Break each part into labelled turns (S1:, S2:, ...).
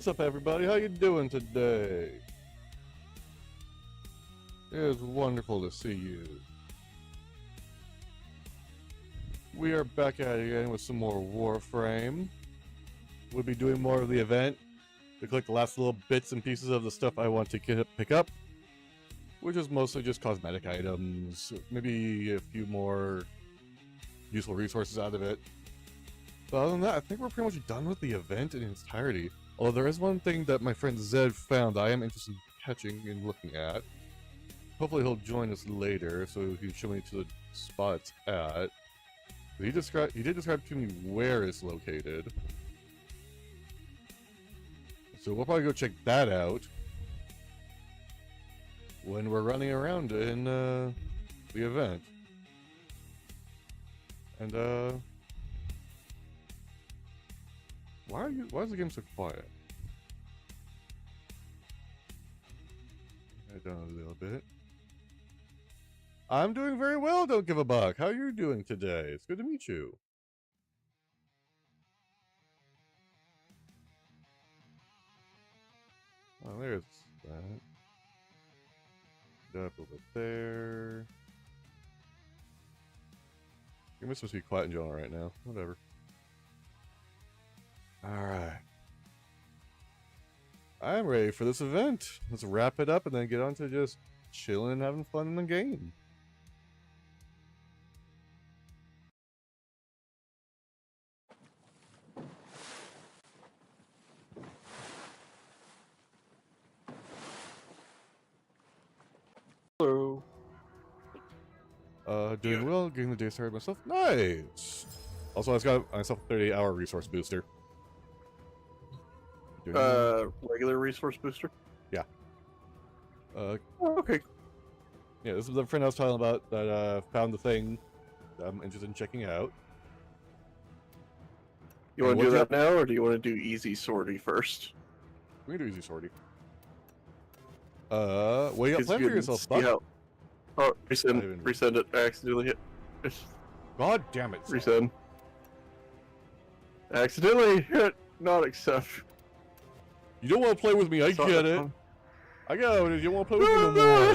S1: What's up, everybody? How you doing today? It is wonderful to see you. We are back at it again with some more Warframe. We'll be doing more of the event to collect the last little bits and pieces of the stuff I want to pick up, which is mostly just cosmetic items, maybe a few more useful resources out of it. But other than that, I think we're pretty much done with the event in its entirety. Although there is one thing that my friend Zed found that I am interested in catching and looking at. Hopefully he'll join us later, so he can show me to the spot it's at. He did describe to me where it's located. So we'll probably go check that out when we're running around in the event. And why is the game so quiet? Head down a little bit. I'm doing very well, don't give a buck. How are you doing today? It's good to meet you. Oh, there's that. Up over there. You're supposed to be quiet in general right now. Whatever. Alright. I'm ready for this event. Let's wrap it up and then get on to just chilling and having fun in the game.
S2: Hello.
S1: Doing well, getting the day started myself. Nice! Also, I just got myself a 30-hour resource booster.
S2: Regular resource booster?
S1: Yeah.
S2: Oh, okay.
S1: Yeah, this is the friend I was talking about that found the thing that I'm interested in checking out.
S2: You want to do that now, or do you want to do easy sortie first?
S1: We can do easy sortie. What do you got planned for yourself, Buck?
S2: Oh, resend it. I accidentally hit.
S1: God damn it.
S2: Resend. Accidentally hit not accept.
S1: You don't want to play with me, I get it. I got it. You don't want to play with me no more.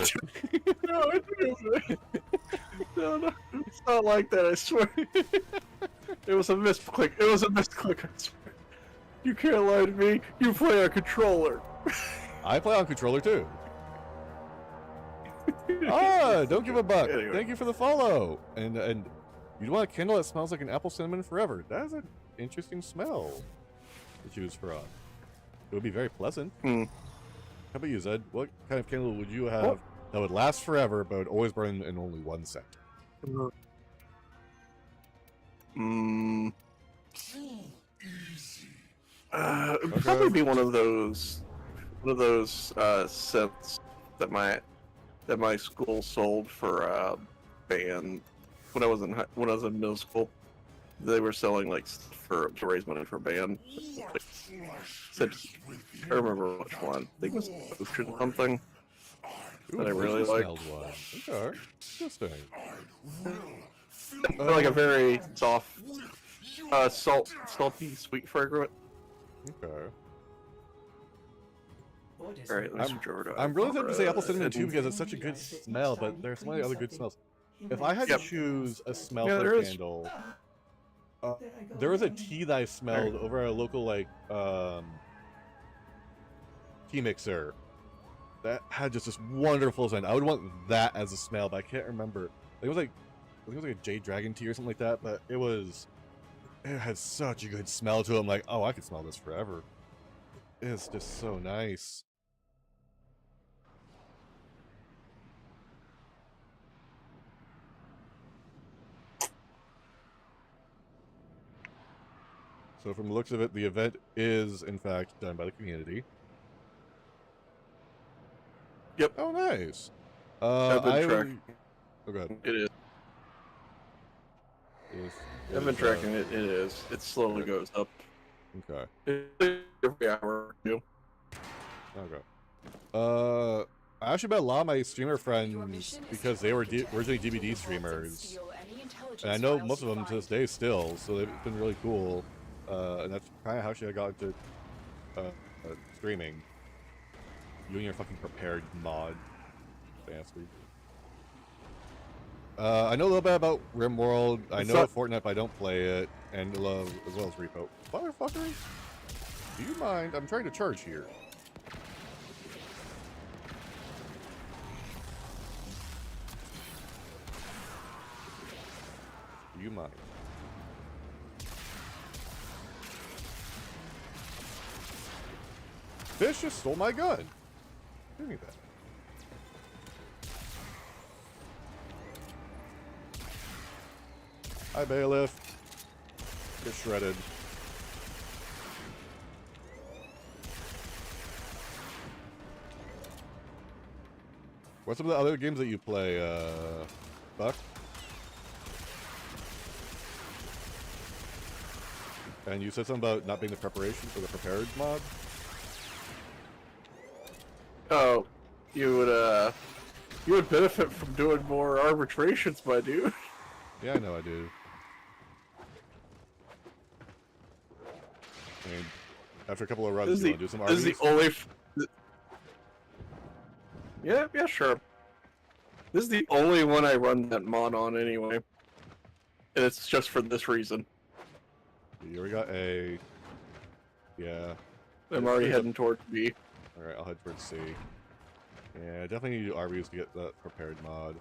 S2: No, it's not like that, I swear. It was a misclick. I swear. You can't lie to me. You play on controller.
S1: I play on controller too. Don't give a buck.
S2: Anyway.
S1: Thank you for the follow. And you want a candle that smells like an apple cinnamon forever. That is an interesting smell to choose from. It would be very pleasant. How about you, Zed? What kind of candle would you have that would last forever but would always burn in only one scent?
S2: It'd probably be one of those scents that my school sold for band when I was in middle school. They were selling to raise money for band. I remember which one. I think it was Ocean something.
S1: Ooh,
S2: that I really like.
S1: Okay, interesting.
S2: Like a very soft, salty, sweet fragrance.
S1: Okay.
S2: Alright, let's switch over to
S1: I'm really tempted to say apple cinnamon too because it's such a good smell, but there's so many other good smells. If I had to choose a smell for a candle, there was a tea that I smelled over a local tea mixer that had just this wonderful scent. I would want that as a smell, but I can't remember. It was like a Jade Dragon tea or something like that, but it had such a good smell to it. I'm like, oh, I could smell this forever. It's just so nice. So from the looks of it, the event is, in fact, done by the community.
S2: Yep.
S1: Oh, nice.
S2: I've been tracking.
S1: Oh, God.
S2: It is. I've been tracking it. It is. It slowly goes up.
S1: Okay.
S2: Every hour.
S1: Okay. I actually met a lot of my streamer friends because they were originally DVD streamers. And I know most of them to this day still, so they've been really cool. And that's kind of how I got into streaming. You and your fucking prepared mod, bastard. I know a little bit about RimWorld. I know Fortnite, but I don't play it, and love as well as Repo. Motherfucker, do you mind? I'm trying to charge here. Do you mind? Fish just stole my gun. Give me that. Hi, Bailiff. Get shredded. What's some of the other games that you play, Buck? And you said something about not being the preparation for the prepared mod?
S2: Oh, you would benefit from doing more arbitrations, my dude.
S1: Yeah, I know I do. I mean, after a couple of runs, you want to do some
S2: This is the only... Yeah, sure. This is the only one I run that mod on anyway. And it's just for this reason.
S1: You already got A. Yeah.
S2: I'm already heading toward B.
S1: Alright, I'll head towards C. Yeah, definitely need to do Arby's to get that prepared mod.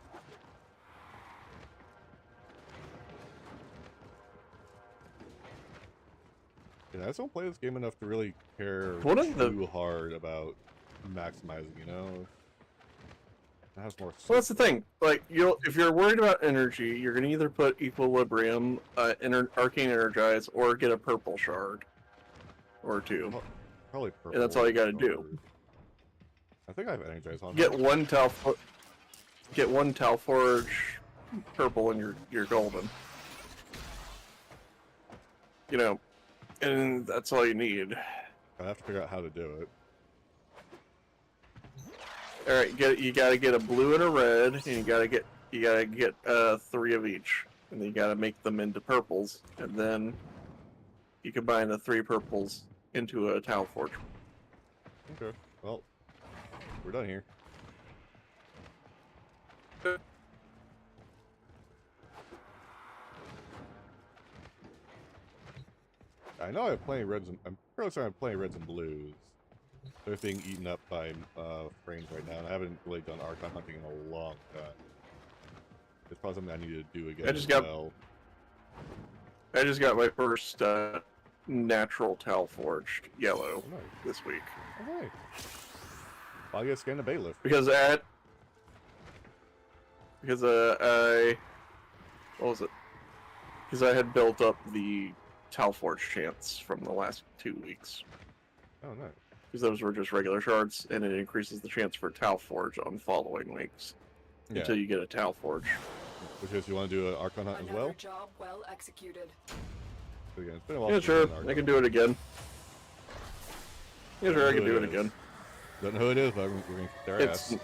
S1: Yeah, I just don't play this game enough to really care too hard about maximizing, you know? It has more.
S2: Well, that's the thing. Like, if you're worried about energy, you're gonna either put Equilibrium, Arcane Energize, or get a purple shard, or two.
S1: Probably purple.
S2: And that's all you gotta do.
S1: I think I have Energize on.
S2: Get one Talforge purple, and you're golden. You know, and that's all you need.
S1: I have to figure out how to do it.
S2: All right, you gotta get a blue and a red, and you gotta get 3 of each, and then you gotta make them into purples, and then you combine the 3 purples into a Talforge.
S1: Okay, well, we're done here. I know I'm playing reds and I'm fairly certain I'm playing reds and blues. They're being eaten up by frames right now, and I haven't really done Archon hunting in a long time. It's probably something I need to do again.
S2: I just got my first natural Talforged yellow this week.
S1: Oh, nice. I'll get a scan of Bailiff.
S2: Because I what was it? Because I had built up the Talforge chance from the last 2 weeks.
S1: Oh, nice.
S2: Because those were just regular shards, and it increases the chance for Talforge on following weeks until you get a Talforge.
S1: Because you want to do an Archon hunt as well?
S3: Job well executed.
S1: Again, it's been a while
S2: Yeah, sure. I can do it again. Yeah, sure. I can do it again.
S1: Don't know who it is, but we're going to kick their ass.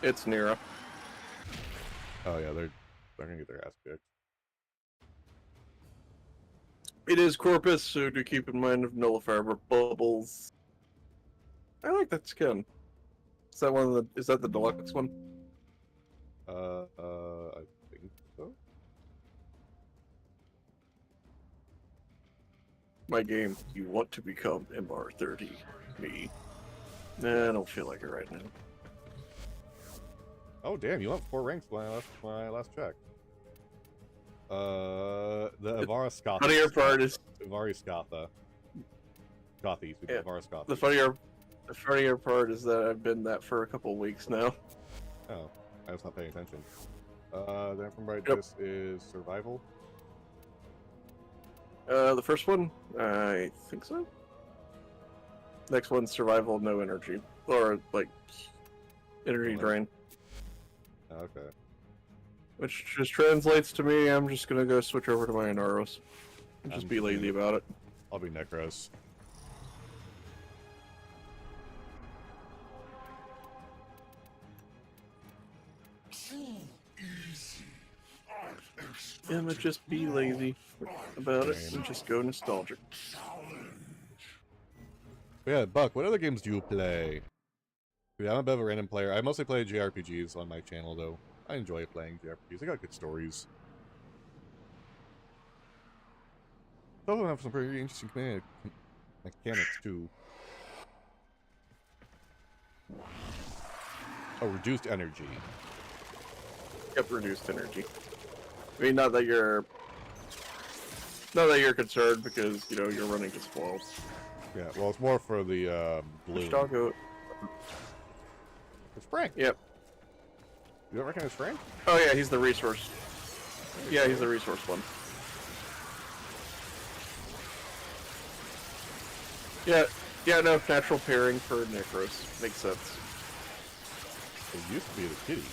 S2: It's Nira.
S1: Oh yeah, they're going to get their ass kicked.
S2: It is Corpus, so do keep in mind of Nullifier Bubbles. I like that skin. Is that one of the? Is that the deluxe one?
S1: I think so.
S2: My game. You want to become MR30? Me? Nah, I don't feel like it right now.
S1: Oh damn! You went 4 ranks when I last checked. The Ivara Scotha.
S2: Funnier part is
S1: Ivari Scotha. Scothies.
S2: Yeah.
S1: Ivara Scotha.
S2: The funnier part is that I've been that for a couple weeks now.
S1: Oh, I was not paying attention. Then from right, this is survival.
S2: The first one, I think so. Next one's survival, no energy, or like energy drain.
S1: Okay.
S2: Which just translates to me, I'm just gonna go switch over to my Inaros. And just be lazy about it.
S1: I'll be Necros.
S2: Yeah, but just be lazy about it and just go nostalgic.
S1: But yeah, Buck, what other games do you play? Yeah, I'm a bit of a random player. I mostly play JRPGs on my channel, though. I enjoy playing JRPGs. They got good stories. Some of them have some pretty interesting mechanics, too. Oh, reduced energy.
S2: Yep, reduced energy. I mean, not that you're concerned because you know you're running to spoil.
S1: Yeah, well, it's more for the blue.
S2: Which doggo?
S1: It's Frank.
S2: Yep.
S1: You don't recognize Frank?
S2: Oh yeah, he's the resource. Yeah, he's the resource one. Yeah, no, natural pairing for Necros. Makes sense.
S1: It used to be the kitty.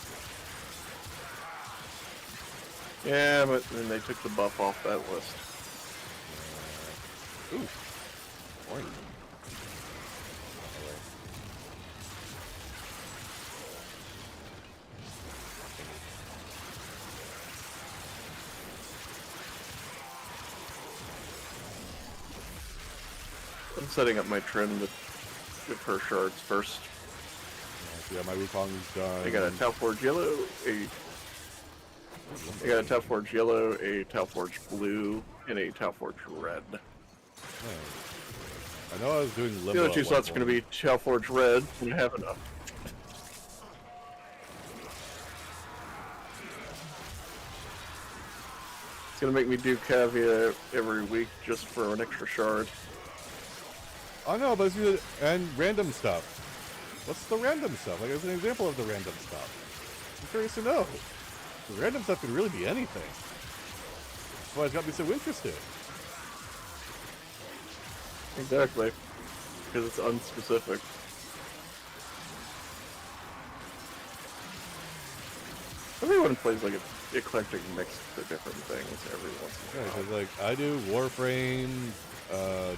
S2: Yeah, but then they took the buff off that list.
S1: Ooh. Orange.
S2: I'm setting up my trend with her shards first.
S1: Yeah, my Wukong is done.
S2: I got a Talforge yellow, I got a Talforge yellow, a Talforge blue, and a Talforge red.
S1: Oh. I know I was doing Limbo.
S2: The other two slots are going to be Talforge red, and I have enough. It's going to make me do Cavia every week just for an extra shard.
S1: I know, but it's and random stuff. What's the random stuff? Like, as an example of the random stuff. I'm curious to know. The random stuff could really be anything. That's why it's got me so interested.
S2: Exactly. Because it's unspecific. Everyone plays like an eclectic mix of different things every once in a
S1: Yeah,
S2: while.
S1: because, like, I do Warframe,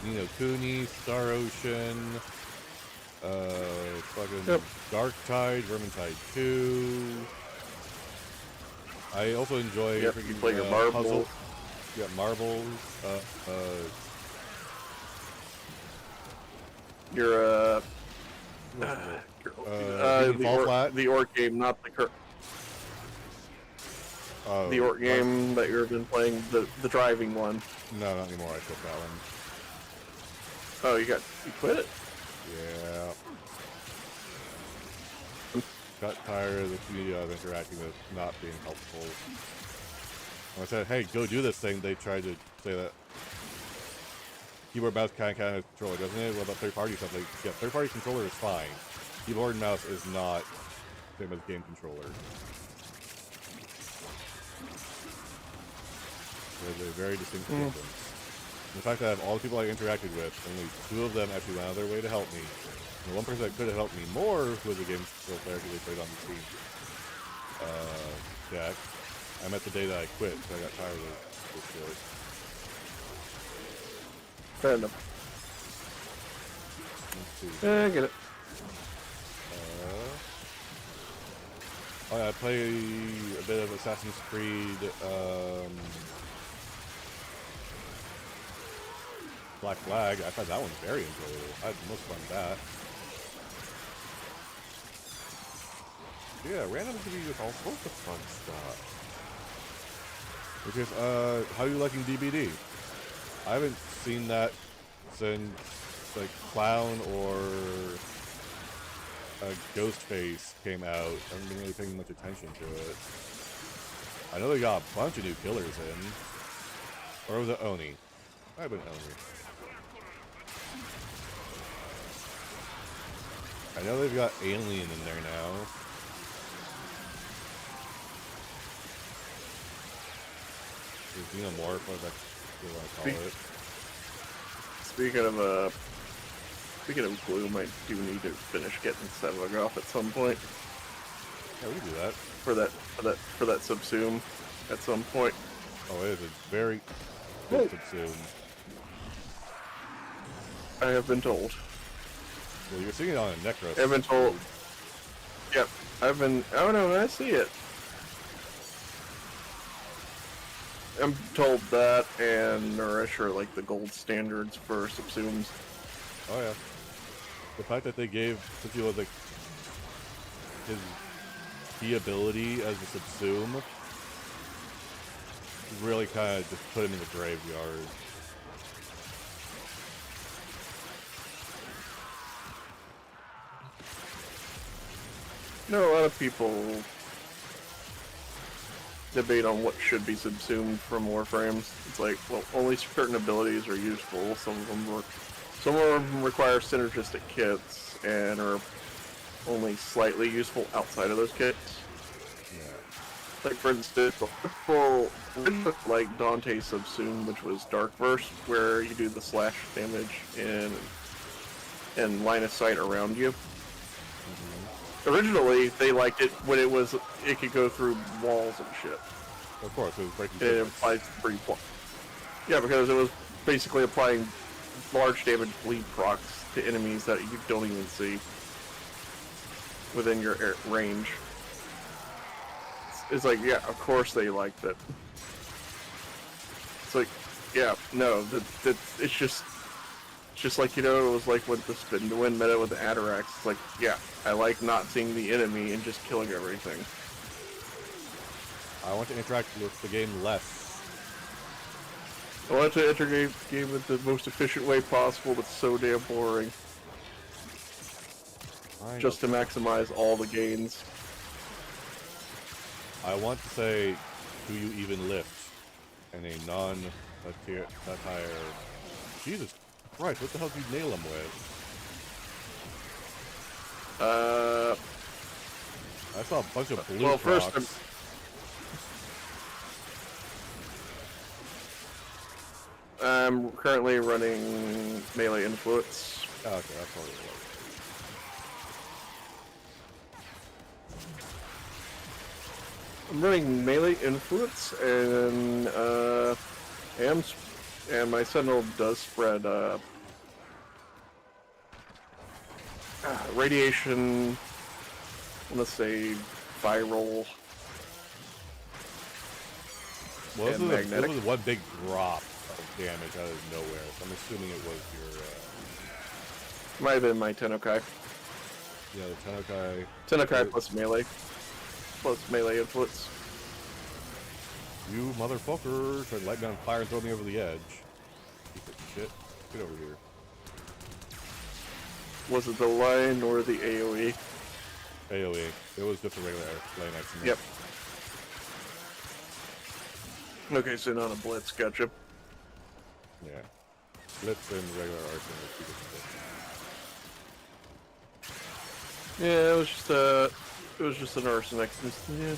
S1: Ni no Kuni, Star Ocean, fucking
S2: Yep.
S1: Darktide, Vermintide 2. I also enjoy
S2: Yep, you play your marbles.
S1: puzzle. Yeah, marbles.
S2: Your
S1: Fall Flat.
S2: the orc game, not the orc game that you've been playing, the driving one.
S1: No, not anymore. I took that one.
S2: Oh, you quit it?
S1: Yeah. Got tired of the community I was interacting with not being helpful. When I said, hey, go do this thing, they tried to say that keyboard mouse kind of controller, doesn't it? What about third-party stuff? Like, yeah, third-party controller is fine. Keyboard and mouse is not the same as game controller. They're very distinct difference. The fact that all the people I interacted with, only 2 of them actually went out of their way to help me. And the one person that could have helped me more was a game control player because they played on the team. Jack. I met the day that I quit, so I got tired of this shit.
S2: Fair enough.
S1: Let's see.
S2: I get it.
S1: Oh yeah, I play a bit of Assassin's Creed, Black Flag. I thought that one very enjoyable. I had the most fun with that. Yeah, random to be with all sorts of fun stuff. Because, how are you liking DBD? I haven't seen that since, like, Clown or Ghostface came out. I haven't been really paying much attention to it. I know they got a bunch of new killers in. Or was it Oni? Might have been Oni. I know they've got Alien in there now. Xenomorph, what you want to call it.
S2: Speaking of Gloom, I do need to finish getting Sevagoth at some point.
S1: Yeah, we can do that.
S2: For that subsume at some point.
S1: Oh, it is a very good subsume.
S2: I have been told.
S1: Well, you're seeing it on a Necros.
S2: I've been told. Yep. Oh no, I see it. I'm told that and Nourish are like the gold standards for subsumes.
S1: Oh yeah. The fact that they gave Sub-Zero like his key ability as a subsume really kind of just put him in the graveyard.
S2: You know, a lot of people debate on what should be subsumed from Warframes. It's like, well, only certain abilities are useful. Some of them require synergistic kits and are only slightly useful outside of those kits.
S1: Yeah.
S2: Like for instance, people like Dante Subsume, which was Dark Verse, where you do the slash damage and line of sight around you. Originally, they liked it when it could go through walls and shit.
S1: Of course, it was breaking.
S2: It applies pretty far. Yeah, because it was basically applying large damage bleed procs to enemies that you don't even see within your range. It's like, yeah, of course they liked it. It's like, yeah, no, it's just like, you know, it was like with the spin to win meta with the Atarax. It's like, yeah, I like not seeing the enemy and just killing everything.
S1: I want to interact with the game less.
S2: I want to enter the game in the most efficient way possible, but so damn boring. Just to maximize all the gains.
S1: I want to say, do you even lift? In a non-satire... Jesus Christ, what the hell did you nail him with? I saw a bunch of blue procs.
S2: I'm currently running melee influence.
S1: Oh, okay, that's probably what it was.
S2: I'm running melee influence, and and my sentinel does spread radiation. I want to say viral.
S1: Well,
S2: and magnetic.
S1: This was one big drop of damage out of nowhere, so I'm assuming it was your...
S2: Might have been my Tennokai.
S1: Yeah, the Tennokai...
S2: Tennokai plus melee. Plus melee influence.
S1: You motherfucker! Tried to light me on fire and throw me over the edge. Piece of shit. Get over here.
S2: Was it the line or the AoE?
S1: AoE. It was just a regular lane next to me.
S2: Yep. Okay, so not a blitz, gotcha.
S1: Yeah. Blitz and regular arson are two different things.
S2: Yeah, it was just an arson next to me. Yeah.
S1: Yeah.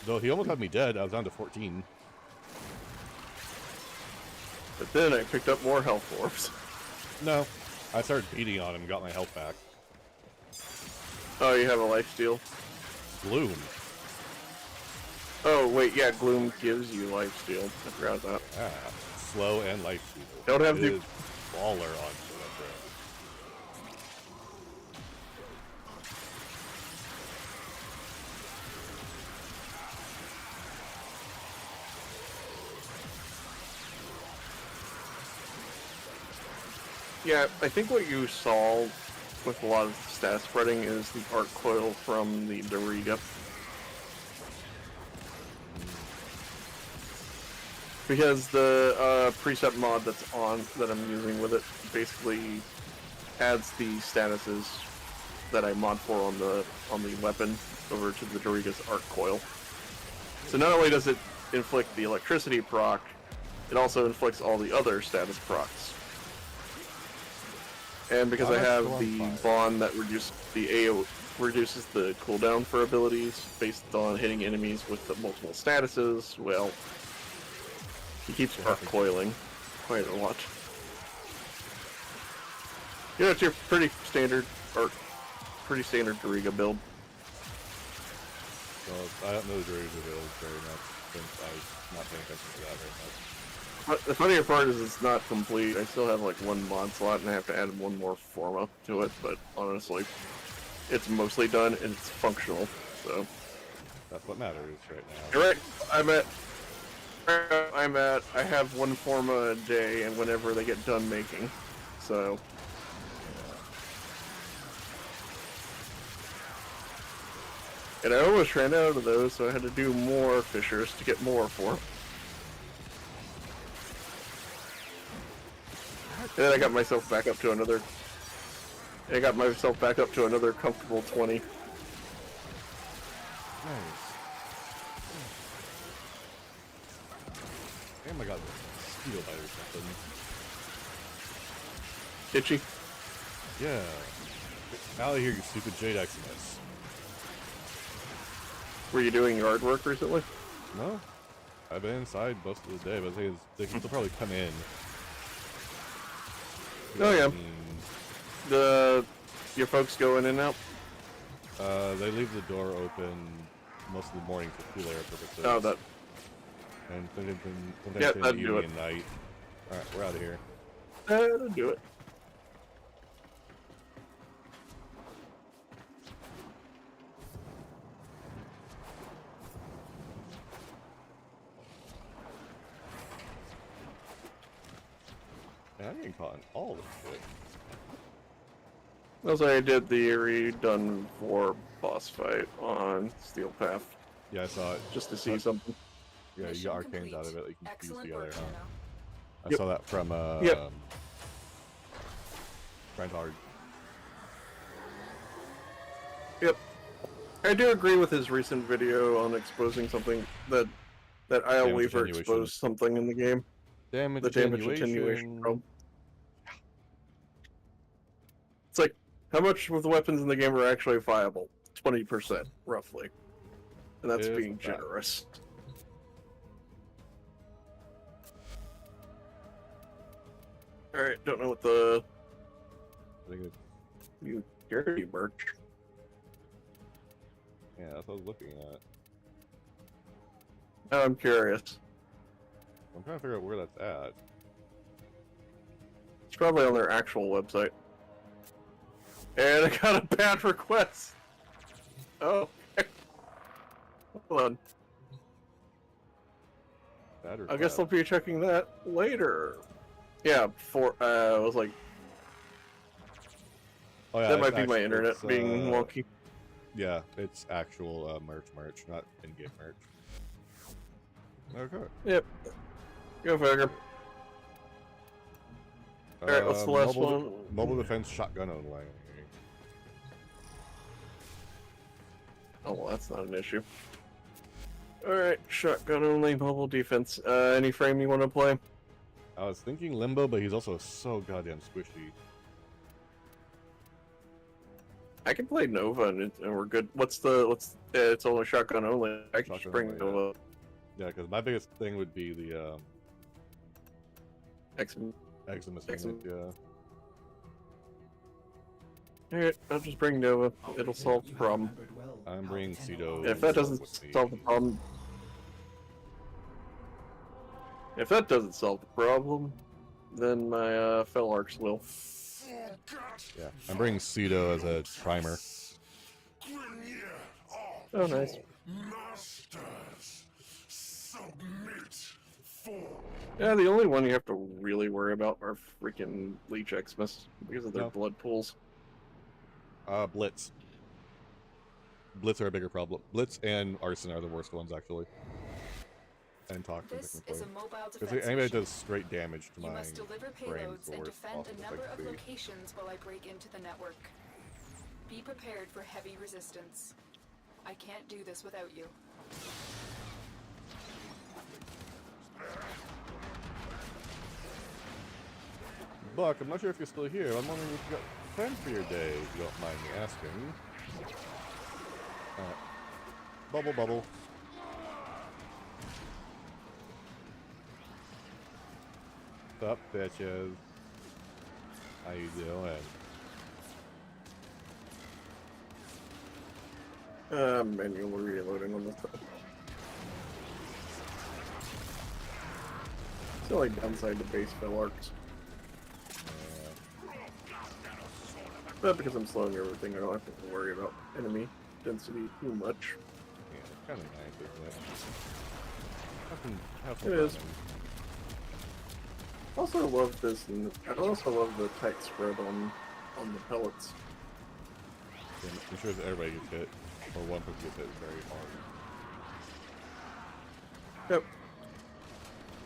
S1: Though he almost had me dead, I was down to 14.
S2: But then I picked up more health orbs.
S1: No. I started beating on him and got my health back.
S2: Oh, you have a life steal?
S1: Gloom.
S2: Oh, wait, yeah, Gloom gives you life steal. I forgot that.
S1: Ah. Slow and life steal.
S2: Don't have
S1: it
S2: the...
S1: is baller on Sinatra.
S2: Yeah, I think what you saw with a lot of stat spreading is the arc coil from the Doriga. Because the preset mod that I'm using with it basically adds the statuses that I mod for on the weapon over to the Doriga's arc coil. So not only does it inflict the electricity proc, it also inflicts all the other status procs. And because I have the bond that reduces the cooldown for abilities based on hitting enemies with the multiple statuses, well, he keeps arc coiling quite a lot. You know, it's your pretty standard Doriga build.
S1: Well, I don't know the Doriga build very much since I'm not paying attention to that very much.
S2: But the funnier part is it's not complete. I still have like one mod slot and I have to add one more forma to it, but honestly, it's mostly done and it's functional, so.
S1: That's what matters right now.
S2: You're right, I have one forma a day and whenever they get done making, so. And I almost ran out of those, so I had to do more fissures to get more for 'em. And then I got myself back up to another. I got myself back up to another comfortable 20.
S1: Nice. Oh my god, mosquito bite or something.
S2: Itchy.
S1: Yeah. Get out of here, you stupid Jade Eximus.
S2: Were you doing yard work recently?
S1: No? I've been inside most of the day, but they can still probably come in.
S2: Oh, yeah.
S1: Mm,
S2: Your folks go in and out?
S1: they leave the door open most of the morning for cool air purposes.
S2: Oh, that.
S1: And sometimes
S2: Yeah,
S1: in the
S2: that'd do
S1: evening
S2: it.
S1: and night. Alright, we're out of here.
S2: That'll do it.
S1: Man, I'm getting caught in all this shit.
S2: Also, I did the redone for boss fight on Steel Path,
S1: Yeah, I saw it.
S2: just to see something.
S1: Yeah, you
S3: Mission
S1: got arcanes
S3: complete.
S1: out of it that you can fuse
S3: Excellent
S1: together,
S3: work,
S1: huh?
S3: Juno.
S1: I
S2: Yep.
S1: saw that from,
S2: Yep.
S1: Grind Hard.
S2: Yep. I do agree with his recent video on exposing something that Isle
S1: Damage
S2: Weaver
S1: attenuation.
S2: exposed something in the game.
S1: Damage
S2: The damage attenuation problem. It's like, how much of the weapons in the game are actually viable? 20%, roughly. And that's
S1: Is
S2: being
S1: that.
S2: generous. Alright, don't know what the
S1: I think it's,
S2: new dirty merch.
S1: yeah, that's what I was looking at.
S2: Now I'm curious.
S1: I'm trying to figure out where that's at.
S2: It's probably on their actual website. And I got a bad request. Oh. Hold on.
S1: Bad or
S2: I guess
S1: bad?
S2: I'll be checking that later. Yeah, I was like,
S1: Oh, yeah,
S2: that
S1: it's
S2: might be my
S1: actual-
S2: internet
S1: it's,
S2: being wonky.
S1: Yeah, it's actual merch, not in-game merch. Okay.
S2: Yep. Go figure. Alright, what's the last
S1: mobile,
S2: one?
S1: Mobile defense shotgun only.
S2: Oh, well, that's not an issue. Alright, shotgun only, mobile defense. Any frame you want to play?
S1: I was thinking Limbo, but he's also so goddamn squishy.
S2: I can play Nova and we're good. It's only shotgun only. I can just
S1: Shotgun
S2: bring
S1: only,
S2: Nova.
S1: Yeah, because my biggest thing would be the
S2: X.
S1: Eximus
S2: Eximus.
S1: unit, yeah.
S2: Alright, I'll just bring Nova. It'll solve the problem.
S1: I'm bringing Cedo.
S2: If that doesn't
S1: with me.
S2: solve the problem, then my Fell Arcs will.
S1: Yeah, I'm bringing Cedo as a primer.
S2: Oh, nice. Yeah, the only one you have to really worry about are freaking Leech Xmas because of their
S1: No.
S2: blood pools.
S1: Blitz. Blitz are a bigger problem. Blitz and Arson are the worst ones, actually. And Toxin,
S3: This is
S1: technically.
S3: a mobile
S1: Because
S3: defense
S1: anybody that
S3: mission.
S1: does straight damage to
S3: You
S1: my
S3: must deliver
S1: brain is
S3: payloads
S1: the
S3: and
S1: worst
S3: defend
S1: possible
S3: a
S1: thing
S3: number
S1: to
S3: of
S1: be.
S3: locations while I break into the network. Be prepared for heavy resistance. I can't do this without you.
S1: Buck, I'm not sure if you're still here. I'm wondering if you got plans for your day, if you don't mind me asking. Bubble, bubble. What's up, bitches? How you doing?
S2: Manual reloading on this time. It's the only downside to base Fell Arcs. But because I'm slowing everything, I don't have to worry about enemy density too much.
S1: Yeah, it's kind of nice, isn't it? Have some
S2: It is.
S1: fun.
S2: I also love this, and I also love the tight spread on the pellets.
S1: I'm sure that everybody gets hit. Or one person gets hit very hard.
S2: Yep.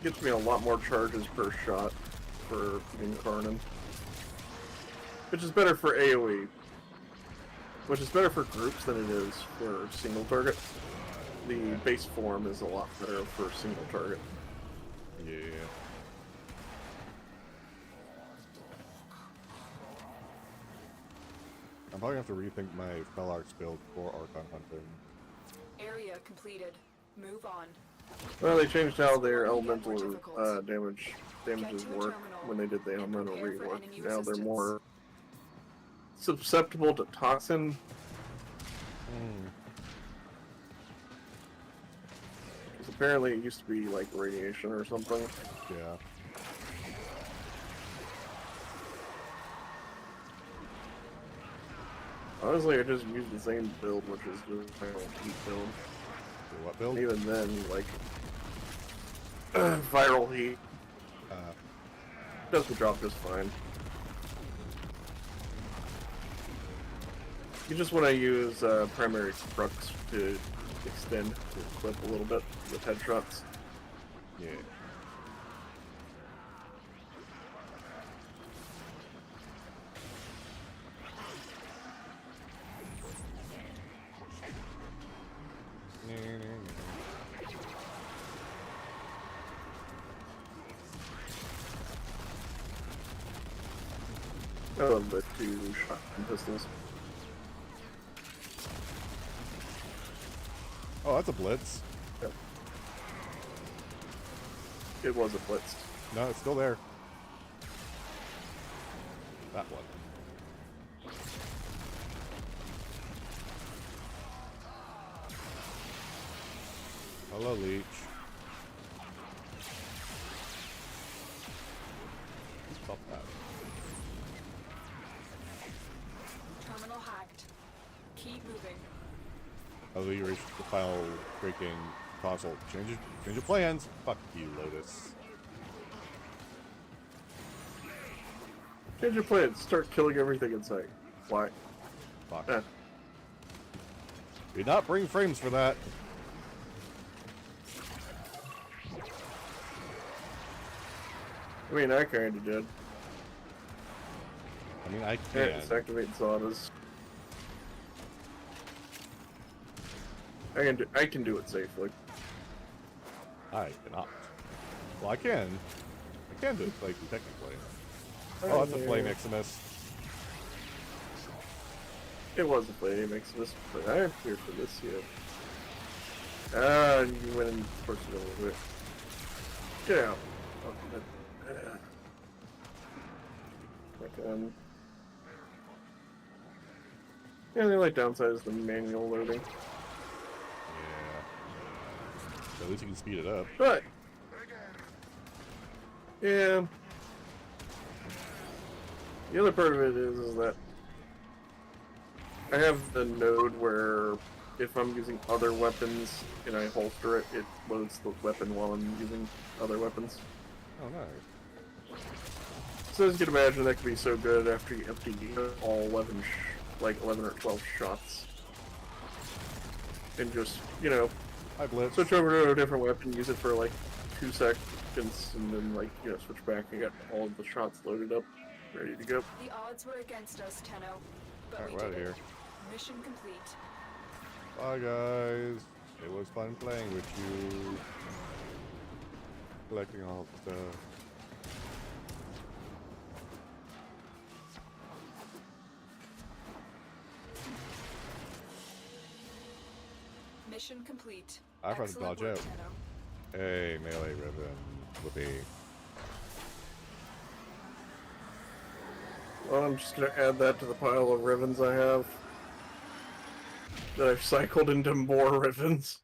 S2: Gets me a lot more charges per shot for Incarnon. Which is better for AoE. Which is better for groups than it is for single target. The base form is a lot better for single target.
S1: Yeah. I'm probably gonna have to rethink my Felarx build for Archon hunting.
S3: Area completed. Move on.
S2: Well, they changed how their elemental damages work when they did the elemental rework. Now they're more susceptible to toxin. Because apparently it used to be like radiation or something.
S1: Yeah.
S2: Honestly, I just used the same build, which is just final heat build.
S1: What build?
S2: Even then, like viral heat does the job just fine. You just want to use primary crux to extend the clip a little bit with headshots.
S1: Yeah.
S2: I love the two shotgun pistols.
S1: Oh, that's a blitz.
S2: Yep. It was a blitz.
S1: No, it's still there. That one. Hello, Leech. Stop that.
S3: Terminal hacked. Keep moving.
S1: Oh, you reached the final freaking console. Change your plans. Fuck you, Lotus.
S2: Change your plans. Start killing everything in sight. Why?
S1: Fuck.
S2: Eh.
S1: Did not bring frames for that.
S2: I mean, I kinda did.
S1: I mean, I
S2: Yeah,
S1: can.
S2: just activate saunas. I can do it safely.
S1: I cannot. Well, I can. I can do it safely, technically. Oh, that's a Flame Eximus.
S2: It was a Flame Eximus, but I am here for this yet. Ah, you went in first a little bit. Get out. Oh, yeah, the only downside is the manual loading.
S1: Yeah. So at least you can speed it up.
S2: But yeah, the other part of it is that I have the node where if I'm using other weapons and I holster it, it loads the weapon while I'm using other weapons.
S1: Oh, nice.
S2: So as you can imagine, that could be so good after you empty all 11 or 12 shots. And just, you know,
S1: Hi, Blitz.
S2: switch over to a different weapon, use it for like 2 seconds, and then like, you know, switch back and get all of the shots loaded up, ready to go.
S3: The odds were against us, Tenno. But
S1: Alright,
S3: we
S1: we're out
S3: did
S1: of
S3: it.
S1: here.
S3: Mission complete.
S1: Bye, guys. It was fun playing with you. Collecting all the stuff.
S3: Mission complete.
S1: I tried to
S3: Excellent
S1: dodge
S3: work,
S1: out.
S3: Tenno.
S1: Hey, melee ribbon. Whoopee.
S2: Well, I'm just gonna add that to the pile of ribbons I have. That I've cycled into more ribbons.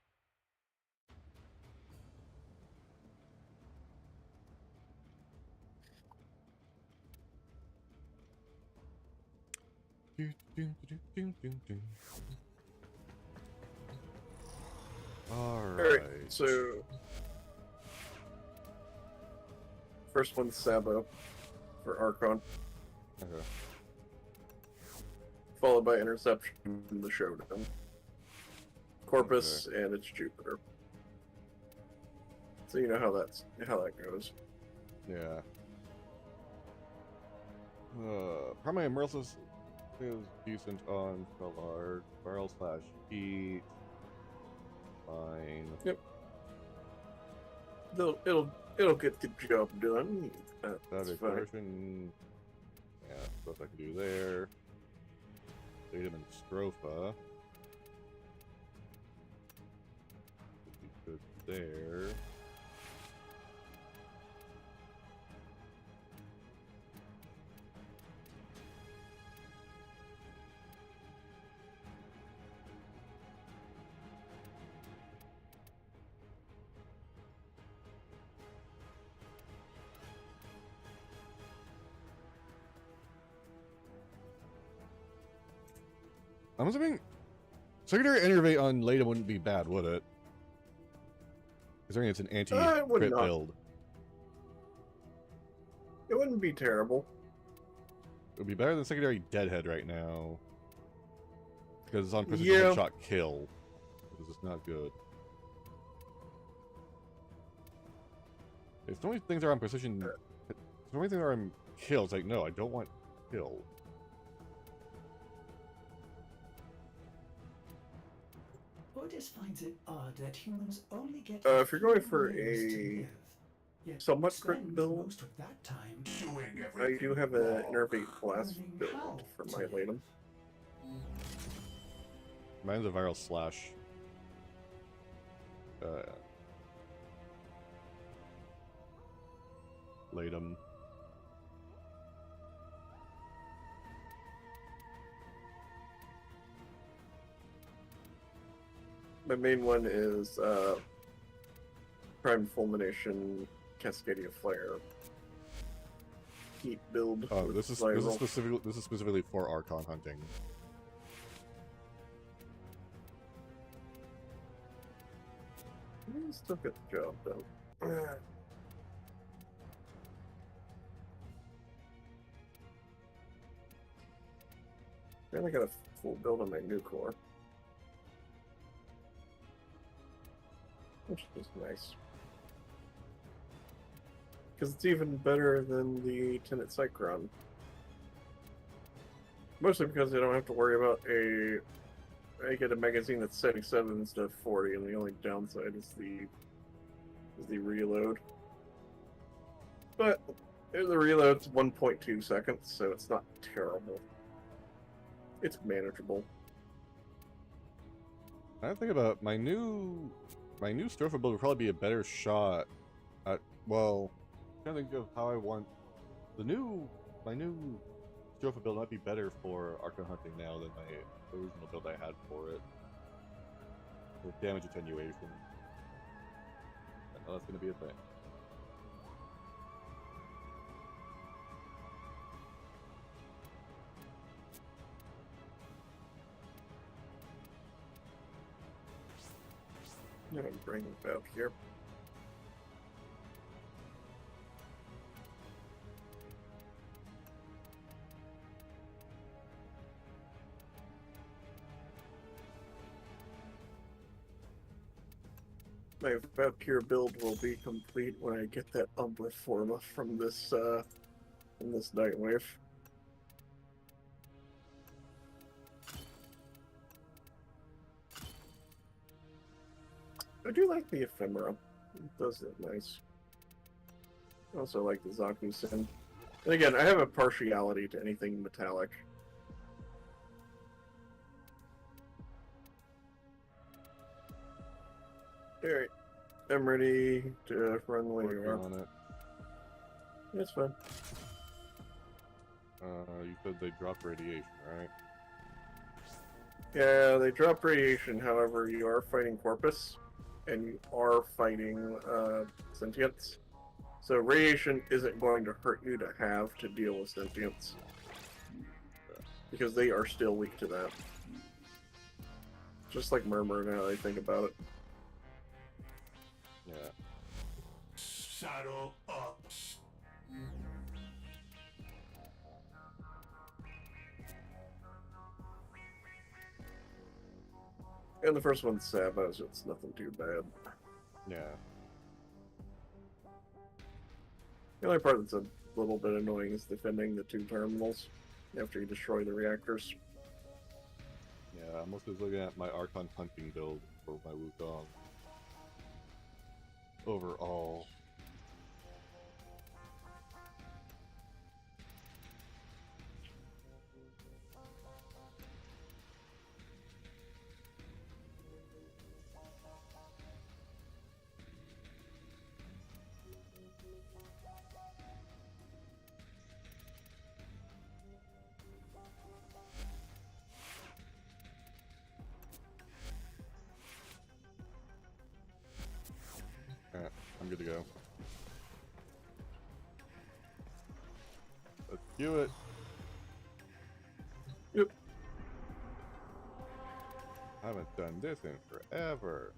S1: Alright.
S2: Alright, so... First one's Sabo for Archon,
S1: Okay.
S2: followed by Interception and the Showdown. Corpus and it's Jupiter. So you know how that goes.
S1: Yeah. Primary Merciless is decent on Spellard. Barrel slash heat. Fine.
S2: Yep. It'll get the job done. That's
S1: Static
S2: fine.
S1: version. Yeah, stuff I can do there. Datum and Stropha. Would be good there. I'm assuming secondary innervate on Leda wouldn't be bad, would it? Considering it's an
S2: It would
S1: anti-crit
S2: not.
S1: build.
S2: It wouldn't be terrible.
S1: It would be better than secondary Deadhead right now. Because it's on precision
S2: Yeah.
S1: headshot kill. Which is not good. If so many things are on precision... So many things are on kill, it's like, no, I don't want kill.
S4: Otis finds it odd that humans only get
S2: If you're going for
S4: years to
S2: a
S4: live, yet
S2: somewhat crit
S4: spend
S2: build,
S4: most of that time
S2: I do have an Innervate Blast
S4: learning
S2: build
S4: how
S2: for
S4: to
S2: my
S4: live.
S2: Latum.
S1: Mine's a viral slash. Latum.
S2: My main one is Prime Fulmination, Cascadia Flare, Heat build.
S1: Oh,
S2: with
S1: this is
S2: Viral.
S1: specifically for Archon hunting.
S2: Still get the job done. And I got a full build on my new core, which is nice. Because it's even better than the Tenet Cycron. Mostly because I don't have to worry about I get a magazine that's 77 instead of 40, and the only downside is the reload. But the reload's 1.2 seconds, so it's not terrible. It's manageable.
S1: I think about my new Stropha build would probably be a better shot at, well, I'm trying to think of how I want my new Stropha build might be better for Archon hunting now than my original build I had for it. With damage attenuation. I know that's gonna be a thing.
S2: I'm gonna bring it out here. My Valkyr build will be complete when I get that Umbra Forma from this Nightwave. I do like the Ephemera. It does look nice. I also like the Zakusen. And again, I have a partiality to anything metallic. Alright. I'm ready to run when you
S1: Working
S2: are.
S1: on it.
S2: It's fine.
S1: You said they dropped radiation, right?
S2: Yeah, they drop radiation, however, you are fighting Corpus, and you are fighting sentience. So radiation isn't going to hurt you to have to deal with sentience. Because they are still weak to that. Just like Murmur now that I think about it.
S1: Yeah.
S5: Saddle up.
S2: And the first one's Savage, it's nothing too bad.
S1: Yeah.
S2: The only part that's a little bit annoying is defending the 2 terminals after you destroy the reactors.
S1: Yeah, I'm mostly looking at my Archon hunting build for my Wukong. Overall. Alright, I'm good to go. Let's do it.
S2: Yep.
S1: I haven't done this in forever.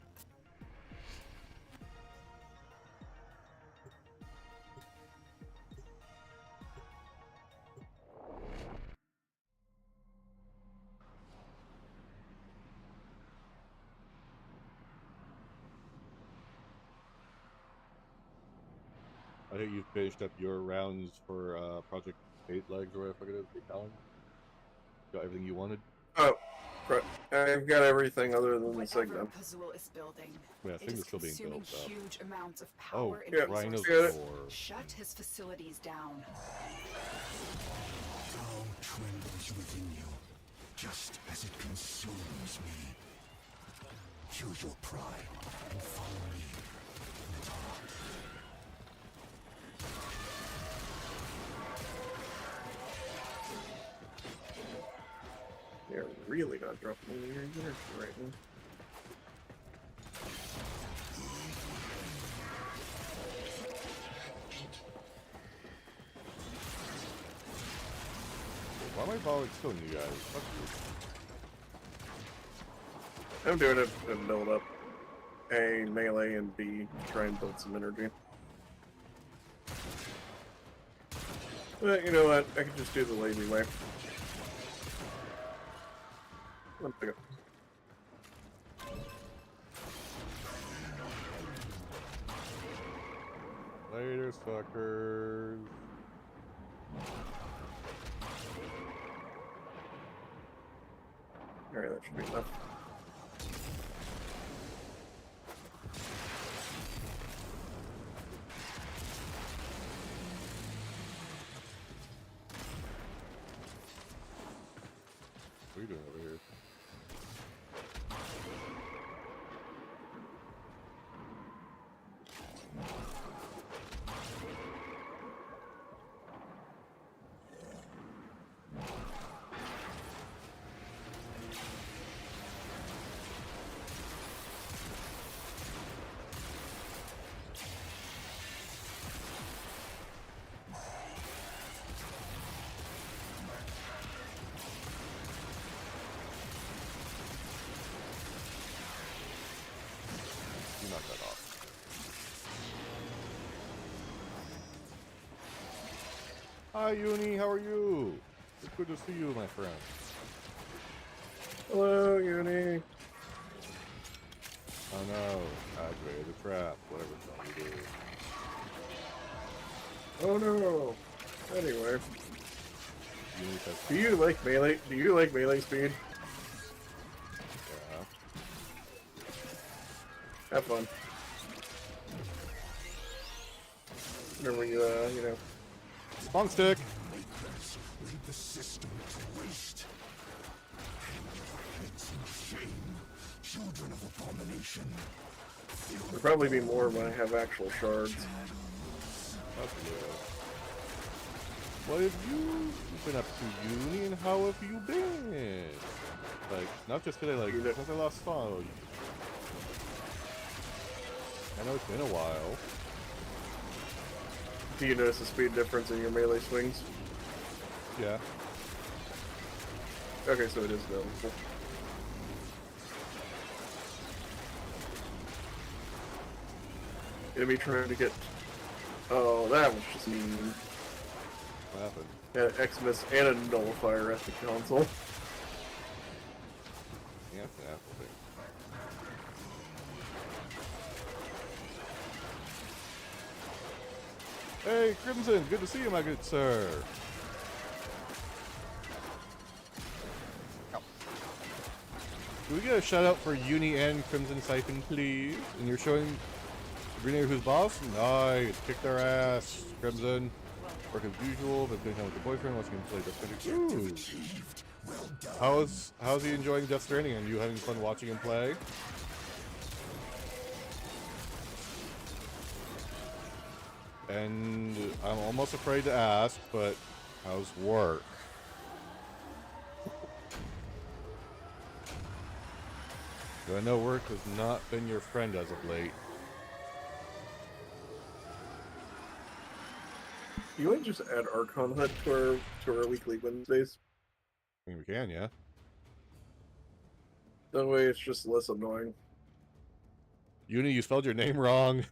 S1: I think you finished up your rounds for Project 8 Legs or whatever it is they call them. Got everything you wanted?
S2: Oh, crap. I've got everything other than the
S3: Whatever
S2: signal.
S3: Pazul is building,
S1: Yeah, I
S3: it
S1: think
S3: is
S1: it's still being
S3: consuming
S1: built up.
S3: huge amounts of
S1: Oh,
S3: power and
S2: yeah,
S1: Rhino's
S3: resources.
S2: Rhinosaur.
S1: Core.
S3: Shut his facilities down.
S5: Dawn trembles within you, just as it consumes me. Choose your pride and follow me.
S2: They're really not dropping any energy right now.
S1: Why am I following killing you guys? Fuck you.
S2: I'm doing it to build up A, melee, and B, to try and build some energy. But you know what? I could just do the lazy way. One second.
S1: Later, suckers.
S2: Alright, that should be enough.
S1: What are you doing over here? You knock that off. Hi, Uni. How are you? It's good to see you, my friend.
S2: Hello, Uni.
S1: Oh no, activated the trap. Whatever it's going to do.
S2: Oh no. Anyway,
S1: Uni says,
S2: do you like melee? Do you like melee speed?
S1: yeah.
S2: Have fun. Remember you, you know.
S1: Spunk stick!
S5: Makers lead the system to waste. Heads in shame, children of abomination.
S2: There'll probably be more when I have actual shards.
S1: That's good. What have you been up to, Uni, and how have you been? Like, not just today, like, since I last saw you. I know it's been a while.
S2: Do you notice a speed difference in your melee swings?
S1: Yeah.
S2: Okay, so it is noticeable. Enemy trying to get... Oh, that was just mean.
S1: What happened?
S2: Yeah, Xmas and a nullifier at the console.
S1: Yeah, that's an apple thing. Hey, Crimson, good to see you, my good sir. Ow. Do we get a shout out for Uni and Crimson Siphon, please? And you're showing Green who's boss? Nice. Kick their ass, Crimson. Work as usual, but spending time with your boyfriend, watching him play Death Stranding. Ooh.
S5: Achieved. Well done.
S1: How's he enjoying Death Stranding? And you having fun watching him play? And I'm almost afraid to ask, but how's work? I know work has not been your friend as of late.
S2: You want to just add Archon Hunt to our weekly Wednesdays?
S1: I mean, we can, yeah.
S2: That way it's just less annoying.
S1: Uni, you spelled your name wrong.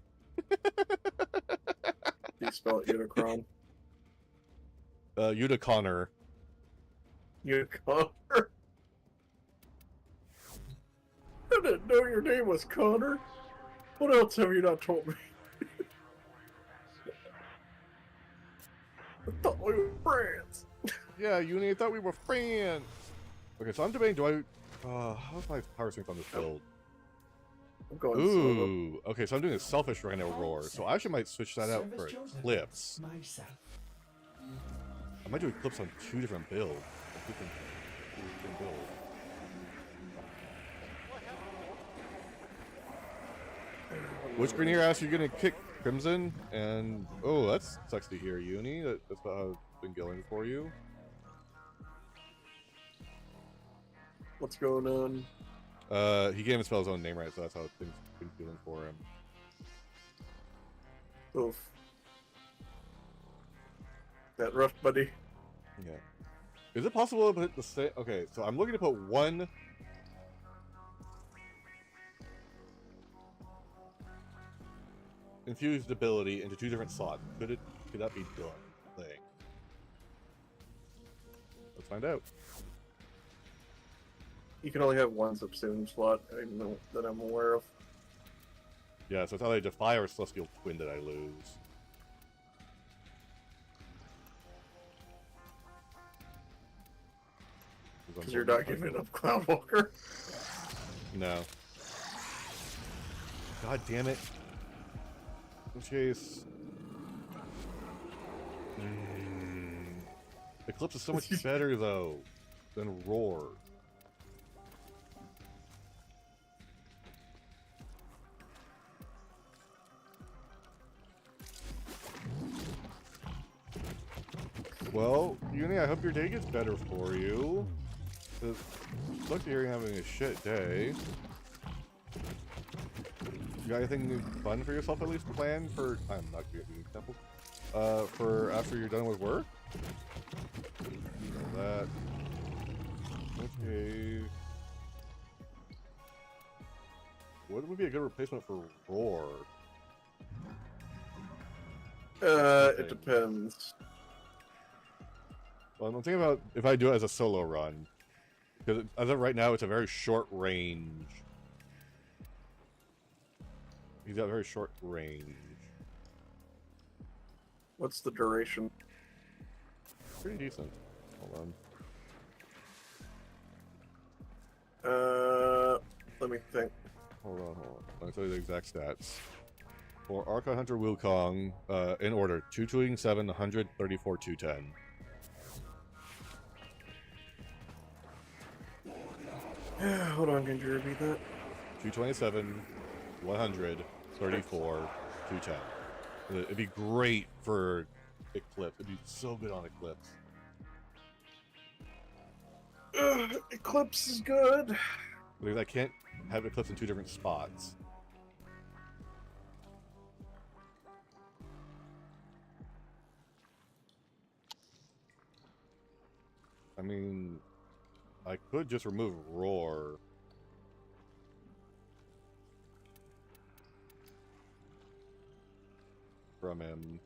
S2: You spell it Unicron.
S1: Uniconnor.
S2: Uniconnor? I didn't know your name was Connor. What else have you not told me? I thought we were friends.
S1: Yeah, Uni, I thought we were friends. Okay, so I'm debating, do I... how's my power strength on this build?
S2: I'm going solo.
S1: Ooh, okay, so I'm doing a selfish Rhino Roar, so I actually might switch that out for
S4: Service
S1: Eclipse.
S4: Myself.
S1: I might do Eclipse on two different builds. Different builds. Which Grenier ass you're gonna kick, Crimson? And oh, that sucks to hear, Uni. That's about how it's been going for you.
S2: What's going on?
S1: He can't even spell his own name right, so that's how things been feeling for him.
S2: Oof. That rough, buddy.
S1: Yeah. Is it possible to put the same? Okay, so I'm looking to put one. Infused ability into two different slots. Could that be done? Thing. Let's find out.
S2: You can only have one subsume slot, I know that I'm aware of.
S1: Yeah, so it's either Defy or Celestial Twin that I lose.
S2: Because you're not giving up Cloudwalker.
S1: No. God damn it. Chase. Eclipse is so much better though than Roar. Well, Uni, I hope your day gets better for you. It sucks to hear you having a shit day. You got anything fun for yourself at least planned for... I'm not giving you an example. For after you're done with work? You know that. Okay. What would be a good replacement for Roar?
S2: It depends.
S1: Well, I'm thinking about if I do it as a solo run. Because as of right now, it's a very short range. He's got very short range.
S2: What's the duration?
S1: Pretty decent. Hold
S2: Let me think.
S1: on. Let me tell you the exact stats. For Archon Hunter Wukong, in order, 227, 134, 210.
S2: Hold on, can you repeat that?
S1: 227, 100, 34, 210. It'd be great for Eclipse. It'd be so good on Eclipse.
S2: Eclipse is good.
S1: Because I can't have Eclipse in two different spots. I mean, I could just remove Roar. From him.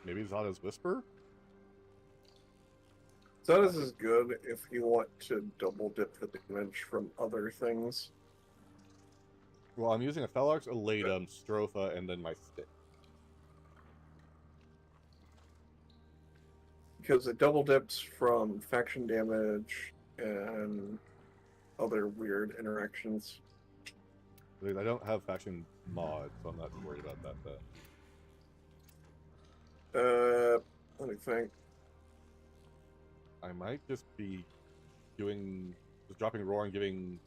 S1: Maybe Zada's Whisper?
S2: Status is good if you want to double dip the damage from other things.
S1: Well, I'm using a Felarx, a Latum, Stropha, and then my stick.
S2: Because it double dips from faction damage and other weird interactions.
S1: I don't have faction mod, so I'm not worried about that then.
S2: Let me think.
S1: I might just be just dropping Roar and giving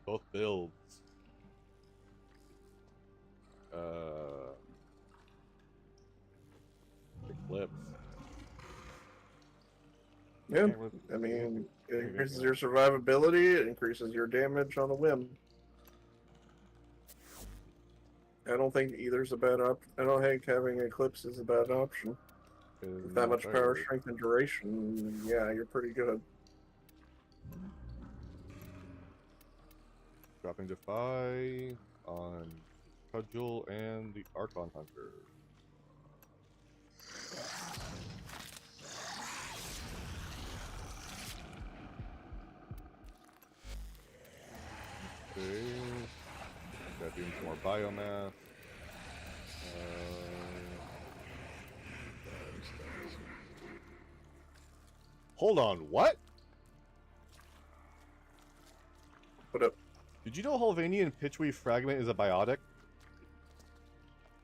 S1: both builds. Eclipse.
S2: Yeah, I mean, it increases your survivability, it increases your damage on a whim. I don't think either's a bad option. I don't think having Eclipse is a bad option. With that much power, strength, and duration, yeah, you're pretty good.
S1: Dropping Defy on Cudgel and the Archon Hunter. Okay. Got doing some more biomass. Hold on, what?
S2: What up?
S1: Did you know Holvanian Pitchweave Fragment is a biotic?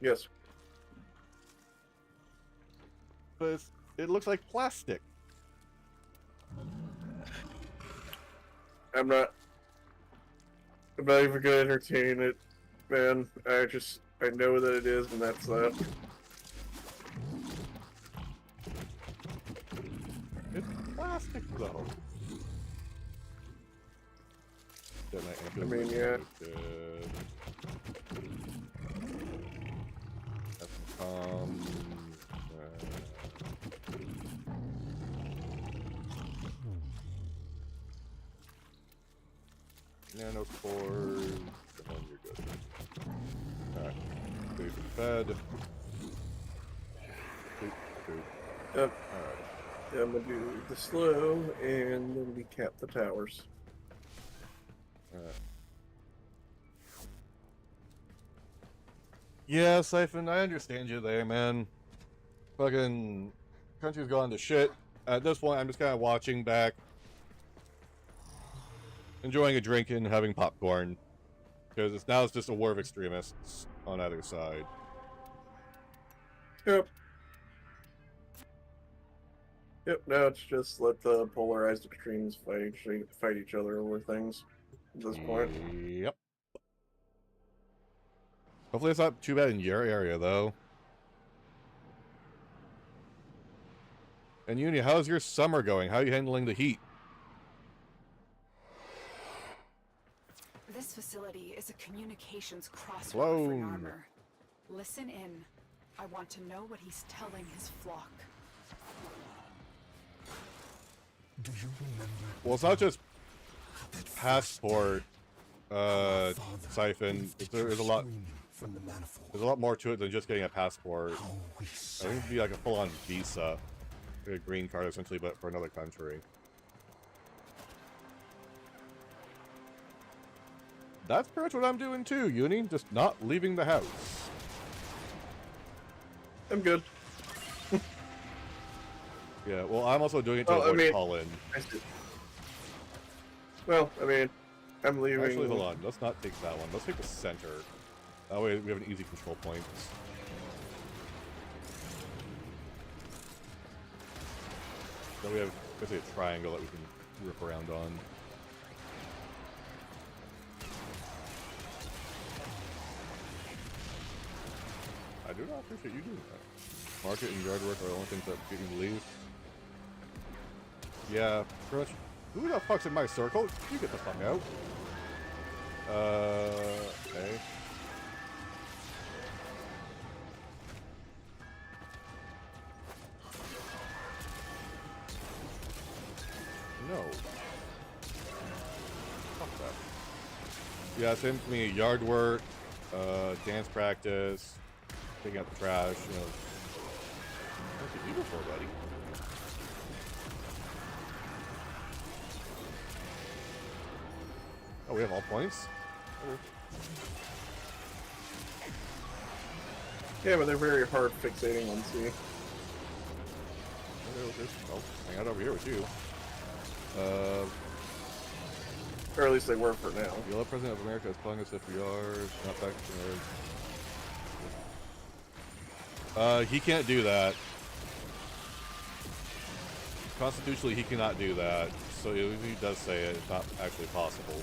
S2: Yes.
S1: But it looks like plastic.
S2: I'm not even gonna entertain it, man. I know that it is, and that's that.
S1: It's plastic though.
S2: I mean, yeah.
S1: Nanospores, and then you're good. Alright. Safe and fed. Boop.
S2: Yep.
S1: Alright.
S2: Yeah, I'm gonna do the slow, and then we cap the towers.
S1: Alright. Yeah, Siphon, I understand you there, man. Fucking country's gone to shit. At this point, I'm just kind of watching back, enjoying a drink and having popcorn, because now it's just a war of extremists on either side.
S2: Yep. Yep, now it's just let the polarized extremes fight each other over things at this point.
S1: Yep. Hopefully it's not too bad in your area, though. And Uni, how's your summer going? How are you handling the heat?
S3: This facility is a communications crossroad for
S1: Clone.
S3: Narmer. Listen in. I want to know what he's telling his flock.
S5: Do you remember?
S1: Well, it's not just
S5: that
S1: passport, Siphon. There's a lot.
S5: From the manifold.
S1: There's a lot more to it than just getting a passport.
S5: How we
S1: I
S5: saw
S1: think it'd be like a full-on visa, like a green card essentially, but for another country. That's pretty much what I'm doing too, Uni. Just not leaving the house.
S2: I'm good.
S1: Yeah, well, I'm also doing it to
S2: Well, I
S1: avoid
S2: mean-
S1: Colin.
S2: Well, I mean, I'm leaving.
S1: Actually, hold on. Let's not take that one. Let's take the center. That way we have an easy control point. Then we have basically a triangle that we can rip around on. I do not appreciate you doing that. Market and yard work are the only things that get you to leave. Yeah, pretty much. Who the fuck's in my circle? You get the fuck out. Okay. No. Fuck that. Yeah, same for me. Yard work, dance practice, picking up the trash, you know. What did you do before, buddy? Oh, we have all points?
S2: Yeah, but they're very hard fixating on C.
S1: I'll hang out over here with you.
S2: Or at least they were for now.
S1: The yellow president of America is calling us if we are not back to he can't do that. Constitutionally, he cannot do that. So if he does say it, it's not actually possible.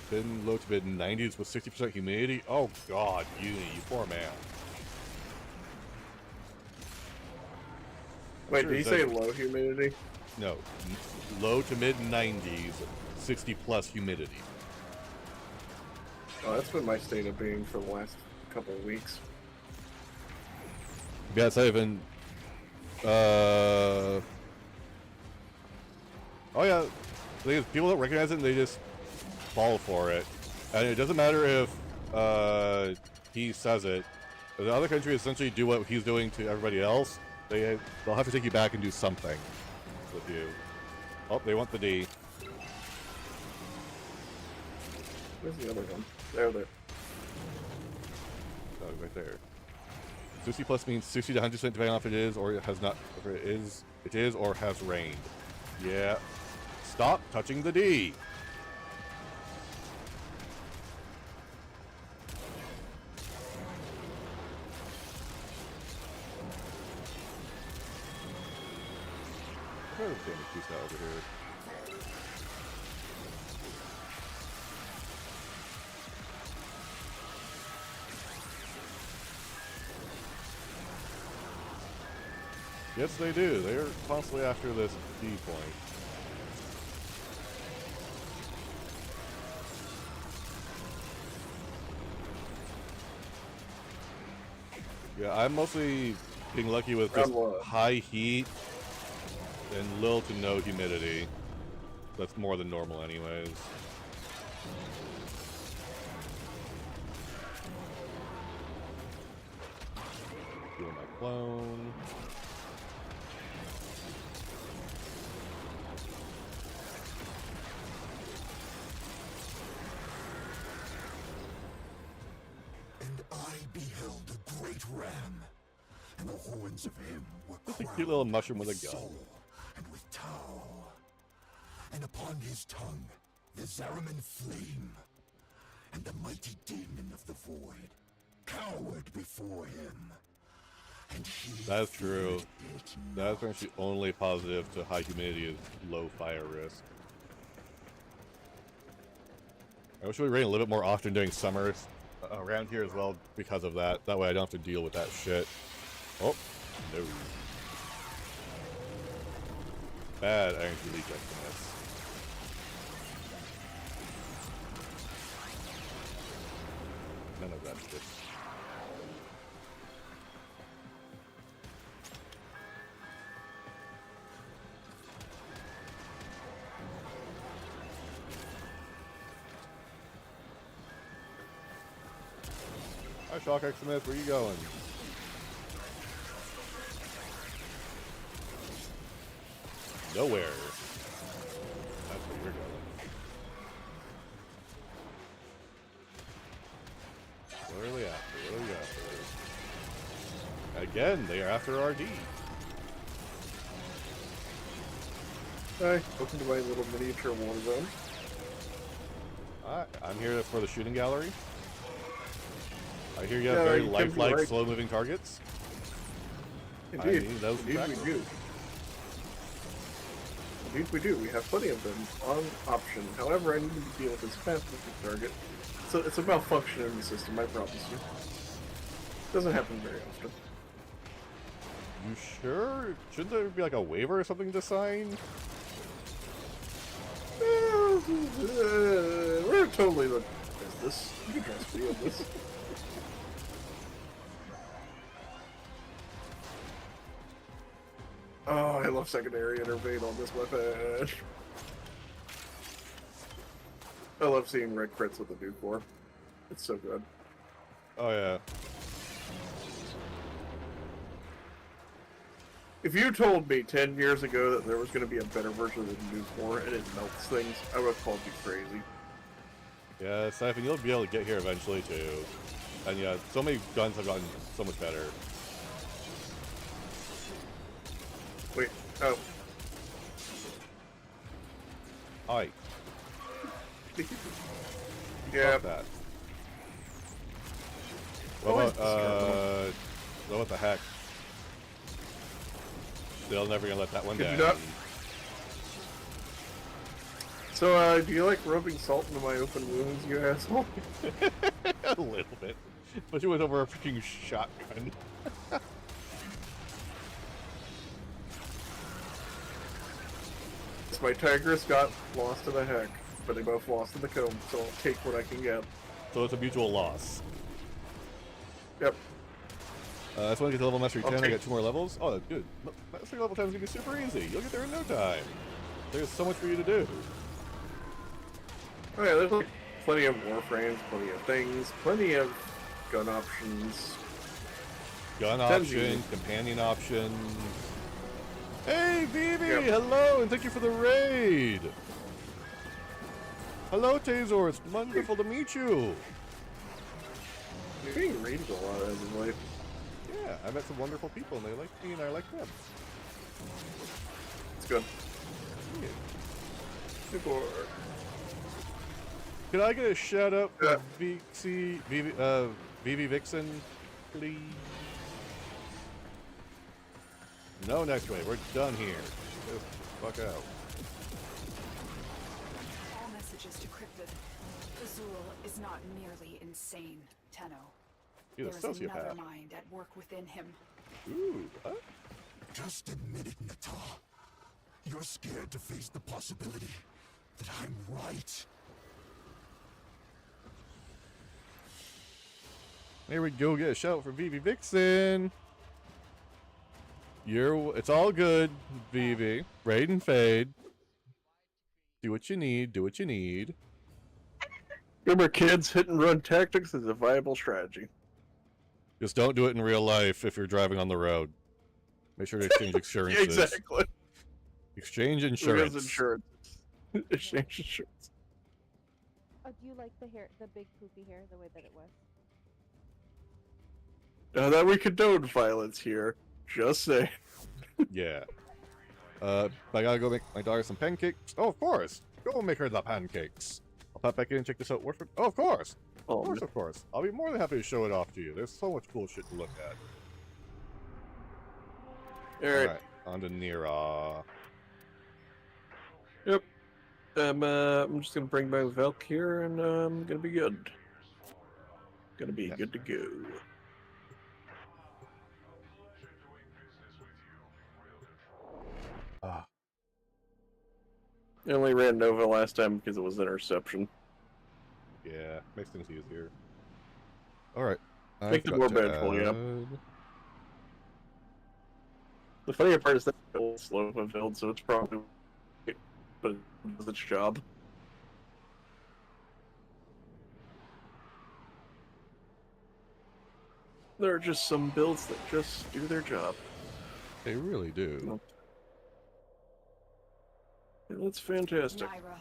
S1: Been low to mid 90s with 60% humidity. Oh God, you poor man.
S2: Wait,
S1: Sure
S2: did he
S1: it
S2: say
S1: does.
S2: low humidity?
S1: No, low to mid 90s, 60 plus humidity.
S2: Oh, that's been my state of being for the last couple of weeks.
S1: Yeah, it's not even. Oh yeah, the thing is, people don't recognize it and they just fall for it, and it doesn't matter if he says it. The other country essentially do what he's doing to everybody else. They'll have to take you back and do something with you. Oh, they want the D.
S2: Where's the other one? There.
S1: Oh, right there. 60 plus means 60 to 100% depending on if it is or it has not. If it is or has rained. Yeah. Stop touching the D. Where's the damage piece now over here? Yes, they do. They're constantly after this D point. Yeah, I'm mostly getting lucky with just
S2: Round one.
S1: high heat and little to no humidity. That's more than normal anyways. Doing my clone.
S5: And I beheld a great ram, and the horns of him were
S1: Just a
S5: crowned
S1: cute little mushroom with a gun.
S5: soul and with Tau. And upon his tongue the Zariman flame, and the mighty demon of the void cowered before him. And he
S1: That's true.
S5: feared it
S1: That's
S5: not.
S1: actually only positive to high humidity is low fire risk. I wish we were raining a little bit more often during summers around here as well because of that. That way I don't have to deal with that shit. Oh, no. Bad energy leak estimates. None of that shit. Hi, Shock X Smith, where you going? Nowhere. That's where you're going. What are they after? What are they after? Again, they are after RD.
S2: Hi, welcome to my little miniature war zone.
S1: I'm here for the shooting gallery. I hear you have
S2: Yeah,
S1: very
S2: you can be
S1: lifelike,
S2: right.
S1: slow-moving targets.
S2: Indeed,
S1: mean, those
S2: indeed we
S1: facts.
S2: do. Indeed we do. We have plenty of them on option. However, I need to deal with this fast-moving target. So it's a malfunction in the system, I promise you. Doesn't happen very often.
S1: You sure? Shouldn't there be like a waiver or something to sign?
S2: We're totally the business. You can trust me on this. Oh, I love secondary intervene on this weapon. I love seeing red crits with the Duke War. It's so good.
S1: Oh yeah.
S2: If you told me 10 years ago that there was going to be a better version of the News War and it melts things, I would have called you crazy.
S1: Yeah, Siphon, you'll be able to get here eventually too. And yeah, so many guns have gotten so much better.
S2: Wait, oh.
S1: Hi.
S2: Yeah.
S1: Fuck that. What what the heck? Still never gonna let that one
S2: Good
S1: down.
S2: job. So, do you like rubbing salt into my open wounds, you asshole?
S1: A little bit. But it was over a freaking shotgun.
S2: My Tigress got lost in the heck, but they both lost in the comb, so I'll take what I can get.
S1: So it's a mutual loss.
S2: Yep.
S1: That's when I get to level mastery 10, I
S2: Okay.
S1: get 2 more levels. Oh, that's good. Mastery level 10 is gonna be super easy. You'll get there in no time. There's so much for you to do.
S2: Oh yeah, there's like plenty of warframes, plenty of things, plenty of gun options.
S1: Gun
S2: Sounds
S1: option,
S2: easy.
S1: companion option. Hey, Vivi!
S2: Yep.
S1: Hello, and thank you for the raid! Hello, Tazor. It's wonderful to meet you.
S2: You're being raided a lot as of late.
S1: Yeah, I met some wonderful people, and they like me, and I like them.
S2: It's good.
S1: Yeah.
S2: Good boy.
S1: Could I get a shout out
S2: Yeah.
S1: for Vivi Vixen, please? No, next way. We're done here. Get the fuck out.
S3: All messages decrypted. Azul is not merely insane, Tenno.
S1: He's a
S3: There is another
S1: sociopath.
S3: mind at work within him.
S1: Ooh, what?
S5: Just admit it, Nata. You're scared to face the possibility that I'm right.
S1: There we go. Get a shout out for Vivi Vixen. It's all good, Vivi. Raid and fade. Do what you need. Do what you need.
S2: Remember, kids, hit and run tactics is a viable strategy.
S1: Just don't do it in real life if you're driving on the road. Make sure to exchange insurances.
S2: Exactly.
S1: Exchange
S2: Because
S1: insurance.
S2: insurance. Exchange insurance.
S6: Oh, do you like the hair, the big poofy hair, the way that it was?
S2: Now that we condone violence here, just say.
S1: Yeah. I gotta go make my daughter some pancakes. Oh, of course. Go make her the pancakes. I'll pop back in and check this out. Oh, of course.
S2: Oh,
S1: Of course. I'll be more than happy to show it off to you. There's so much cool shit to look at.
S2: Alright.
S1: On to Nira.
S2: Yep. I'm just gonna bring back Velk here, and I'm gonna be good. Gonna be good to go.
S1: Ah.
S2: I only ran Nova last time because it was interception.
S1: Yeah, makes things easier. Alright.
S2: Make it more manageable, yeah. The funny part is that it's slow of a build, so it's probably, but it does its job. There are just some builds that just do their job.
S1: They really do.
S2: And that's fantastic.
S3: Naira,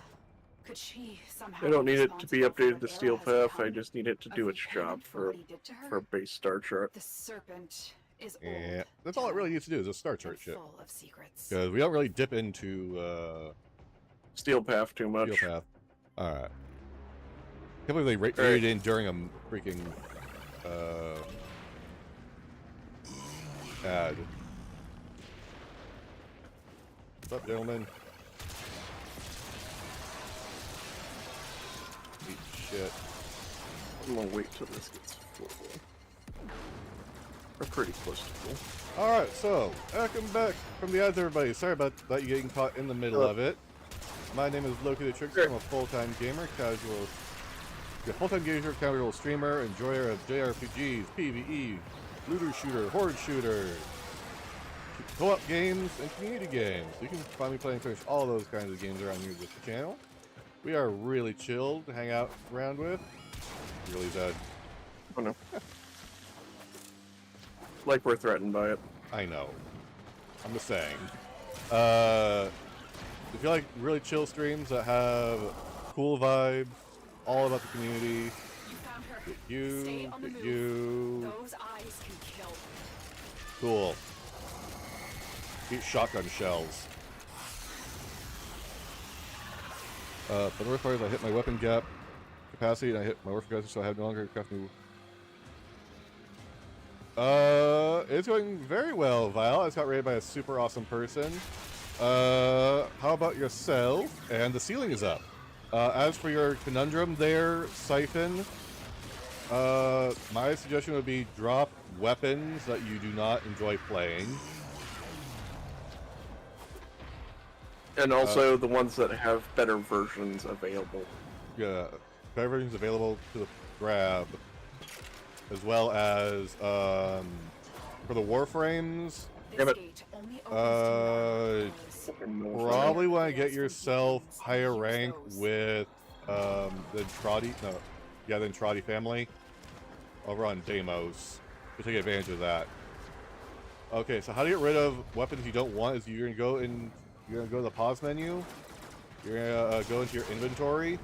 S3: could she somehow
S2: I don't need it to be
S3: responsible for
S2: updated
S3: what
S2: to
S3: Era
S2: Steel
S3: has
S2: Path, I
S3: become?
S2: just need it to
S3: A
S2: do its
S3: VPN
S2: job
S3: for what he did to her?
S2: a base star chart.
S3: The serpent is
S1: Yeah,
S3: old,
S1: that's all it really needs to do is a star
S3: and
S1: chart shit.
S3: full of secrets.
S1: Because we don't really dip into
S2: Steel Path too much.
S1: Steel Path. Alright. Can't believe they
S2: Alright.
S1: raided in during a freaking ad. What's up, gentlemen? Eat shit.
S2: I'm gonna wait till this gets full. We're pretty close to full.
S1: Alright, so, welcome back from the ads, everybody. Sorry about that, you getting caught in the middle of it. My name is Loki the Trickster. I'm a full-time gamer, full-time gamer, casual streamer, enjoyer of JRPGs, PvE, looter shooter, horde shooter, co-op games, and community games. You can find me playing pretty much all those kinds of games around here with the channel. We are really chilled to hang out around with. Really dead.
S2: Oh no. Like we're threatened by it.
S1: I know. I'm just saying. If you like really chill streams that have cool vibes, all about the community,
S3: You found her.
S1: get you,
S3: Stay on the
S1: get
S3: move.
S1: you.
S3: Those eyes can kill.
S1: Cool. Eat shotgun shells. For the worst part is I hit my weapon gap capacity and I hit my weapon capacity, so I have no longer craft new. It's going very well, Vile. I just got raided by a super awesome person. How about yourself? And the ceiling is up. As for your conundrum there, Siphon, my suggestion would be drop weapons that you do not enjoy playing.
S2: And also the ones that have better versions available.
S1: Yeah, better versions available to the grab, as well as for the warframes.
S2: Yeah, but-
S3: This gate only opens to
S1: Probably want to get yourself higher rank with the Entrati, the Entrati family over on Deimos to take advantage of that. Okay, so how to get rid of weapons you don't want is you're gonna go to the pause menu. You're gonna go into your inventory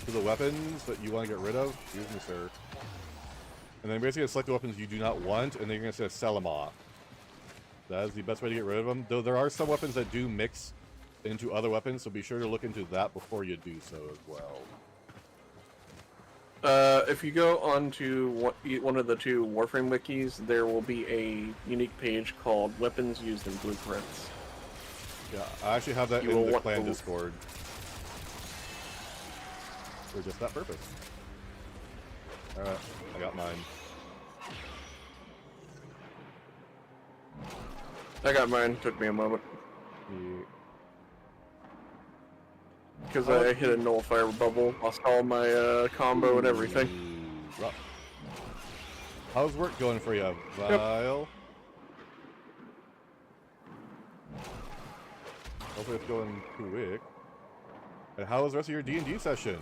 S1: to the weapons that you want to get rid of. Excuse me, sir. And then basically select the weapons you do not want, and then you're gonna sell them off. That is the best way to get rid of them. Though there are some weapons that do mix into other weapons, so be sure to look into that before you do so as well.
S2: If you go onto one of the two Warframe wikis, there will be a unique page called Weapons Used in Blueprints.
S1: Yeah, I actually have that
S2: You
S1: in
S2: will
S1: the
S2: want
S1: clan
S2: to-
S1: Discord for just that purpose. Alright, I got mine.
S2: I got mine. Took me a moment.
S1: The-
S2: Because I hit a nullifier bubble, lost all my combo and everything.
S1: Ooh, rough. How's work going for you, Vile? Hopefully it's going quick. And how was the rest of your D&D session?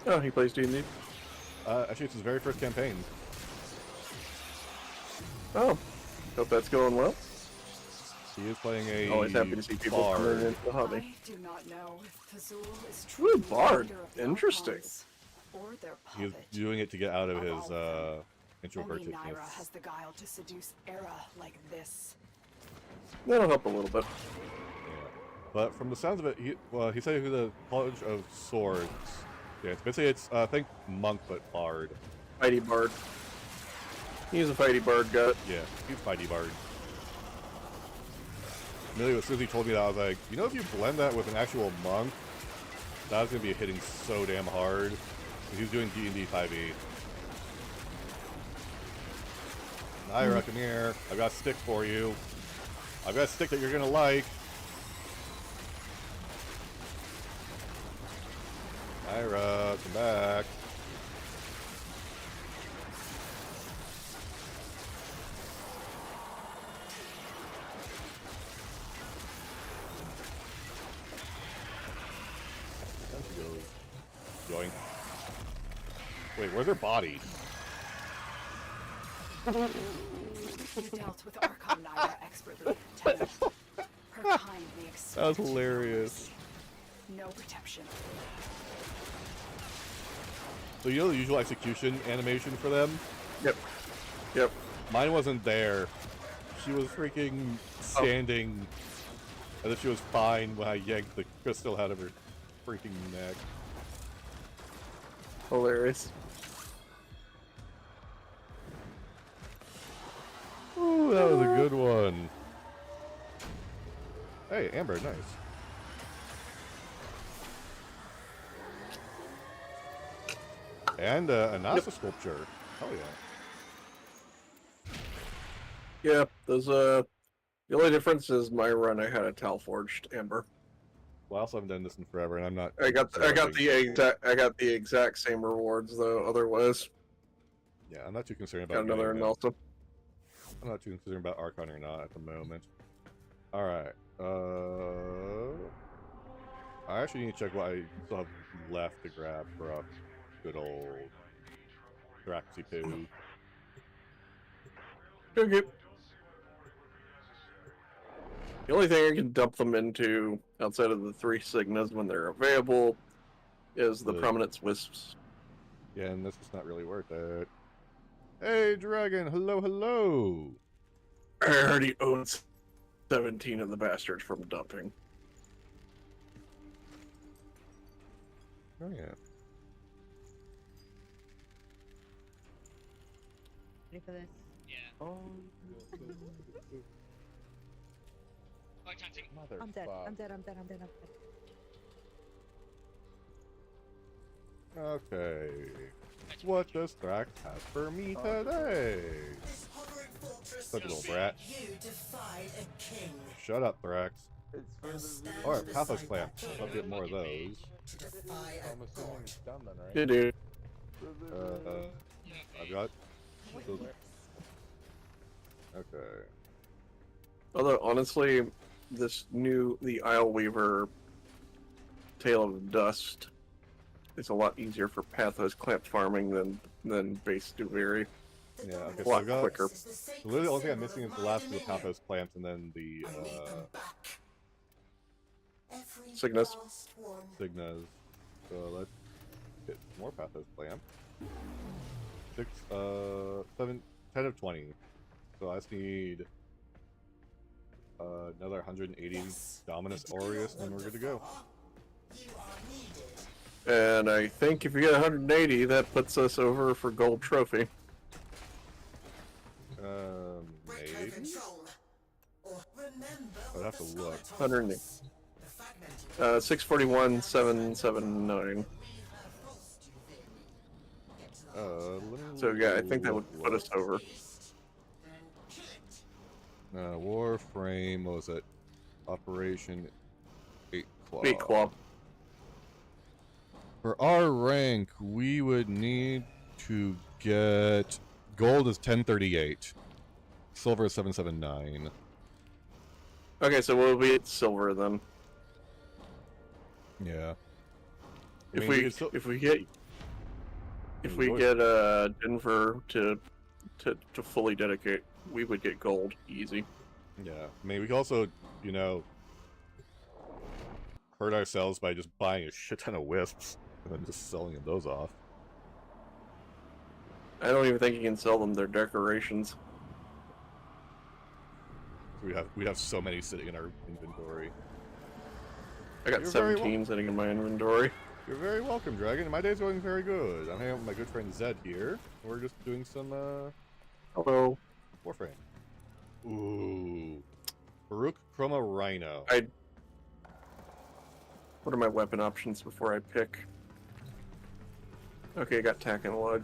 S2: Oh, he plays D&D?
S1: Actually, it's his very first campaign.
S2: Oh, hope that's going well.
S1: He is playing a
S2: Always happy to see people coming
S1: bard.
S2: into the hobby.
S3: I do not know if Fazul is
S2: Ooh,
S3: truly
S2: bard.
S3: leader of the
S2: Interesting.
S3: Archons or their
S1: He's
S3: puppet.
S1: doing it to get out of
S3: Of
S1: his
S3: all Only Naira
S1: introvertedness.
S3: has the guile to seduce Era like this.
S2: That'll help a little bit.
S1: Yeah. But from the sounds of it, he said who the College of Swords. Yeah, it's basically think monk but bard.
S2: Fighty bard. He's a fighty bard guy.
S1: Yeah, he's fighty bard. Immediately, as soon as he told me that, I was like, you know, if you blend that with an actual monk, that's gonna be hitting so damn hard. 'Cause he's doing D&D 5e. Naira, come here. I've got a stick for you. I've got a stick that you're gonna like. Naira, come back. Down she goes. Yoink. Wait, where's her body?
S3: You dealt with Archon Naira expertly, Lieutenant. Her kind may expect
S1: That was hilarious.
S3: no protection.
S1: So you know the usual execution animation for them?
S2: Yep. Yep.
S1: Mine wasn't there. She was freaking standing as if she was fine when I yanked the crystal out of her freaking neck.
S2: Hilarious.
S1: Ooh, that was a good one. Hey, Amber, nice. And a NASA sculpture. Oh yeah.
S2: Yeah, those the only difference is my run I had a Tal Forged Amber.
S1: Well, I also haven't done this in forever, and I'm not.
S2: I got
S1: selecting-
S2: the exact same rewards though, otherwise.
S1: Yeah, I'm not too concerned
S2: Got
S1: about.
S2: another
S1: getting them.
S2: Nelson.
S1: I'm not too concerned about Archon or not at the moment. Alright. I actually need to check what I still have left to grab for a good old Draxi Poo.
S2: Okay. The only thing I can dump them into outside of the 3 Signas when they're available is the
S1: The-
S2: Prominence Wisps.
S1: Yeah, and this is not really worth it. Hey, Dragon! Hello, hello!
S2: I already own 17 of the bastards from dumping.
S1: Oh, yeah.
S7: Ready for this?
S8: Yeah.
S1: Oh,
S8: Like tactic.
S7: I'm dead. I'm dead. I'm dead. I'm dead. I'm dead.
S1: Okay. What does Thrax have for me today? Such a little brat. Shut up, Thrax. Alright, Pathos Clamp. I'll get more of those.
S9: I'm assuming it's done then, right?
S2: Yeah, dude.
S1: I've got... Okay.
S2: Although, honestly, the Isle Weaver Tale of Dust is a lot easier for Pathos Clamp farming than base Duviri.
S1: Yeah, okay,
S2: A
S1: so
S2: lot
S1: I've got...
S2: quicker.
S1: So literally the only thing I'm missing is the last of the Pathos Clamps and then the,
S2: Cygnus.
S1: Signas. So let's get more Pathos Clamp. 10 of 20. So I just need another 180 Dominus Aureus and we're good to go.
S2: And I think if you get 180, that puts us over for gold trophy.
S1: Maybe? I'd have to look.
S2: 180. 641, 779. So yeah, I think that would put us over.
S1: Warframe, what was it? Operation 8 Claw.
S2: 8 Claw.
S1: For our rank, we would need to get... Gold is 1038. Silver is 779.
S2: Okay, so we'll be at silver then.
S1: Yeah. I
S2: If
S1: mean,
S2: we
S1: could still-
S2: if we get Denver to fully dedicate, we would get gold easy.
S1: Yeah. I mean, we could also, you know, hurt ourselves by just buying a shit ton of wisps and then just selling those off.
S2: I don't even think you can sell them. They're decorations.
S1: We'd have so many sitting in our inventory.
S2: I got
S1: You're very
S2: 17 sitting in my inventory.
S1: You're very welcome, Dragon. My day's going very good. I'm hanging out with my good friend Zed here. We're just doing some,
S2: Hello.
S1: Warframe. Ooh. Baruch Chroma Rhino.
S2: What are my weapon options before I pick? Okay, I got Tack and Lug.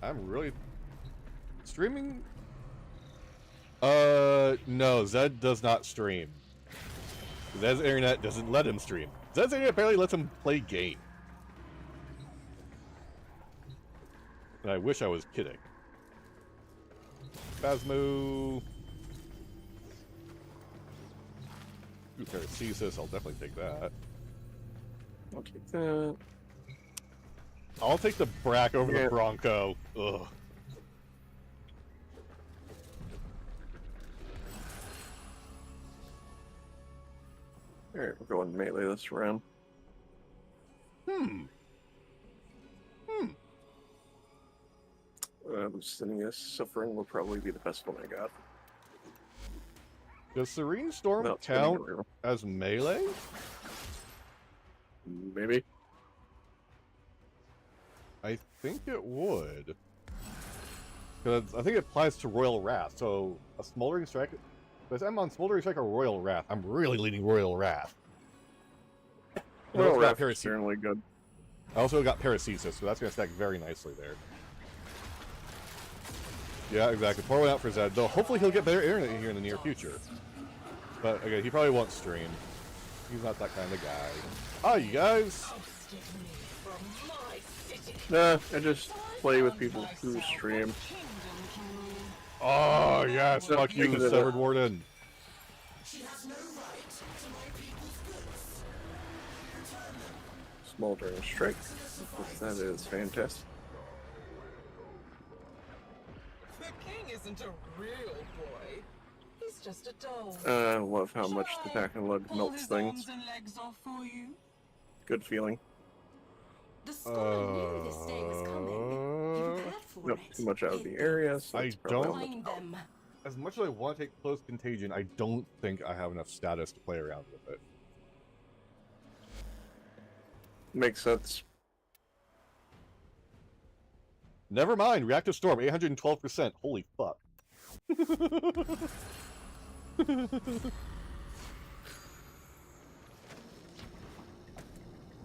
S1: I'm really... Streaming? No, Zed does not stream. Zed's internet doesn't let him stream. Zed's internet apparently lets him play game. And I wish I was kidding. Phasmo. Ooh, Paracesis, I'll definitely take that.
S2: I'll take that.
S1: I'll take the Brack over
S2: Yeah.
S1: the Bronco. Ugh.
S2: Alright, we're going melee this round. Lusinius Suffering will probably be the best one I got.
S1: Does Serene Storm
S2: Without
S1: count
S2: spinning around.
S1: as melee?
S2: Maybe.
S1: I think it would. Because I think it applies to Royal Wrath, so a Smoldering Strike... If I'm on Smoldering Strike or Royal Wrath, I'm really leaning Royal Wrath. And I
S2: Well,
S1: also got
S2: Wrath is
S1: Paracesis.
S2: certainly good.
S1: I also got Paracesis, so that's going to stack very nicely there. Yeah, exactly. Pour one out for Zed, though hopefully he'll get better internet here in the near future. But, again, he probably won't stream. He's not that kind of guy. Hi, you guys!
S2: Nah, I just play with people who stream.
S1: Oh, yes!
S2: Just
S1: Fuck you,
S2: because of
S1: Severed
S2: it.
S1: Warden!
S2: Smoldering Strike. That is fantastic.
S10: King isn't a real boy. He's just a doll.
S2: I love how much the pack and lug
S10: Pull
S2: melts
S10: his
S2: things.
S10: arms and legs off for you.
S2: Good feeling.
S10: The scholar knew this day was coming. He prepared for
S2: Nope,
S10: it.
S2: too much out of the area, so
S1: I
S2: it's probably
S1: don't-
S2: on the
S10: Find
S2: top.
S10: them.
S1: As much as I want to take Close Contagion, I don't think I have enough status to play around with it.
S2: Makes sense.
S1: Never mind, Reactive Storm, 812%. Holy fuck.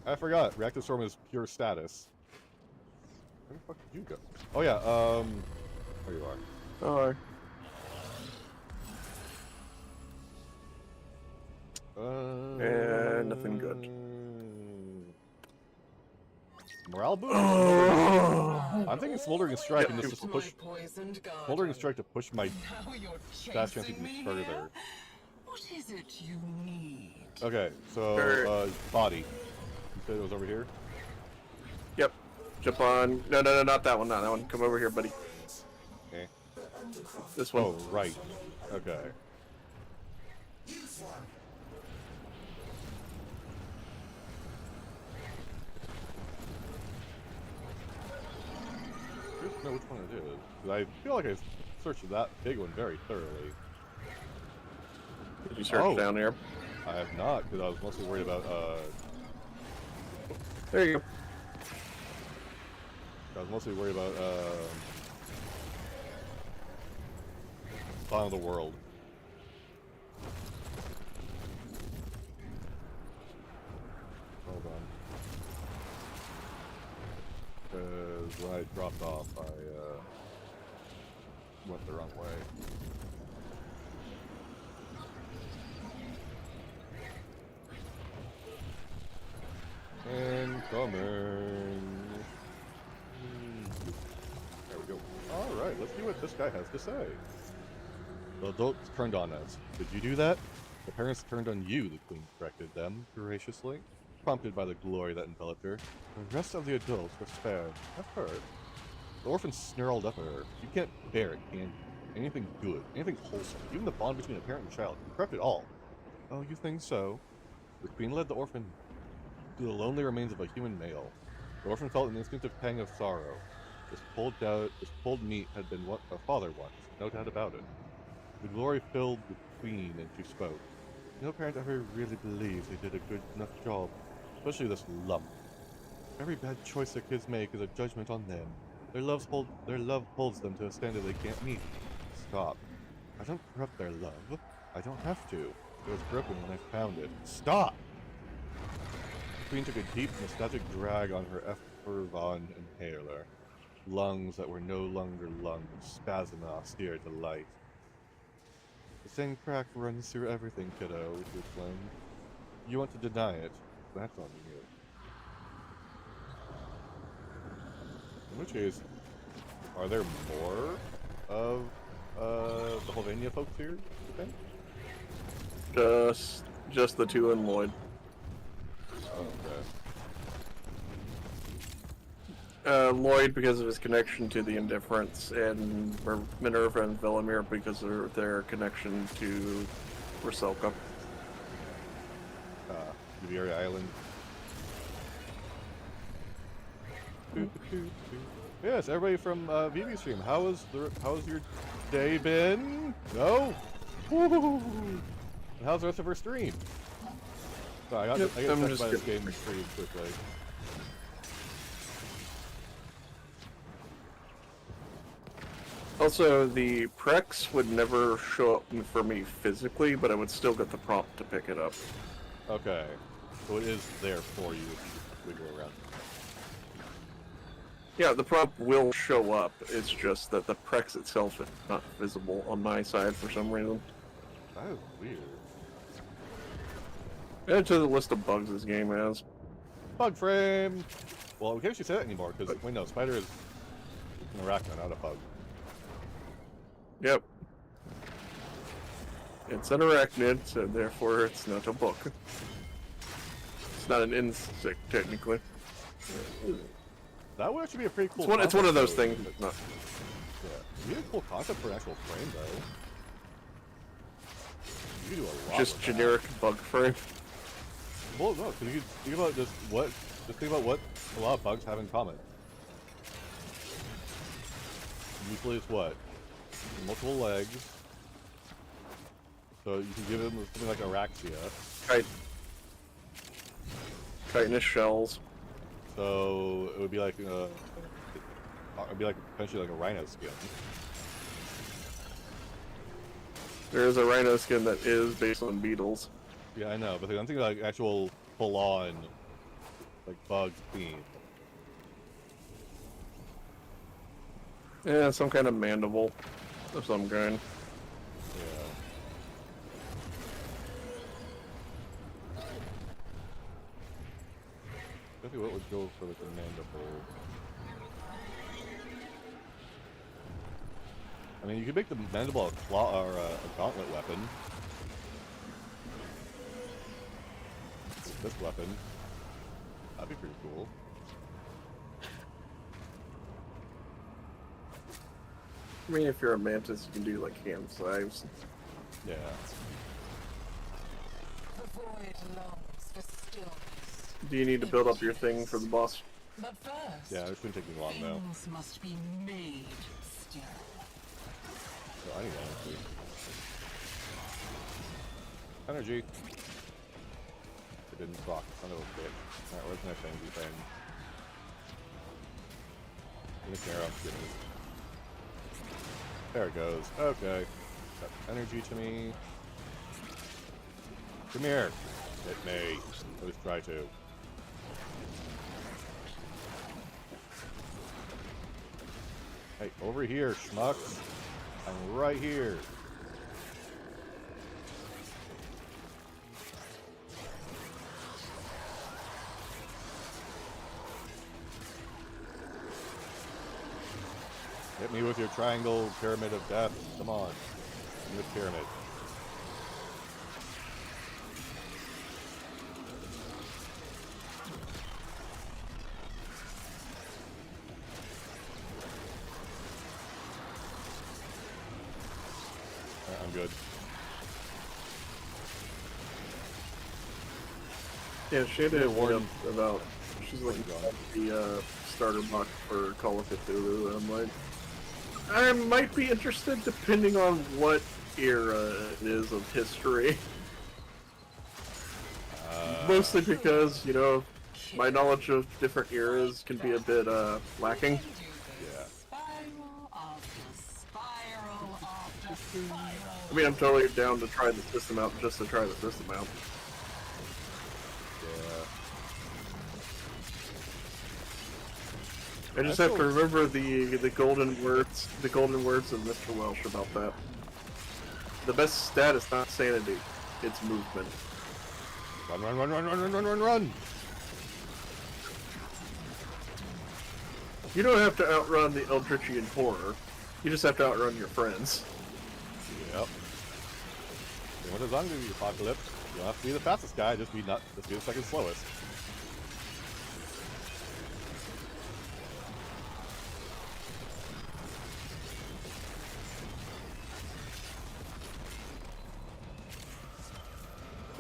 S1: I forgot, Reactive Storm is pure status. Where the fuck did you go? Oh yeah, there you are.
S2: Oh, nothing good.
S1: Morale boost? I'm thinking Smoldering Strike, and this just to push
S10: Poisoned garden.
S1: Smoldering Strike to push my
S10: Now you're
S1: status chance
S10: chasing
S1: even
S10: me
S1: further.
S10: here? What is it you need?
S1: Okay, so body. You said it was over here?
S2: Yep. Jump on. No, not that one. Not that one. Come over here, buddy.
S1: Okay.
S2: This one.
S1: Oh, right. Okay. I don't know which one it is. 'Cause I feel like I searched that big one very thoroughly.
S2: Did you search
S1: Oh.
S2: down here?
S1: I have not, because I was mostly worried about,
S2: There you go.
S1: I was mostly worried about, Final of the World. Hold on. Because when I dropped off, I, went the wrong way. Incoming! There we go. Alright, let's see what this guy has to say. The adults turned on us. Did you do that? The parents turned on you, the queen corrected them, graciously, prompted by the glory that enveloped her. The rest of the adults were spared. At first. The orphan snarled up at her. You can't bear it, can you? Anything good, anything wholesome, even the bond between a parent and child. You corrupt it all. Oh, you think so? The queen led the orphan to the lonely remains of a human male. The orphan felt an instinctive pang of sorrow. This cold meat had been what a father once, no doubt about it. The glory filled the queen, and she spoke. No parent ever really believes they did a good enough job, especially this lump. Every bad choice their kids make is a judgment on them. Their love holds them to a standard they can't meet. Stop. I don't corrupt their love. I don't have to. It was broken when I found it. Stop! The queen took a deep, nostalgic drag on her Effervon inhaler. Lungs that were no longer lungs, spasm and austere delight. The same crack runs through everything, kiddo, she exclaimed. You want to deny it, that's on you. In which case, are there more of the Helvania folks here, you think?
S2: Just the two and Lloyd.
S1: Okay.
S2: Lloyd because of his connection to the Indifference, and Minerva and Velimir because of their connection to Rusalka.
S1: Riviera Island. Yes, everybody from VV Stream. How's your day been? No? Woo! How's the rest of her stream? Sorry, I got affected by this game pretty quickly.
S2: Also, the Prex would never show up for me physically, but I would still get the prompt to pick it up.
S1: Okay. So it is there for you if you wiggle around.
S2: Yeah, the prompt will show up, it's just that the Prex itself is not visible on my side for some reason.
S1: That is weird.
S2: Add to the list of bugs this game has.
S1: Bug frame! Well, we can't actually say that anymore, because, wait, no, Spider is an arachnid, not a bug.
S2: Yep. It's an arachnid, so therefore it's not a book. It's not an insect, technically.
S1: That would actually be a pretty cool
S2: It's one of those
S1: concept,
S2: things. Not...
S1: Yeah. You need a cool concept for an actual frame, though. You can do a lot.
S2: Just
S1: with that.
S2: generic bug frame.
S1: Well, no, because you can think about just what. Just think about what a lot of bugs have in common. Usually, it's what multiple legs. So you can give them something like Araxia.
S2: Chitinous shells.
S1: So it would be like it'd be like potentially like a rhino skin.
S2: There is a rhino skin that is based on beetles.
S1: Yeah, I know, but I'm thinking like actual full-on like bug theme.
S2: Yeah, some kind of mandible of some kind.
S1: Yeah. Definitely what would go for like a mandible. I mean, you could make the mandible a claw or a gauntlet weapon. This weapon. That'd be pretty cool.
S2: I mean, if you're a mantis, you can do like hand scythes.
S1: Yeah.
S10: The void longs for stillness.
S2: Do you need to build up your thing for the boss?
S10: But first,
S1: Yeah, it shouldn't take me long though.
S10: things must be made still.
S1: So I need energy. Energy. It didn't proc, son of a bitch. Alright, where's my fangy thing? Give me arrow, give me. There it goes. Okay. Got energy to me. Come here. Hit me. At least try to. Hey, over here, schmucks. I'm right here. Hit me with your triangle pyramid of death. Come on. Hit me with pyramid. I'm good.
S2: Yeah, she had a
S1: warning
S2: about. She's like the starter box for Call of Cthulhu, and I'm like, I might be interested depending on what era it is of history. Mostly because, you know, my knowledge of different eras can be a bit lacking.
S1: Yeah.
S10: Spiral after spiral after spiral.
S2: I mean, I'm totally down to try the system out just to try the system out.
S1: Yeah.
S2: I just have to remember the golden words of Mr. Welsh about that. The best stat is not sanity, it's movement.
S1: Run, run, run, run, run, run, run, run, run!
S2: You don't have to outrun the Eldritchian horror. You just have to outrun your friends.
S1: Yep. What is on the apocalypse? You don't have to be the fastest guy, just be the second slowest.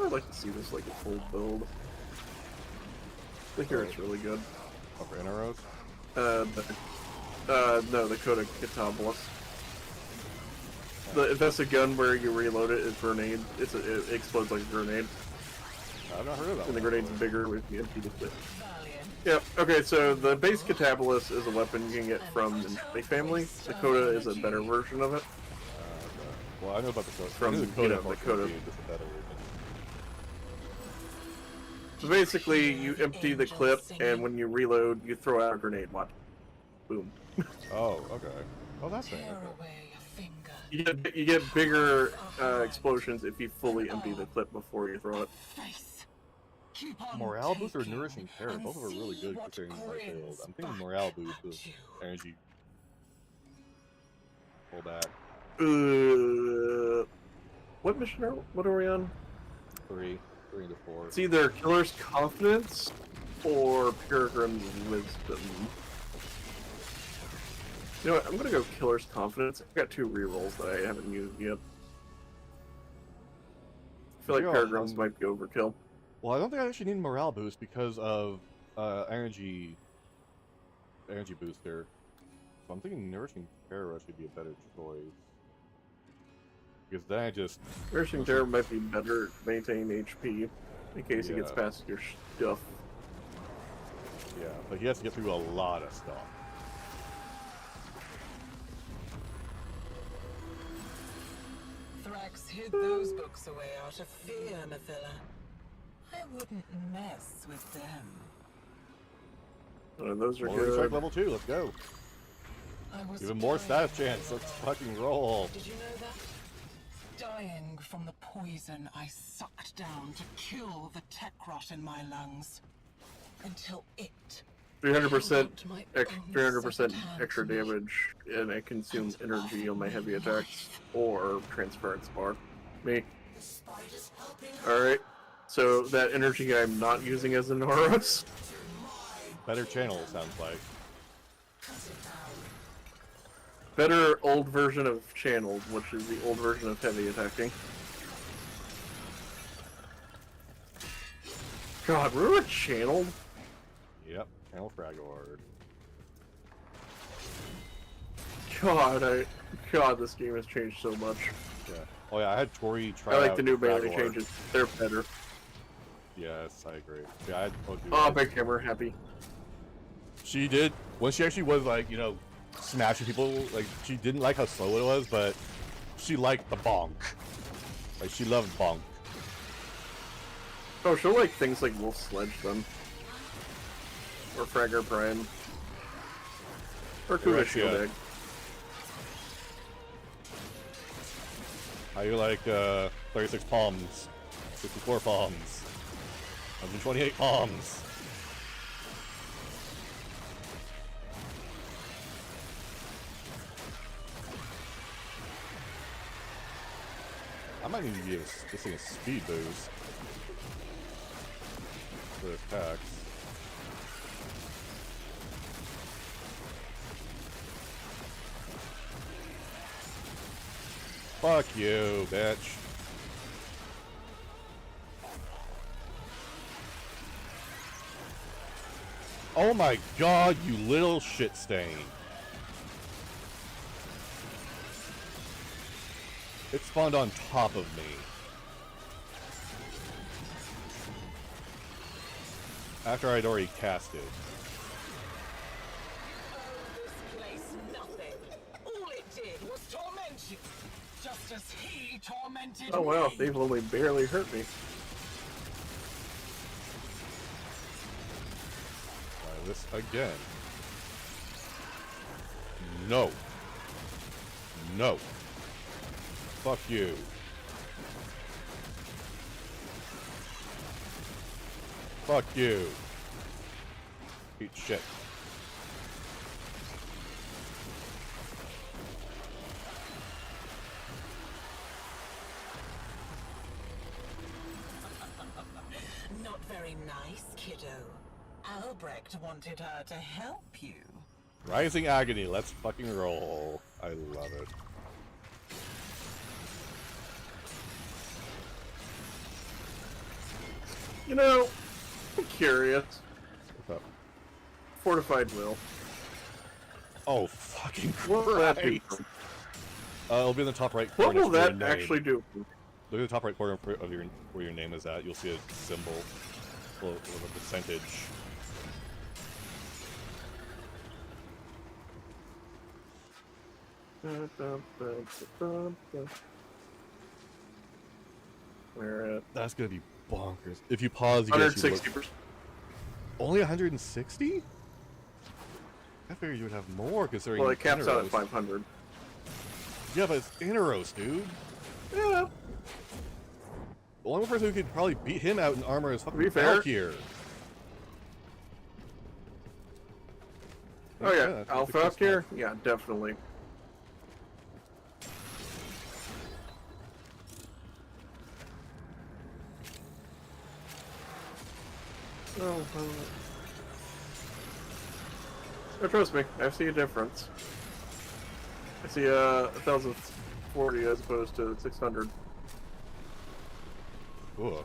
S2: I'd like to see this like a full build. I hear it's really good.
S1: Over Inaros?
S2: No, the Coda Catabolus. That's a gun where you reload it, it's grenade. It explodes like a grenade.
S1: I've not heard of that.
S2: And the
S1: one.
S2: grenade's bigger if you empty the clip. Yep, okay, so the base Catabolus is a weapon you can get from the Melee family. The Coda is a better version of it.
S1: Okay. Well, I know about the Coda.
S2: From,
S1: I knew
S2: you
S1: the Coda,
S2: know, the
S1: part
S2: Coda.
S1: would be just a better version.
S2: So basically, you empty the clip, and when you reload, you throw out a grenade. Watch. Boom.
S1: Oh, okay. Oh, that's fair.
S10: Tear
S1: Okay.
S10: away your finger.
S2: You get bigger explosions if you fully empty the clip before you throw it.
S10: Face. Keep on
S1: Morale boost or
S10: taking
S1: nourishing carrot?
S10: and
S1: Both of them are really
S10: see
S1: good
S10: what
S1: considering my
S10: grins
S1: build. I'm thinking
S10: back
S1: morale boost
S10: at
S1: with
S10: you.
S1: energy. Pull back.
S2: What mission are we on?
S1: 3 to 4.
S2: It's either Killer's Confidence or Pilgrim's Wisdom. You know what? I'm gonna go Killer's Confidence. I've got 2 rerolls that I haven't used yet. I feel like
S1: Yeah,
S2: Paragrams might be overkill.
S1: Well, I don't think I actually need morale boost because of energy booster. So I'm thinking Nourishing Terror should be a better choice. Because then I just...
S2: Nourishing Terror might be better to maintain HP in case he gets
S1: Yeah.
S2: past your stuff.
S1: Yeah, but he has to get through a lot of stuff.
S10: Thrax hid those books away out of fear, Mathila. I wouldn't mess with them.
S2: Those are
S1: Morning Strike
S2: good.
S1: level 2, let's go.
S10: I was
S1: Even more
S10: dying
S1: status chance, let's fucking roll.
S10: Did you know that? Dying from the poison I sucked down to kill the tech rot in my lungs. Until it
S2: 300%
S10: my
S2: 300%
S10: second hand
S2: extra
S10: to me.
S2: damage, and I consume energy on my heavy attacks or transference bar. Me. Alright, so that energy I'm not using as an Auros.
S1: Better channel, it sounds like.
S2: Better old version of channeled, which is the old version of heavy attacking. God, remember channeled?
S1: Yep, channel Fragord.
S2: God, this game has changed so much.
S1: Yeah. Oh yeah, I had Tori try
S2: I like
S1: out
S2: the new melee
S1: Fragor.
S2: changes. They're better.
S1: Yes, I agree. Yeah, I told you.
S2: Oh, big hammer, happy.
S1: She did, when she actually was like, you know, smashing people, like, she didn't like how slow it was, but she liked the bonk. Like, she loved bonk.
S2: Oh, she'll like things like Wolf Sledge then. Or Fragger Prime. Or Kuga
S1: Right,
S2: Shield
S1: yeah.
S2: Egg.
S1: How you like, 36 palms, 54 palms, 128 palms. I might need to give this thing a speed boost for attacks. Fuck you, bitch. Oh my god, you little shit stain. It spawned on top of me. After I'd already cast it.
S10: This place nothing. All it did was torment you. Just as he tormented
S2: Oh wow,
S10: me.
S2: they've only barely hurt me.
S1: Try this again. No. No. Fuck you. Fuck you. Eat shit.
S10: Not very nice, kiddo. Albrecht wanted her to help you.
S1: Rising Agony, let's fucking roll. I love it.
S2: You know, I'm curious.
S1: What's up?
S2: Fortified Will.
S1: Oh, fucking
S2: What will that do?
S1: Christ. It'll be in the top right corner.
S2: What will
S1: next to
S2: that
S1: your name.
S2: actually do?
S1: Look at the top right corner of where your name is at. You'll see a symbol with a percentage.
S2: Where at?
S1: That's gonna be bonkers. If you pause, you get
S2: 160%.
S1: only 160. I figured you would have more considering.
S2: Well, it caps out at
S1: Inaros.
S2: 500.
S1: Yeah, but it's Inaros, dude.
S2: Yeah.
S1: The only person who could probably beat him out in armor is fucking
S2: be fair-
S1: Valkyr.
S2: Oh yeah,
S1: that's
S2: Alpha
S1: a
S2: up here? Yeah, definitely. Oh, trust me, I see a difference. I see 1,040 as opposed to 600.
S1: Cool.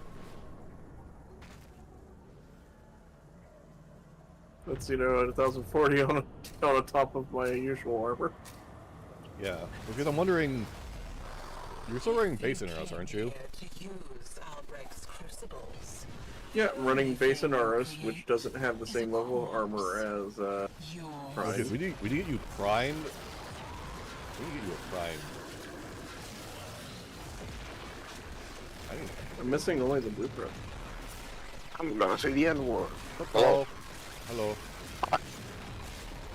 S2: That's, at 1,040 on the top of my usual armor.
S1: Yeah, because I'm wondering, you're still wearing Basin arrows, aren't you?
S10: To use Albrecht's crucibles.
S2: Yeah, I'm running Basin Auros, which doesn't have the same level of armor as Prime.
S1: Because we need to get you primed. We need to get you a prime.
S2: I'm missing only the blueprint.
S11: I'm gonna say the N-word.
S1: Hello. Hello.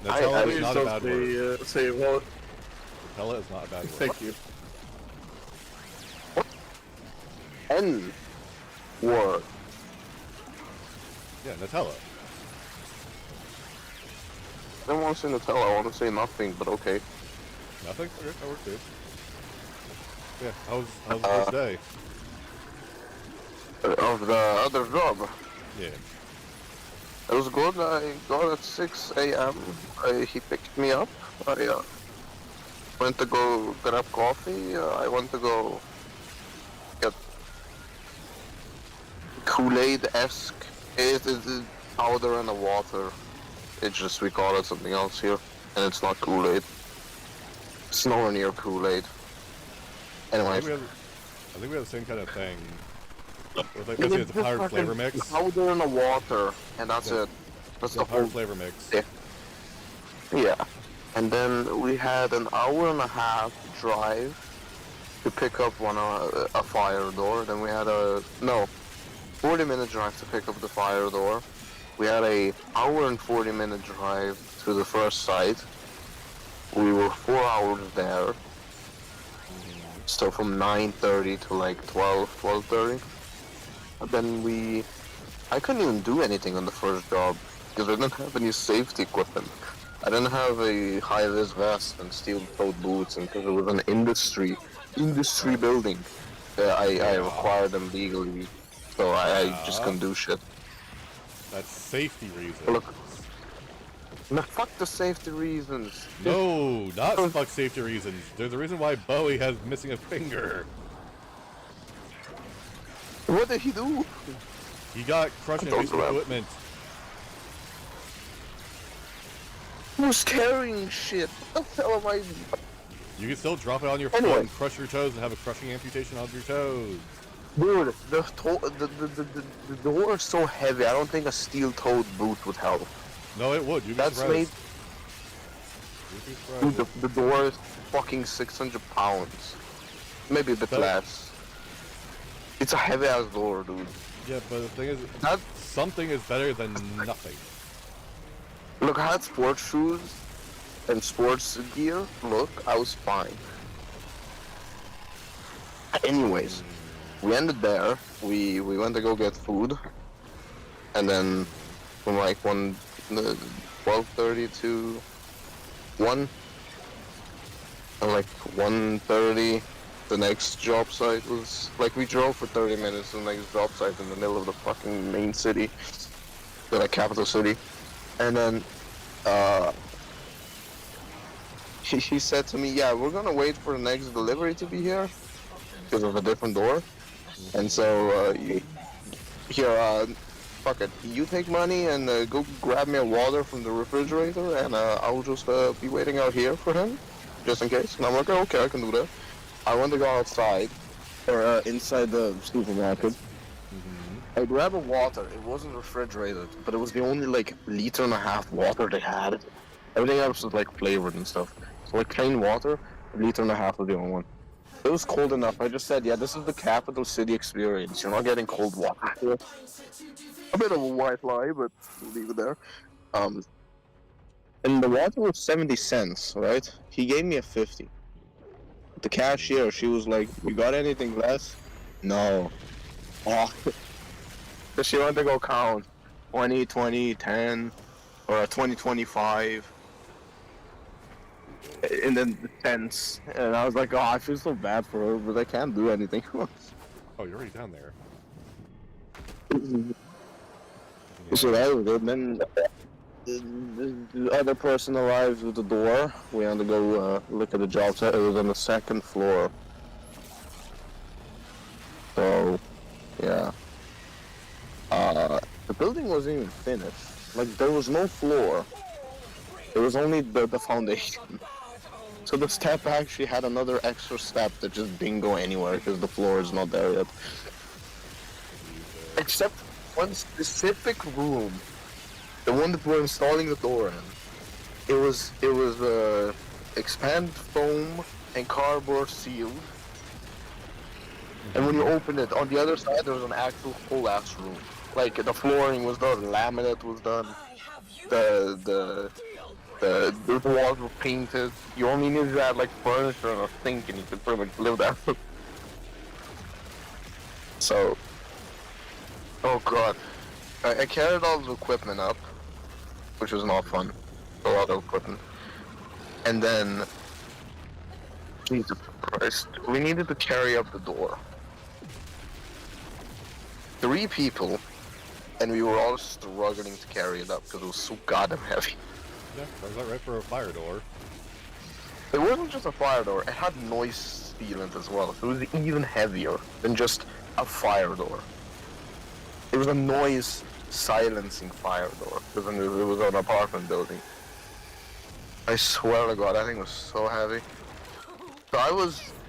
S1: Nutella is not a bad word.
S2: Say well.
S1: Nutella is not a bad word.
S2: Thank you.
S11: N-word.
S1: Yeah, Nutella.
S11: I don't want to say Nutella, I want to say nothing, but okay.
S1: Nothing? Okay, that works too. Yeah, how's the first day?
S11: Of the other job.
S1: Yeah.
S11: It was good. I got at 6 a.m. He picked me up. I went to go grab coffee. I went to go get Kool-Aid-esque. It is powder in the water. It's just, we call it something else here. And it's not Kool-Aid. It's nowhere near Kool-Aid. Anyway.
S1: I think we have the same kind of thing. It's like, it's a powdered flavor mix.
S11: Powder in the water, and that's it. That's the whole
S1: flavor mix.
S11: Yeah. Yeah. And then we had an hour and a half drive to pick up a fire door. Then we had 40-minute drive to pick up the fire door. We had a hour and 40-minute drive to the first site. We were 4 hours there. So from 9:30 to like 12:30. But then I couldn't even do anything on the first job because I didn't have any safety equipment. I didn't have a high-vis vest and steel-toed boots, and because it was an industry building, I required them legally, so I just couldn't do shit.
S1: That's safety reasons.
S11: Look, no, fuck the safety reasons.
S1: No, not fuck safety reasons. There's a reason why Bowie has missing a finger.
S11: What did he do?
S1: He got crushing a piece of equipment.
S11: He was carrying shit. What the hell am I?
S1: You can still drop it on your foot and crush your toes and have a crushing amputation on your toes.
S11: Dude, the door is so heavy. I don't think a steel-toed boot would help.
S1: No, it would. You'd be
S11: That's
S1: surprised.
S11: Dude, the door is fucking 600 pounds. Maybe a bit less. It's a heavy-ass door, dude.
S1: Yeah, but the thing is, something is better than nothing.
S11: Look, I had sports shoes and sports gear. Look, I was fine. Anyways, we ended there. We went to go get food. And then from like 12:30 to 1. And like 1:30, the next job site was, like, we drove for 30 minutes to the next job site in the middle of the fucking main city, the like, capital city. And then, he said to me, yeah, we're gonna wait for the next delivery to be here, because of a different door. And so, fuck it, you take money and go grab me a water from the refrigerator, and I'll just be waiting out here for him, just in case. And I'm like, okay, I can do that. I went to go outside, or inside the supermarket. I grabbed a water. It wasn't refrigerated, but it was the only like 1.5 liters water they had. Everything else was like flavored and stuff. So like plain water, 1.5 liters was the only one. It was cold enough. I just said, yeah, this is the capital city experience. You're not getting cold water here. A bit of a white lie, but we'll leave it there. And the water was 70 cents, right? He gave me a 50. The cashier, she was like, you got anything less? No. Oh. So she went to go count 20, 20, 10, or 20, 25. And then the cents. And I was like, oh, I feel so bad for her, but I can't do anything.
S1: Oh, you're already down there.
S11: So that was it. Then the other person arrived with the door. We had to go look at the job site. It was on the second floor. So, yeah. The building wasn't even finished. Like, there was no floor. It was only the foundation. So the step actually had another extra step that just didn't go anywhere because the floor is not there yet. Except one specific room, the one that we're installing the door in. It was expand foam and cardboard sealed. And when you open it, on the other side there was an actual whole ass room. Like the flooring was done, laminate was done, the walls were painted. You only needed to add like furniture and a sink, and you could pretty much live there. So, oh god, I carried all the equipment up, which was not fun. A lot of equipment, and then Jesus Christ, we needed to carry up the door. 3 people, and we were all struggling to carry it up because it was so goddamn heavy.
S1: Yeah, sounds like right for a fire door.
S11: It wasn't just a fire door, it had noise sealant as well, so it was even heavier than just a fire door. It was a noise silencing fire door, because it was an apartment building. I swear to god, that thing was so heavy.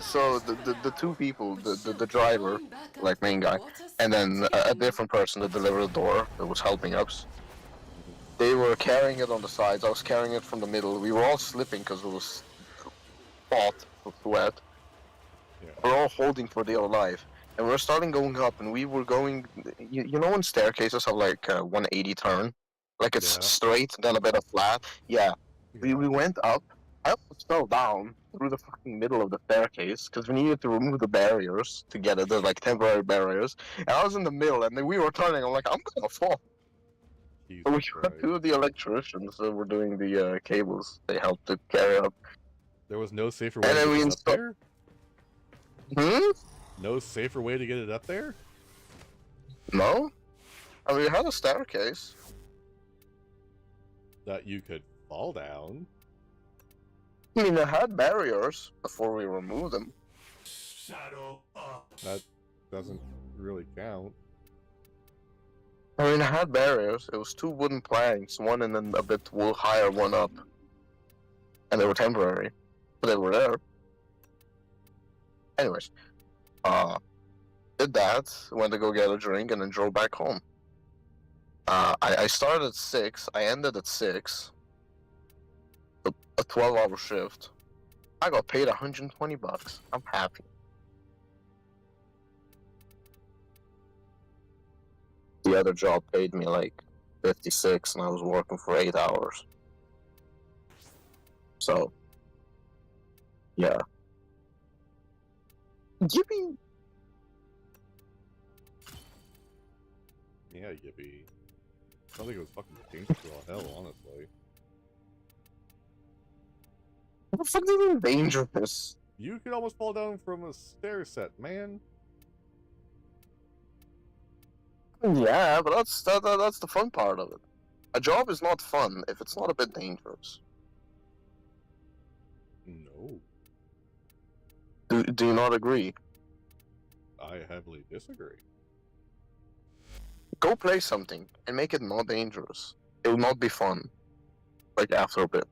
S11: So the 2 people, the driver, like main guy, and then a different person that delivered the door that was helping us. They were carrying it on the sides, I was carrying it from the middle. We were all slipping because it was hot, wet.
S1: Yeah.
S11: We're all holding for dear life. And we were starting going up, and we were going, you know when staircases have like a 180 turn? Like it's straight, then a bit of flat? Yeah. We went up, I almost fell down through the fucking middle of the staircase, because we needed to remove the barriers to get it, the like temporary barriers. And I was in the middle, and then we were turning, I'm like, I'm gonna fall. So we got 2 of the electricians that were doing the cables. They helped to carry up.
S1: There was no safer way to get it up there?
S11: Hmm?
S1: No safer way to get it up there?
S11: No. I mean, we had a staircase.
S1: That you could fall down?
S11: I mean, it had barriers before we removed them.
S5: Shadow up.
S1: That doesn't really count.
S11: I mean, it had barriers. It was 2 wooden planks, one and then a bit higher one up. And they were temporary. But they were there. Anyways. Did that, went to go get a drink, and then drove back home. I started at 6, I ended at 6. A 12-hour shift. I got paid $120. I'm happy. The other job paid me like 56, and I was working for 8 hours. So, yeah. Yippee!
S1: Yeah, yippee. I think it was fucking dangerous as hell, honestly.
S11: What the fuck is even dangerous?
S1: You could almost fall down from a stair set, man.
S11: Yeah, but that's the fun part of it. A job is not fun if it's not a bit dangerous.
S1: No.
S11: Do you not agree?
S1: I heavily disagree.
S11: Go play something and make it not dangerous. It will not be fun. Like after a bit.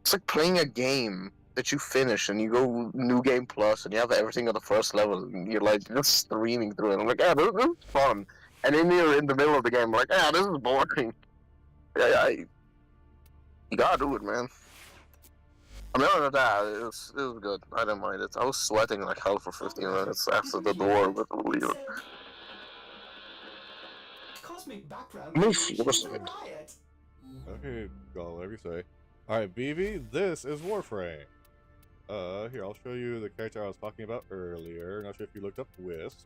S11: It's like playing a game that you finish and you go New Game Plus and you have everything at the first level and you're like just streaming through it. I'm like, yeah, this is fun. And then you're in the middle of the game, like, yeah, this is boring. You gotta do it, man. I mean, other than that, it was good. I didn't mind it. I was sweating like hell for 15 minutes after the door, but we'll leave it.
S4: Cosmic background.
S1: Okay, go whatever you say. Alright, BV, this is Warframe. Here, I'll show you the character I was talking about earlier. Not sure if you looked up Wisp.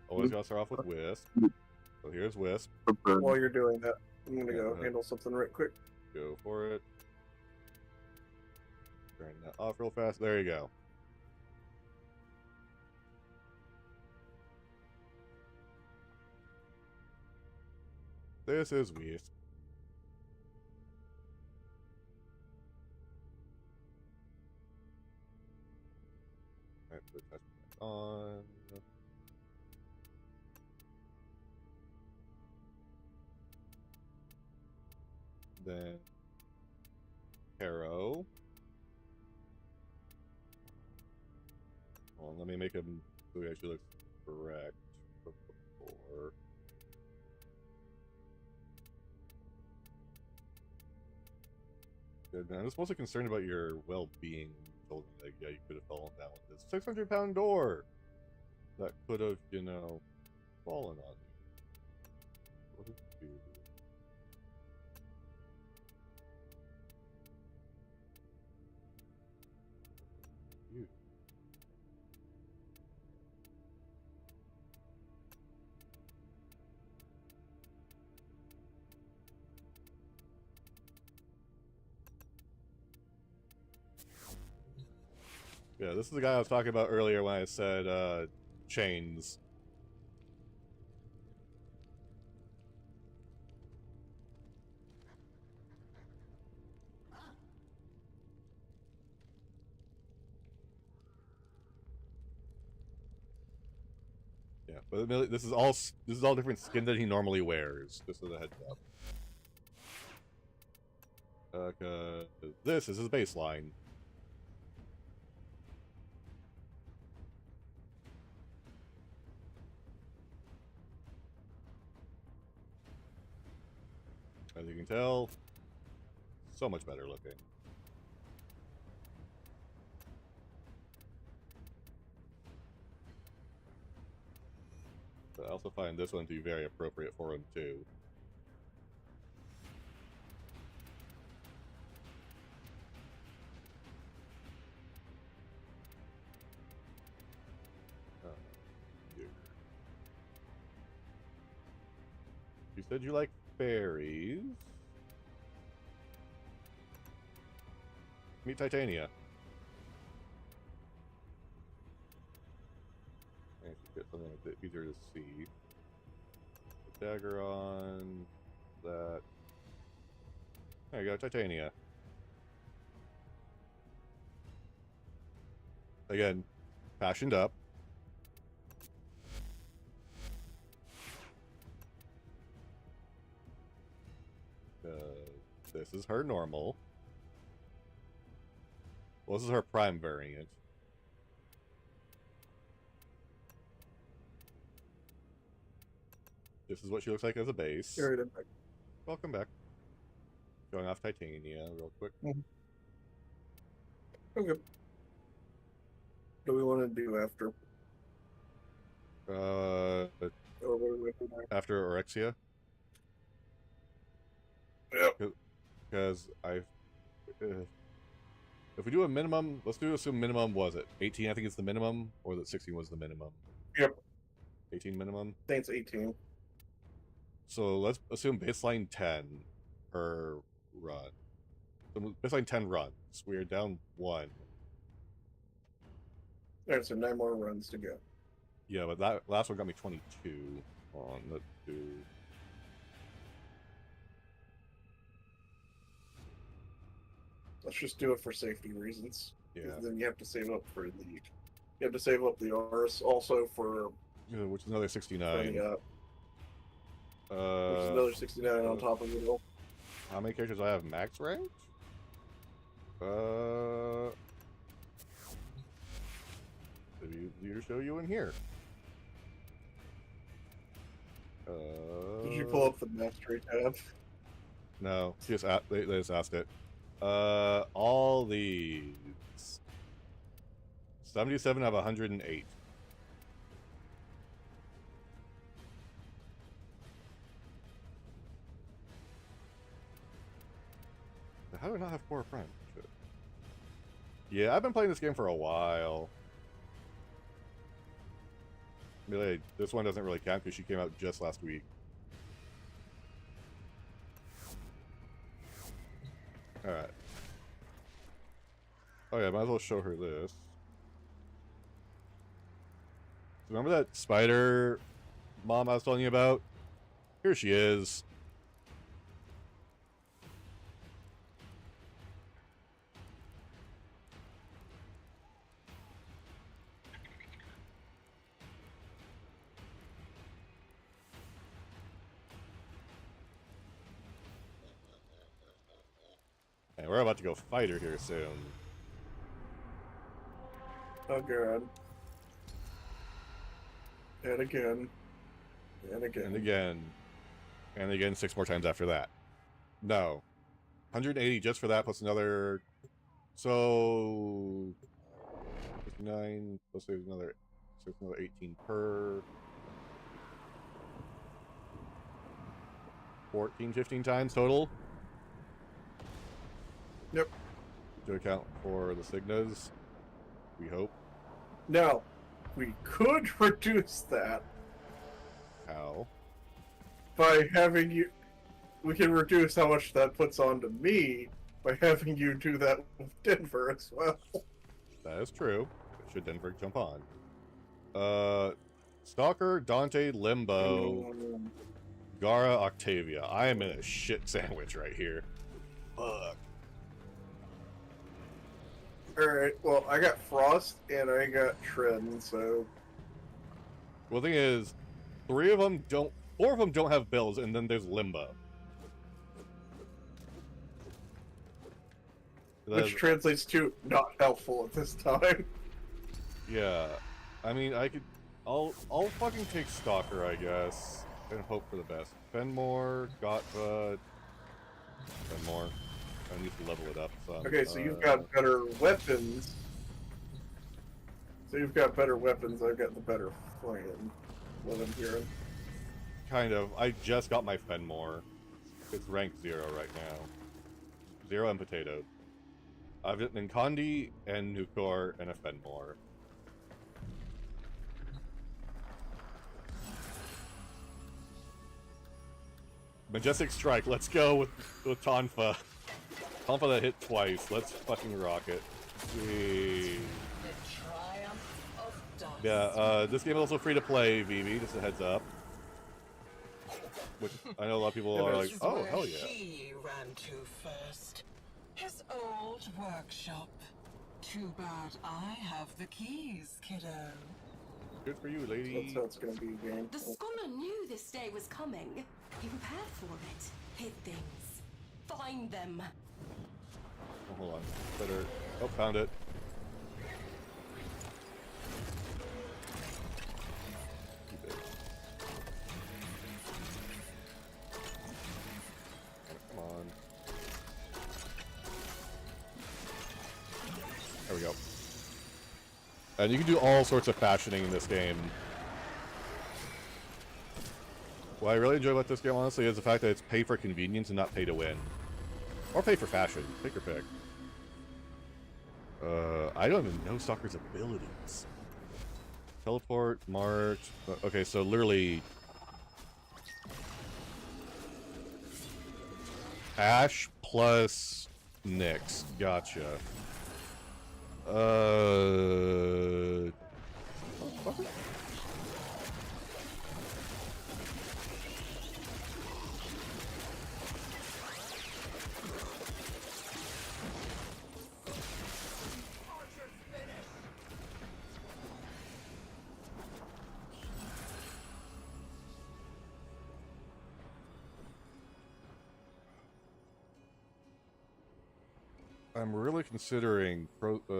S1: Always gotta start off with Wisp. So here's Wisp.
S2: While you're doing that, I'm gonna go handle something right quick.
S1: Go for it. Turn that off real fast. There you go. This is weird. Alright, put that back on. Then Harrow. Well, let me make him so he actually looks correct before. Good. Man, I was mostly concerned about your well-being. You told me, like, yeah, you could have fallen down with this 600-pound door that could have, you know, fallen on you. What did you do? You. Yeah, this is the guy I was talking about earlier when I said, chains. Yeah, but this is all different skin that he normally wears. Just as a heads up. This is his baseline. As you can tell, so much better looking. But I also find this one to be very appropriate for him too. You said you like fairies. Meet Titania. I should get something a bit easier to see. The dagger on that. There you go, Titania. Again, fashioned up. This is her normal. Well, this is her prime variant. This is what she looks like as a base. Welcome back. Showing off Titania real quick.
S2: Okay. What do we want to do after?
S1: After Orexia?
S2: Yep.
S1: Because if we do a minimum, let's assume minimum, was it 18? I think it's the minimum, or that 16 was the minimum.
S2: Yep.
S1: 18 minimum.
S2: I think it's 18.
S1: So let's assume baseline 10 per run. So baseline 10 runs. We are down 1.
S2: Alright, so 9 more runs to go.
S1: Yeah, but that last one got me 22 on the 2.
S2: Let's just do it for safety reasons.
S1: Yeah.
S2: Then you have to save up for the. You have to save up the Oris also for.
S1: Which is another 69.
S2: Which is another 69 on top of it all.
S1: How many characters do I have max ranked? Easier to show you in here.
S2: Did you pull up the mastery tab?
S1: No, they just asked it. All these 77 of 108. How do I not have 4 friends? Shit. Yeah, I've been playing this game for a while. Really, this one doesn't really count because she came out just last week. Alright. Oh yeah, might as well show her this. Remember that spider mom I was telling you about? Here she is. we're about to go fight her here soon.
S2: Oh god. And again. And again.
S1: And again. And again 6 more times after that. No. 180 just for that, plus another... So... 59, plus there's another 18 per... 14, 15 times total?
S2: Yep.
S1: To account for the Signas, we hope.
S2: Now, we could reduce that
S1: How?
S2: by having you... We can reduce how much that puts onto me by having you do that with Denver as well.
S1: That is true. Should Denver jump on? Stalker, Dante, Limbo, Gara, Octavia. I am in a shit sandwich right here. Fuck.
S2: Alright, well, I got Frost and I got Trin, so...
S1: Well, the thing is, 4 of them don't have bills, and then there's Limbo.
S2: Which translates to not helpful at this time.
S1: Yeah. I mean, I'll fucking take Stalker, I guess, and hope for the best. Fenmore, Gotva, Fenmore. I need to level it up some.
S2: Okay, so you've got better weapons. I've got the better plan. What I'm hearing.
S1: Kind of. I just got my Fenmore. It's rank 0 right now. 0 and Potato. I've got Ninkandi and Nukor and a Fenmore. Majestic Strike, let's go with Tonfa. Tonfa that hit twice, let's fucking rock it. Whee. Yeah, this game is also free to play, Vivi, just a heads up. Which I know a lot of people are like, oh, hell yeah.
S10: He ran to first. His old workshop. Too bad I have the keys, kiddo.
S1: Good for you, lady.
S2: That's how it's gonna be again.
S12: The scholar knew this day was coming. He prepared for it. Hid things. Find them.
S1: Oh, hold on. Better. Oh, found it. Keep it. Come on. There we go. And you can do all sorts of fashioning in this game. What I really enjoy about this game, honestly, is the fact that it's pay for convenience and not pay to win. Or pay for fashion. Pick your pick. I don't even know Stalker's abilities. Teleport, march... Okay, so literally... Ash plus Nyx. Gotcha. I'm really considering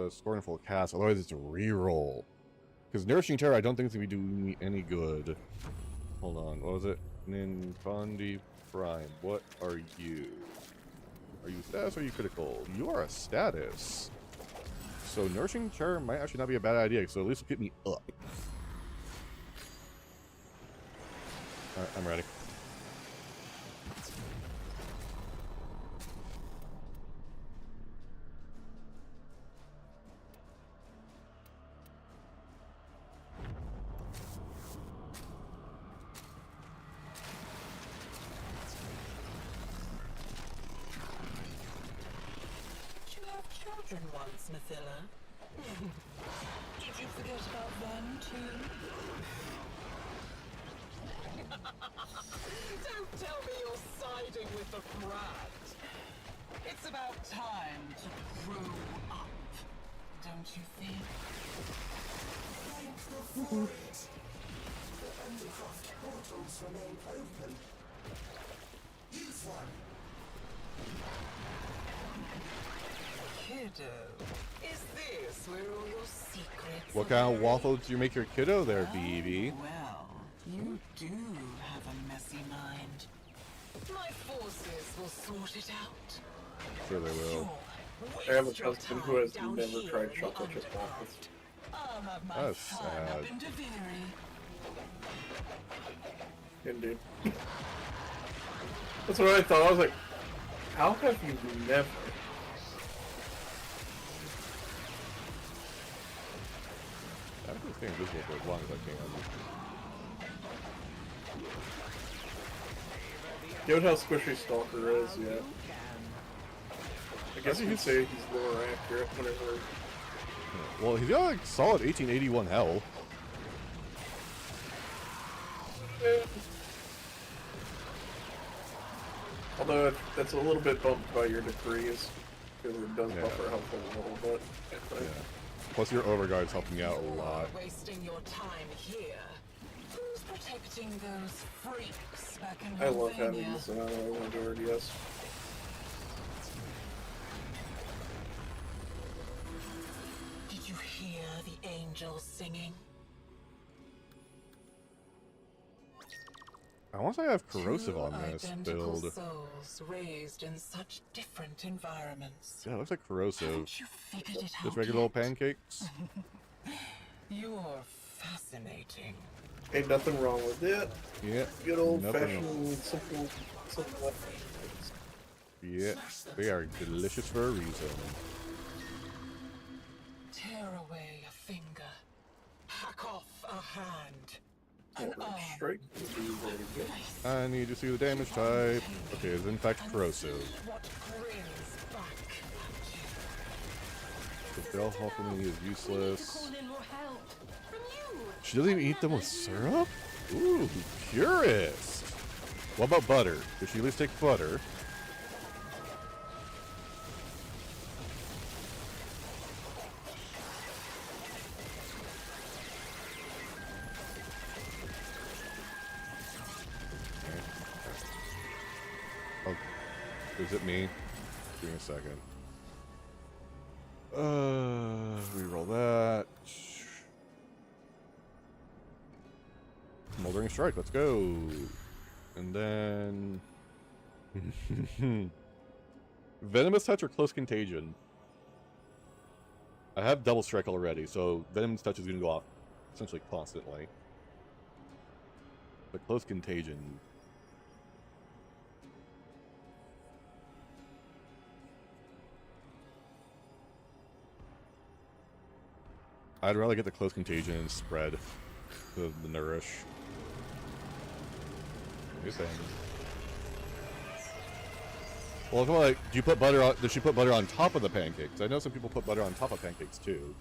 S1: Scornful Cast, otherwise it's a reroll. Because Nourishing Terror I don't think it's going to be doing me any good. Hold on, what was it? Ninkandi Prime, what are you? Are you status or are you critical? You are a status. So Nourishing Terror might actually not be a bad idea, so at least it'll get me up. Alright, I'm ready.
S10: Once, Mathila. Did you forget about them too? Don't tell me you're siding with the brat. It's about time to grow up, don't you think?
S5: The Undercroft portals remain open. Use one.
S10: Kiddo, is this where all your secrets
S1: What kind of waffle do you make your kiddo there, BB?
S10: Well, you do have a messy mind. My forces will sort it out.
S1: Sure they will.
S2: I have a husband who has never tried chocolate chip waffles.
S10: I'll have my
S1: That's
S10: fun
S1: sad.
S10: up in Deviri.
S2: Indeed. That's what I thought. I was like, how have you never?
S1: I've been staying invisible for as long as I can.
S2: Given how squishy Stalker is, yeah. I guess you could say he's more accurate whenever.
S1: Well, he's got like solid 1881 health.
S2: Although that's a little bit bumped by your decrees, because it does buffer health a little bit.
S1: Yeah. Plus your overguard's helping you out a lot.
S10: Wasting your time here. Who's protecting those freaks back in
S2: I love having
S10: Romania?
S2: this amount of RDS.
S10: Did you hear the angels singing?
S1: I want to say I have corrosive on this
S10: Identical
S1: build.
S10: souls raised in such different environments.
S1: Yeah, it looks like corrosive.
S10: Haven't you figured it out
S1: Just regular old
S10: yet?
S1: pancakes.
S10: You're fascinating.
S2: Ain't nothing wrong with it.
S1: Yeah.
S2: Good old
S1: nothing
S2: fashioned, simple.
S1: Yeah, they are delicious for a reason.
S10: Tear away a finger. Hack off a hand. An arm.
S2: Strike would be very good.
S1: I need to see the damage type. Okay, it's in fact corrosive.
S10: What grins back at you?
S1: The bell hall for me is useless.
S12: Call in more help from you.
S1: She doesn't even eat them with syrup? Ooh, purist. What about butter? Does she at least take butter? Oh, is it me? Give me a second. Reroll that. Smoldering Strike, let's go. And then... Venomous Touch or Close Contagion? I have Double Strike already, so Venomous Touch is going to go off essentially constantly. But Close Contagion... I'd rather get the Close Contagion and spread the Nourish. You're saying. Well, it's more like, do you put butter on? Does she put butter on top of the pancakes? I know some people put butter on top of pancakes too.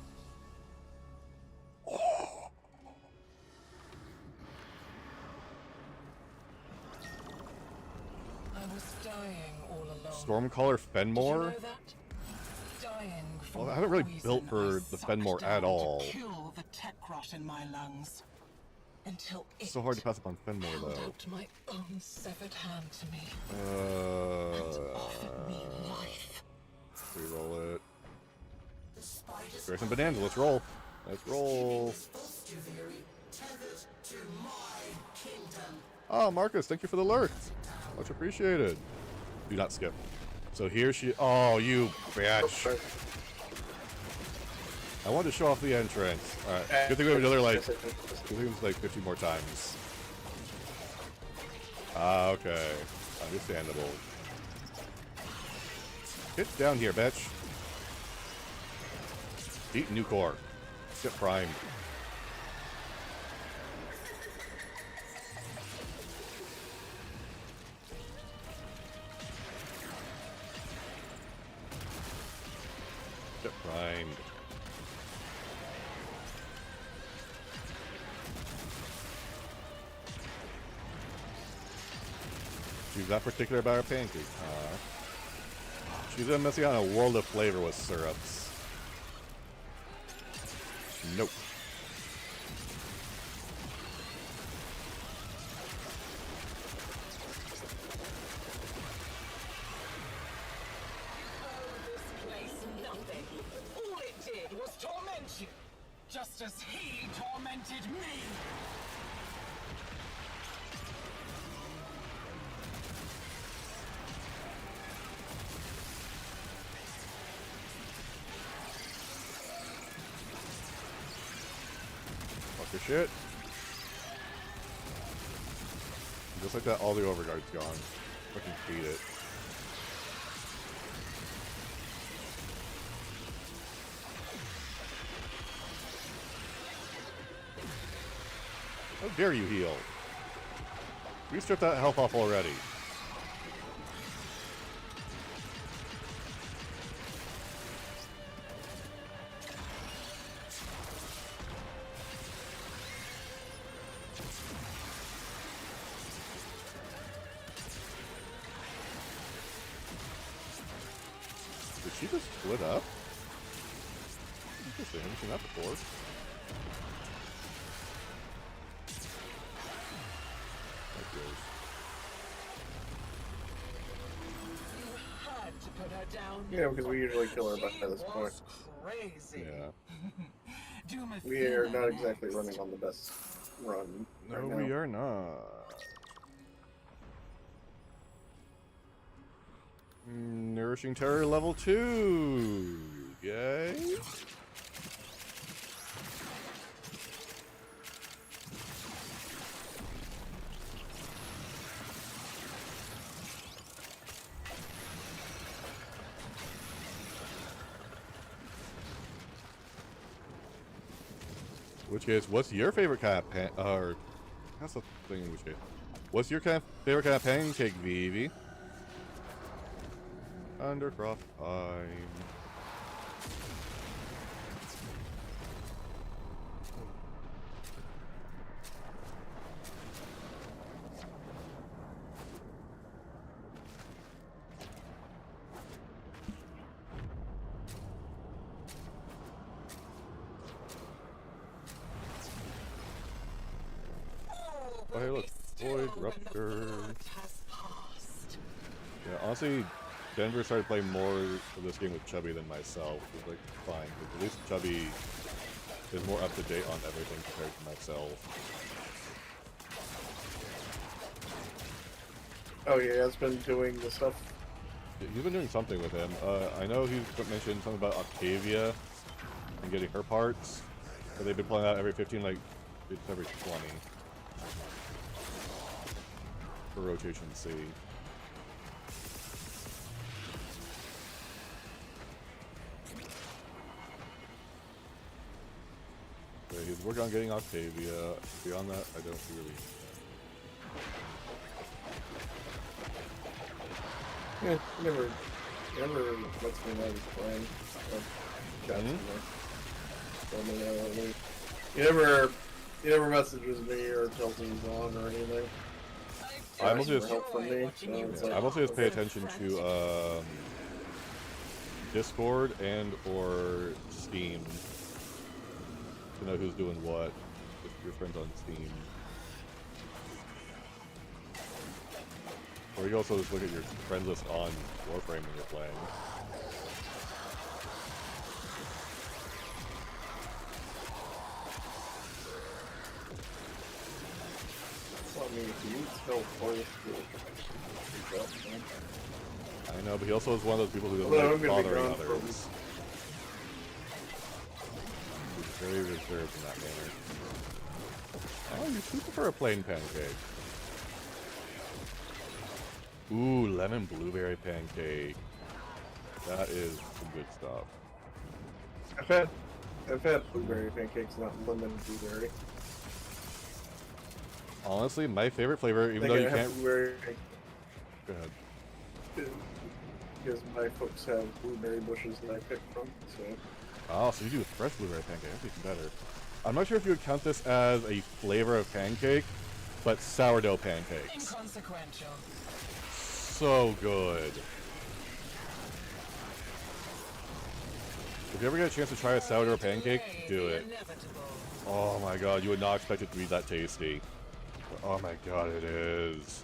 S10: I was dying all along.
S1: Stormcaller Fenmore.
S10: Did you know that? Dying from
S1: Well, I haven't really
S10: poison
S1: built for
S10: I
S1: the
S10: sucked
S1: Fenmore
S10: down
S1: at
S10: to
S1: all.
S10: Kill the tech rot in my lungs. Until
S1: It's so hard to pass up on Fenmore
S10: held
S1: though.
S10: out my own severed hand to me.
S1: Uh,
S10: Me life.
S1: reroll it. Grab some bananas. Let's roll. Let's roll. Oh, Marcus, thank you for the alert. Much appreciated. Do not skip. So here she. Oh, you bitch. I wanted to show off the entrance. Alright. Good thing we have another, like. Good thing it was like 50 more times. Ah, okay. Understandable. Get down here, bitch. Eat new core. Get primed. Get primed. She's that particular about her pancake. She's messing on a world of flavor with syrups. Nope.
S10: All it did was torment you, just as he tormented me.
S1: Fuck your shit. Just like that, all the overguard's gone. Fucking hate it. How dare you heal? We stripped that health off already. Did she just split up? Interesting, I haven't seen that before.
S2: Yeah, because we usually kill her by this point.
S10: Crazy.
S1: Yeah.
S2: We are not exactly running on the best run.
S1: No,
S2: right now.
S1: we are not. Nourishing Terror level 2. Yay. Which case, what's your favorite kind of or that's the thing in which case. What's your favorite kind of pancake, Vivi? Undercroft time. Oh, hey, look. Void Rupture. Yeah, honestly, Denver started playing more of this game with Chubby than myself. It's like, fine, but at least Chubby is more up to date on everything compared to myself.
S2: Oh, yeah, has been doing the stuff.
S1: Yeah, he's been doing something with him. I know he's mentioned something about Octavia and getting her parts, but they've been playing out every 15, like, it's every 20. For rotation C. Okay, he's working on getting Octavia. Beyond that, I don't really.
S2: Yeah, never lets me know he's playing. He never messages me or tells me he's on or anything.
S1: I mostly just pay attention to Discord and or Steam to know who's doing what with your friends on Steam. Or you can also just look at your friend list on Warframe when you're playing.
S2: Well, I mean, if you spell forest,
S1: I know, but he also is one of those people who doesn't
S2: Well,
S1: like
S2: I'm gonna be
S1: bothering
S2: gone
S1: others. He's very reserved in that manner. Oh, you should prefer a plain pancake. Ooh, lemon blueberry pancake. That is some good stuff.
S2: I've had blueberry pancakes, not lemon blueberry.
S1: Honestly, my favorite flavor, even though you can't.
S2: Blueberry.
S1: Go ahead.
S2: Because my folks have blueberry bushes that I pick from, so.
S1: Oh, so you do a fresh blueberry pancake. That's even better. I'm not sure if you would count this as a flavor of pancake, but sourdough pancakes.
S10: Inconsequential.
S1: So good. If you ever get a chance to try a sourdough pancake, do it. Oh my god, you would not expect it to be that tasty. Oh my god, it is.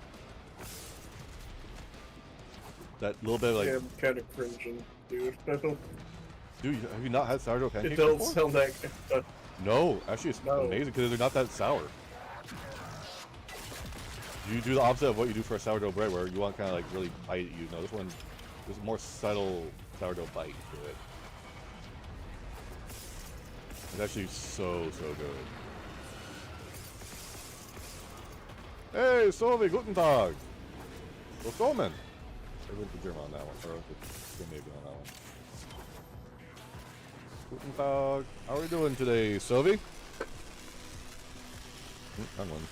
S1: That little bit of like...
S2: Yeah, I'm kind of cringing, dude.
S1: Dude, have you not had sourdough
S2: It
S1: pancakes
S2: don't
S1: before?
S2: sound that good.
S1: No, actually it's
S2: No.
S1: amazing because they're not that sour. You do the opposite of what you do for a sourdough bread, where you want kind of like really bite. You know, this one, there's a more subtle sourdough bite to it. It's actually so good. Hey, Sovi, guten Tag. What's going on? I went to German on that one, or maybe on that one. Guten Tag. How are we doing today, Sovi? Wrong one.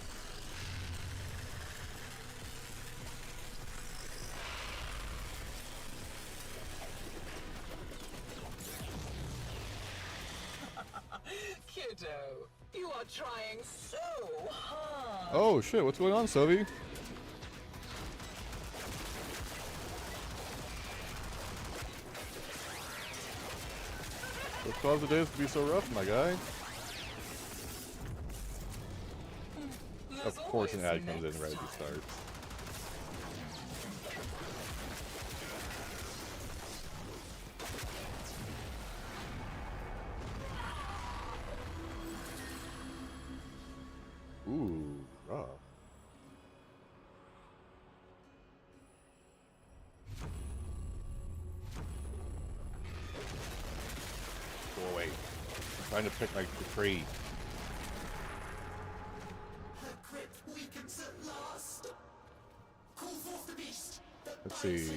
S10: Kiddo, you are trying so hard.
S1: Oh shit, what's going on, Sovi? What caused the days to be so rough, my guy? Of course an ad comes in right as he starts. Ooh, rough. Go away. I'm trying to pick my tree. Let's see.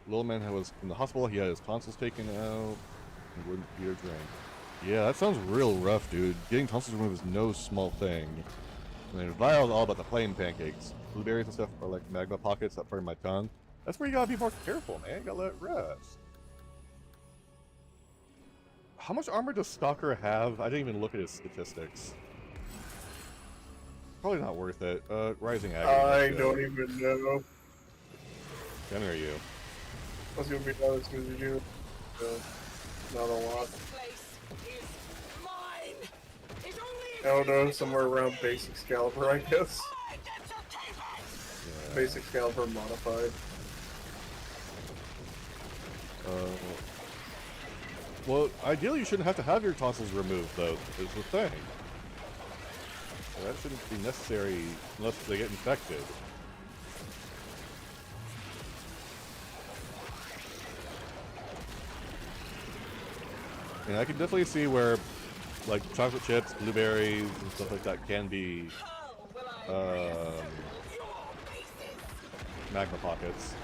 S1: Little man was in the hospital. He had his tonsils taken out. He wouldn't eat or drink. Yeah, that sounds real rough, dude. Getting tonsils removed is no small thing. And then Vile's all about the plain pancakes. Blueberries and stuff are like magma pockets that part of my tongue. That's where you gotta be more careful, man. You gotta let it rest. How much armor does Stalker have? I didn't even look at his statistics. Probably not worth it. Rising Agony.
S2: I don't even know.
S1: Come here, you.
S2: I was gonna be honest with you. Not a lot. I don't know, somewhere around basic Excalibur, I guess.
S1: Yeah.
S2: Basic Excalibur modified.
S1: Well, ideally you shouldn't have to have your tonsils removed, though, is the thing. So that shouldn't be necessary unless they get infected. And I can definitely see where, like, chocolate chips, blueberries, and stuff like that can be magma pockets.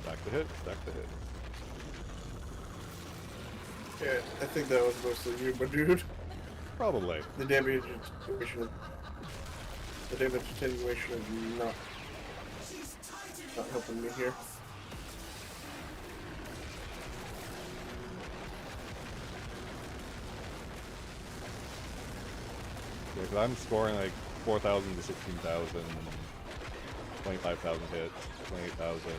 S1: Stack the hit, stack the hit.
S2: Yeah, I think that was mostly you, my dude.
S1: Probably.
S2: The damage attenuation is not helping me here.
S1: Yeah, because I'm scoring like 4,000 to 16,000, 25,000 hits, 28,000.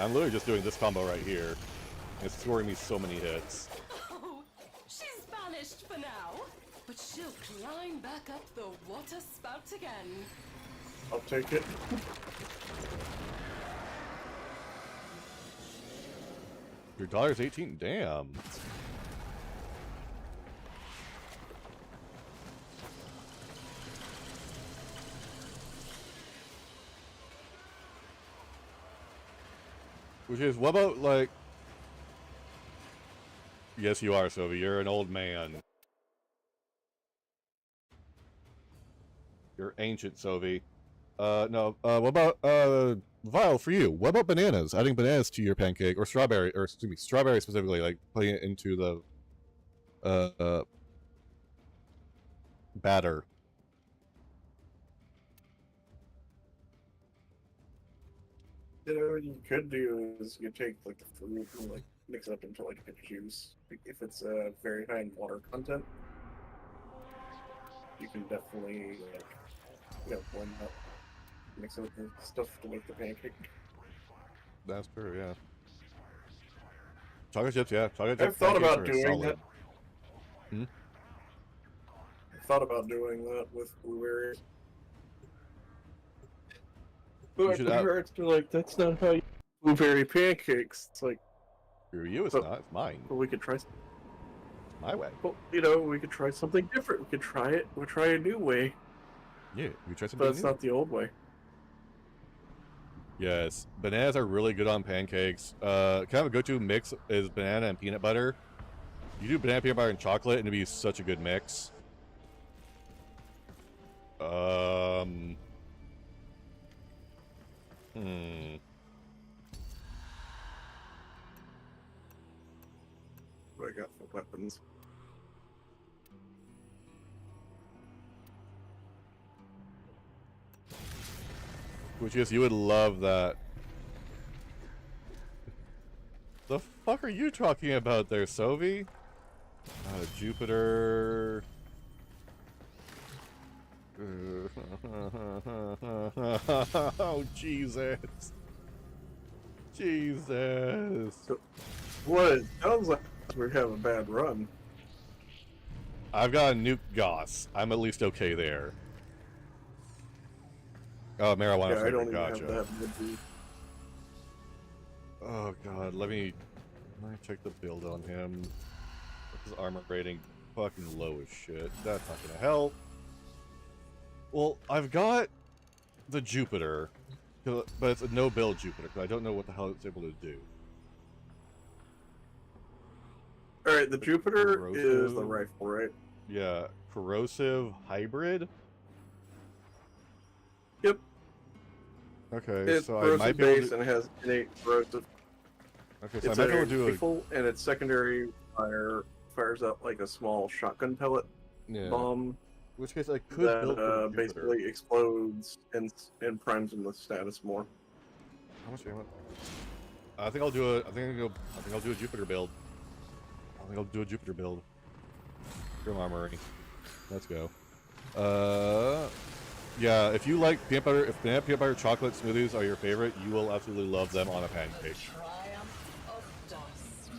S1: I'm literally just doing this combo right here. It's scoring me so many hits.
S12: Oh, she's vanished for now, but she'll climb back up the water spout again.
S2: I'll take it.
S1: Your dollar's 18. Damn. Which is, what about, like... Yes, you are, Sylvie. You're an old man. You're ancient, Sylvie. No, what about, Vile, for you? What about bananas? Adding bananas to your pancake, or strawberry, or excuse me, strawberry specifically, like, putting it into the, batter.
S2: You know what you could do is you take like the fruit and like mix it up into like a juice. If it's very high in water content, you can definitely like blend up, mix it with the stuff to make the pancake.
S1: That's true, yeah. Chocolate chips, yeah. Chocolate
S2: I've
S1: chip
S2: thought
S1: pancakes
S2: about
S1: are
S2: doing
S1: solid.
S2: that. I thought about doing that with blueberries. But
S1: should
S2: my
S1: have-
S2: parents are like, that's not how you blueberry pancakes. It's like,
S1: For you, it's
S2: But-
S1: not. It's mine.
S2: well, we could try.
S1: It's my way.
S2: Well, you know, we could try something different. We could try it. We'll try a new way,
S1: Yeah, you try something
S2: but it's
S1: new.
S2: not the old way.
S1: Yes, bananas are really good on pancakes. Kind of a go-to mix is banana and peanut butter. You do banana, peanut butter, and chocolate, and it'd be such a good mix.
S2: What I got for weapons?
S1: Which is, you would love that. The fuck are you talking about there, Sovi? Jupiter. Oh, Jesus. Jesus.
S2: What? It sounds like we have a bad run.
S1: I've got a nuke Goss. I'm at least okay there. Oh, marijuana
S2: Yeah, I
S1: flavor.
S2: don't even
S1: Gotcha.
S2: have that. Would be...
S1: Oh god, let me check the build on him. His armor rating fucking low as shit. That's not gonna help. Well, I've got the Jupiter, but it's a no build Jupiter because I don't know what the hell it's able to do.
S2: All right, the Jupiter
S1: Corrosive.
S2: is the rifle, right?
S1: Yeah, corrosive hybrid.
S2: Yep.
S1: Okay,
S2: It's
S1: so I
S2: corrosive
S1: might be able
S2: base
S1: to.
S2: and it has innate corrosive.
S1: Okay, so
S2: It's
S1: I might be
S2: a
S1: able to do a.
S2: rifle, and its secondary fires out like a small shotgun pellet
S1: Yeah.
S2: bomb
S1: In which case I could build for
S2: that
S1: the Jupiter.
S2: basically explodes and primes them with status more.
S1: How much ammo? I think I'll do a. I think I'll do a Jupiter build. I think I'll do a Jupiter build. Grim Armory. Let's go. Yeah. If you like peanut butter, if banana peanut butter chocolate smoothies are your favorite, you will absolutely love them on a pancake.
S10: Triumph of dust.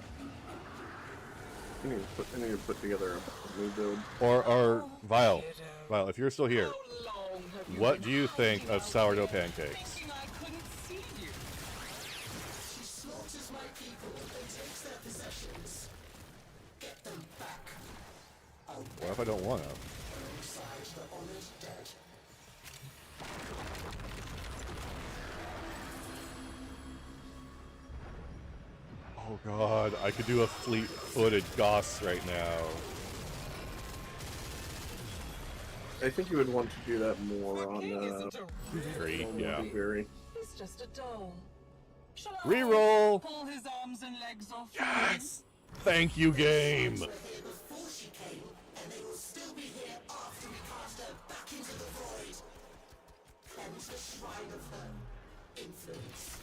S2: I need to put together a new build.
S1: Or Vile,
S10: Kiddo.
S1: Vile, if you're still here,
S10: How long have
S1: what
S10: been
S1: do you think
S10: hiding
S1: of
S10: out
S1: sourdough
S10: here,
S1: pancakes?
S10: thinking I couldn't see you?
S5: She slaughters my people and takes their possessions. Get them back.
S1: What if I don't want to?
S5: Alongside the honored dead.
S1: Oh god, I could do a fleet-footed Goss right now.
S2: I think you would want to do that more on
S10: King isn't a
S1: Great,
S2: on
S1: yeah.
S2: Blueberry.
S10: He's just a doll. Shall I
S1: Reroll!
S10: pull his arms and legs off?
S1: Yes! Thank you, game!
S5: Were here before she came, and they will still be here after we cast her back into the void. Cleanse the shrine of her influence.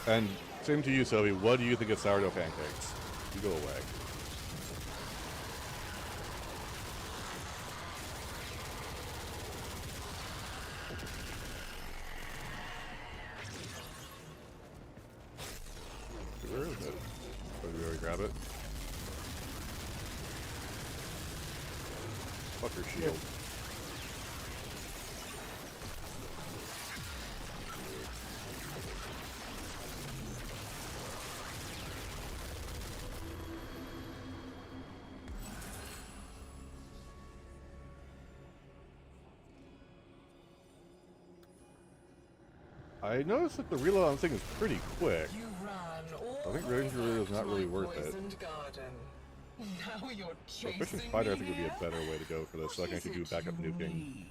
S1: And same to you, Sophie. What do you think of sourdough pancakes? You go away. Where is it? Oh, did we already grab it? Fuck her shield. I noticed that the reload on this thing is pretty quick.
S10: You ran all
S1: I think
S10: the
S1: range
S10: way
S1: reload is
S10: back
S1: not
S10: to
S1: really
S10: my
S1: worth it.
S10: poisoned garden. Now you're
S1: So
S10: chasing
S1: Fishing Spider, I
S10: me
S1: think, would be a
S10: here?
S1: better way to go for this, so I can actually do backup nuking.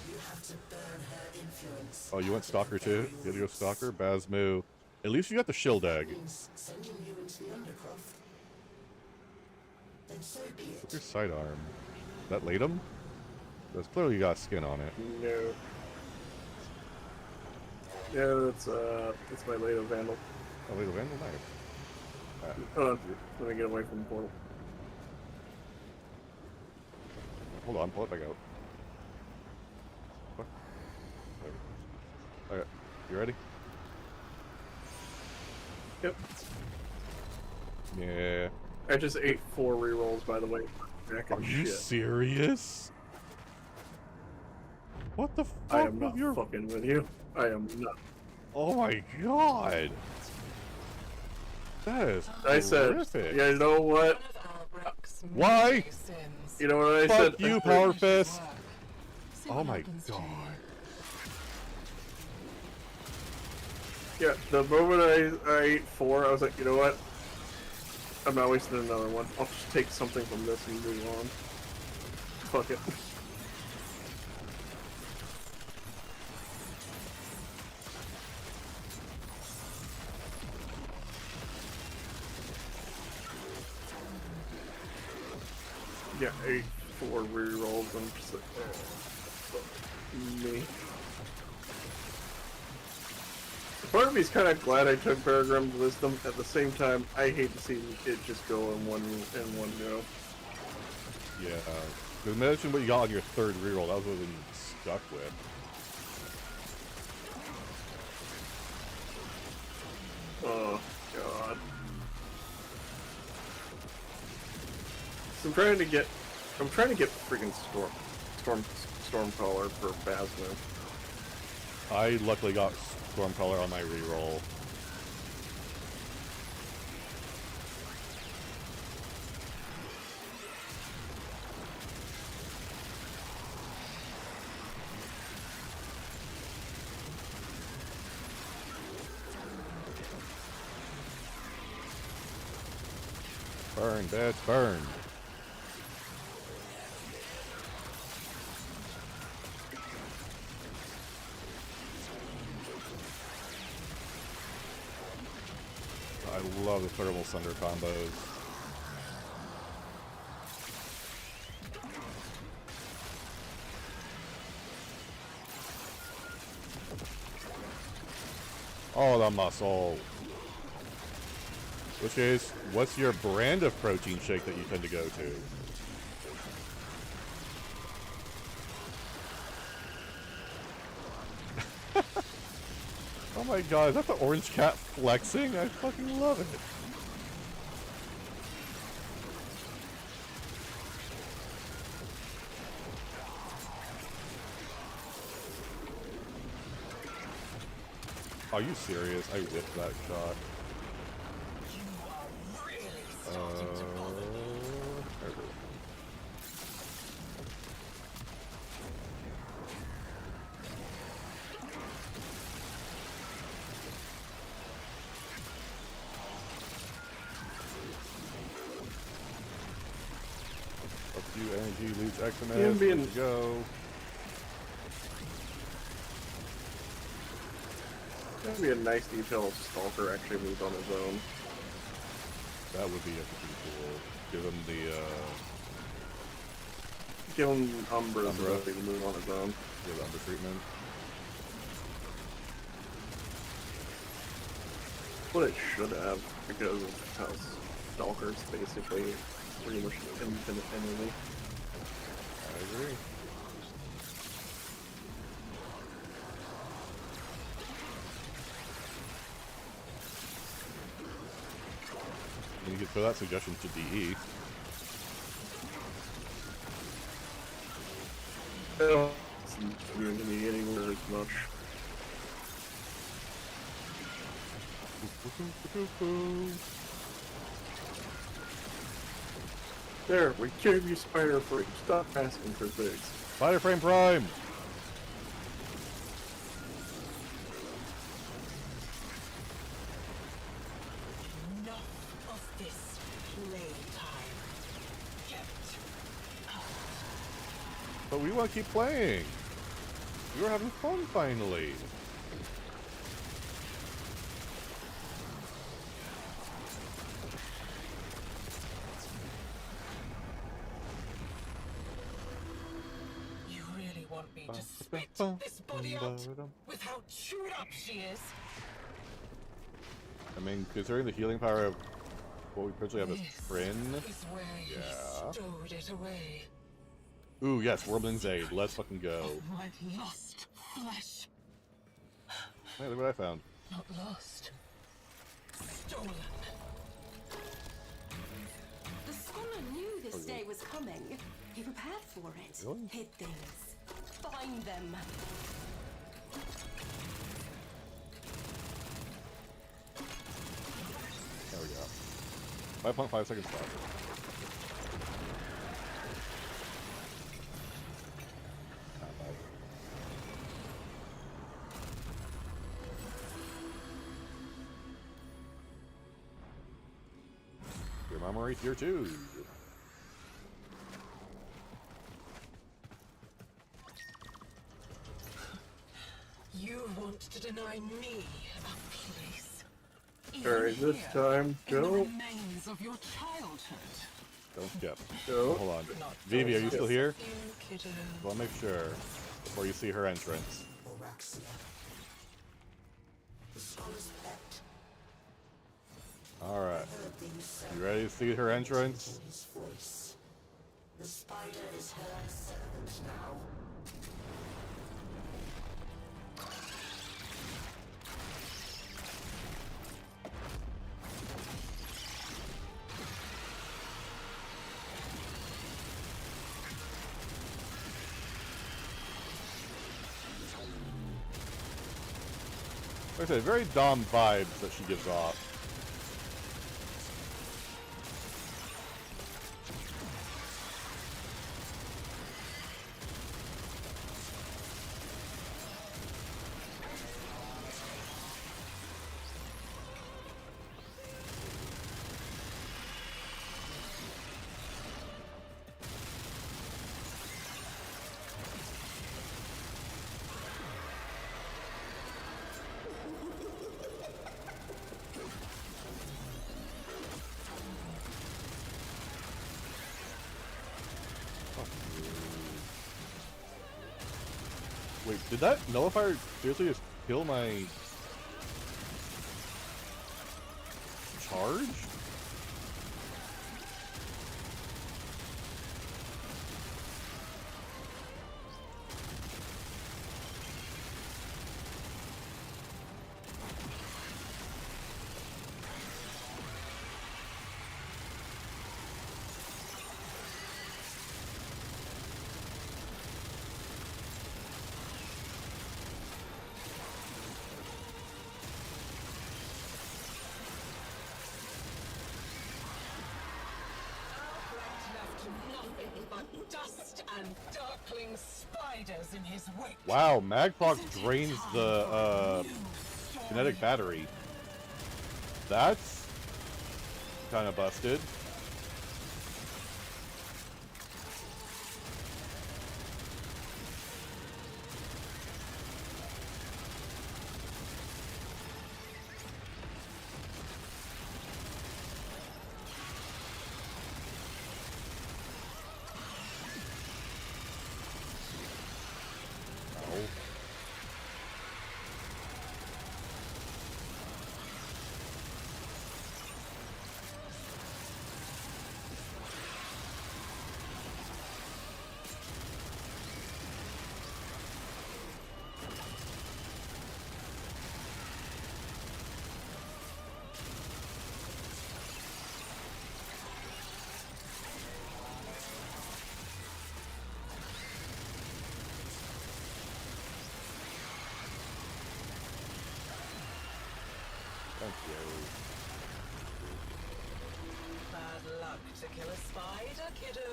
S5: You have to burn her influence.
S1: Oh, you went Stalker too? You had to go Stalker? Bazmoo. At least you got the shield egg.
S5: Means sending you into the undercroft. Then so be
S1: What's
S5: it.
S1: your sidearm? That Latum? There's clearly got skin on it.
S2: No. Yeah, that's my Lado Vandal.
S1: Oh, wait, the Vandal knife.
S2: Hold on, let me get away from the portal.
S1: Hold on, pull it back out. What? Okay, you ready?
S2: Yep.
S1: Yeah.
S2: I just ate 4 rerolls, by the way.
S1: Are you serious? What the fuck
S2: I am
S1: with
S2: not
S1: your...
S2: fucking with you. I am not.
S1: Oh my god. That is
S2: I said,
S1: horrific.
S2: yeah, you know what?
S1: Why?
S2: You know what I
S1: Fuck
S2: said?
S1: you, Power Fist. Oh my god.
S2: Yeah, the moment I ate 4, I was like, you know what? I'm not wasting another one. I'll just take something from this and move on. Fuck it. Yeah, 8, 4 rerolls. I'm just like, oh, fuck me. Part of me's kind of glad I took Baragram's Wisdom. At the same time, I hate to see it just go in one go.
S1: Yeah. Imagine what you got on your 3rd reroll. That was what you stuck with.
S2: Oh god. So I'm trying to get freaking Stormcaller for Phasma.
S1: I luckily got Stormcaller on my reroll. Burn, bitch, burn. I love the Thermal Thunder combos. Oh, the muscle. Which is, what's your brand of protein shake that you tend to go to? Oh my god, is that the orange cat flexing? I fucking love it. Are you serious? I whipped that shot. There it is. Up to you, energy, leech, XMS, let's go.
S2: That'd be a nice detail if Stalker actually moved on his own.
S1: That would be pretty cool. Give him the,
S2: Give him Umbra's ability to move on his own.
S1: Yeah, the Umbra treatment.
S2: What it should have, because of how Stalker's basically pretty much an infinite enemy.
S1: I agree. You could throw that suggestion to DE.
S2: Well, it's not going to be anywhere as much. There, we gave you Spider Frame. Stop asking for things.
S1: Spider Frame Prime! But we want to keep playing. We were having fun finally.
S10: You want me to spit this body out with how chewed up she is?
S1: I mean, considering the healing power of what we originally have as Trin.
S10: Is where he stowed it away.
S1: Ooh, yes, Wormling's Aid. Let's fucking go.
S10: My lost flesh.
S1: Hey, look what I found.
S10: Not lost. Stolen.
S12: The scholar knew this day was coming. He prepared for it.
S1: Really?
S12: Hid things. Find them.
S1: There we go. 5.5 seconds left. Your Armory Tier 2.
S10: You want to deny me a place?
S2: Alright, this time,
S10: In the
S2: go.
S10: remains of your childhood.
S1: Don't skip.
S2: Go.
S1: Hold on. Vivi, are you still here?
S10: You, kiddo.
S1: Well, make sure before you see her entrance.
S5: Oraxia. The scholar's pet.
S1: Alright. You ready to see her entrance?
S5: His voice. The spider is her servant now.
S1: Like I said, very Dom vibes that she gives off. Wait, did that nullifier seriously just kill my charge?
S10: But dust and darkling spiders in his wake.
S1: Wow, Magfox drains the kinetic battery. That's kind of busted. Thank you.
S10: Bad luck to kill a spider, kiddo.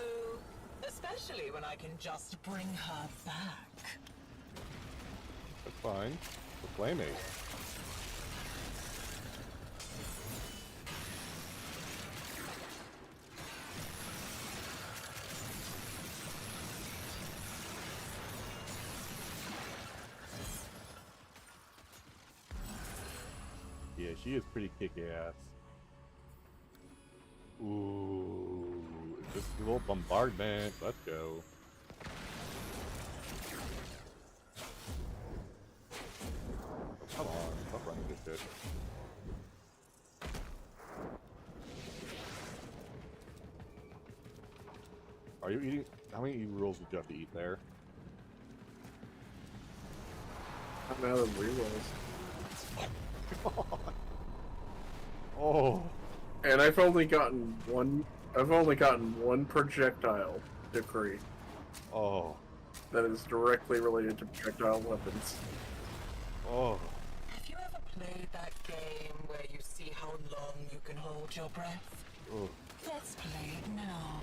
S10: Especially when I can just bring her back.
S1: That's fine. The Playmate. Yeah, she is pretty kick-ass. Ooh, just a little bombardment. Let's go. it. Are you eating? How many rolls did you have to eat there?
S2: I'm out of rerolls.
S1: Oh.
S2: And I've only gotten one. I've only gotten one projectile decree.
S1: Oh.
S2: That is directly related to projectile weapons.
S1: Oh.
S10: Have you ever played that game where you see how long you can hold your breath?
S1: Oh.
S10: Let's play it now.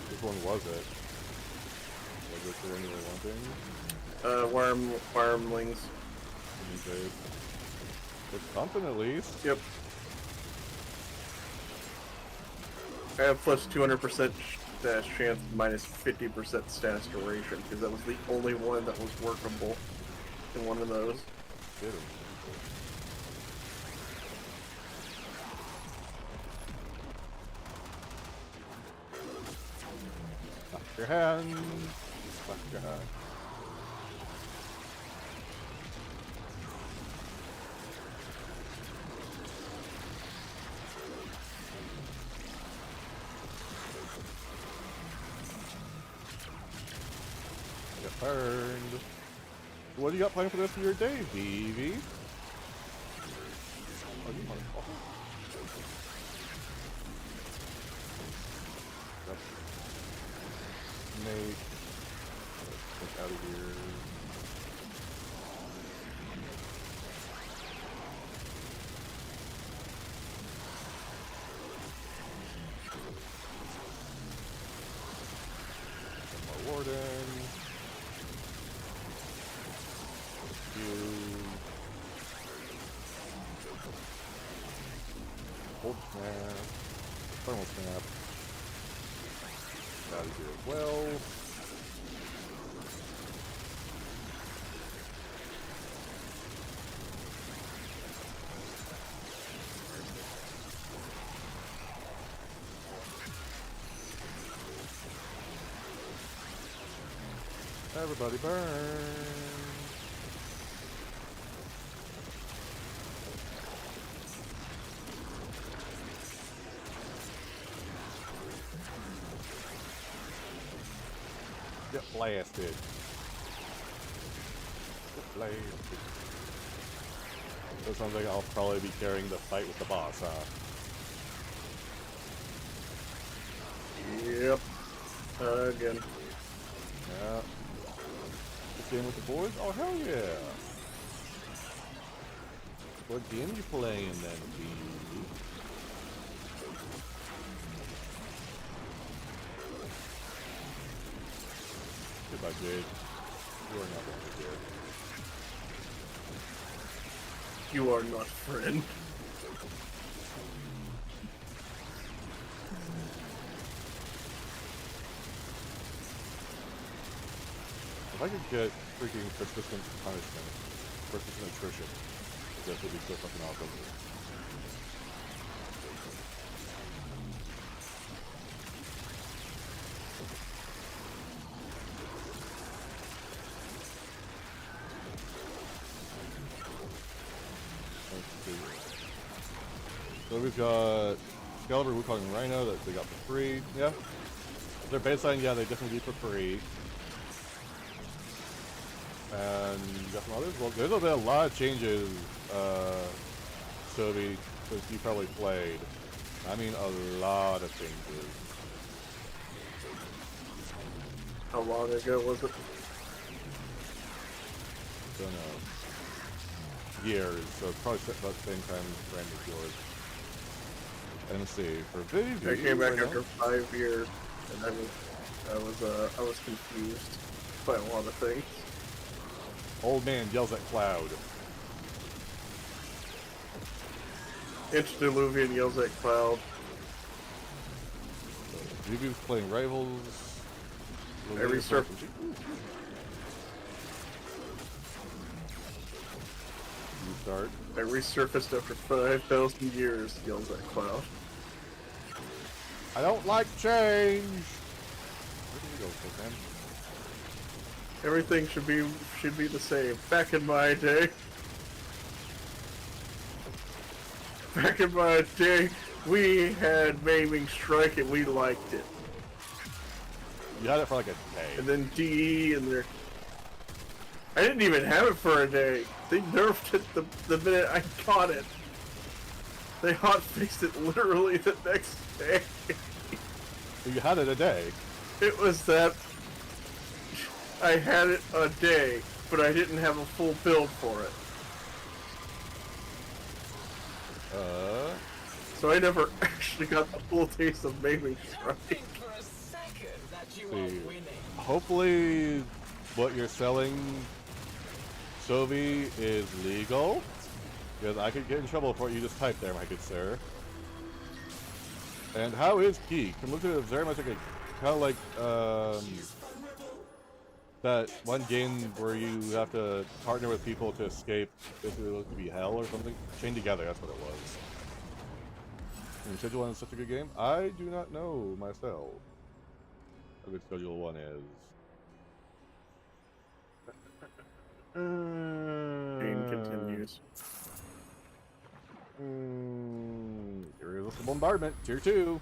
S1: Which one was it? Was it the one you were wanting?
S2: Wormlings.
S1: Okay. It's something at least.
S2: Yep. I have plus 200% status chance, minus 50% status duration, because that was the only one that was workable in one of those.
S1: Get him. Slap your hand. Slap your hand. Get burned. What do you got planned for the rest of your day, Vivi? Oh, you motherfucker. Nate. Get out of here. Some more warden. Hold snap. Thermal snap. Out of here as well. Everybody burn. Get blasted. Get blasted. So it sounds like I'll probably be carrying the fight with the boss, huh?
S2: Yep. Again.
S1: Yeah. Just game with the boys? Oh, hell yeah. What game you playing then, Steve? Goodbye, Jade. You are not going to here.
S2: You are not friend.
S1: If I could get freaking persistent punishment, persistent attrition, that would be so fucking awesome. So we've got Excalibur, Wukong, and Rhino that they got for free. Yeah. Their baseline, yeah, they definitely do for free. And you got some others? Well, there's been a lot of changes, Sobi, since you probably played. I mean, a lot of changes.
S2: How long ago was it?
S1: Don't know. Years, so it's probably about the same time frame as yours. And let's see, for Vivi,
S2: I came back
S1: right
S2: after 5 years, and I was confused by a lot of things.
S1: Old man yells at Cloud.
S2: Antediluvian yells at Cloud.
S1: Vivi was playing Rivals.
S2: Every surf.
S1: You start.
S2: I resurfaced after 5,000 years, yells at Cloud.
S1: I don't like change. Where did go, man.
S2: Everything should be the same. Back in my day. Back in my day, we had Maiming Strike and we liked it.
S1: You had it for like a day.
S2: And then DE and their... I didn't even have it for a day. They nerfed it the minute I got it. They hot-fixed it literally the next day.
S1: You had it a day.
S2: It was that... I had it a day, but I didn't have a full build for it. So I never actually got the full taste of Maiming Strike.
S1: See, hopefully what you're selling, Sovi, is legal. Because I could get in trouble for what you just typed there, my good sir. And how is Key? Can look at it very much like a kind of like that one game where you have to partner with people to escape. Basically, it looked to be hell or something. Chained Together, that's what it was. And Schedule 1 is such a good game. I do not know myself how good Schedule 1 is.
S2: Game continues.
S1: Irresistible Bombardment, Tier 2.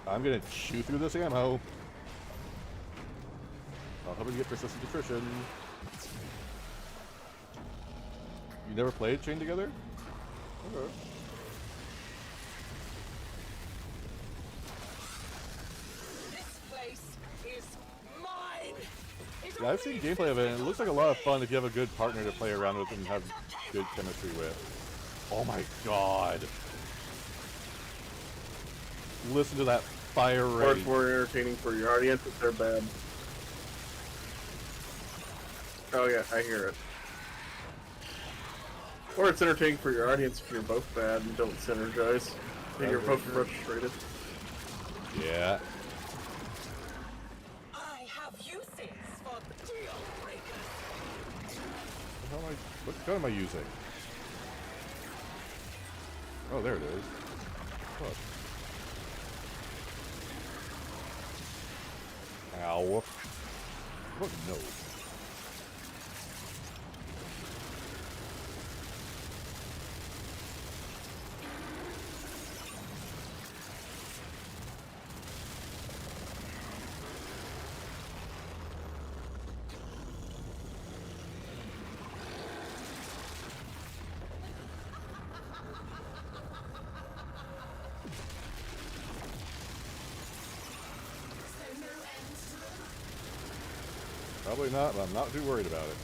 S1: I'm gonna chew through this ammo. I'll help you get persistent attrition. You never played Chained Together? Okay. Yeah, I've seen gameplay of it, and it looks like a lot of fun if you have a good partner to play around with and have good chemistry with. Oh my god. Listen to that fire rate.
S2: Or it's more entertaining for your audience if they're bad. Oh yeah, I hear it. Or it's entertaining for your audience if you're both bad and don't synergize. And you're both frustrated.
S1: Yeah.
S10: I have uses for deal breakers.
S1: What gun am I using? Oh, there it is. What? Ow. What? No. Probably not, but I'm not too worried about it.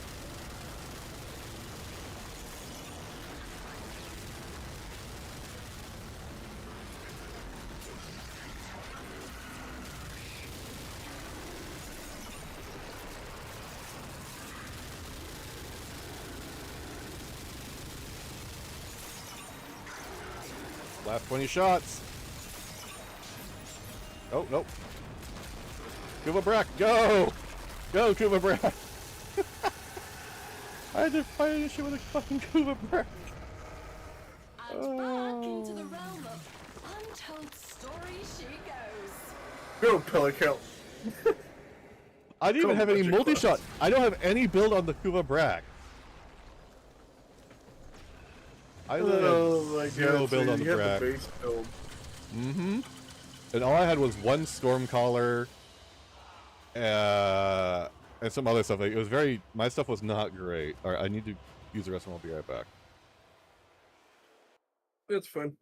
S1: Last 20 shots. Oh, nope. Kuva Brack, go! Go, Kuva Brack! I had to fight an issue with a fucking Kuva Brack.
S12: And back into the realm of untold stories she goes.
S2: Go, Pelican!
S1: I didn't even have any multi-shot. I don't have any build on the Kuva Brack. I literally have zero build on the Brack.
S2: Base build.
S1: Mm-hmm. And all I had was one Stormcaller, and some other stuff. Like, it was very... My stuff was not great. Alright, I need to use the rest and I'll be right back.
S2: It's fine.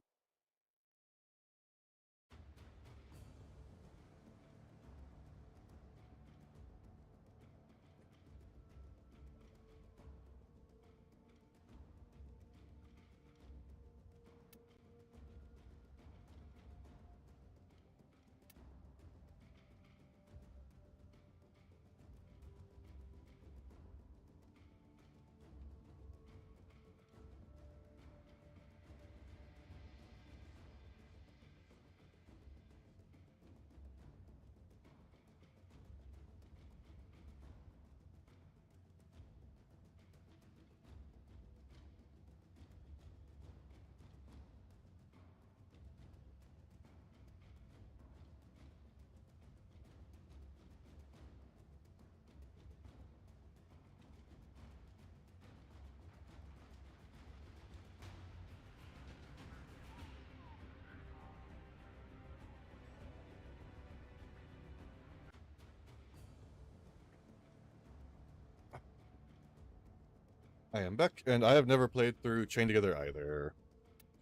S1: I am back, and I have never played through Chained Together either.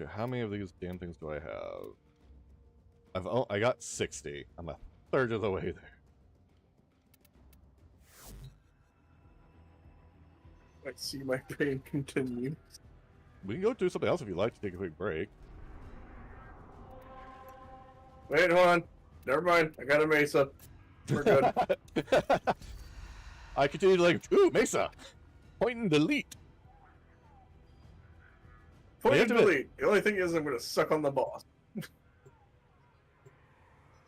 S1: Okay, how many of these damn things do I have? I got 60. I'm a third of the way there.
S2: I see my pain continue.
S1: We can go do something else if you'd like to take a quick break.
S2: Wait, hold on. Never mind. I got a Mesa. We're good.
S1: I continue to like, ooh, Mesa! Point and delete.
S2: Point and
S1: Wait a minute.
S2: delete. The only thing is I'm going to suck on the boss.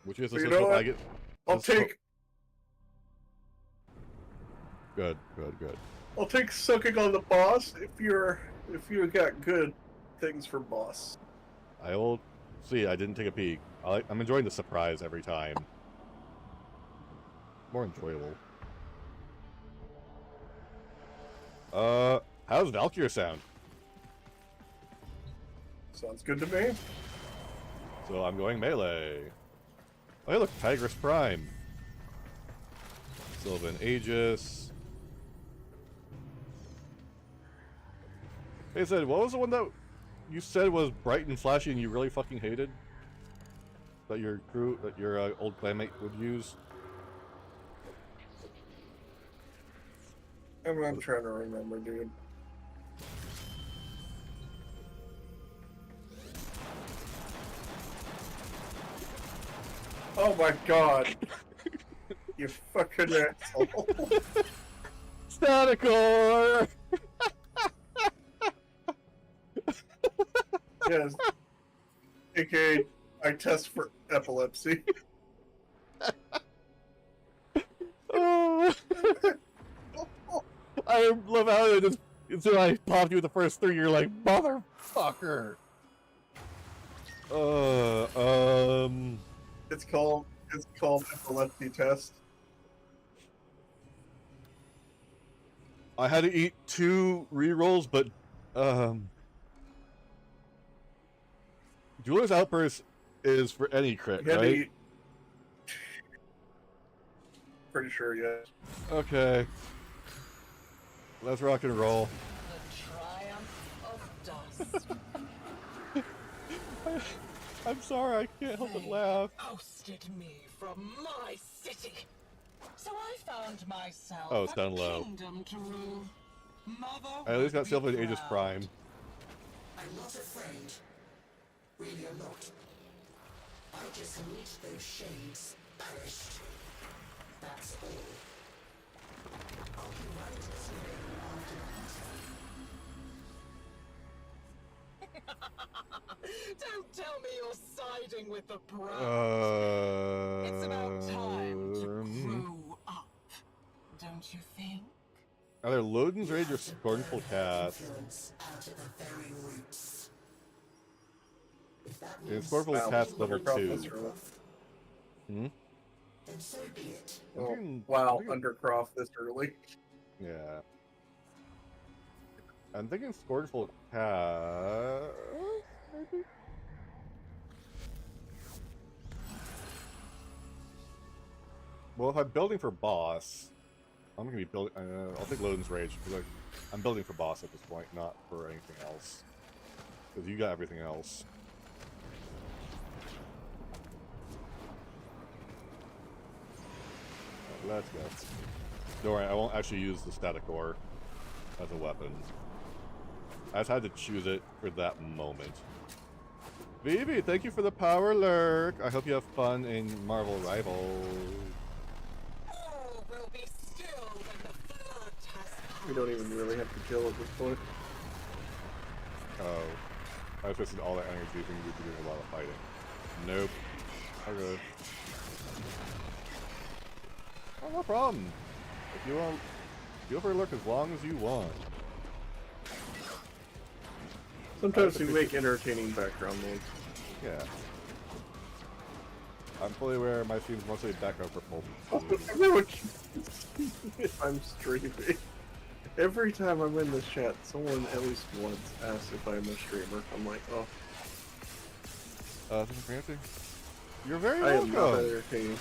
S1: Which is
S2: Well, you
S1: this
S2: know
S1: what I
S2: what?
S1: get.
S2: I'll
S1: this is what-
S2: take
S1: Good, good, good.
S2: I'll take sucking on the boss if you got good things for boss.
S1: I will see. I didn't take a peek. I'm enjoying the surprise every time. More enjoyable. How's Valkyrie sound?
S2: Sounds good to me.
S1: So I'm going melee. Oh, hey, look, Tigress Prime. Sylvan Aegis. Hey, said, what was the one that you said was bright and flashy and you really fucking hated? That your crew, that your old clanmate would use?
S2: I'm trying to remember, dude. Oh my god. You fucking asshole.
S1: Staticor!
S2: Yes. AKA, I test for epilepsy.
S1: Oh. I love how it just, until I popped you with the first three, you're like, motherfucker!
S2: It's called epilepsy test.
S1: I had to eat 2 rerolls, but, Jeweler's Outburst is for any crit,
S2: You had to
S1: right?
S2: eat... Pretty sure, yes.
S1: Okay. Let's rock and roll.
S10: The triumph of dust.
S1: I'm sorry, I can't help but laugh.
S10: Ousted me from my city. So I found myself
S1: Oh, it's
S10: a
S1: down low.
S10: kingdom to rule. Mother
S1: I at least got
S10: would be
S1: Sylvan Aegis
S10: proud.
S1: Prime.
S5: I'm not afraid. Really am not. I just need those shades punished. That's all. I'll be right as
S10: Don't tell me you're siding with the proud. It's about time to grow up, don't you think?
S1: Either Loden's Rage or Scornful Cast.
S5: out of the very roots. If that
S1: Yeah,
S5: means
S1: Scornful
S2: Wow,
S1: Cast level
S2: Undercroft
S1: 2.
S2: this early.
S1: Hmm?
S5: then so be it.
S2: Oh,
S1: thinking-
S2: wow,
S1: I'm thinking-
S2: Undercroft this early.
S1: Yeah. I'm thinking Scornful Cast. Maybe? Well, if I'm building for boss, I'm gonna be building. I'll take Loden's Rage because I'm building for boss at this point, not for anything else. Because you got everything else. Let's go. Don't worry, I won't actually use the static ore as a weapon. I just had to choose it for that moment. Vivi, thank you for the power lurk. I hope you have fun in Marvel Rivals.
S10: All will be still when the flood has passed.
S2: We don't even really have to kill at this point.
S1: Oh. I was wasting all that energy thinking we'd be doing a lot of fighting. Nope. Okay. Oh, no problem. If you want, go for a lurk as long as you want.
S2: Sometimes we make entertaining background noise.
S1: Yeah. I'm fully aware my stream's mostly background for
S2: Everyone, if I'm streaming, every time I'm in this chat, someone at least once asks if I'm a streamer. I'm like, oh,
S1: Thank you for answering. You're very
S2: I am not
S1: welcome.
S2: entertaining.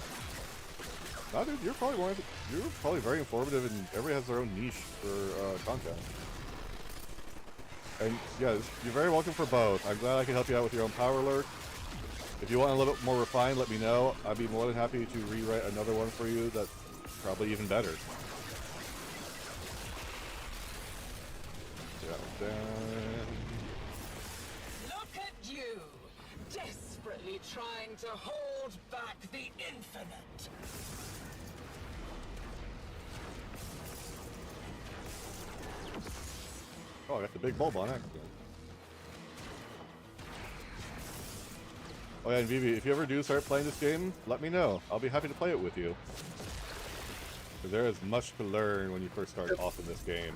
S1: No, dude, you're probably very informative, and everybody has their own niche for content. And yeah, you're very welcome for both. I'm glad I can help you out with your own power lurk. If you want a little bit more refined, let me know. I'd be more than happy to rewrite another one for you that's probably even better. Yeah,
S10: Look at you, desperately trying to hold back the infinite.
S1: oh, I got the big bulb on accident. Oh yeah, and Vivi, if you ever do start playing this game, let me know. I'll be happy to play it with you. Because there is much to learn when you first start off in this game.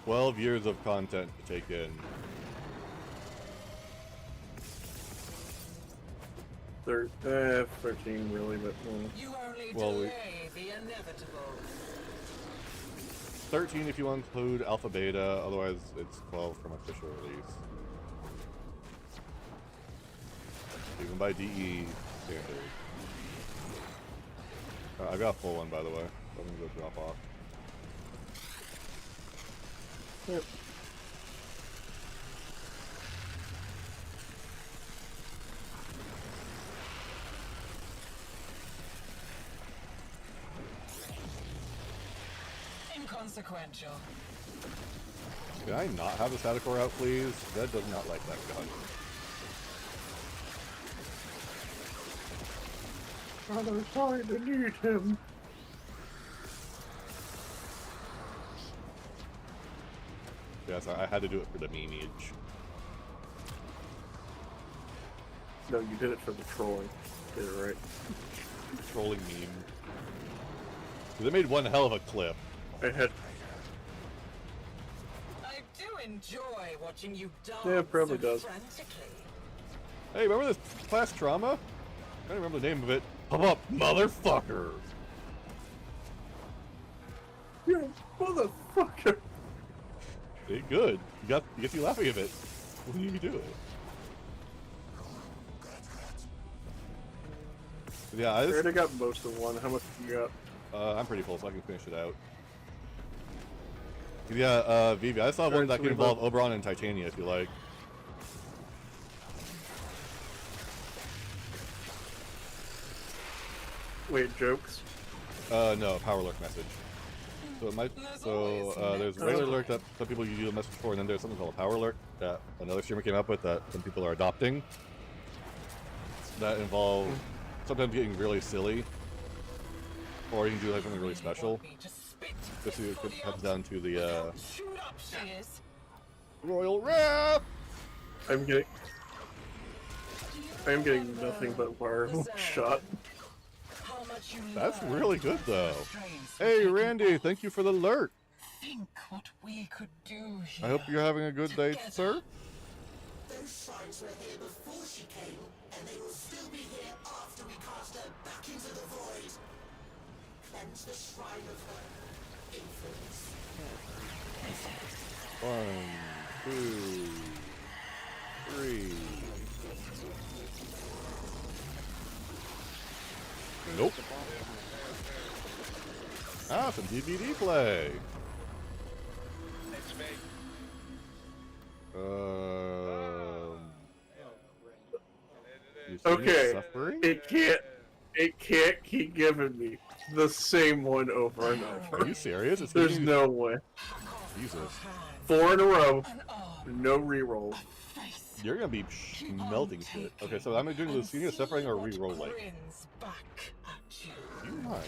S1: 12 years of content to take in.
S2: 13 really, but
S10: You only
S1: Well,
S10: delay the inevitable.
S1: 13 if you include alpha beta, otherwise it's 12 from official release. Even by DE standard. I got a full one, by the way. I'm gonna go drop off.
S2: Yep.
S10: Inconsequential.
S1: Can I not have the static core out, please? Zed does not like that gun.
S2: I'm sorry to need him.
S1: Yes, I had to do it for the memeage.
S2: No, you did it for the trolling. Get it right.
S1: Trolling meme. They made one hell of a clip.
S2: I had.
S10: I do enjoy watching you dance.
S2: Yeah, it probably
S10: so
S2: does.
S10: frantically.
S1: Hey, remember this class trauma? I don't remember the name of it. Pop up, motherfucker!
S2: You motherfucker!
S1: Hey, good. You get you laughing a bit when you do it. Yeah,
S2: I already got most of one. How much you got?
S1: I'm pretty full, so I can finish it out. Yeah, Vivi, I saw one that can involve Oberon and Titania if you like.
S2: Wait, jokes?
S1: No, power lurk message. So it might. So there's regular lurk that some people use a message for, and then there's something called a power lurk that another streamer came up with that some people are adopting. That involve sometimes getting really silly, or you can do like something really special. Just it comes down to the Royal Wrath.
S2: I'm getting nothing but fireball shot.
S1: That's really good though. Hey Randy, thank you for the alert.
S10: Think what we could do here.
S1: I hope you're having a good day, sir.
S5: Those shrines were here before she came, and they will still be here after we cast her back into the void. Cleanse the shrine of her influence.
S1: 1, 2, 3. Nope. Ah, some DBD play.
S8: It's me.
S1: You see me
S2: Okay,
S1: suffering?
S2: it can't keep giving me the same one over and over.
S1: Are you serious? It's
S2: There's
S1: giving you-
S2: no way.
S1: Jesus.
S2: 4 in a row, no rerolls.
S1: You're gonna be melting shit. Okay, so I'm doing Lucinia suffering or re-rolling. Do you mind?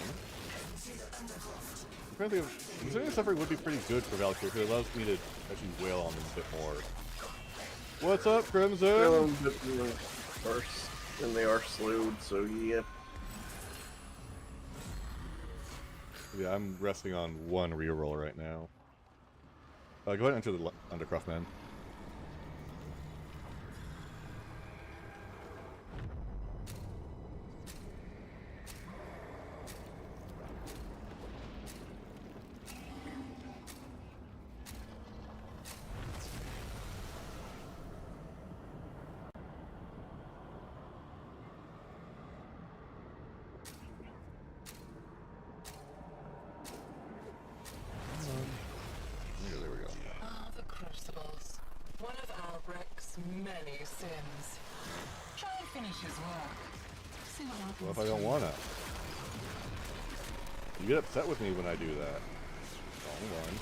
S1: Apparently, Lucinia suffering would be pretty good for Valkyrie because it allows me to actually wail on them a bit more. What's up, Crimson?
S2: They're a bit worse than they are slewed, so yeah.
S1: Yeah, I'm resting on one reroll right now. Go ahead and enter the Undercroft Man.
S10: sins. Try and finish his work. See what happens.
S1: What if I don't wanna? You get upset with me when I do that. Wrong one.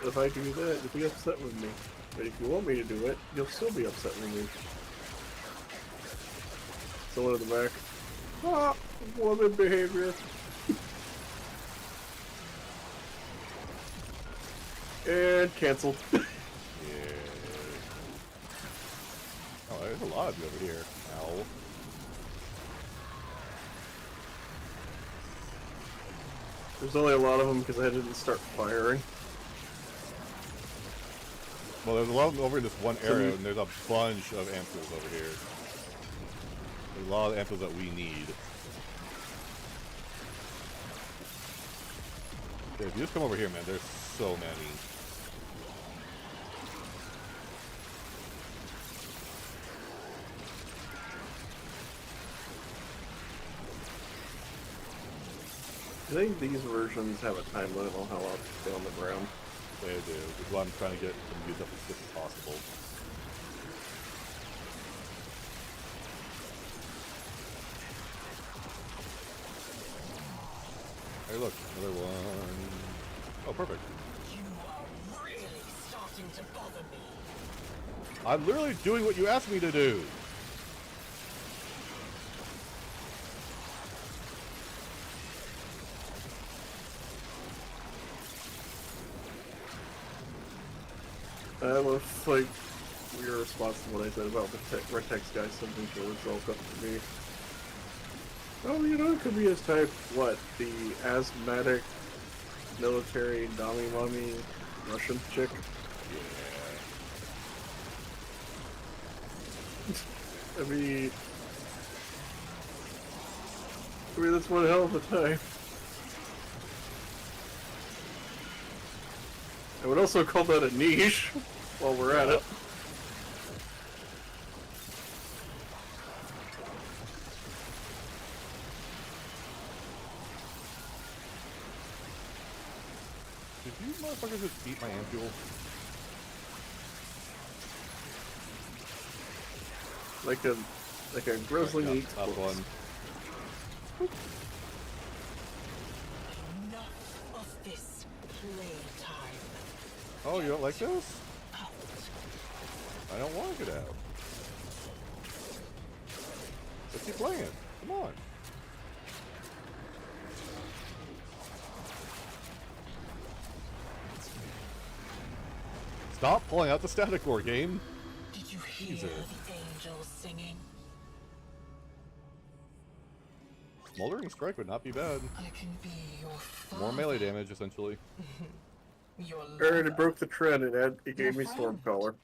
S2: If I do that, you'll be upset with me. But if you want me to do it, you'll still be upset with me. Someone in the back. Ah, woman behavior. And canceled.
S1: Yeah. Oh, there's a lot of you over here. Ow.
S2: There's only a lot of them because I didn't start firing.
S1: Well, there's a lot of them over in this one area, and there's a bunch of amphiles over here. There's a lot of amphiles that we need. Okay, if you just come over here, man, there's so many.
S2: I think these versions have a time limit on how long to stay on the ground.
S1: They do. Which is why I'm trying to get them used up as quick as possible. Hey, look, another one. Oh, perfect.
S10: You are really starting to bother me.
S1: I'm literally doing what you asked me to do.
S2: That looks like your response to what I said about the Retex guy, something to result up to me. Oh, you know, it could be his type, what, the asthmatic, military, dummy mummy, Russian chick? Yeah. I mean, that's one hell of a type. I would also call that a niche, while we're at it.
S1: Did you motherfuckers just beat my ampule?
S2: Like a grizzly
S1: Right,
S2: eats
S1: top
S2: books.
S1: one.
S10: Enough of this playtime.
S1: Oh, you don't like this?
S10: Out.
S1: I don't want to get out. Let's keep playing. Come on. Stop pulling out the static core game.
S10: Did you hear
S1: Jesus.
S10: the angels singing?
S1: Smoldering Strike would not be bad.
S10: I can be your father.
S1: More melee damage, essentially.
S10: Your
S2: I already
S10: lover.
S2: broke the trend and it gave me
S10: Your
S2: Stormcaller.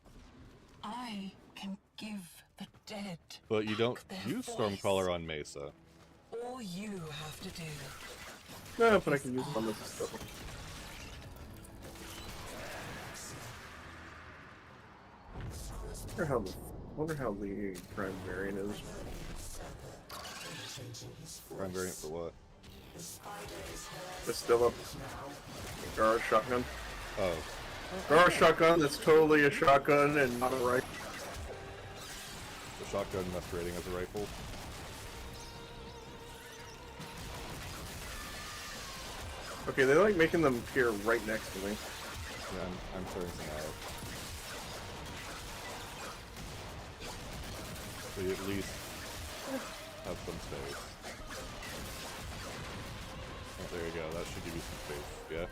S10: I can give the dead
S1: But you don't
S10: back their
S1: use
S10: voice.
S1: Stormcaller on Mesa.
S10: All you have to do.
S2: No, but I can use it on this stuff. Wonder how the prime variant is.
S1: Prime variant for what?
S2: It's still up. Gara shotgun.
S1: Oh.
S2: Gara shotgun that's totally a shotgun and not a rifle.
S1: The shotgun masquerading as a rifle.
S2: Okay, they like making them appear right next to me.
S1: Yeah, I'm clearing some out. So you at least have some space. Oh, there you go, that should give you some space, yeah?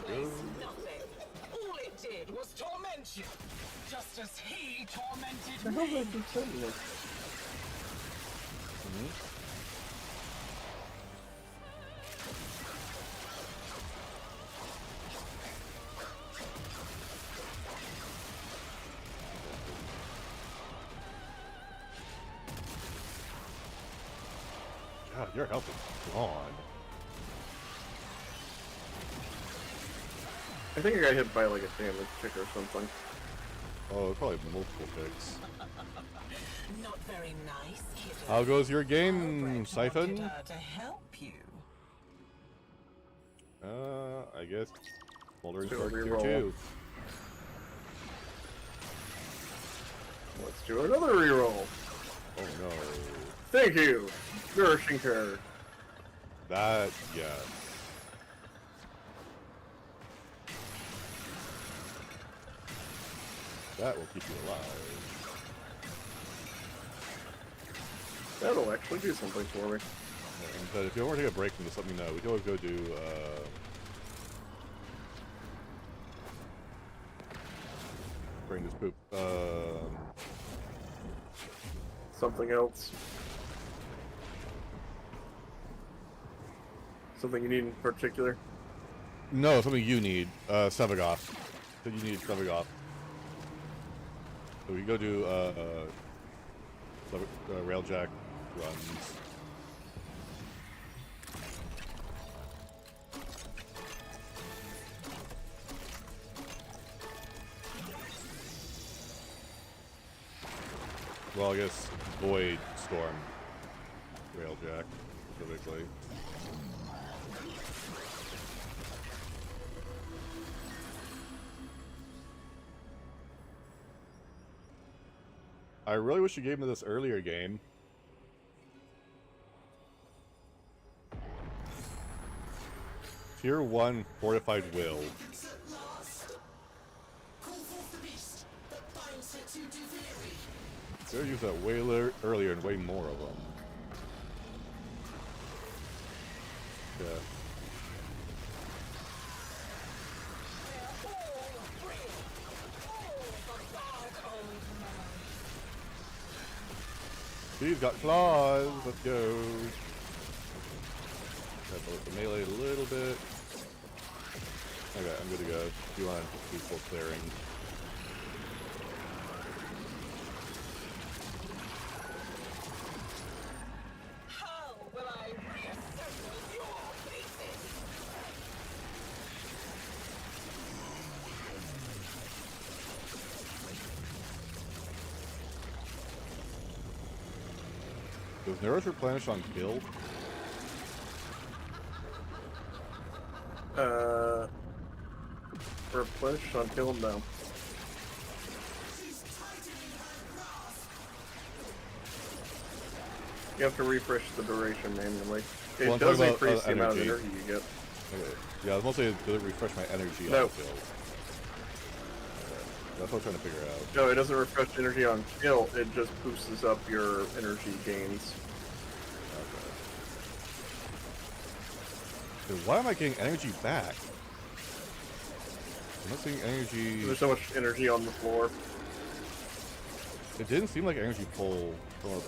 S10: Nothing. All it did was torment you, just as he tormented
S2: The hell
S10: me.
S2: did I keep saying this?
S1: God, your health is gone.
S2: I think I got hit by like a damage tick or something.
S1: Oh, probably multiple picks.
S10: Not very nice, kiddo.
S1: How goes your
S10: Albrecht
S1: game,
S10: wanted
S1: Siphon?
S10: her to help you.
S1: I guess Smoldering
S2: Do a
S1: Spark tier
S2: reroll.
S1: 2.
S2: Let's do another reroll.
S1: Oh no.
S2: Thank you, Nourishing Care.
S1: That, yeah. That will keep you alive.
S2: That'll actually do something for me.
S1: But if you want to take a break from this, let me know. We can always go do, bring this poop.
S2: Something else. Something you need in particular?
S1: No, something you need. Sevagoth. So you need Sevagoth. So we go do, Railjack runs. Well, I guess Void Storm Railjack, specifically. I really wish you gave me this earlier game. Tier 1 Fortified Will. Could have used that way earlier and way more of them. Yeah. He's got claws. Let's go. Got the melee a little bit. Okay, I'm good to go. If you want to do full clearing.
S10: How will I reassemble your pieces?
S1: Does Neuros replenish on kill?
S2: Replenish on kill him now. You have to refresh the duration manually. It
S1: Well, I'm
S2: does
S1: talking about,
S2: increase the amount of
S1: energy.
S2: energy you get.
S1: Okay. Yeah, I was mostly does it refresh my energy
S2: No.
S1: on kill. Okay. That's what I'm trying to figure out.
S2: No, it doesn't refresh energy on kill, it just boosts up your energy gains.
S1: Okay. Dude, why am I getting energy back? I'm not seeing energy.
S2: There's so much energy on the floor.
S1: It didn't seem like energy pull from a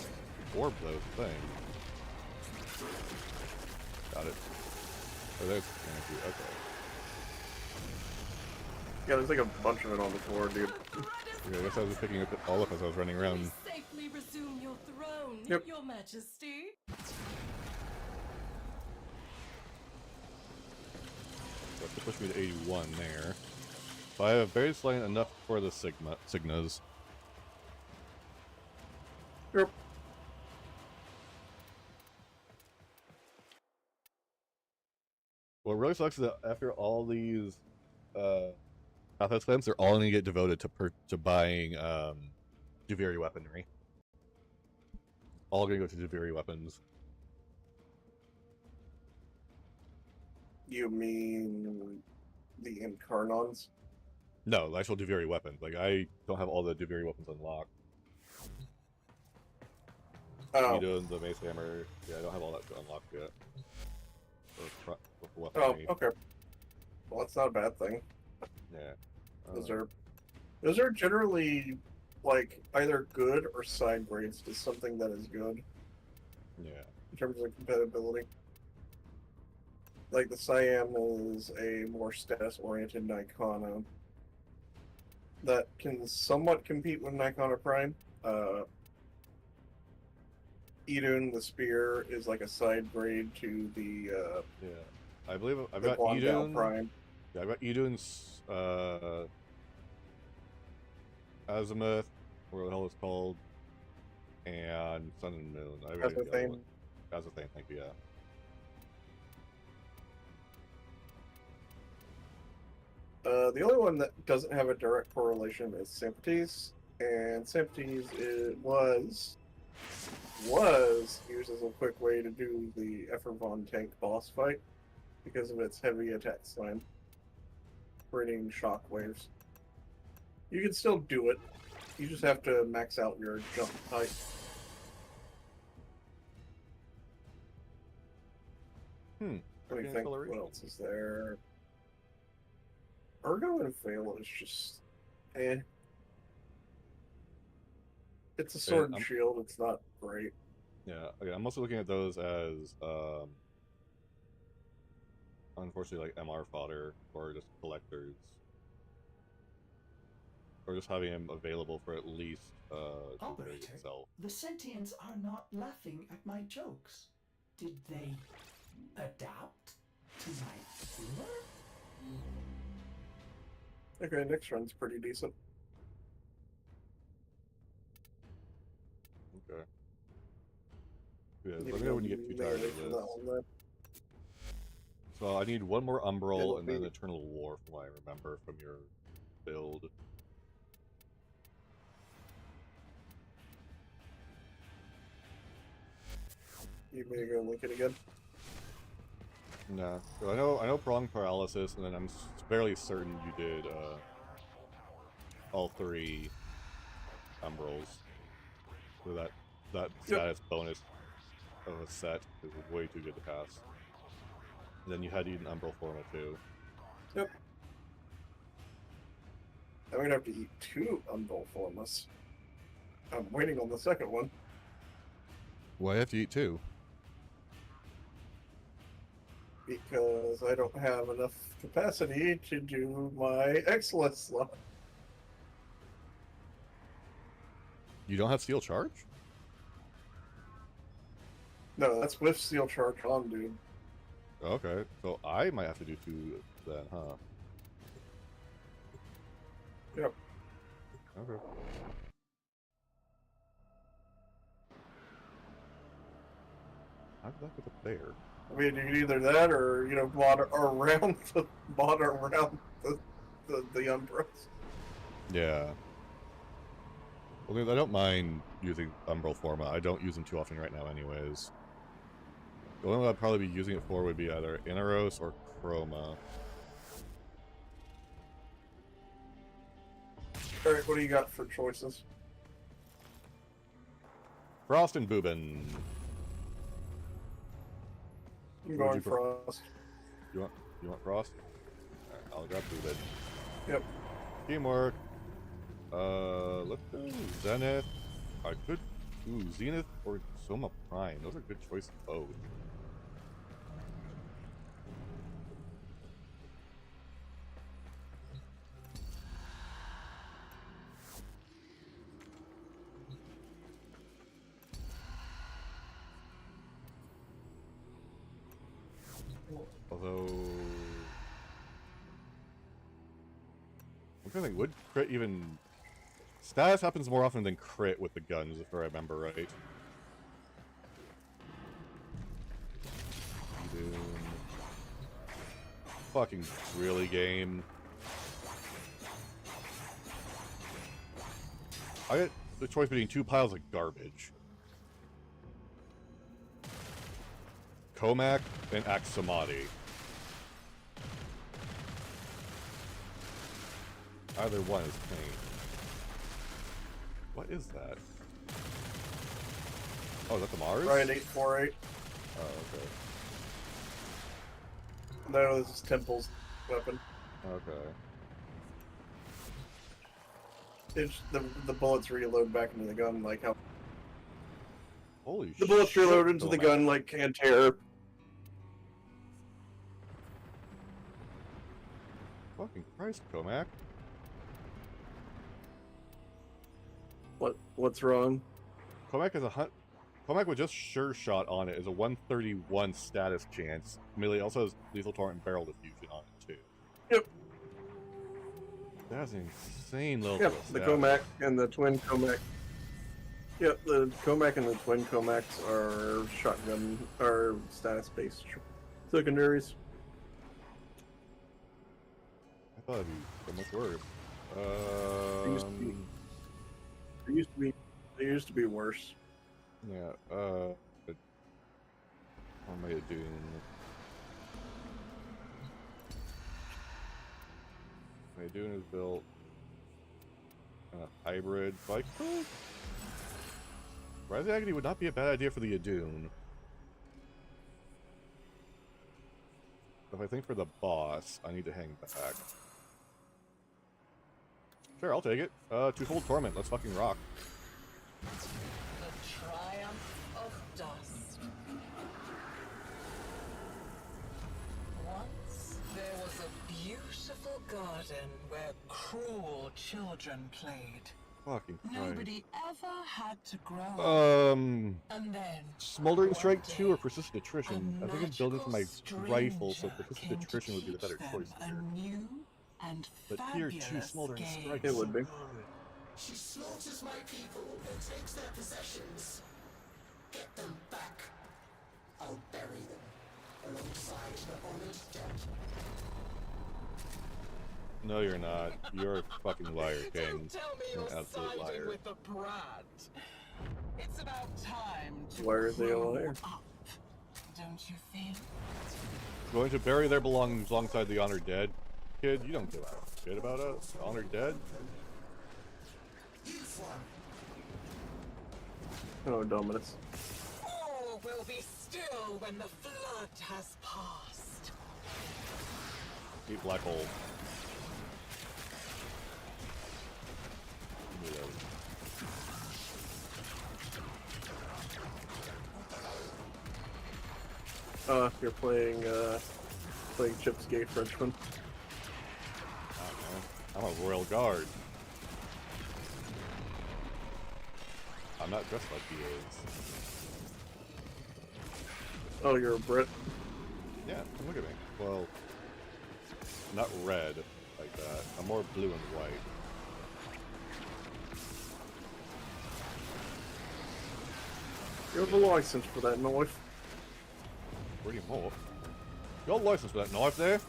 S1: orb though thing. Got it. Oh, there's energy. Okay.
S2: Yeah, there's like a bunch of it on the floor, dude.
S1: Okay, I guess I was picking it all up as I was running around.
S12: Safely resume your throne,
S2: Yep.
S12: Your Majesty.
S1: That's to push me to 81 there. So I have very slight enough for the Signas.
S2: Yep.
S1: What really sucks is that after all these Pathos clamps, they're all going to get devoted to buying Duviri weaponry. All going to go to Duviri weapons.
S2: You mean the Incarnons?
S1: No, the actual Duviri weapons. Like, I don't have all the Duviri weapons unlocked.
S2: Oh.
S1: You doing the Mace Hammer? Yeah, I don't have all that unlocked yet. Or
S2: Oh,
S1: weaponry.
S2: okay. Well, that's not a bad thing.
S1: Yeah.
S2: Those are generally like either good or side grades to something that is good
S1: Yeah.
S2: in terms of compatibility. Like the Siam is a more status-oriented Nikana that can somewhat compete with Nikana Prime. Idun, the spear, is like a side grade to the
S1: Yeah. I believe I've
S2: the
S1: got
S2: Guandao
S1: Idun.
S2: Prime.
S1: Yeah, I've got Idun's Azimuth, or what the hell it's called, and Sun and Moon. I already got one. Azothain, thank you, yeah.
S2: The only one that doesn't have a direct correlation is Sympathies, and Sympathies was used as a quick way to do the Effervon tank boss fight because of its heavy attack slam, creating shockwaves. You can still do it. You just have to max out your jump height. Let me think what else is there. Ergo and Fail is just It's a sword and shield, it's not great.
S1: Yeah, okay, I'm also looking at those as unfortunately like MR fodder or just collectors. Or just having him available for at least
S4: Operator,
S1: itself.
S4: the Sentients are not laughing at my jokes. Did they adapt to my humor?
S2: Okay, next run's pretty decent.
S1: Okay. Yeah, let me know when you get too tired of this. So I need one more Umbral and then Eternal War from what I remember from your build.
S2: You may go look it again.
S1: Nah. So I know Prong Paralysis, and then I'm fairly certain you did all 3 Umbrals. So that status bonus of a set is way too good to pass. And then you had to eat an Umbral Forma too.
S2: Yep. I'm gonna have to eat 2 Umbral Formas. I'm waiting on the second one.
S1: Why have to eat 2?
S2: Because I don't have enough capacity to do my Excellence slot.
S1: You don't have Steel Charge?
S2: No, that's with Steel Charge on, dude.
S1: Okay, so I might have to do 2 then, huh?
S2: Yep.
S1: Okay. How did that get up there?
S2: I mean, you can either that or, you know, mod around the Umbras.
S1: Yeah. Well, I don't mind using Umbral Forma. I don't use them too often right now anyways. The only one I'd probably be using it for would be either Inaros or Chroma.
S2: Alright, what do you got for choices?
S1: Frost and Boobin.
S2: I'm going Frost.
S1: You want Frost? Alright, I'll grab Boobin.
S2: Yep.
S1: Teamwork. Let's do Zenith. I could do Zenith or Soma Prime. Those are good choices both. Although, I'm trying to think, would crit even... Status happens more often than crit with the guns, if I remember right. Doom. Fucking really game. I get the choice between 2 piles of garbage. Comac and Axamati. Either one is pain. What is that? Oh, is that the Mars?
S2: Ryan 848.
S1: Oh, okay.
S2: No, this is Temple's weapon.
S1: Okay.
S2: It's the bullets reload back into the gun like how...
S1: Holy shit.
S2: The bullets reload into the gun like Canter.
S1: Fucking Christ, Comac.
S2: What's wrong?
S1: Comac is a Comac with just sure shot on it is a 131 status chance. Melee also has lethal torrent and barrel diffusion on it too.
S2: Yep.
S1: That's an insane level.
S2: Yep,
S1: of
S2: the
S1: status.
S2: Comac and the twin Comac. Yeah, the Comac and the twin Comacs are shotgun, are status-based secondaries.
S1: I thought it'd be so much worse.
S2: They used to be worse.
S1: Yeah, what am I doing? What I'm doing is built kind of hybrid, like, Rising Agony would not be a bad idea for the Adun. If I think for the boss, I need to hang back. Sure, I'll take it. Twofold Torment, let's fucking rock.
S10: The triumph of dust. Once there was a beautiful garden where cruel children played.
S1: Fucking Christ.
S10: Nobody ever had to grow up. And then
S1: Smoldering Strike 2 or Persistent Attrition? I think I'm building for my rifle, so Persistent Attrition would be the better choice
S10: a
S1: here.
S10: new and
S1: But tier 2
S10: fabulous
S1: Smoldering
S10: game.
S1: Strike
S2: It would be.
S5: She slaughters my people and takes their possessions. Get them back. I'll bury them alongside the honored dead.
S1: No, you're not. You're a fucking liar, King.
S10: Don't tell me
S1: You're
S10: you're
S1: an absolute
S10: siding
S1: liar.
S10: with the brat. It's about time to
S2: Why are they a
S10: grow
S2: liar?
S10: up, don't you think?
S1: Going to bury their belongings alongside the honored dead. Kid, you don't give a shit about us. Honored dead?
S2: Oh, Dominus.
S10: All will be still when the flood has passed.
S1: Deep black hole. Give me those.
S2: You're playing Chip's Gay Frenchman.
S1: I'm a royal guard. I'm not dressed like he is.
S2: Oh, you're a Brit?
S1: Yeah, look at me. Well, not red like that. I'm more blue and white.
S2: You have a license for that knife.
S1: Pretty more. You got a license for that knife there?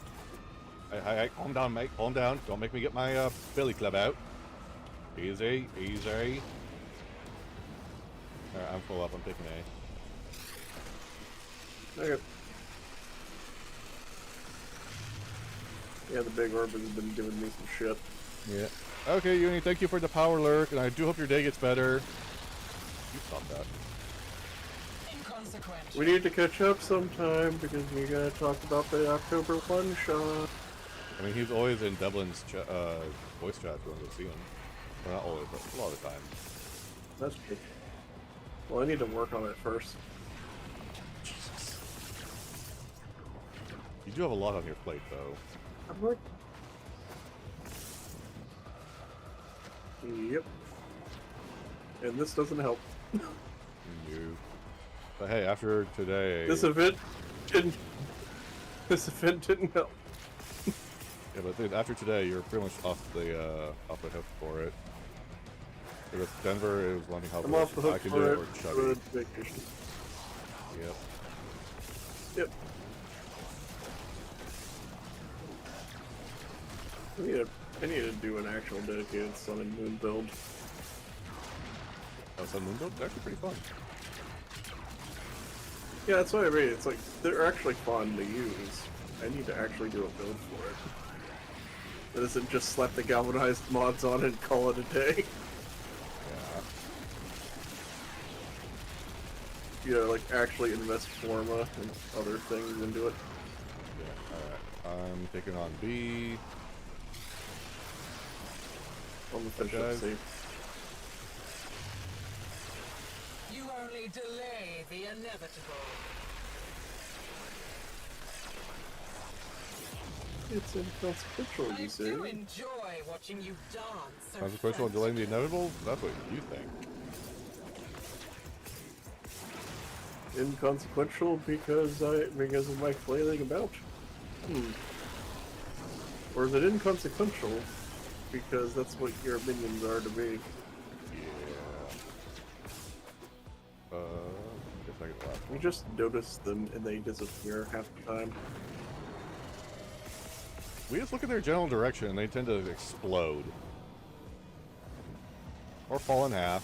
S1: Hey, calm down, mate. Calm down. Don't make me get my billy club out. Easy, easy. Alright, I'm full up. I'm taking A.
S2: Okay. Yeah, the big orb has been giving me some shit.
S1: Yeah. Okay, Uni, thank you for the power lurk, and I do hope your day gets better. You stop that.
S2: We need to catch up sometime because we gotta talk about the October one shot.
S1: I mean, he's always in Devlin's voice chat if you want to go see him. Well, not always, but a lot of the time.
S2: That's true. Well, I need to work on it first.
S1: Jesus. You do have a lot on your plate, though.
S2: I'm like... Yep. And this doesn't help.
S1: No. But hey, after today...
S2: This event didn't help.
S1: Yeah, but dude, after today, you're pretty much off the hook for it. Because Denver, it was wondering how
S2: I'm off the hook
S1: I could
S2: for
S1: do it,
S2: it
S1: or
S2: for
S1: Chubby.
S2: vacation.
S1: Yep.
S2: Yep. I need to do an actual dedicated Sun and Moon build.
S1: Oh, Sun Moon build? They're actually pretty fun.
S2: Yeah, that's what I mean. It's like, they're actually fun to use. I need to actually do a build for it. That isn't just slap the galvanized mods on and call it a day.
S1: Yeah.
S2: You know, like actually invest Forma and other things into it.
S1: Yeah, alright. I'm taking on B.
S2: On the fish up C.
S10: You only delay the inevitable.
S2: It's inconsequential, you
S10: I
S2: see.
S10: do enjoy watching you dance. so
S1: Consequential and delaying the inevitable? That's what you think.
S2: Inconsequential because of my flailing about. Or is it inconsequential because that's what your minions are to me?
S1: Yeah. Guess I get the last
S2: You
S1: one.
S2: just notice them and they disappear half the time.
S1: We just look at their general direction and they tend to explode. Or fall in half.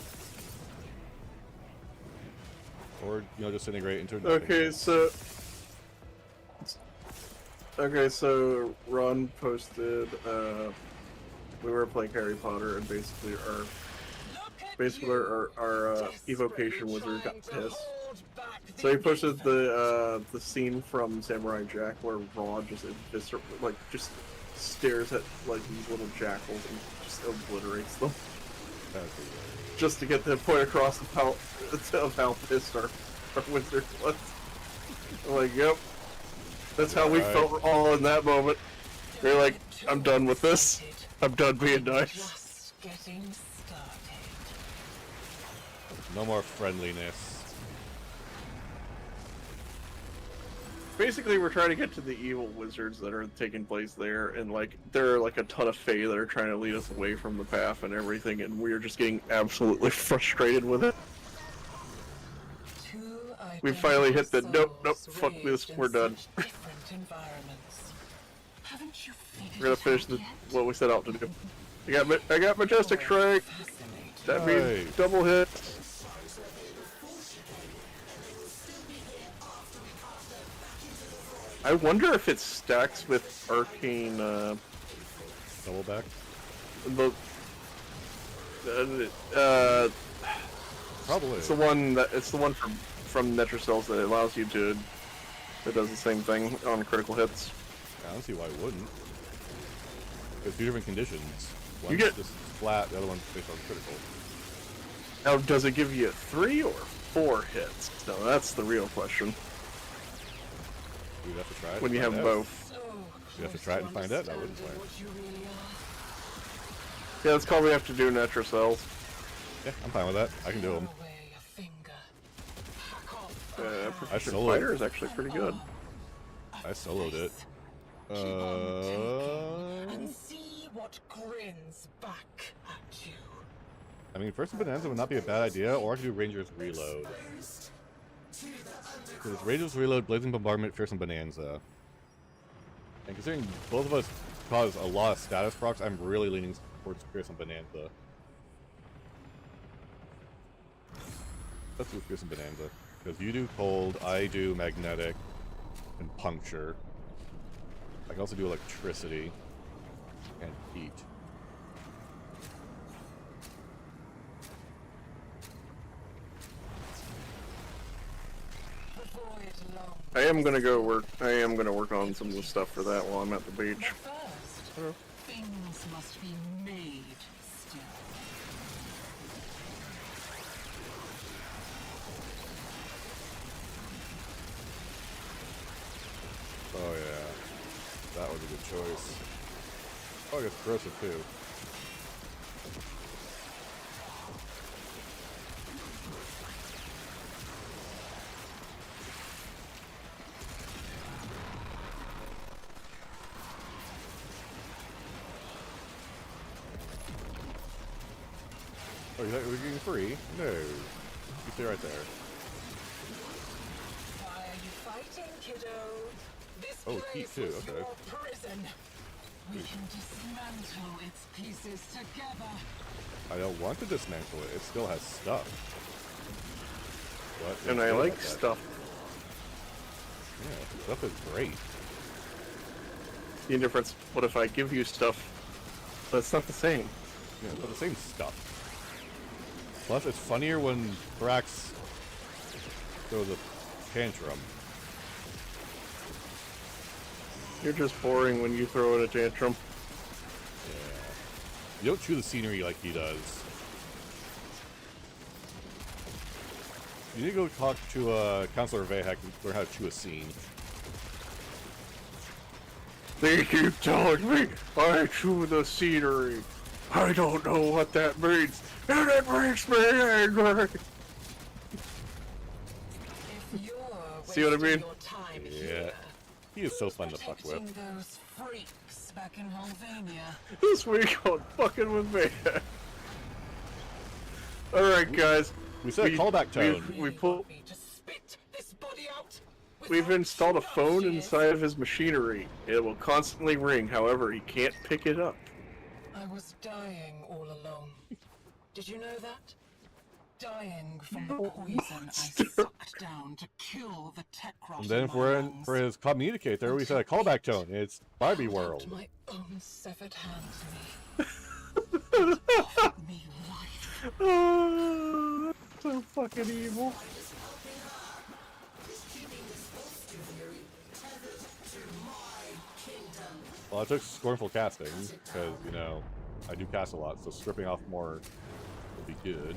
S1: Or, disintegrate into nothing.
S2: Okay, so Ron posted, we were playing Harry Potter and basically our evocation wizard got pissed. So he posted the scene from Samurai Jack where Ron just stares at like these little jackals and just obliterates them. Just to get the point across of how pissed our wizard was. I'm like, yep. That's how we felt all in that moment. We're like, I'm done with this. I'm done being nice.
S10: Just getting started.
S1: No more friendliness.
S2: Basically, we're trying to get to the evil wizards that are taking place there, and like there are like a ton of fae that are trying to lead us away from the path and everything, and we're just getting absolutely frustrated with it. We finally hit the nope, fuck this, we're done. We're gonna finish what we set out to do. I got Majestic Strike. That means double hit. I wonder if it stacks with Arcane,
S1: Double back? Probably.
S2: It's the one from Netrocells that allows you to, that does the same thing on critical hits.
S1: I don't see why it wouldn't. There's two different conditions. One's
S2: You get-
S1: just flat, the other one's based on critical.
S2: Now, does it give you 3 or 4 hits? No, that's the real question.
S1: We'd have to try it.
S2: When
S1: and
S2: you
S1: find
S2: have
S1: out.
S2: both.
S1: We'd have to try it and find out. I wouldn't play.
S2: Yeah, that's called we have to do Netrocells.
S1: Yeah, I'm fine with that. I can do them.
S2: Proficient
S1: soloed.
S2: Fighter is actually pretty good.
S1: I soloed it.
S10: And see what grins back at you.
S1: I mean, Fearsome Bonanza would not be a bad idea, or I could do Ranger's Reload. Because it's Ranger's Reload, Blazing Bombardment, Fearsome Bonanza. And considering both of us cause a lot of status procs, I'm really leaning towards Fearsome Bonanza. Let's do Fearsome Bonanza. Because you do Cold, I do Magnetic, and Puncture. I can also do Electricity and Heat.
S2: I am gonna work on some of the stuff for that while I'm at the beach.
S10: First, things must be made still.
S1: Oh yeah, that was a good choice. Oh, I guess corrosive too. Oh, you thought we were getting free? No. You stay right there.
S10: Why are you fighting, kiddo? This
S1: Oh,
S10: place
S1: heat too,
S10: was
S1: okay.
S10: your prison. We can dismantle its pieces together.
S1: I don't want to dismantle it. It still has stuff. What?
S2: And I
S1: What
S2: like
S1: about that?
S2: stuff.
S1: Yeah, stuff is great.
S2: The difference, what if I give you stuff, but it's not the same?
S1: Yeah, but the same stuff. Plus, it's funnier when Thrax throws a tantrum.
S2: You're just boring when you throw in a tantrum.
S1: Yeah. You don't chew the scenery like he does. You need to go talk to Counselor Vahak and learn how to chew a scene.
S2: They keep telling me I chew the scenery. I don't know what that means, and it makes me angry. See what I mean?
S1: Yeah. He is so fun to fuck with.
S10: Those freaks back in Holvania.
S2: This week on Fucking With Me. Alright guys,
S1: We set a callback tone.
S2: We've installed a phone inside of his machinery. It will constantly ring, however, he can't pick it up.
S10: I was dying all along. Did you know that? Dying from the poison I sucked down to kill the Techrot.
S1: And then for his communicator, we set a callback tone. It's Barbie World.
S10: My own severed hand to me. Offered me life.
S2: Oh, so fucking evil.
S1: Well, I took scornful casting because, you know, I do cast a lot, so stripping off more would be good.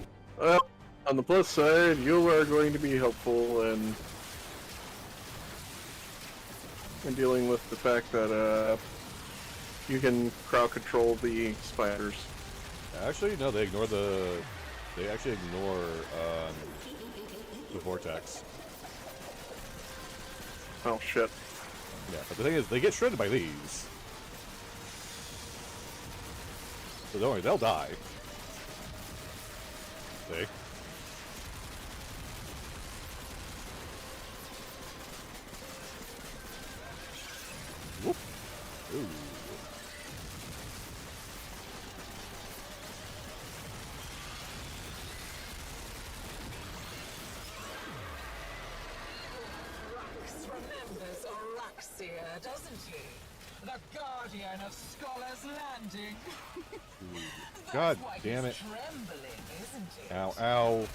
S2: On the plus side, you are going to be helpful in dealing with the fact that you can crowd control the spiders.
S1: Actually, no, they ignore the. They actually ignore the vortex.
S2: Oh shit!
S1: Yeah, but the thing is, they get shredded by these. So don't worry, they'll die. See? Whoop. Ooh.
S10: Rax remembers Araxia, doesn't he? The guardian of Scholars Landing.
S1: God damn it.
S10: Trembling, isn't it?
S1: Ow, ow.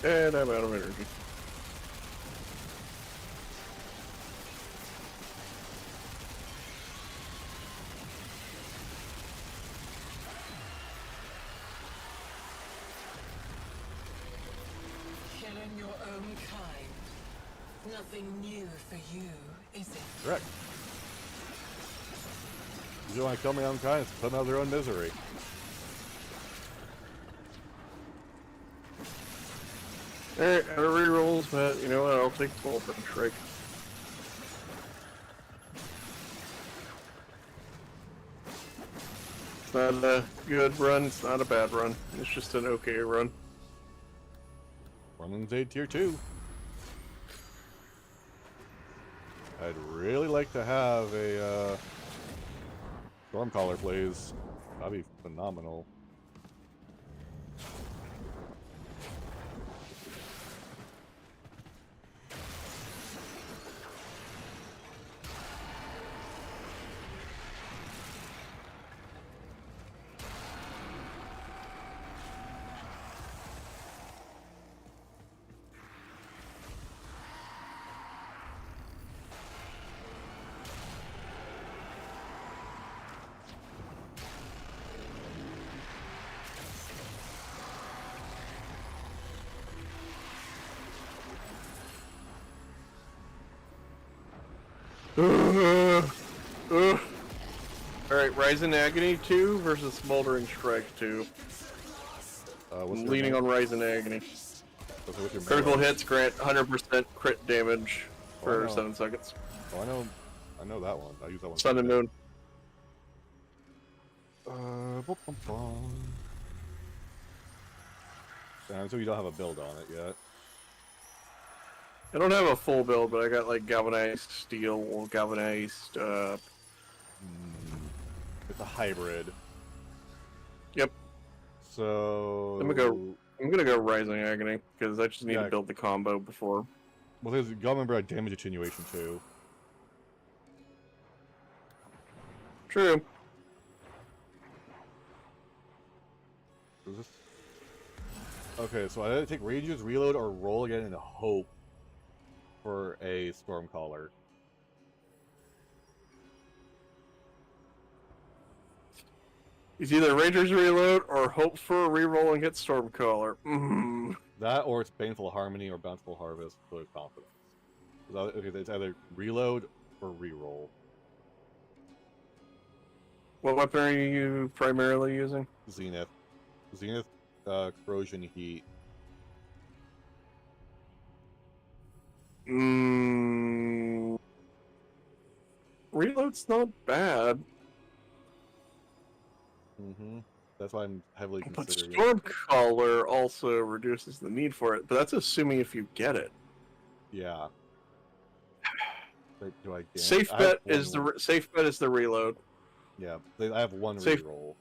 S2: And I'm out of energy.
S10: Killing your own kind. Nothing new for you, is it?
S1: Correct. You don't want to kill my own kind, it's put them out of their own misery.
S2: Alright, out of rerolls, but you know what? I'll take the Wolfen Shrike. It's not a good run, it's not a bad run. It's just an okay run.
S1: Ormond's Aid Tier 2. I'd really like to have a Stormcaller, please. That'd be phenomenal.
S2: Alright, Rise in Agony 2 versus Smoldering Strike 2. I'm leaning on Rise in Agony. Critical hits grant 100% crit damage for 7 seconds.
S1: Oh, I know that one. I use that one.
S2: Sun and Moon.
S1: So you don't have a build on it yet.
S2: I don't have a full build, but I got like galvanized steel, galvanized.
S1: It's a hybrid.
S2: Yep.
S1: So
S2: I'm gonna go Rising Agony because I just need to build the combo before.
S1: Well, there's gotta remember a damage attenuation too.
S2: True.
S1: Is this... Okay, so I either take Rangers, reload, or roll again in hope for a Stormcaller.
S2: It's either Rangers reload or hope for a reroll and get Stormcaller.
S1: That or it's Baneful Harmony or Bountiful Harvest for confidence. Okay, it's either reload or reroll.
S2: What weapon are you primarily using?
S1: Zenith. Zenith, Corrosion Heat.
S2: reload's not bad.
S1: That's why I'm heavily
S2: But
S1: considering
S2: Stormcaller also reduces the need for it, but that's assuming if you get it.
S1: Yeah. Wait, do I get
S2: Safe bet is the reload.
S1: Yeah, I have one
S2: Safe-
S1: reroll.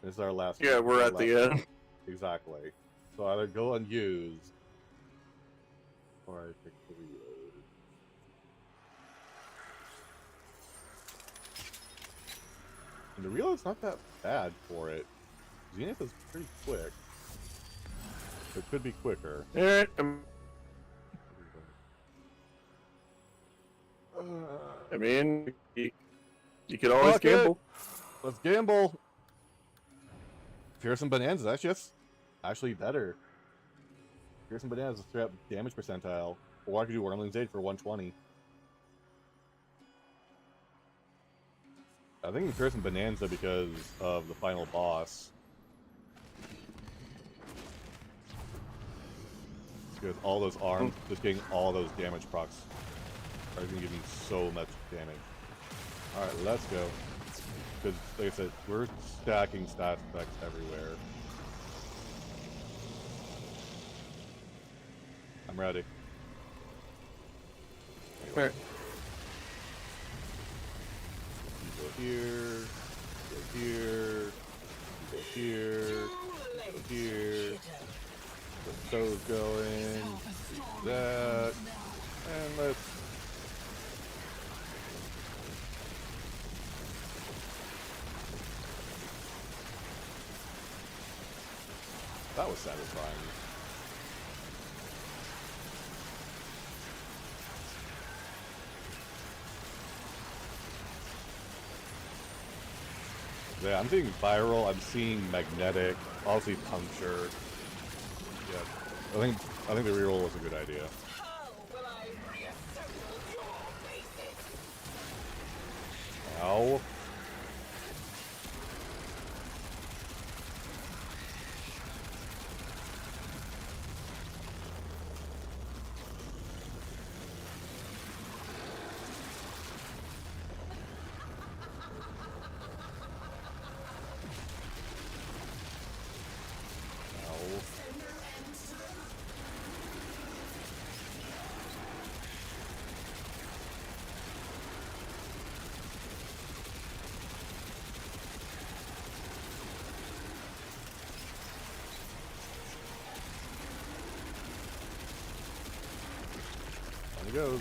S1: This is our last.
S2: Yeah, we're at the end.
S1: Exactly. So either go unused, or I pick the reload. And the reload's not that bad for it. Zenith is pretty quick. It could be quicker.
S2: Alright, I mean, you can always
S1: Fuck it.
S2: gamble.
S1: Let's gamble. Fearsome Bonanza, that's just actually better. Fearsome Bonanza is straight up damage percentile. Or I could do Wormling's Aid for 120. I think Fearsome Bonanza because of the final boss. Because all those arms, just getting all those damage procs are going to give me so much damage. Alright, let's go. Because, like I said, we're stacking stat effects everywhere. I'm ready.
S2: Alright.
S1: You go here, go here, go here, go here. Get those going. That. And let's. That was satisfying. Yeah, I'm seeing viral, I'm seeing magnetic, obviously puncture. Yeah. I think the reroll was a good idea. Ow. On it goes.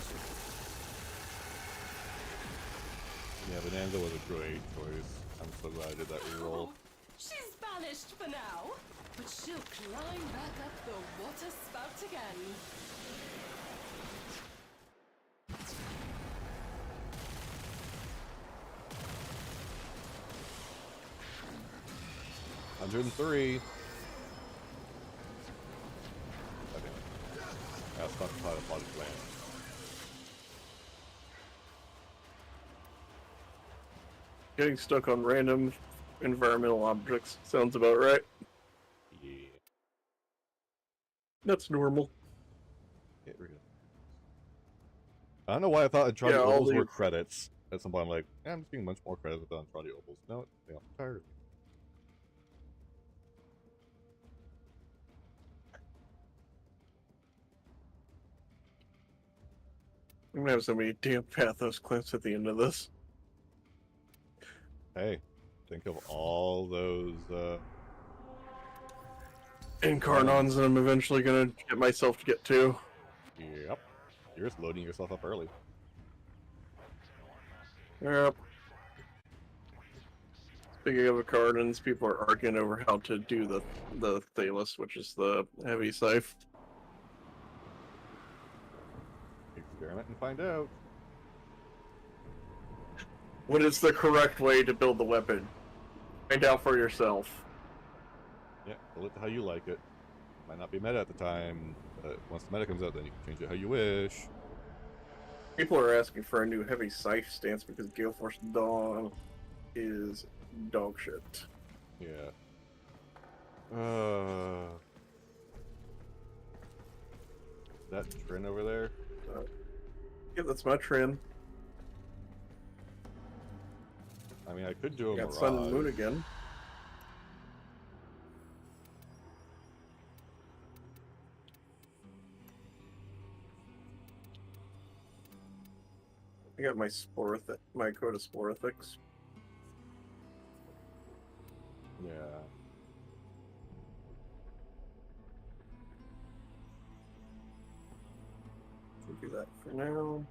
S1: Yeah, Bonanza was a great choice. I'm so glad I did that reroll.
S12: She's banished for now, but she'll climb back up the water spout again.
S1: $103. Okay. That's not quite a lot of plan.
S2: Getting stuck on random environmental objects sounds about right.
S1: Yeah.
S2: That's normal.
S1: Get rid of it. I don't know why I thought Andrade
S2: Yeah, all
S1: Opals
S2: the-
S1: were credits. At some point, I'm like, yeah, I'm just getting much more credits with Andrade Opals. No, yeah, I'm tired.
S2: I'm gonna have so many damn Pathos clips at the end of this.
S1: Hey, think of all those,
S2: Incarnons that I'm eventually gonna get myself to get to.
S1: Yep. You're just loading yourself up early.
S2: Yep. Speaking of Incarnons, people are arguing over how to do the Thalos, which is the heavy scythe.
S1: Experiment and find out.
S2: What is the correct way to build the weapon? Find out for yourself.
S1: Yeah, build it how you like it. Might not be meta at the time, but once the meta comes out, then you can change it how you wish.
S2: People are asking for a new heavy scythe stance because Gale Force Dawn is dog shit.
S1: Yeah. That Trin over there?
S2: Yeah, that's my trend.
S1: I mean, I could do a
S2: Got
S1: Mirage.
S2: Sun and Moon again. I got my my Coda Sporithix.
S1: Yeah.
S2: We'll do that for now.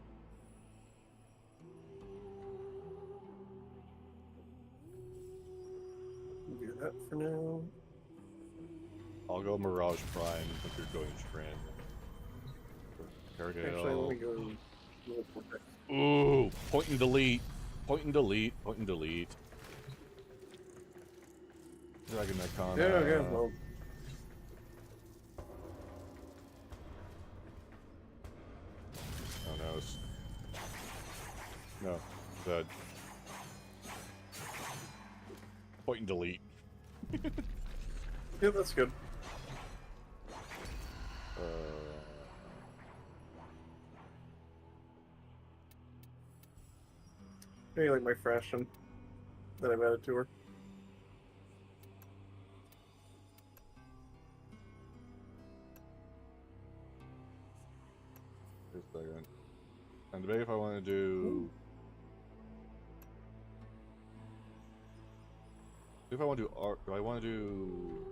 S2: We'll do that for now.
S1: I'll go Mirage Prime if you're going Strand.
S2: Actually, let me go.
S1: Ooh, point and delete. Point and delete. Point and delete. Dragon Icon.
S2: Yeah, well.
S1: Oh no. No. Dead. Point and delete.
S2: Yeah, that's good. Maybe like my fashion that I've added to her.
S1: Just a second. And debate if I want to do. If I want to do art, do I want to do?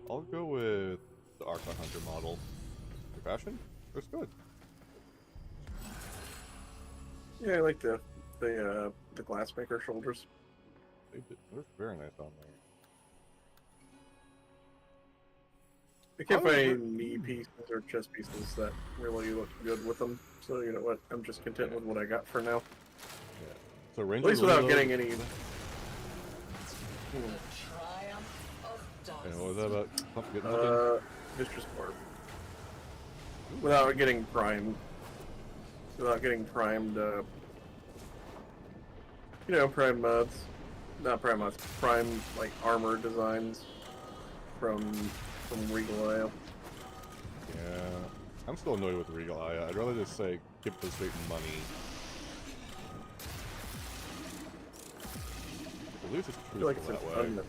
S1: I'll go with the Archon Hunter model. The fashion looks good.
S2: Yeah, I like the glassmaker shoulders.
S1: They look very nice on there.
S2: I can't find knee pieces or chest pieces that really look good with them. So you know what? I'm just content with what I got for now.
S1: Yeah. So range
S2: At least without getting any.
S10: The triumph of dust.
S1: And what was that about? Something getting nothing?
S2: Mistress Barb. Without getting primed. Without getting primed, you know, prime mods. Not prime mods, prime, like, armor designs from Regal Aya.
S1: Yeah. I'm still annoyed with Regal Aya. I'd rather just say, give the straight money. At least it's
S2: I feel like
S1: truthful
S2: it's
S1: that way.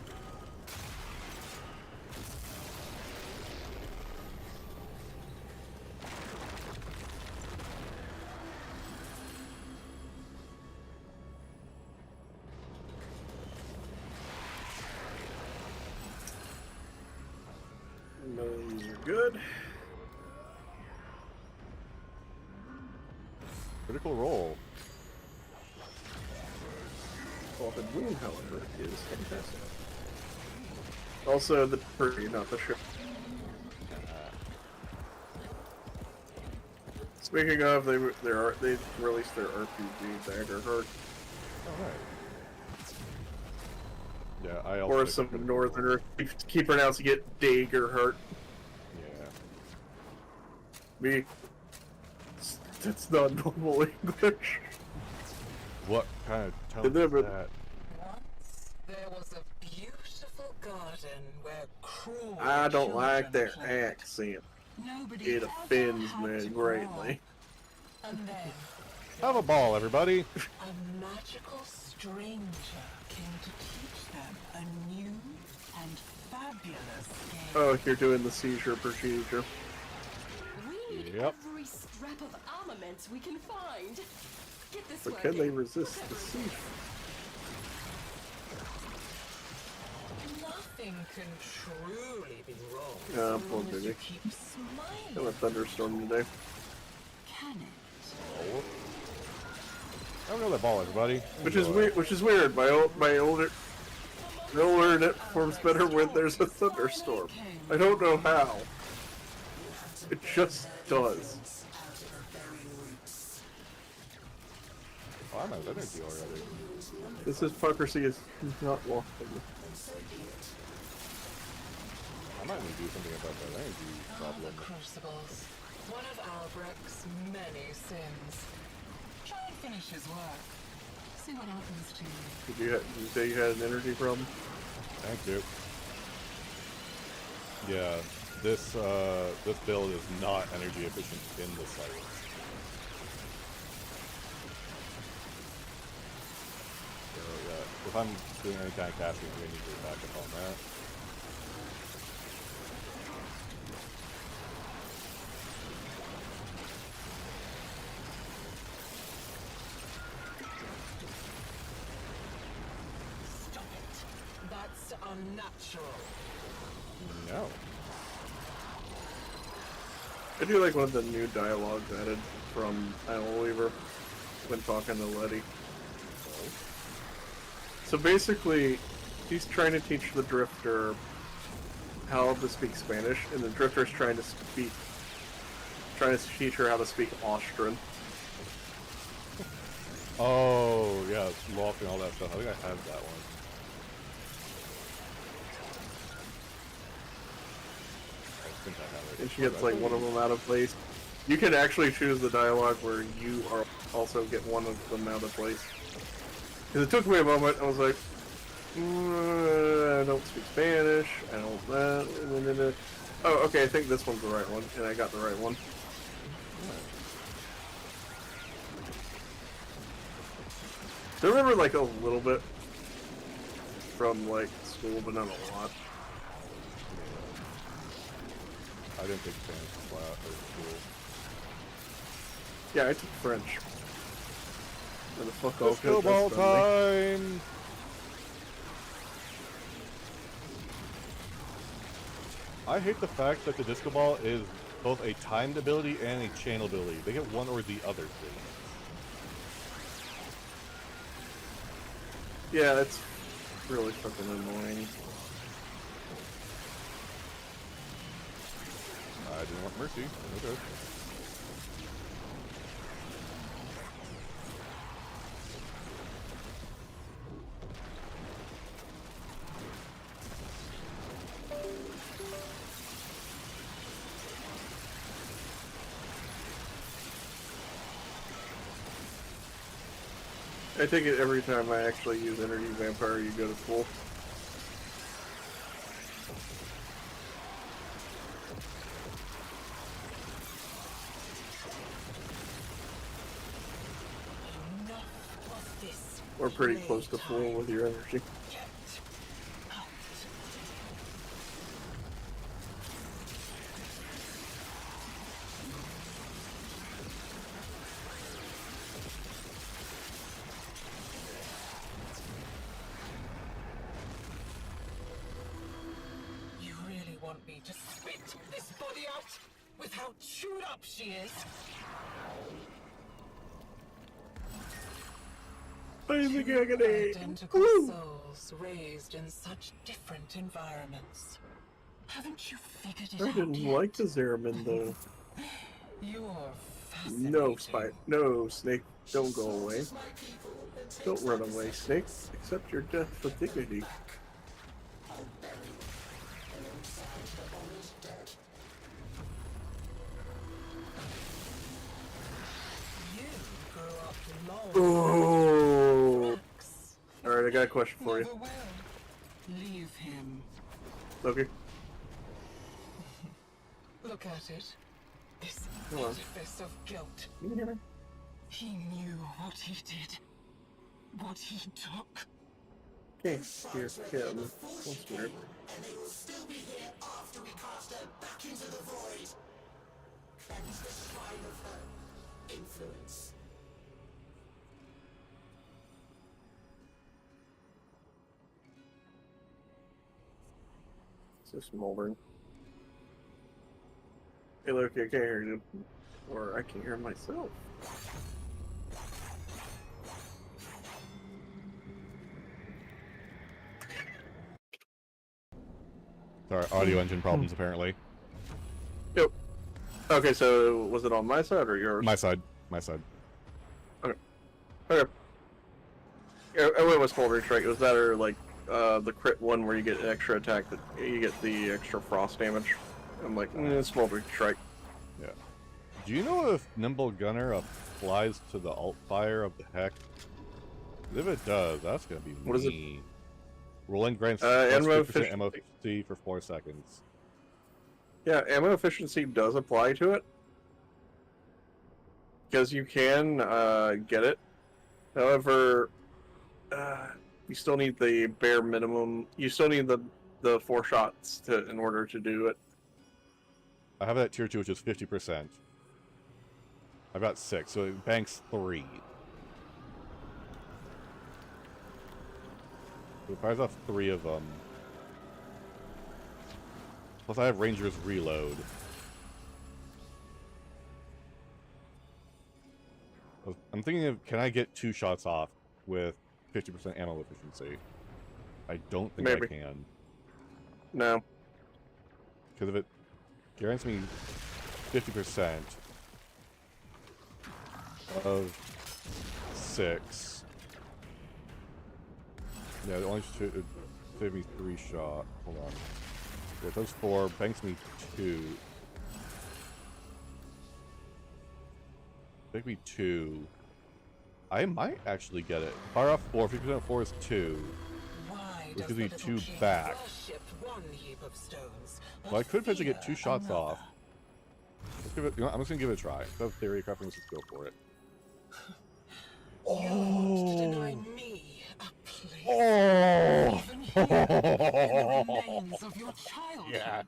S2: Those are good.
S1: Critical roll.
S2: Vaulted Wound, however, is fantastic. Also, the pretty, not the ship. Speaking of, they released their RPG, Daggerheart.
S1: Alright. Yeah, I also.
S2: Or some northerner keep pronouncing it Daggerheart.
S1: Yeah.
S2: Me. That's not normal English.
S1: What kind of tone
S2: Did they
S1: is
S2: ever-
S1: that?
S10: Once there was a beautiful garden where cruel
S2: I don't like their
S10: children played.
S2: accent.
S10: Nobody
S2: It
S10: ever
S2: offends
S10: had
S2: me
S10: to grow
S2: greatly.
S10: up. And then
S1: Have a ball, everybody.
S10: a magical stranger came to teach them a new and fabulous game.
S2: Oh, you're doing the seizure procedure.
S12: We need
S1: Yep.
S12: every scrap of armament we can find. Get this
S2: But
S12: working.
S2: can they resist the seizure?
S10: Nothing can truly be wrong
S2: Ah,
S10: as
S2: poor
S10: long as you
S2: baby.
S10: keep
S2: Got
S10: smiling.
S2: a thunderstorm today.
S10: Can it?
S1: Oh. Have another ball, everybody.
S2: Which is weird. Which is weird. My older internet performs better when there's a thunderstorm. I don't know how. It just does.
S1: Oh, I'm out of energy already.
S2: This hypocrisy is not lawful.
S1: I might need to do something about that energy
S10: Ah,
S1: problem.
S10: the Crucibles. One of Albrecht's many sins. Try and finish his work. See what happens to you.
S2: Did you say you had an energy problem?
S1: Thank you. Yeah, this build is not energy efficient in the slightest. If I'm doing any kind of casting, I'm going to need to back up on that.
S10: Stop it. That's unnatural.
S1: No.
S2: I do like one of the new dialogues added from Owl Weaver when talking to Letty. So basically, he's trying to teach the Drifter how to speak Spanish, and the Drifter's trying to teach her how to speak Austrian.
S1: Oh, yeah, Loft and all that stuff. I think I have that one. I think I have it.
S2: And she gets like one of them out of place. You can actually choose the dialogue where you are also get one of them out of place. Because it took me a moment. I was like, I don't speak Spanish. I don't that. Oh, okay. I think this one's the right one, and I got the right one. I remember like a little bit from like school, but not a lot.
S1: I didn't take Spanish class or school.
S2: Yeah, I took French. Where the fuck else
S1: Disco ball time! I hate the fact that the disco ball is both a timed ability and a chain ability. They get one or the other thing.
S2: Yeah, it's really fucking annoying.
S1: I didn't want mercy. Okay.
S2: I take it every time I actually use Energy Vampire, you go to full. We're pretty close to full with your energy.
S10: You really want me to spit this body out with how chewed up she is? Identical souls raised in such different environments. Haven't you figured it out
S2: I didn't
S10: yet?
S2: like the Zeramin though.
S10: You're fascinating.
S2: No, Snake, don't go away. Don't run away, Snake. Accept your death with dignity.
S10: You grew up long.
S2: Oh. Alright, I got a question for you.
S10: Never will. Leave him.
S2: Okay.
S10: Look at it. This
S2: Come on.
S10: artifice of guilt.
S2: Can you hear me?
S10: He knew what he did. What he took.
S2: Okay, here's Kim. That's weird.
S5: And they will still be here after we cast her back into the void. Cleanse the shrine of her influence.
S2: It's just smoldering. Hey, look, I can't hear you. Or I can't hear myself.
S1: Sorry, audio engine problems apparently.
S2: Yep. Okay, so was it on my side or yours?
S1: My side. My side.
S2: Okay. Okay. I went with Smoldering Strike. It was that or like the crit one where you get an extra attack that you get the extra frost damage. I'm like, Smoldering Strike.
S1: Yeah. Do you know if Nimble Gunner applies to the alt fire of the heck? If it does, that's gonna be
S2: What is it?
S1: mean. Rolling grants
S2: ammo
S1: 50% ammo efficiency for 4 seconds.
S2: Yeah, ammo efficiency does apply to it. Because you can get it. However, You still need the bare minimum. You still need the 4 shots in order to do it.
S1: I have that tier 2, which is 50%. I've got 6, so it banks 3. So it fires off 3 of them. Plus I have Ranger's Reload. I'm thinking of, can I get 2 shots off with 50% ammo efficiency? I don't think
S2: Maybe.
S1: I can.
S2: No.
S1: Because if it guarantees me 50% of 6. Yeah, it only should save me 3 shot. Hold on. Yeah, those 4 banks me 2. Bank me 2. I might actually get it. Fire off 4. 50% of 4 is 2. Which gives me 2 back. Well, I could potentially get 2 shots off. Let's give it. You know, I'm just gonna give it a try. If I have theory crafting, let's just go for it. Oh! Oh! Yeah.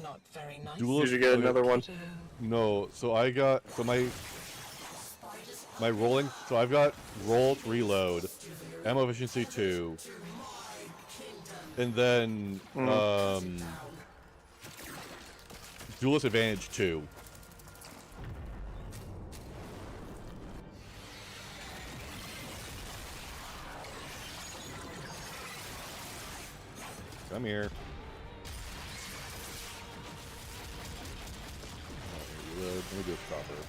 S10: Not very nice.
S2: Did you get another one?
S1: No. So I got my rolling. So I've got roll to reload, ammo efficiency 2, and then duelist advantage 2. Come here. Let me do a stopper.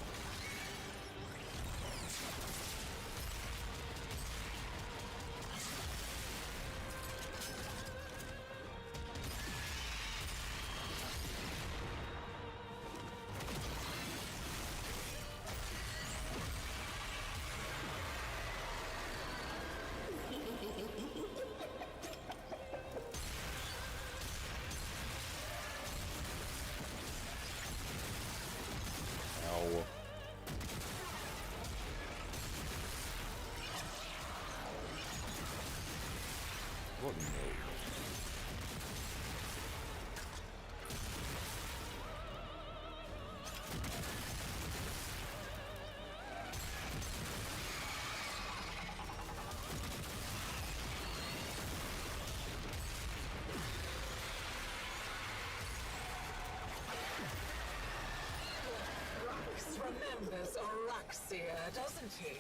S1: What no?
S10: Remembers Araxia, doesn't he?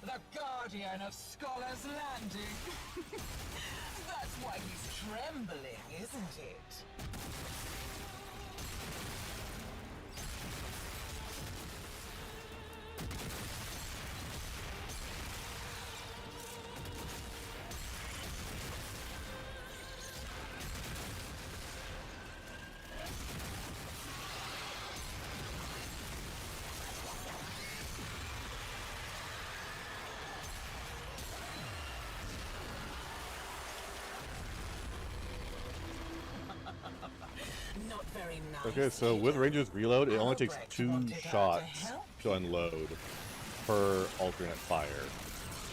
S10: The guardian of Scholars Landing. That's why he's trembling, isn't it? Not very nice.
S1: Okay, so with Ranger's Reload, it only takes 2 shots to unload per alternate fire.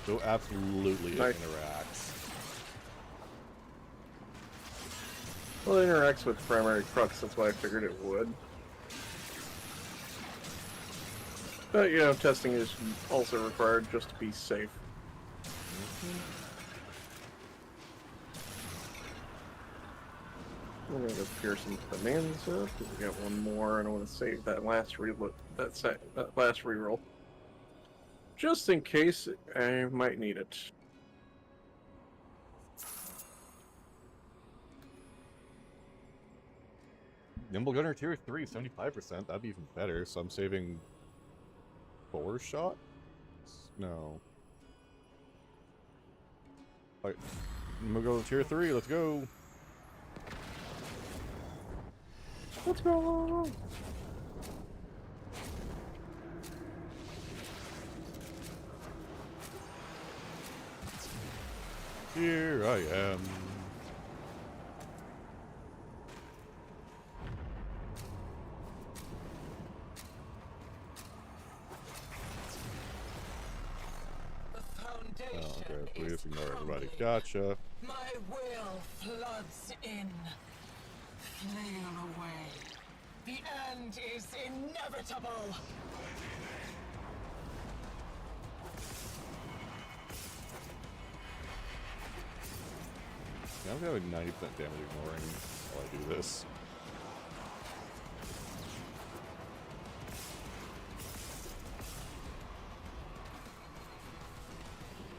S1: So absolutely it interacts.
S2: Well, it interacts with primary crux, that's why I figured it would. But, you know, testing is also required just to be safe. I'm gonna go Pierce some Bonanza, because we got one more, and I want to save that last reload, that last reroll. Just in case I might need it.
S1: Nimble Gunner tier 3, 75%. That'd be even better. So I'm saving 4 shots? No. Alright. I'm gonna go tier 3. Let's go.
S2: Let's go.
S1: Here I am.
S10: The foundation
S1: we
S10: is
S1: just ignore everybody.
S10: crumbling.
S1: Gotcha.
S10: My will floods in. Flail away. The end is inevitable.
S1: Yeah, I'm having 90% damage ignoring while I do this.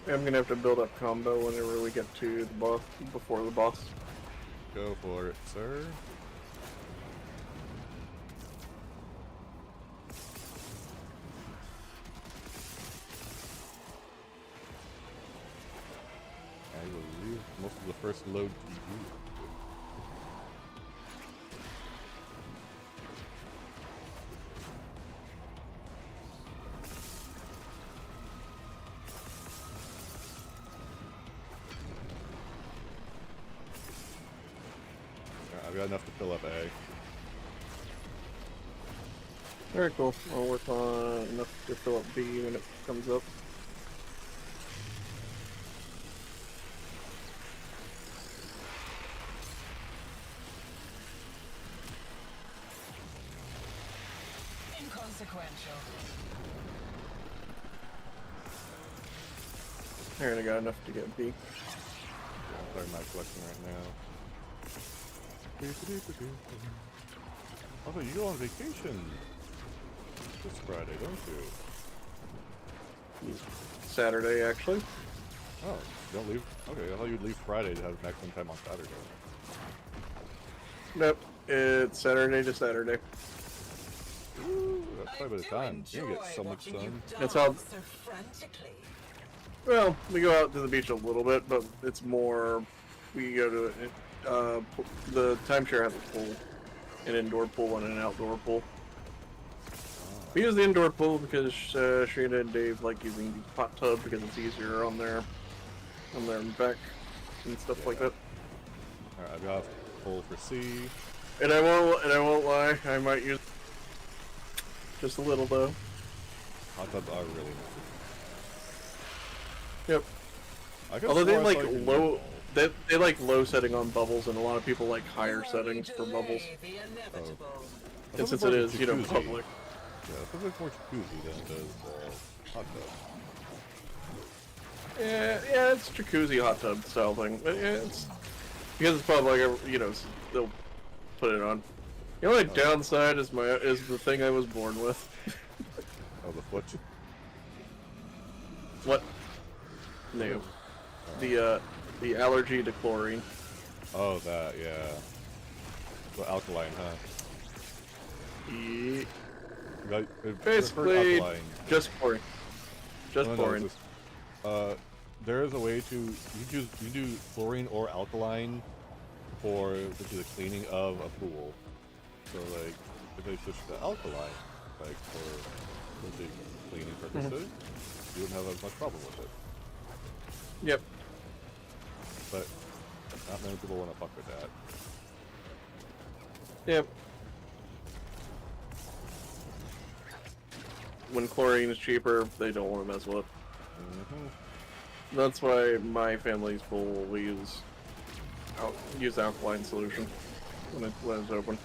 S2: I'm gonna have to build up combo whenever we get to the boss, before the boss.
S1: Go for it, sir. I will leave most of the first load to you. I've got enough to fill up A.
S2: Very cool. I'll work on enough to fill up B when it comes up.
S10: Inconsequential.
S2: Alright, I got enough to get B.
S1: Yeah, I'm starting my collection right now. Also, you go on vacation this Friday, don't you?
S2: Saturday, actually.
S1: Oh, you don't leave? Okay, I thought you'd leave Friday to have maximum time on Saturday.
S2: Nope, it's Saturday to Saturday.
S1: Ooh, that's quite a bit of time. You're gonna get so much sun.
S2: That's how.
S10: So frantically.
S2: Well, we go out to the beach a little bit, but it's more. We go to the timeshare has a pool, an indoor pool and an outdoor pool. We use the indoor pool because Sheena and Dave like using the hot tub because it's easier on their back and stuff like that.
S1: Alright, I've got a pool for C.
S2: And I won't lie, I might use just a little though.
S1: Hot tubs are really nice.
S2: Yep. Although they like low, they like low setting on bubbles, and a lot of people like higher settings for bubbles.
S1: Oh.
S2: And since it is, you know, public.
S1: Yeah, it feels like more jacuzzi than it does hot tub.
S2: Yeah, it's jacuzzi hot tub style thing. But yeah, it's because it's public. You know, they'll put it on. The only downside is the thing I was born with.
S1: Oh, the foot.
S2: What? No. The allergy to chlorine.
S1: Oh, that, yeah. The alkaline, huh?
S2: Yeah.
S1: Basically,
S2: just chlorine. Just
S1: no,
S2: chlorine.
S1: There is a way to you do chlorine or alkaline for the cleaning of a pool. So like, if they switch to alkaline, like for the cleaning purposes, you wouldn't have as much problem with it.
S2: Yep.
S1: But not many people want to fuck with that.
S2: Yep. When chlorine is cheaper, they don't want to mess with it. That's why my family's pool we use alkaline solution when it's open.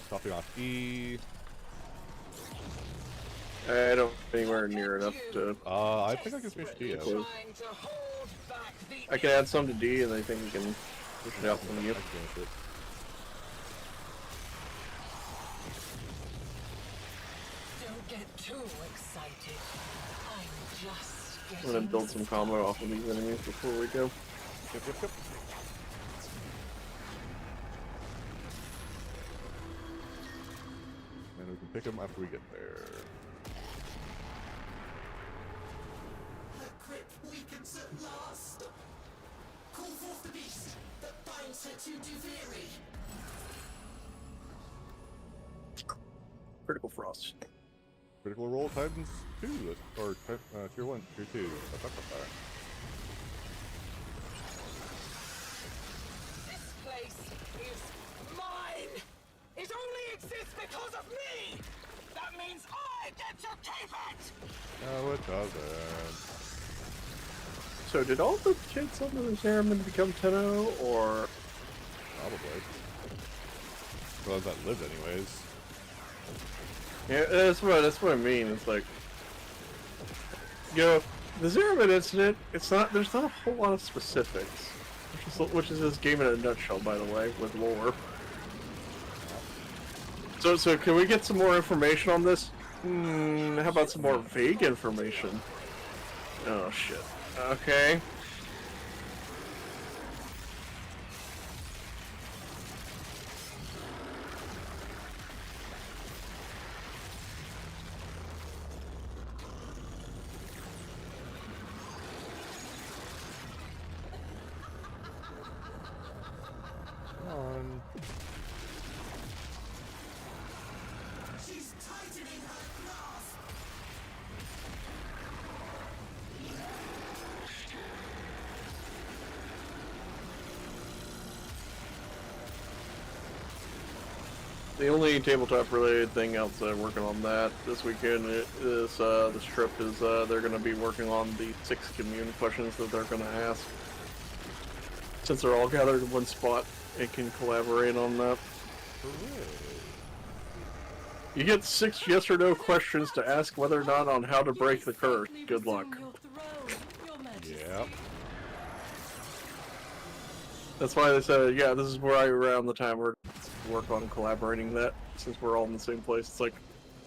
S1: Stopping off E.
S2: I don't anywhere near enough to.
S1: I think I can finish D out.
S2: I can add some to D, and I think we can push it out from you.
S10: Don't get too excited. I'm just
S2: I'm
S10: getting
S2: gonna build some combo off of these enemies before we go.
S1: Yep. And we can pick them after we get there.
S5: The crypt weakens at last. Call forth the beast that binds her to Duviri.
S2: Critical Frost.
S1: Critical roll times 2, or tier 1, tier 2.
S10: This place is mine! It only exists because of me! That means I
S1: No, it doesn't.
S2: So did all the kids on the Zariman become Tenno, or
S1: Probably. The ones that lived, anyways.
S2: yeah, that's what I mean. It's like, you know, the Zariman incident. It's not. There's not a whole lot of specifics, which is this game in a nutshell, by the way, with lore. So can we get some more information on this? How about some more vague information? Oh shit. Okay.
S1: Come on.
S5: She's tightening her grasp.
S2: The only tabletop related thing outside working on that this weekend is this trip is they're going to be working on the 6 commune questions that they're going to ask. Since they're all gathered in one spot, it can collaborate on that. You get 6 yes or no questions to ask whether or not on how to break the curse. Good luck.
S1: Yeah.
S2: That's why they said, yeah, this is right around the time we're work on collaborating that, since we're all in the same place. It's like,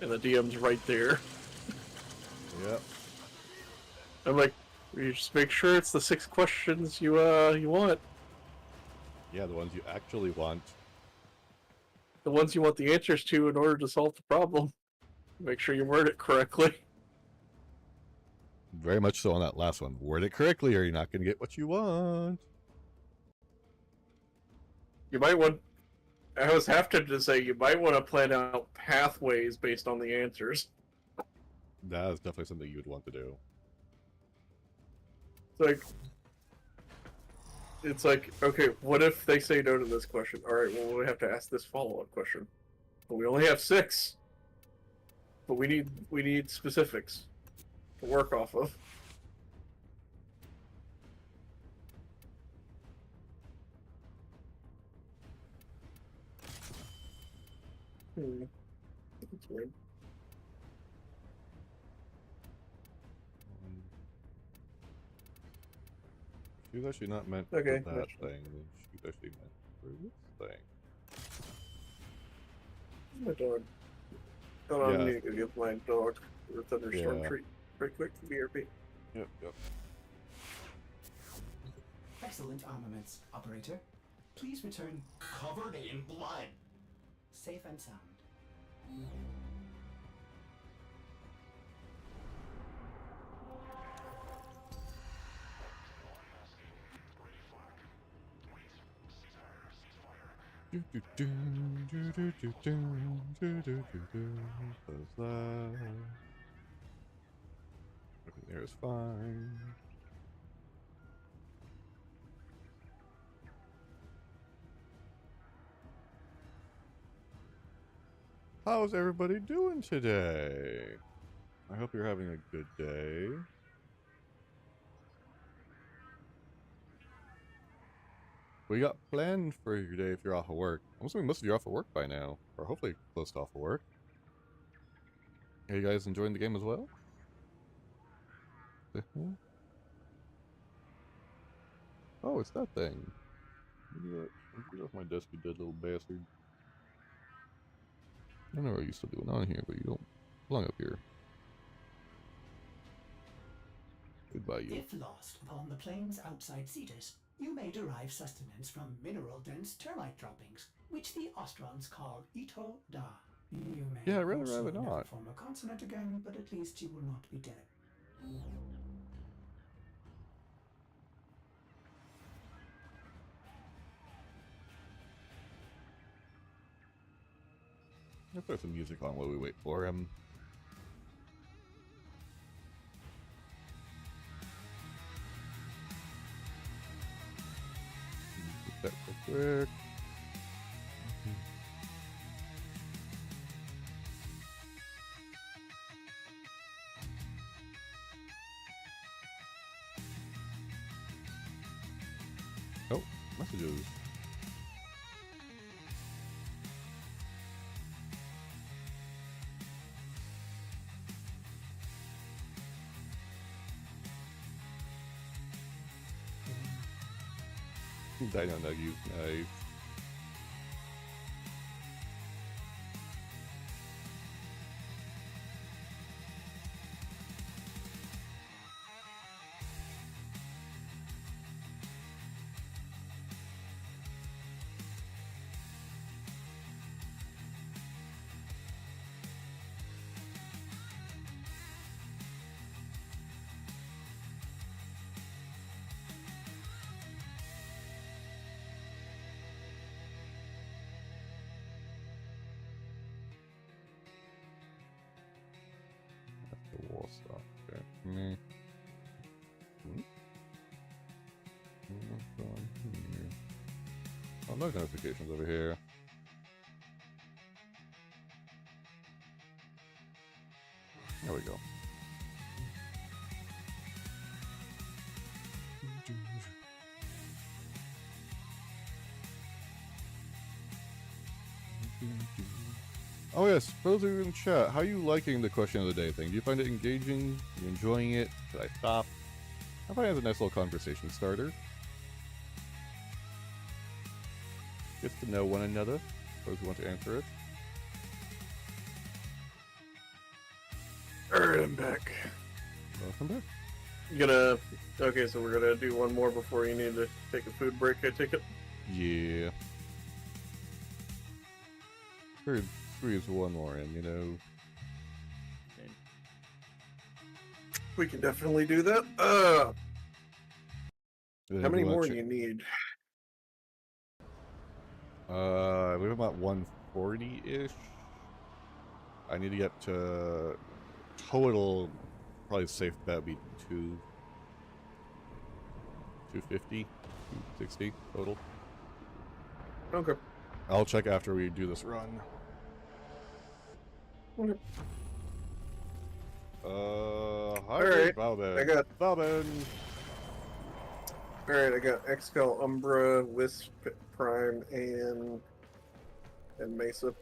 S2: and the DM's right there.
S1: Yep.
S2: I'm like, you just make sure it's the 6 questions you want.
S1: Yeah, the ones you actually want.
S2: The ones you want the answers to in order to solve the problem. Make sure you word it correctly.
S1: Very much so on that last one. Word it correctly or you're not going to get what you want.
S2: You might want... I was half tempted to say you might want to plan out pathways based on the answers.
S1: That is definitely something you would want to do.
S2: It's like, okay, what if they say no to this question? Alright, well, we have to ask this follow-up question. But we only have 6. But we need specifics to work off of. That's weird.
S1: She was actually not meant
S2: Okay,
S1: for that
S2: that's
S1: thing. She was actually meant for this thing.
S2: My dog. Hold on,
S1: Yeah.
S2: I need to give my dog a thunderstorm
S1: Yeah.
S2: treat right quick for BRP.
S1: Yep, yep.
S4: Excellent armaments, operator. Please return
S5: Covered in blood.
S4: safe and sound.
S1: Everything there is fine. How's everybody doing today? I hope you're having a good day. What you got planned for your day if you're off of work? I'm assuming most of you are off of work by now. Or hopefully close to off of work. Are you guys enjoying the game as well? Oh, it's that thing. Get off my desk, you dead little bastard. I don't know what you're still doing on here, but you don't belong up here. Goodbye, you.
S4: If lost upon the plains outside Cetus, you may derive sustenance from mineral-dense termite droppings, which the Ostrons call Ito Da. You may
S1: Yeah, I'd rather
S4: also
S1: rather
S4: never
S1: not.
S4: form a consonant again, but at least you will not be dead.
S1: I'll throw some music on while we wait for him. Get that real quick. Messages. Dino Nuggies, nice. The wall stop there. Oh, no notifications over here. There we go. Oh yes, for those of you in chat, how are you liking the question of the day thing? Do you find it engaging? Are you enjoying it? Should I stop? I find it as a nice little conversation starter. Gets to know one another, those who want to answer it.
S2: Alright, I'm back.
S1: Welcome back.
S2: Okay, so we're gonna do one more before you need to take a food break, I take it?
S1: Yeah. Heard squeeze one more in, you know.
S2: We can definitely do that. How many more do you need?
S1: I believe I'm at 140-ish. I need to get to total, probably safe bet would be 250, 260 total.
S2: Okay.
S1: I'll check after we do this run.
S2: Okay.
S1: Hi,
S2: Alright,
S1: Valben.
S2: I got
S1: Valben.
S2: Alright, I got Excal, Umbra, Wisp, Prime, and Mesa.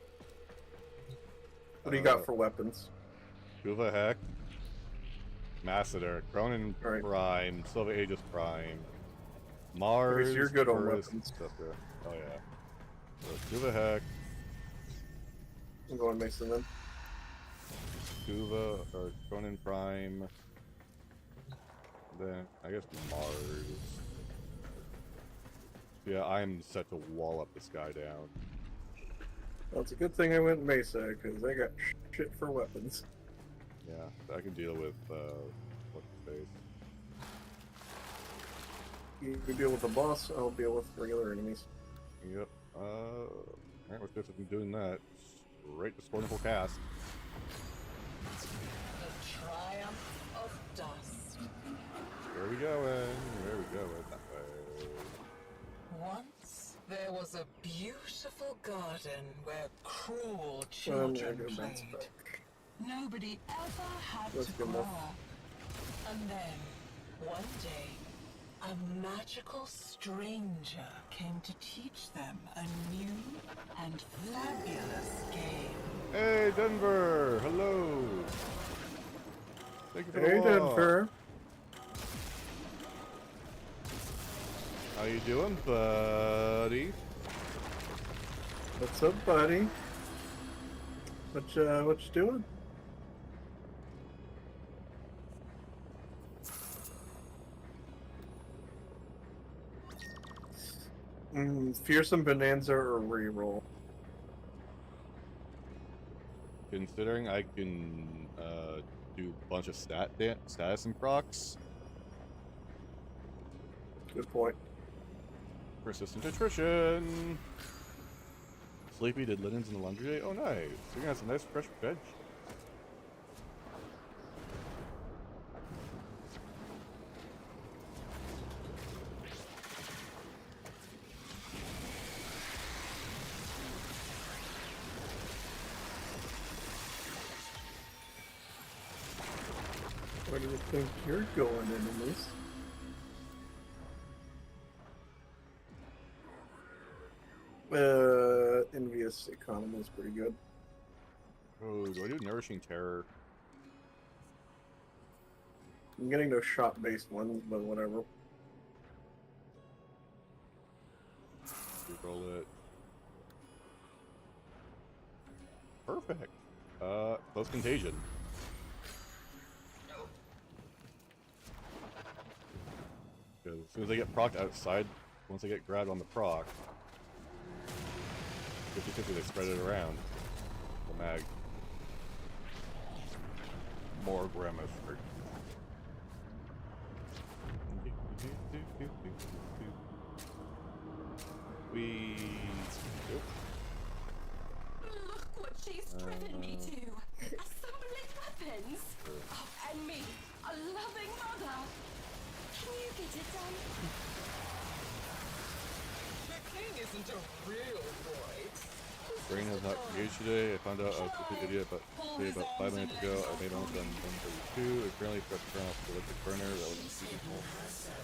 S2: What do you got for weapons?
S1: Kuva Heck, Masseter, Cronin Prime, Silver Aegis Prime, Mars.
S2: Okay, so you're good on
S1: Burris,
S2: weapons.
S1: etc. Oh yeah. So Kuva Heck,
S2: I'm going Mesa then.
S1: Kuva or Cronin Prime. Then I guess Mars. Yeah, I'm set to wall up this guy down.
S2: Well, it's a good thing I went Mesa, because I got shit for weapons.
S1: Yeah, I can deal with what's the face.
S2: You deal with the boss, I'll deal with regular enemies.
S1: Yep. Alright, what's different from doing that? Straight to Scornful Cast.
S10: The triumph of dust.
S1: Where are we going? Where are we going? That way.
S10: Once there was a beautiful garden where cruel
S2: I'm
S10: children
S2: gonna go bounce
S10: played.
S2: back.
S10: Nobody ever had
S2: That's
S10: to
S2: good
S10: grow
S2: enough.
S10: up. And then, one day, a magical stranger came to teach them a new and fabulous game.
S1: Hey, Denver! Hello! Thank you for the
S2: Hey,
S1: walk.
S2: Denver.
S1: How you doing, buddy?
S2: What's up, buddy? What you doing? Fearsome Bonanza or reroll?
S1: Considering I can do a bunch of status and procs.
S2: Good point.
S1: Persistent attrition. Sleepy did linens in the laundry day. Oh, nice. You're gonna have some nice fresh veg.
S2: Where do you think you're going, enemies? Envious Economy is pretty good.
S1: Oh, do I do Nourishing Terror?
S2: I'm getting those shot-based ones, but whatever.
S1: Roll it. Perfect. Close Contagion. Because as soon as they get procced outside, once they get grabbed on the proc, 50-50 they spread it around. The mag. More Grimace. We.
S12: Look what she's driven me to. Assembling weapons. Oh, and me, a loving mother. Can you get it done?
S10: The king isn't a real boy.
S1: Brain has not engaged today. I found out I was a complete idiot, but say about 5 minutes ago I made almost done 132. It currently pressed to turn off the electric burner. That was beautiful.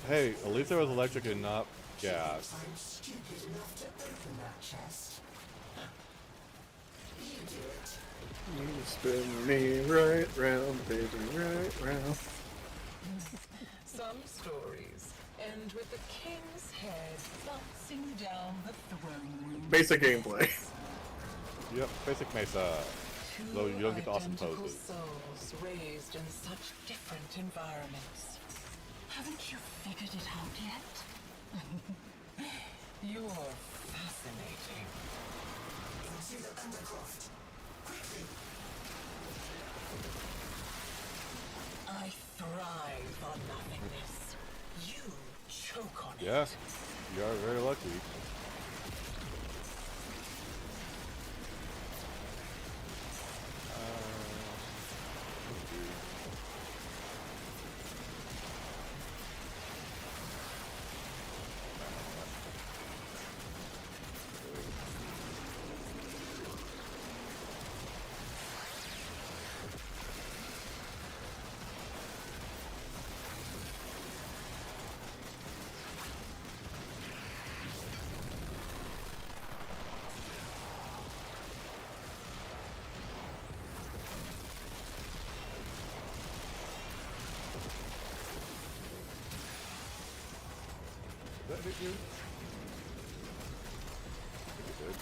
S1: Hey, at least there was electric and not gas.
S4: I'm stupid enough to open that chest. You do it.
S2: You spin me right round, baby, right round.
S10: Some stories end with the king's head bouncing down the throne room.
S2: Basic gameplay.
S1: Yep, basic Mesa. Though you don't get the awesome
S10: Identical
S1: poses.
S10: souls raised in such different environments. Haven't you figured it out yet? You're fascinating.
S4: Into the undercroft. Quickly.
S10: I thrive on nothingness. You choke on it.
S1: Yeah, you are very lucky. Did that hit you? I think it did.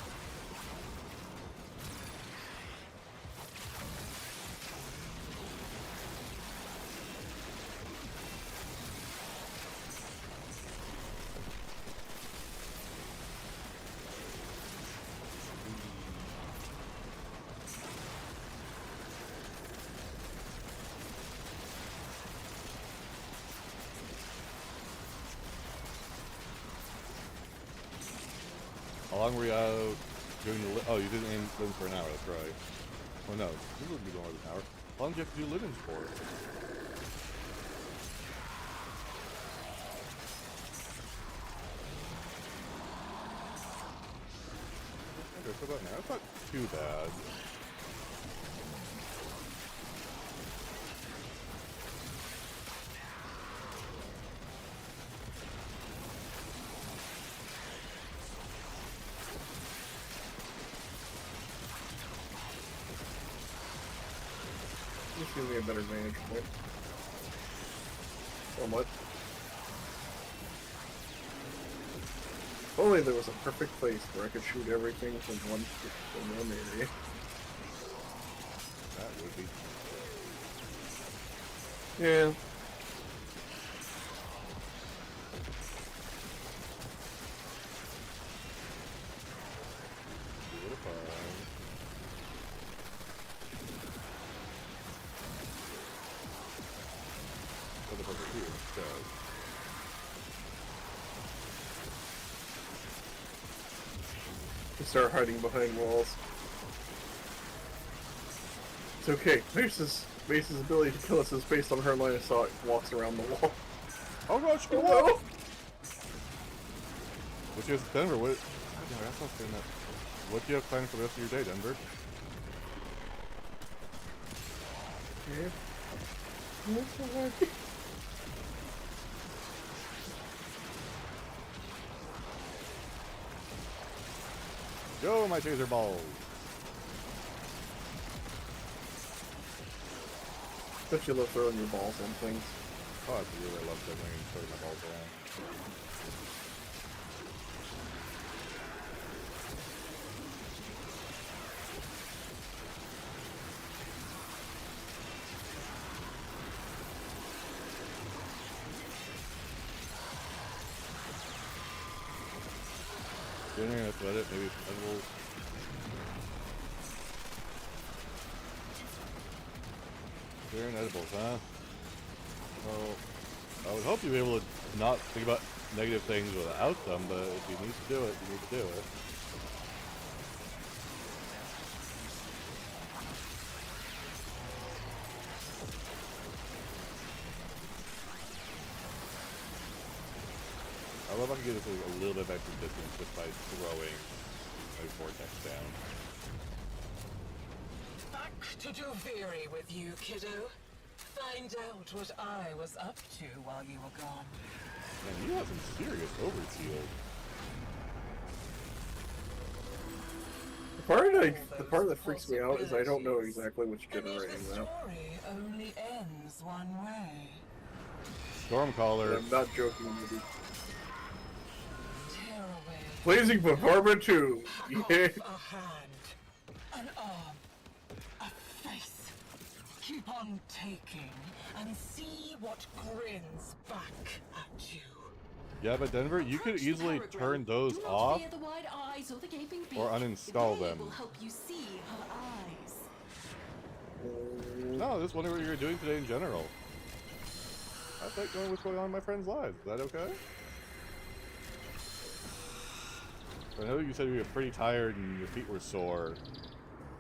S1: How long were you out doing the oh, you didn't aim living for an hour, that's right. Oh no, you wouldn't be going over an hour. How long do you have to do livings for? Okay, so about now, it's not too bad.
S2: This gives me a better vantage point. So much. If only there was a perfect place where I could shoot everything from one area.
S1: That would be.
S2: Yeah. Start hiding behind walls. It's okay. Mace's ability to kill us is based on her line of sight. Walks around the wall.
S1: Oh gosh,
S2: oh no!
S1: What do you have Denver? What? Oh, that's not saying that. What do you have planned for the rest of your day, Denver?
S2: Yeah. That's alright.
S1: Go, my taser balls!
S2: Don't you love throwing your balls on things?
S1: Oh, I really love juggling and throwing my balls around. Dinner, let's let it, maybe edibles. Dinner and edibles, huh? Well, I would hope you'd be able to not think about negative things without them, but if you need to do it, you need to do it. I love I can get this a little bit extra distance just by throwing a vortex down.
S10: Back to Duviri with you, kiddo. Find out what I was up to while you were gone.
S1: Man, you have some serious oversealed.
S2: The part that freaks me out is I don't know exactly which generating that.
S10: The story only ends one way.
S1: Stormcaller.
S2: I'm not joking with you.
S10: Tear away.
S2: Blazing Bombardment 2! Yeah.
S10: A hand, an arm, a face. Keep on taking and see what grins back at you.
S1: Yeah, but Denver, you could easily turn those off or uninstall them.
S12: Will help you see her eyes.
S1: No, just wondering what you're doing today in general. I like knowing what's going on in my friends' lives. Is that okay? I know you said you were pretty tired and your feet were sore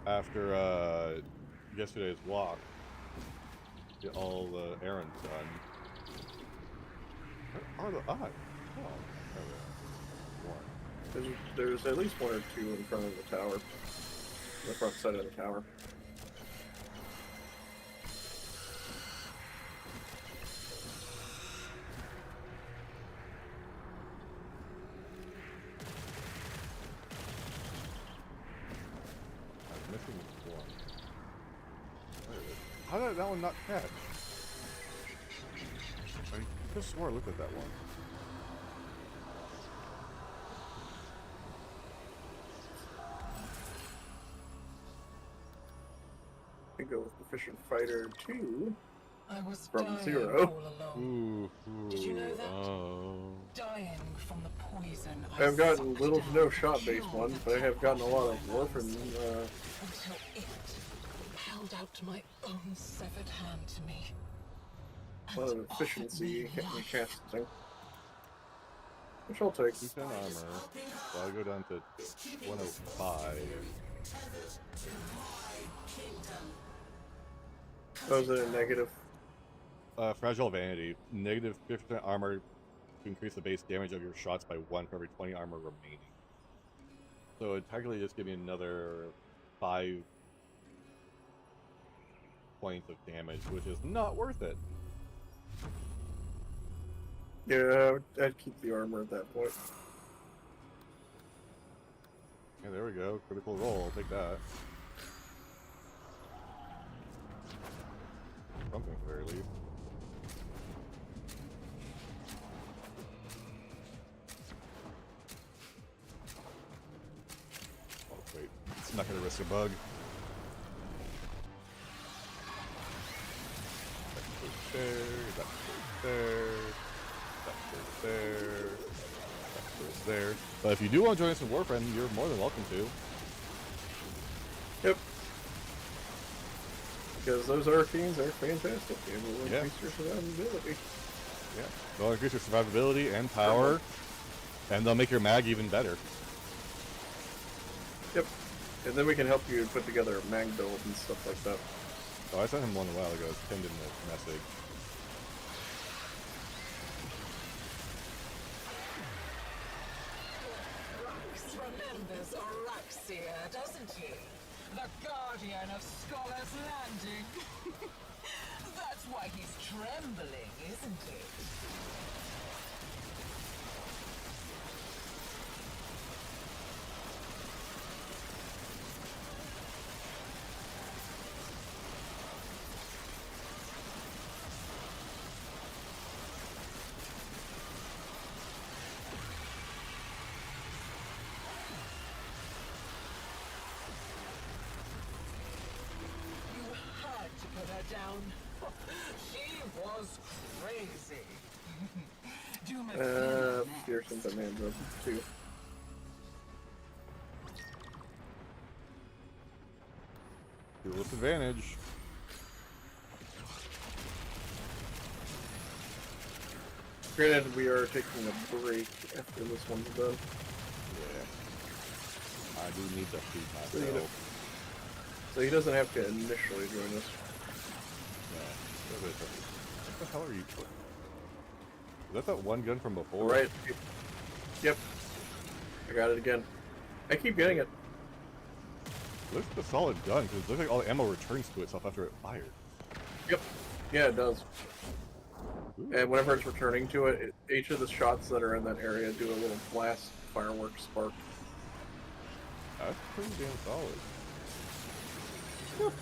S1: after yesterday's walk. Get all the errands done. Where are the eyes? Oh, there we are. One.
S2: There's at least one or two in front of the tower. The front side of the tower.
S1: I'm missing one. There it is. How did that one not catch? I just swore I looked at that one.
S2: I go with Efficient Fighter 2
S10: I was
S2: from
S10: dying
S2: 0.
S10: all along.
S1: Ooh,
S10: Did you know that?
S1: Oh.
S10: Dying from the poison
S2: I've gotten
S10: sucked
S2: little to
S10: down
S2: no shot-based
S10: pure
S2: ones, but I have gotten a lot of
S10: violence
S2: warp and
S10: until it held out my own severed hand to me.
S2: a lot of
S10: and
S2: efficiency
S10: offered me life.
S2: casting. Which I'll take.
S1: 210 armor, so I'll go down to 105.
S2: Oh, is it a negative?
S1: Fragile Vanity. Negative 50% armor to increase the base damage of your shots by 1 for every 20 armor remaining. So it technically just give me another 5 points of damage, which is not worth it.
S2: Yeah, I'd keep the armor at that point.
S1: Yeah, there we go. Critical roll. I'll take that. Something at the very least. Oh, wait. I'm not gonna risk a bug. That goes there. That goes there. That goes there. That goes there. But if you do want to join us in Warframe, you're more than welcome to.
S2: Yep. Because those arcanes are fantastic. They will
S1: Yeah.
S2: increase your survivability.
S1: Yeah. They'll increase your survivability and power, and they'll make your mag even better.
S2: Yep. And then we can help you put together a mag build and stuff like that.
S1: Oh, I sent him one a while ago. It's pinned in the message.
S10: Rax remembers Araxia, doesn't he? The guardian of Scholar's Landing. That's why he's trembling, isn't it? down. She was crazy. Doom
S2: Fearsome Bonanza too.
S1: Duelist advantage.
S2: Granted, we are taking a break after this one's done.
S1: Yeah. I do need to feed
S2: So
S1: myself.
S2: he doesn't have to initially join us.
S1: Yeah. What the hell are you? Is that one gun from before?
S2: Right. Yep. I got it again. I keep getting it.
S1: Looks like a solid gun because it looks like all the ammo returns to itself after it fired.
S2: Yep. Yeah, it does.
S1: Ooh.
S2: And whenever it's returning to it, each of the shots that are in that area do a little blast fireworks spark.
S1: That's pretty damn solid.
S2: Yep.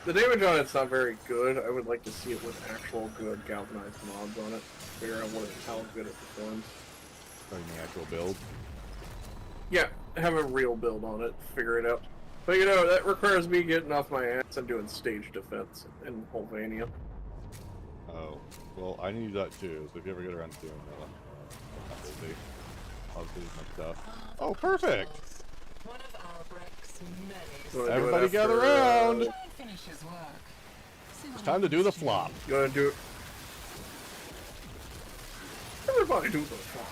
S2: The damage on it's not very good. I would like to see it with actual good galvanized mods on it. Figure out how good it performs.
S1: Starting the actual build.
S2: Yeah, have a real build on it. Figure it out. But you know, that requires me getting off my ass and doing stage defense in Holvania.
S1: Oh, well, I need that too, so if you ever get around to doing that, I'll do my stuff. Oh, perfect!
S10: One of Albrecht's many.
S1: Everybody gather around!
S10: Finish his work.
S1: It's time to do the flop.
S2: You wanna do it? Everybody do the flop.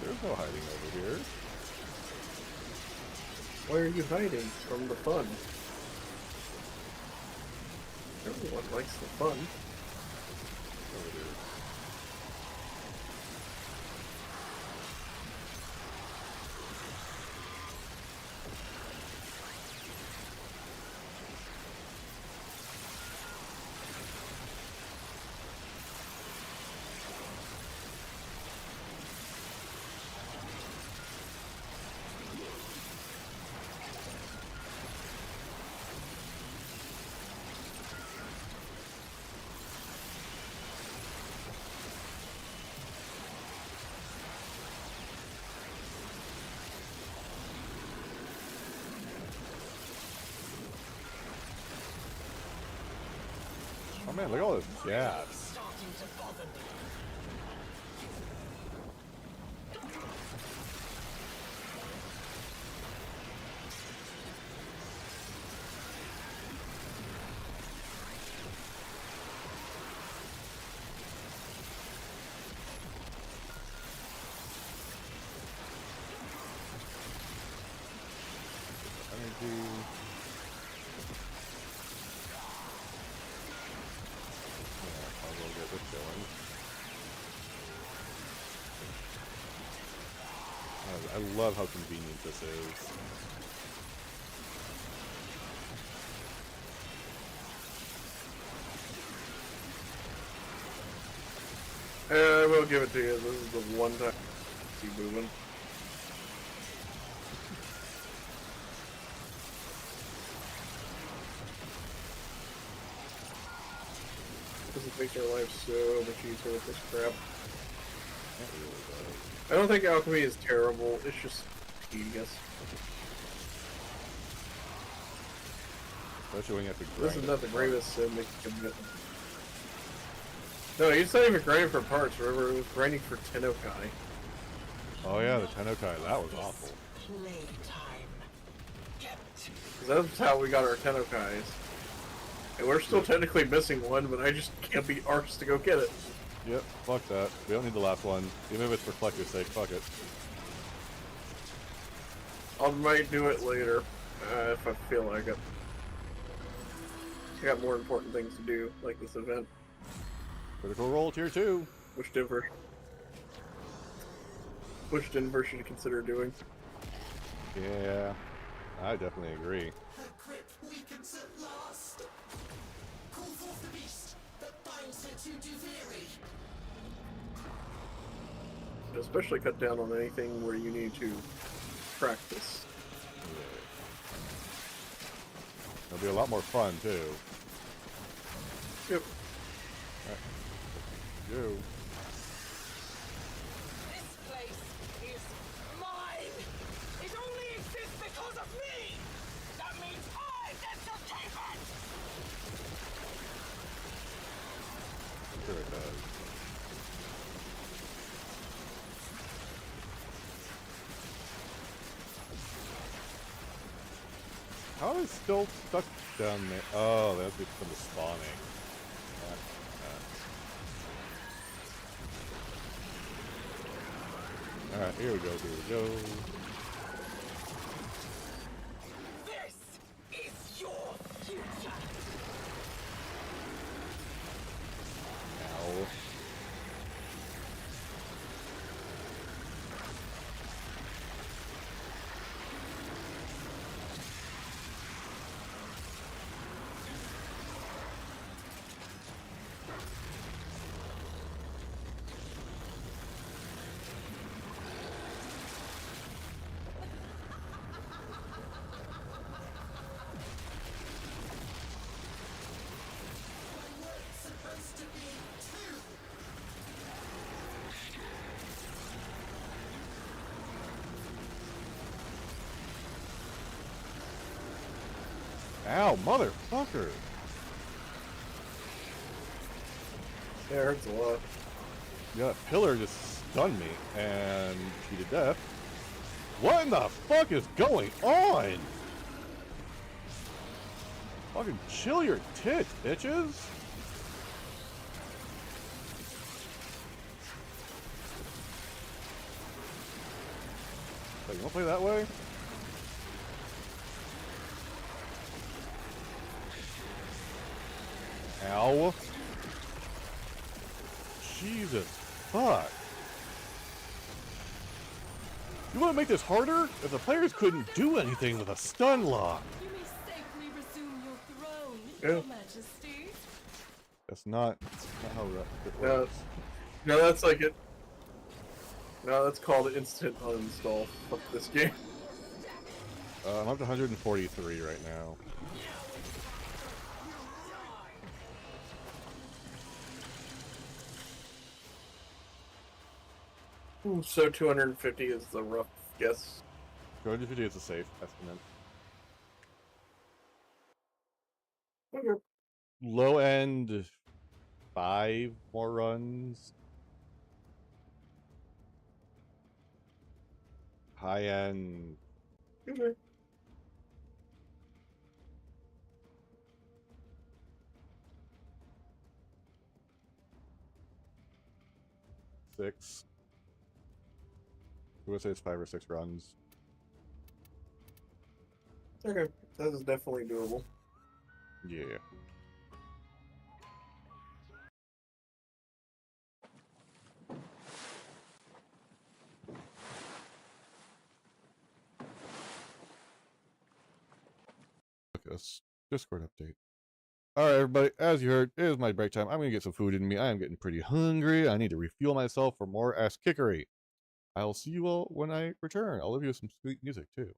S1: There's no hiding over here.
S2: Why are you hiding from the fun? Everyone likes the fun.
S1: Over here. Oh man, look at all this gas.
S10: Starting to bother me.
S1: Energy. I'll go get this going. I love how convenient this is.
S2: I will give it to you. This is the one time I keep moving. Because it makes our life so much easier with this crap. I don't think alchemy is terrible, it's just tedious.
S1: Especially when you have to grind.
S2: This is not the greatest sin they can commit. No, he's not even grinding for parts, remember, it was grinding for Tennokai.
S1: Oh yeah, the Tennokai, that was awful.
S2: That's how we got our Tennokais. And we're still technically missing one, but I just can't be arsed to go get it.
S1: Yep, fuck that. We don't need the last one. Even if it's for collector's sake, fuck it.
S2: I might do it later, if I feel like it. I got more important things to do, like this event.
S1: Critical Role Tier 2.
S2: Which Denver should consider doing.
S1: Yeah, I definitely agree.
S5: Her grip weakens at last. Call forth the beast that binds her to Duviri.
S2: Especially cut down on anything where you need to practice.
S1: The It'll be a lot more fun too.
S2: Yep.
S1: Alright. You.
S10: This place is mine! It only exists because of me! That means I get to keep it!
S1: Sure it does. How is it still stuck down there? Oh, that's from the spawning. Alright, here we go, here we go.
S10: This is your future!
S1: Ow. Ow, motherfucker!
S2: Yeah, it hurts a lot.
S1: Yeah, that pillar just stunned me and she to death. What in the fuck is going on? Fucking chill your tits, bitches! Wait, you wanna play that way? Ow. Jesus fuck. You want to make this harder? If the players couldn't do anything with a stun lock.
S12: You may safely resume your throne,
S2: Yeah.
S12: Your Majesty.
S1: That's not how it
S2: No,
S1: works.
S2: no, that's like it. No, that's called instant uninstall. Fuck this game.
S1: I'm up to 143 right now.
S2: So 250 is the rough guess.
S1: 250 is a safe estimate.
S2: Okay.
S1: Low end, 5 more runs. High end,
S2: Okay.
S1: six. I'm gonna say it's 5 or 6 runs.
S2: Okay. That is definitely doable.
S1: Yeah. Look at this Discord update. Alright, everybody, as you heard, it is my break time. I'm gonna get some food in me. I am getting pretty hungry. I need to refuel myself for more ass kickery. I'll see you all when I return. I'll leave you with some sweet music too.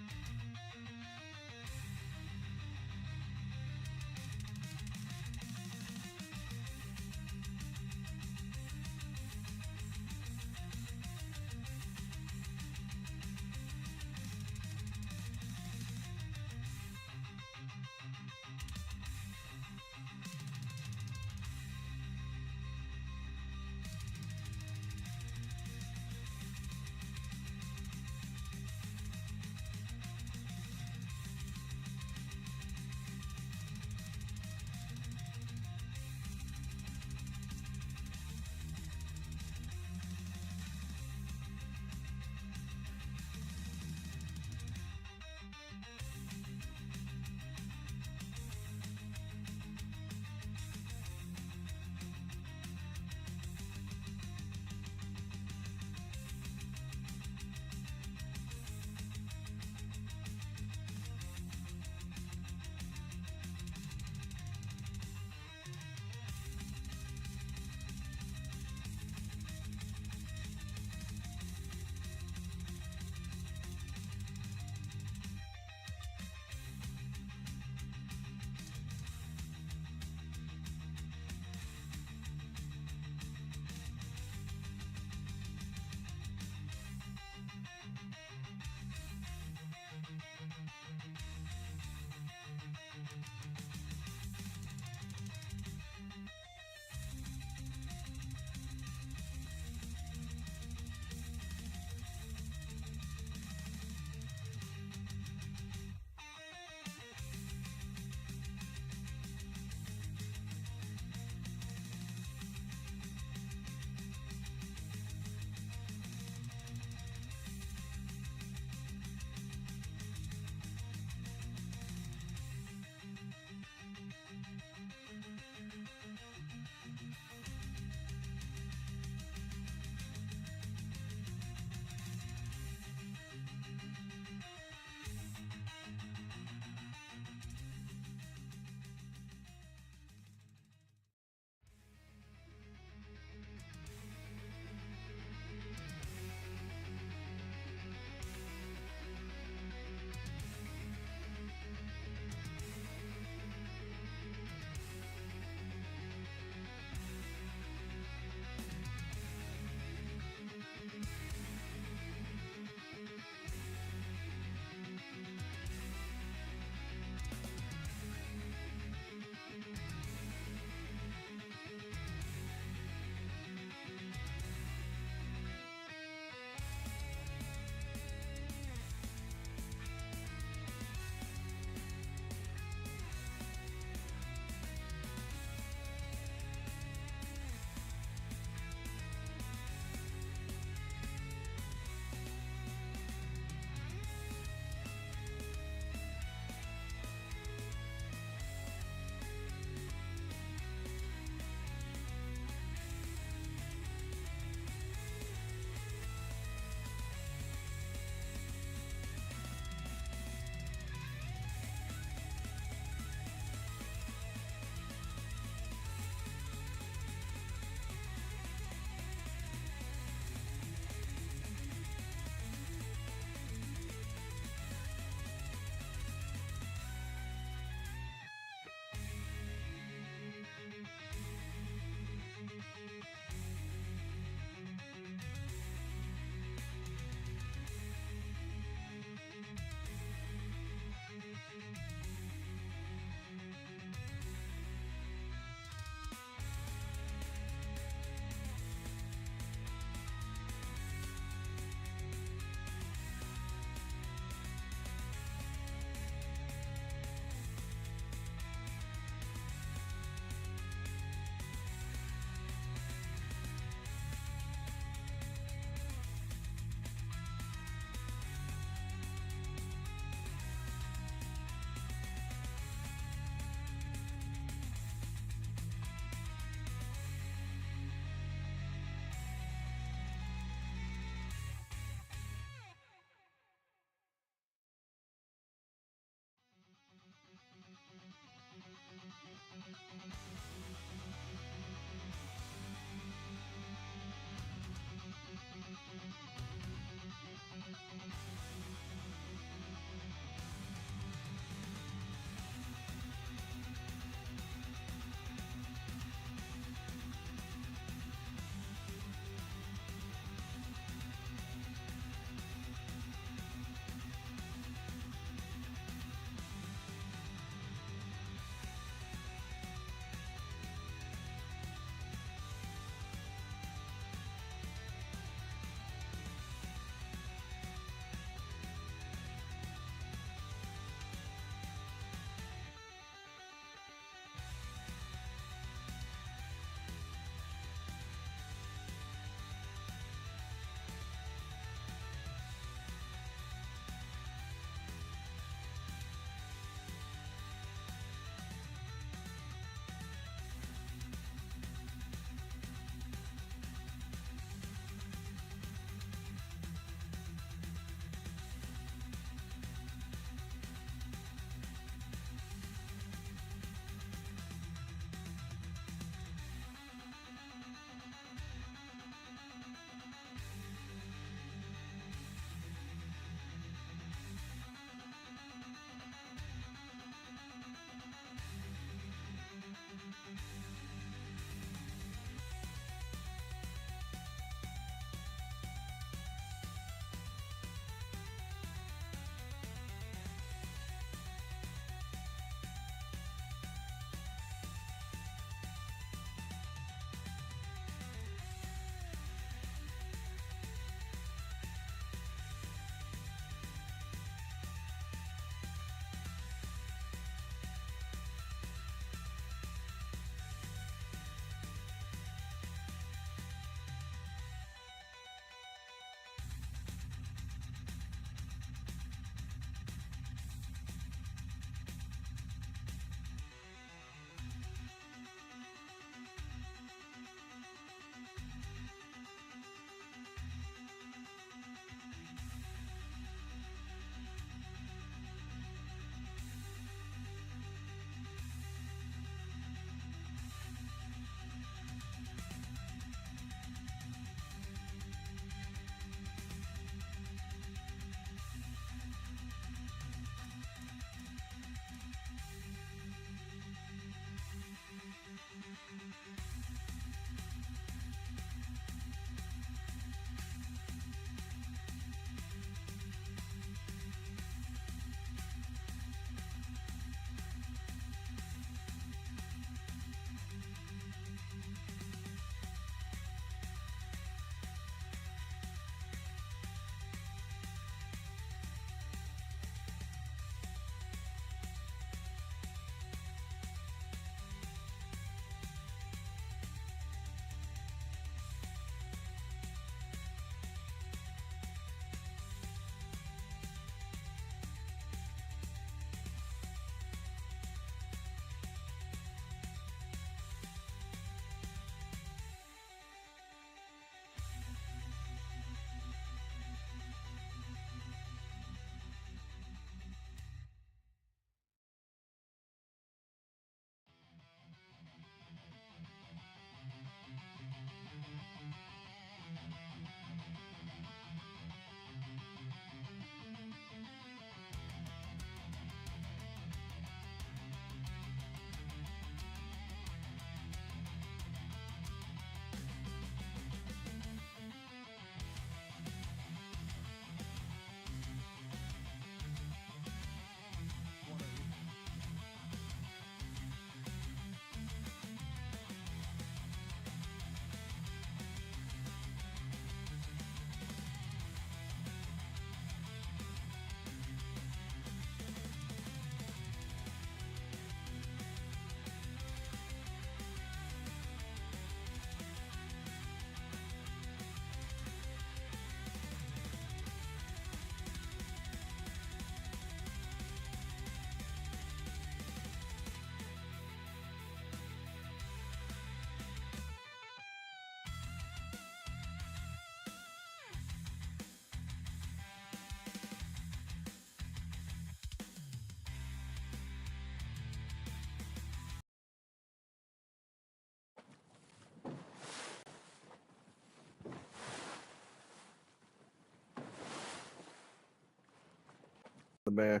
S2: the man.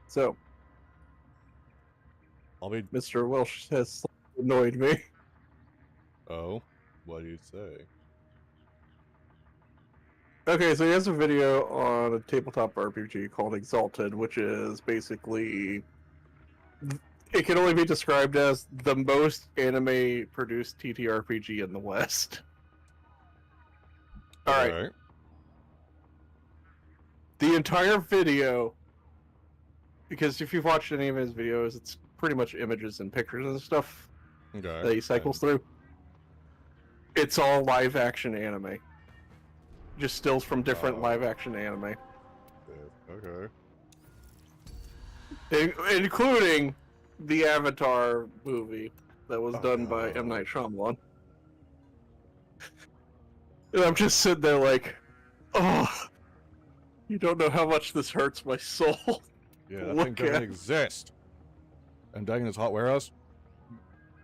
S2: So,
S1: I'll be.
S2: Mr. Welsh has annoyed me.
S1: Oh, what do you say?
S2: Okay, so he has a video on a tabletop RPG called Exalted, which is basically... It can only be described as the most anime-produced TTRPG in the West. Alright. The entire video, because if you've watched any of his videos, it's pretty much images and pictures and stuff that he cycles through. It's all live-action anime. Just stills from different live-action anime.
S1: Okay.
S2: Including the Avatar movie that was done by M. Night Shyamalan. And I'm just sitting there like, oh, you don't know how much this hurts my soul.
S1: Yeah, that thing doesn't exist. I'm dying in this hot warehouse.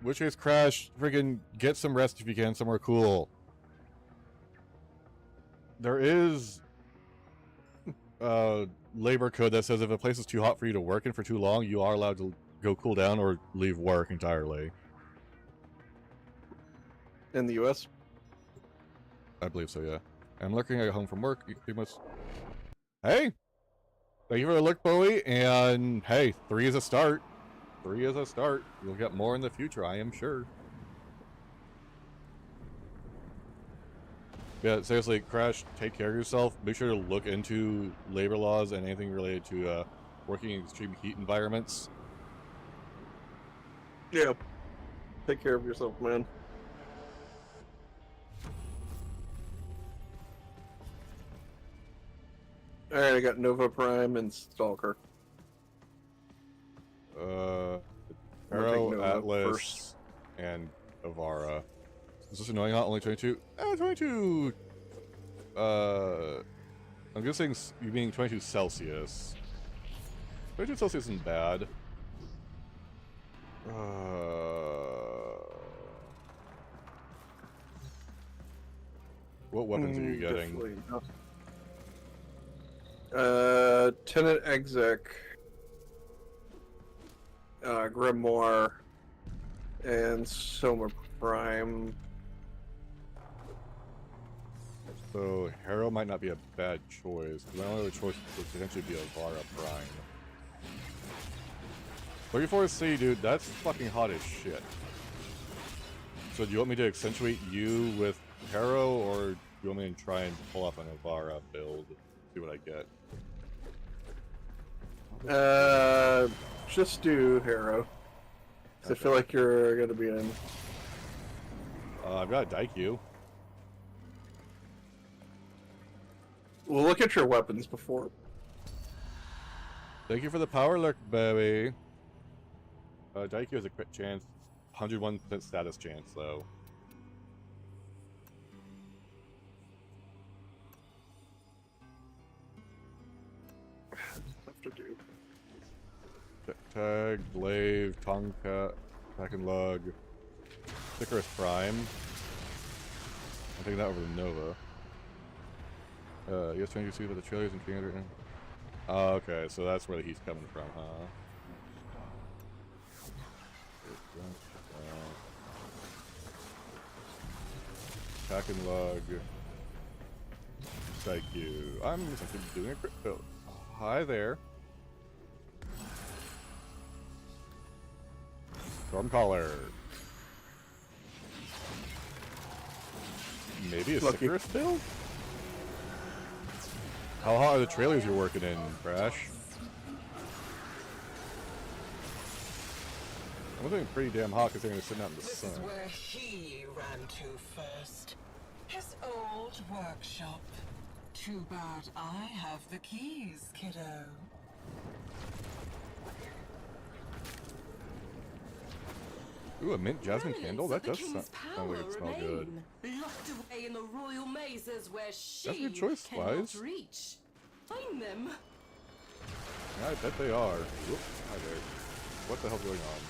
S1: Which case, Crash, freaking get some rest if you can somewhere cool. There is labor code that says if a place is too hot for you to work in for too long, you are allowed to go cool down or leave work entirely.
S2: In the US?
S1: I believe so, yeah. I'm looking at home from work. You must... Hey! Thank you for the look, Bowie, and hey, 3 is a start. 3 is a start. You'll get more in the future, I am sure. Yeah, seriously, Crash, take care of yourself. Make sure to look into labor laws and anything related to working in extreme heat environments.
S2: Yeah. Take care of yourself, man. Alright, I got Nova Prime and Stalker.
S1: Arrow, Atlas, and Avara. Is this annoying? Not only 22? 22! I'm guessing you mean 22 Celsius. 22 Celsius isn't bad. What weapons are you getting?
S2: Tenant Exec, Grimoire, and Soma Prime.
S1: So, Harrow might not be a bad choice, because my only other choice would potentially be Avara Prime. 34C, dude, that's fucking hot as shit. So do you want me to accentuate you with Harrow, or do you want me to try and pull off an Avara build? See what I get.
S2: Just do Harrow. Okay. I feel like you're gonna be in.
S1: I've got a Daikyu.
S2: We'll look at your weapons before.
S1: Thank you for the power lurk, baby. Daikyu has a crit chance, 101% status chance, though. Tag, Glaive, Tonka, Pack and Lug, Icarus Prime. I'm taking that over to Nova. US 22 see about the trailers and King right now. Oh, okay, so that's where he's coming from, huh? Pack and Lug. Thank you. I'm essentially doing a crit build. Hi there. Stormcaller. Maybe a Icarus build? How hot are the trailers you're working in, Crash? I'm doing pretty damn hot considering they're sitting out in the sun.
S10: This is where he ran to first. His old workshop. Too bad I have the keys, kiddo.
S1: Ooh, a mint jasmine candle? That does sound like it smells good.
S12: Locked away in the royal mazes where she
S1: That's a good choice,
S12: cannot
S1: Wise.
S12: reach. Find them.
S1: Yeah, I bet they are. Whoop, hi there. What the hell's going on?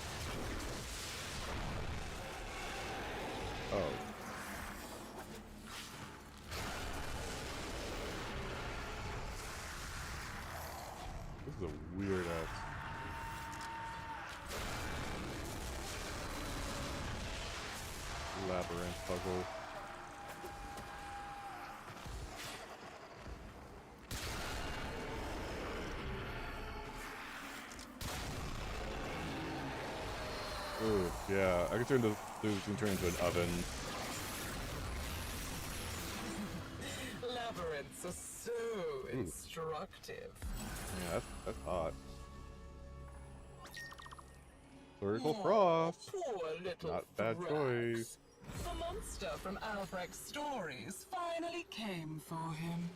S1: Oh. a weird ass. Labyrinth puzzle. Ooh, yeah, I can turn this can turn into an oven.
S10: Labyrinths are so instructive.
S1: Yeah, that's hot. Vertical frost.
S10: Poor little
S1: Not bad
S10: Thrax.
S1: choice.
S10: The monster from Albrecht's stories finally came for him.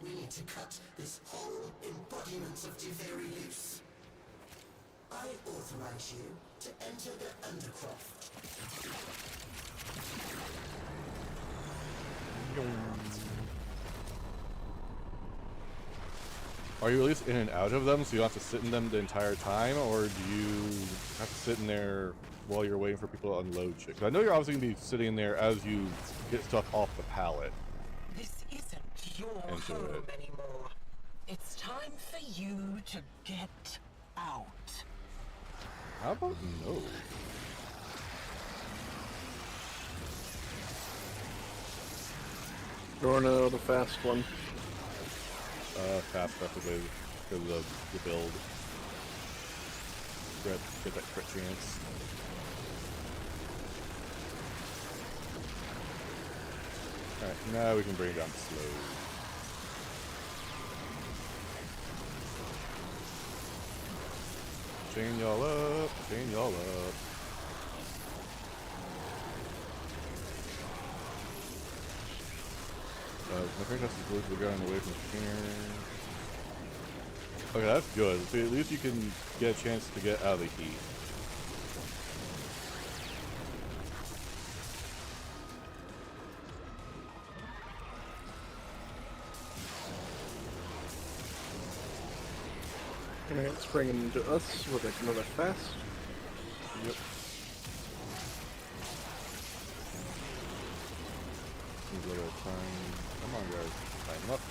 S5: We need to cut this whole embodiment of Teferi loose. I authorize you to enter the Undercroft.
S1: Are you at least in and out of them, so you don't have to sit in them the entire time, or do you have to sit in there while you're waiting for people to unload shit? 'Cause I know you're obviously going to be sitting in there as you get stuff off the pallet.
S10: This isn't your
S1: Into
S10: home
S1: it.
S10: anymore. It's time for you to get out.
S1: How about no?
S2: Dorno, the fast one.
S1: Fast preferably because of the build. Get that crit chance. Alright, now we can bring it down slow. Chain y'all up, chain y'all up. My friend has to go to the ground away from here. Okay, that's good. So at least you can get a chance to get out of the heat.
S2: Alright, let's bring him to us with another fast.
S1: Yep. Need a little time. Come on, guys. Time up.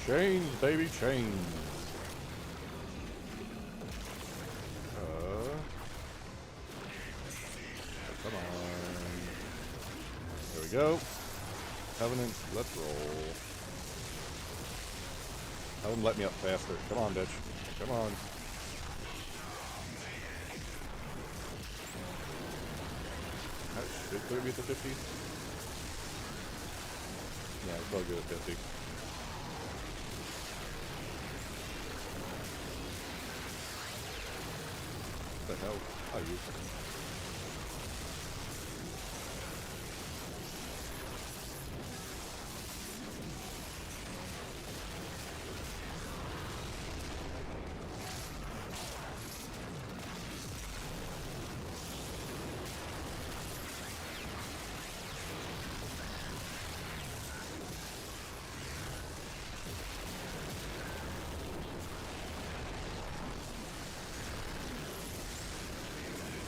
S1: Chains, baby, chains. Come on. There we go. Covenant, let's roll. Have them let me up faster. Come on, bitch. Come on. That should clear me at the 50. Yeah, it's all good at 50. What the hell? I use it.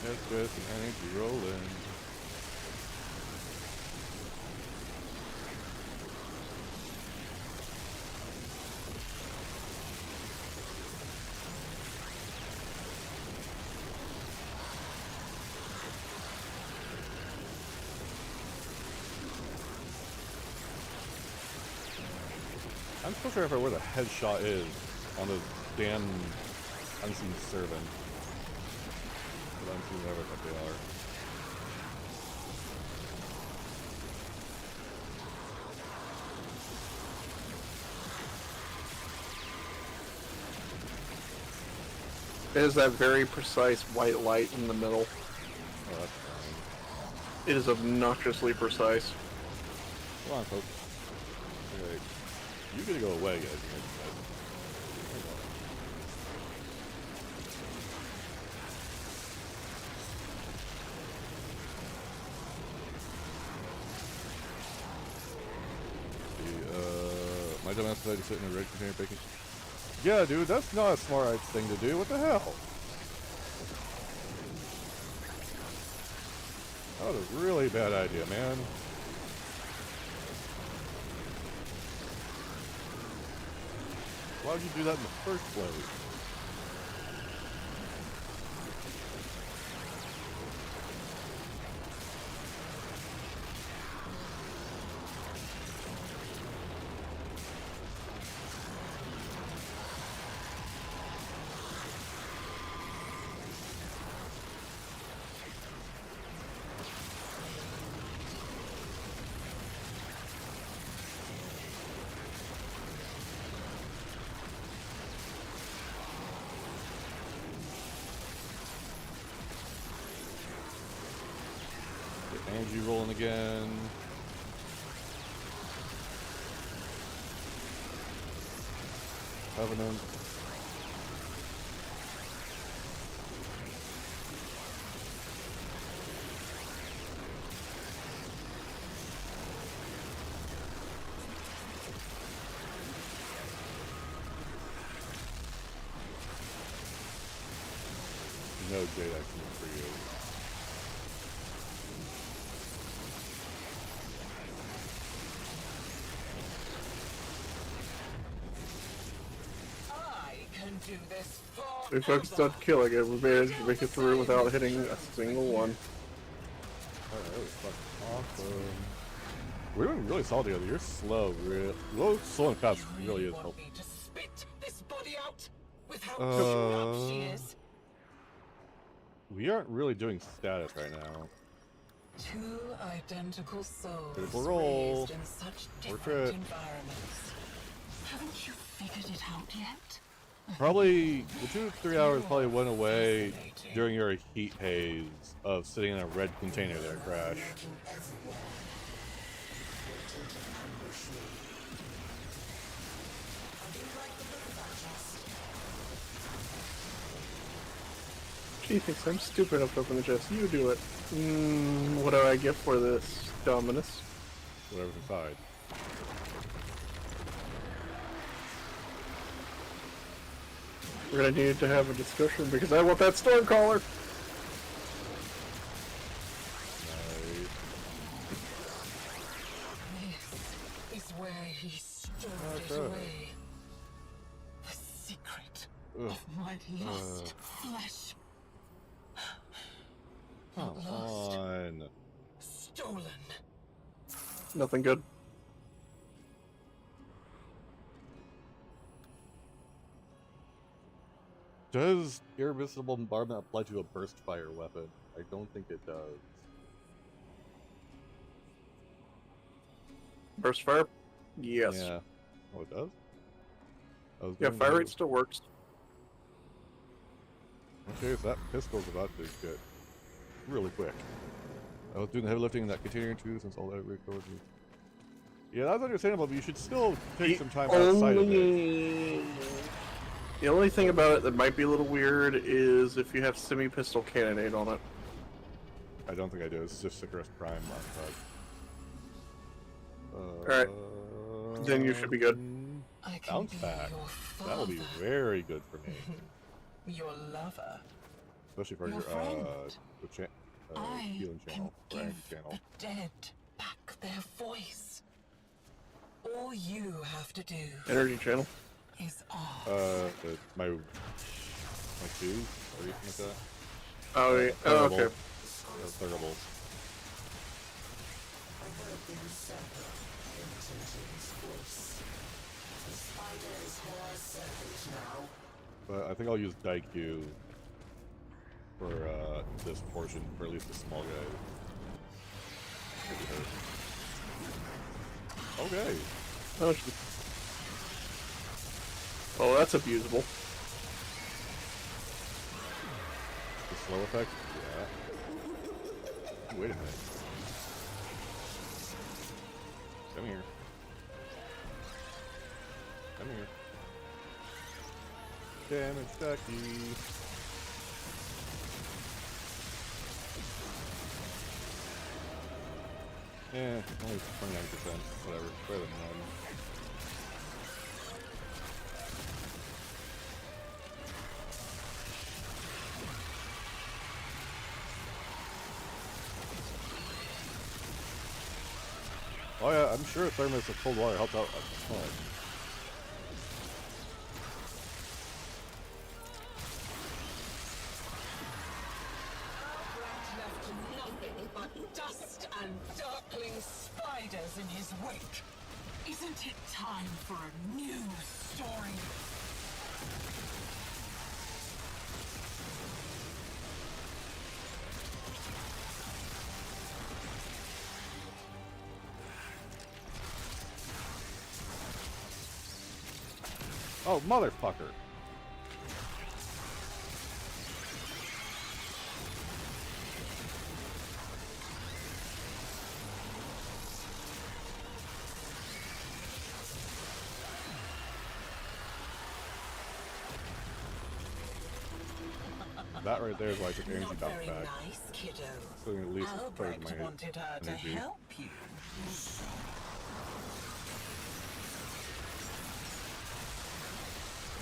S1: Let's get some energy rolling. I'm still sure if where the headshot is on those damn unseen servant. Unseen whatever that they are.
S2: It has that very precise white light in the middle.
S1: Oh, that's fine.
S2: It is obnoxiously precise.
S1: Come on, folks. Okay. You gotta go away, guys. My dumbass decided to sit in a red container bacon. Yeah, dude, that's not a smart thing to do. What the hell? That was a really bad idea, man. Why would you do that in the first place? Angie rolling again. Covenant. No Jade action for you.
S10: Do this
S2: We focused on killing it. We managed to make it through without hitting a single one.
S1: Oh, that was fucking awesome. We're doing really solid together. You're slow, real slow and fast really is helpful.
S10: To spit this body out with how up she is.
S1: We aren't really doing status right now.
S10: Two identical souls
S1: Critical roll.
S10: raised in such
S1: Or
S10: different
S1: crit.
S10: environments. Haven't you figured it out yet?
S1: Probably the 2 to 3 hours probably went away during your heat haze of sitting in a red container there, Crash.
S2: She thinks I'm stupid enough to open the chest. You do it. What do I get for this, Dominus?
S1: Whatever's inside.
S2: We're gonna need to have a discussion because I want that Stormcaller!
S10: This is where he stowed it
S1: Okay.
S10: away. The secret of my lost flesh.
S1: Come
S10: Lost.
S1: on.
S10: Stolen.
S2: Nothing good.
S1: Does irresistible bombardment apply to a burst fire weapon? I don't think it does.
S2: Burst fire? Yes.
S1: Yeah. Oh, it does?
S2: Yeah, fire rate still works.
S1: Okay, so that pistol's about to get really quick. I was doing the heavy lifting in that container too, since all that records. Yeah, that's understandable, but you should still take some time outside of it.
S2: The only thing about it that might be a little weird is if you have semi-pistol cannonade on it.
S1: I don't think I do. It's just Sicarus Prime on
S2: Alright. Then you should be good.
S1: Bounce back. That will be very good for me.
S10: Your lover.
S1: Especially for
S10: Your
S1: your
S10: friend.
S1: healing channel, rank channel.
S10: The dead back their voice. All you have to do
S2: Energy channel.
S10: is ask.
S1: My 2 or anything like that.
S2: Oh, yeah. Oh, okay.
S1: Terrible. But I think I'll use Daikyu for this portion, for at least the small guy. Okay.
S2: Oh, oh, that's abusable.
S1: The slow effect? Yeah. Wait a minute. Come here. Come here. Damage Ducky. Yeah, only 29%. Whatever. Better than none. Oh yeah, I'm sure thermos of cold water helps out a ton.
S10: Left nothing but dust and darkling spiders in his wake. Isn't it time for a new story?
S1: Oh, motherfucker. That right there is why I took energy
S10: Not
S1: down
S10: very
S1: back.
S10: nice, kiddo.
S1: So at least a third of
S10: Albrecht
S1: my
S10: wanted her to
S1: energy.
S10: help you.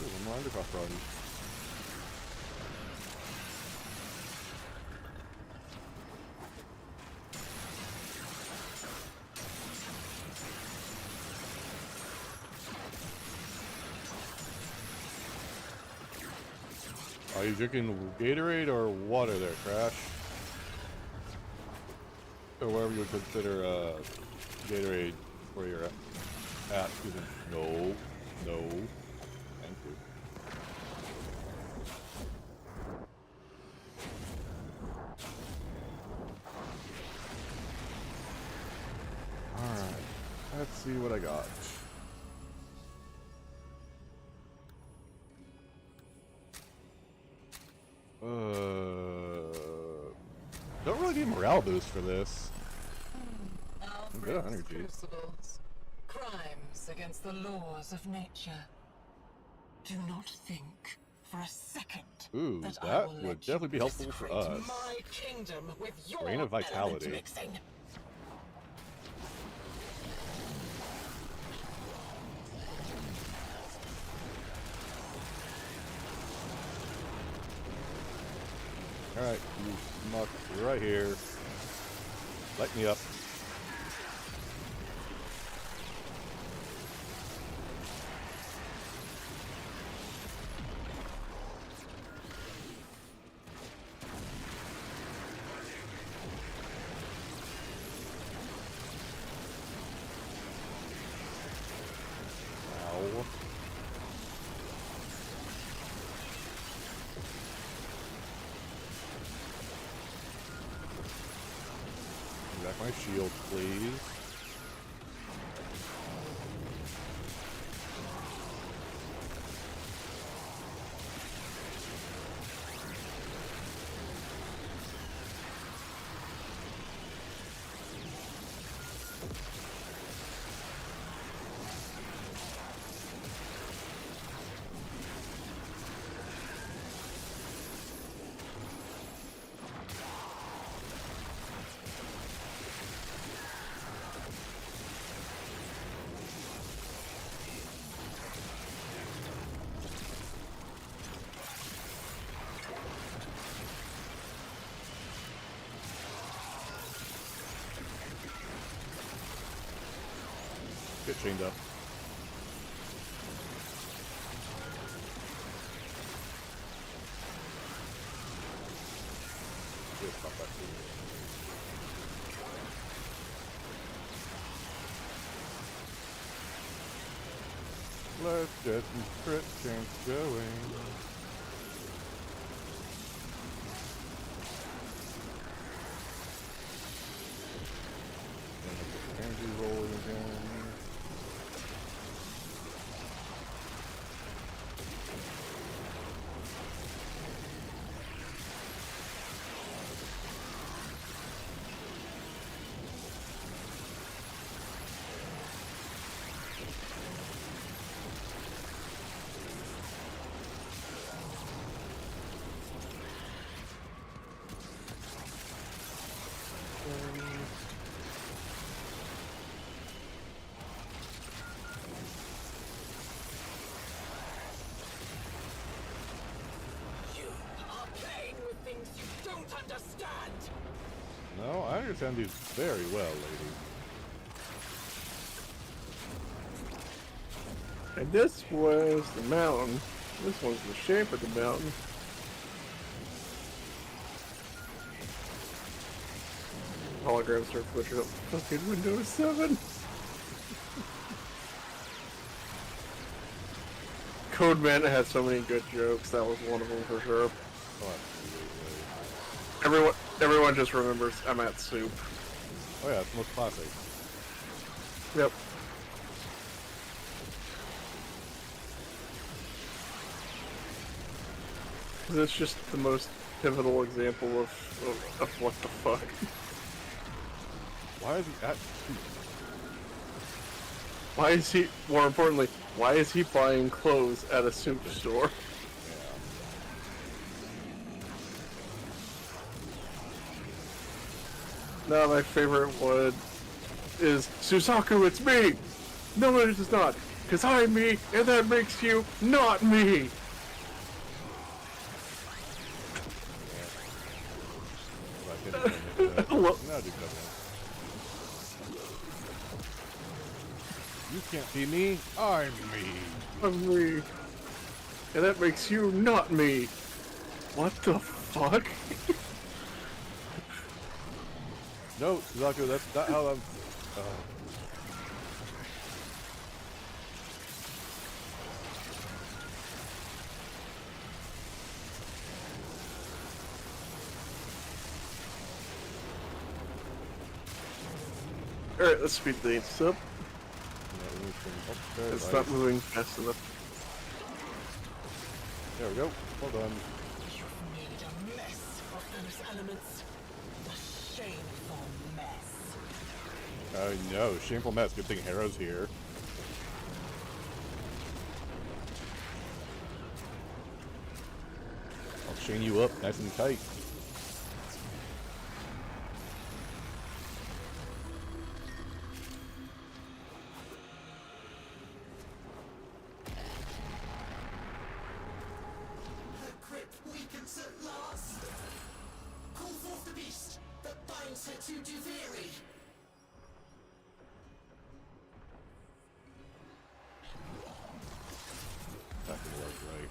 S1: Ooh, one more undercross run. Are you drinking Gatorade or water there, Crash? Or whatever you would consider Gatorade where you're at. Excuse me. No. No. Thank you. Alright. Let's see what I got. Don't really need morale boost for this. Good energy.
S10: Crucibles. Crimes against the laws of nature. Do not think for a second
S1: Ooh,
S10: that I
S1: that
S10: will
S1: would
S10: let
S1: definitely
S10: you
S1: be helpful for
S10: desecrate
S1: us.
S10: my kingdom with your
S1: Reign of Vitality.
S10: element mixing.
S1: Alright, you smuck, you're right here. Light me up. Ow. Back my shield, please. Get chained up. Just pop back through. Let's get some crit chance going. Energy rolling again.
S10: You are playing with things you don't understand.
S1: No, I understand these very well, lady.
S2: And this was the mountain. This one's the shape of the mountain. Hologram start flickering up fucking Windows 7. Code Man had so many good jokes. That was one of them for sure. Everyone just remembers I'm at soup.
S1: Oh yeah, it's the most classic.
S2: Yep. It's just the most pivotal example of what the fuck.
S1: Why is he at?
S2: Why is he? More importantly, why is he buying clothes at a soup store? No, my favorite one is Susaku. It's me. No, it is not, because I'm me, and that makes you not me.
S1: You can't be me, I'm me.
S2: I'm me. And that makes you not me. What the fuck?
S1: No, Suzaku, that's not how I'm...
S2: Alright, let's speed things up. It's not moving fast enough.
S1: There we go. Hold on.
S10: You've made a mess of those elements. A shameful mess.
S1: No, shameful mess. Good thing Harrow's here. I'll chain you up nice and tight. That could work, right?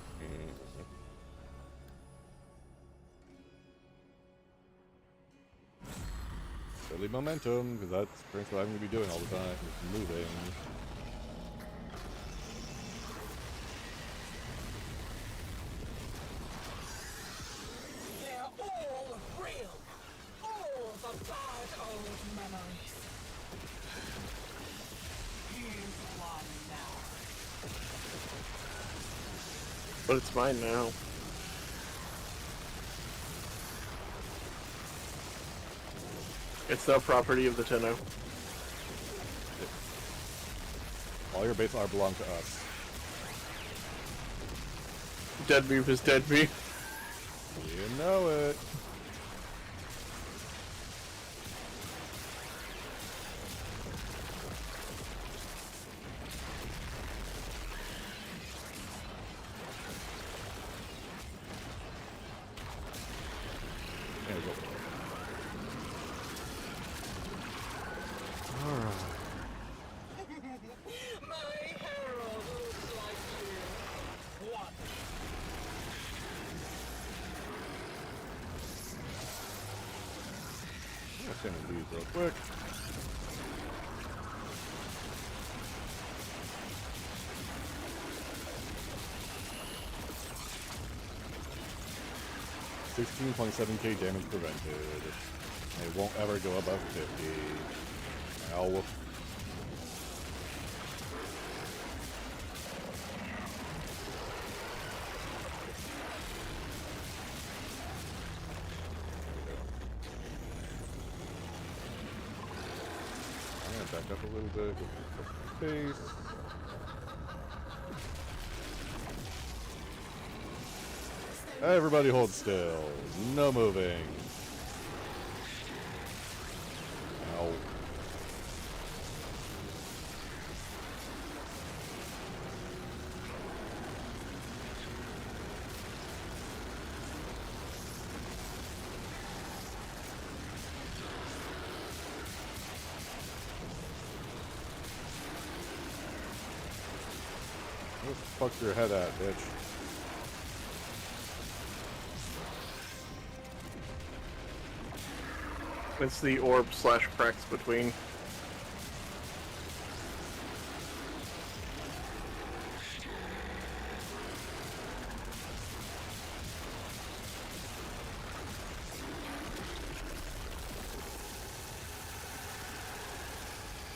S1: Silly momentum, because that's pretty much what I'm going to be doing all the time. Just moving.
S10: They're all real. All the bad old memories. Here's one now.
S2: But it's mine now. It's the property of the Tenno.
S1: All your base are belong to us.
S2: Dead beef is dead beef.
S1: You know it. There we go.
S10: My herald looks like you. What?
S1: I'm gonna send these real quick. $16.7k damage prevented. It won't ever go above 50. Ow. I'm gonna back up a little bit, go for some space. Everybody hold still. No moving. Ow. fuck your head at, bitch?
S2: It's the orb slash cracks between.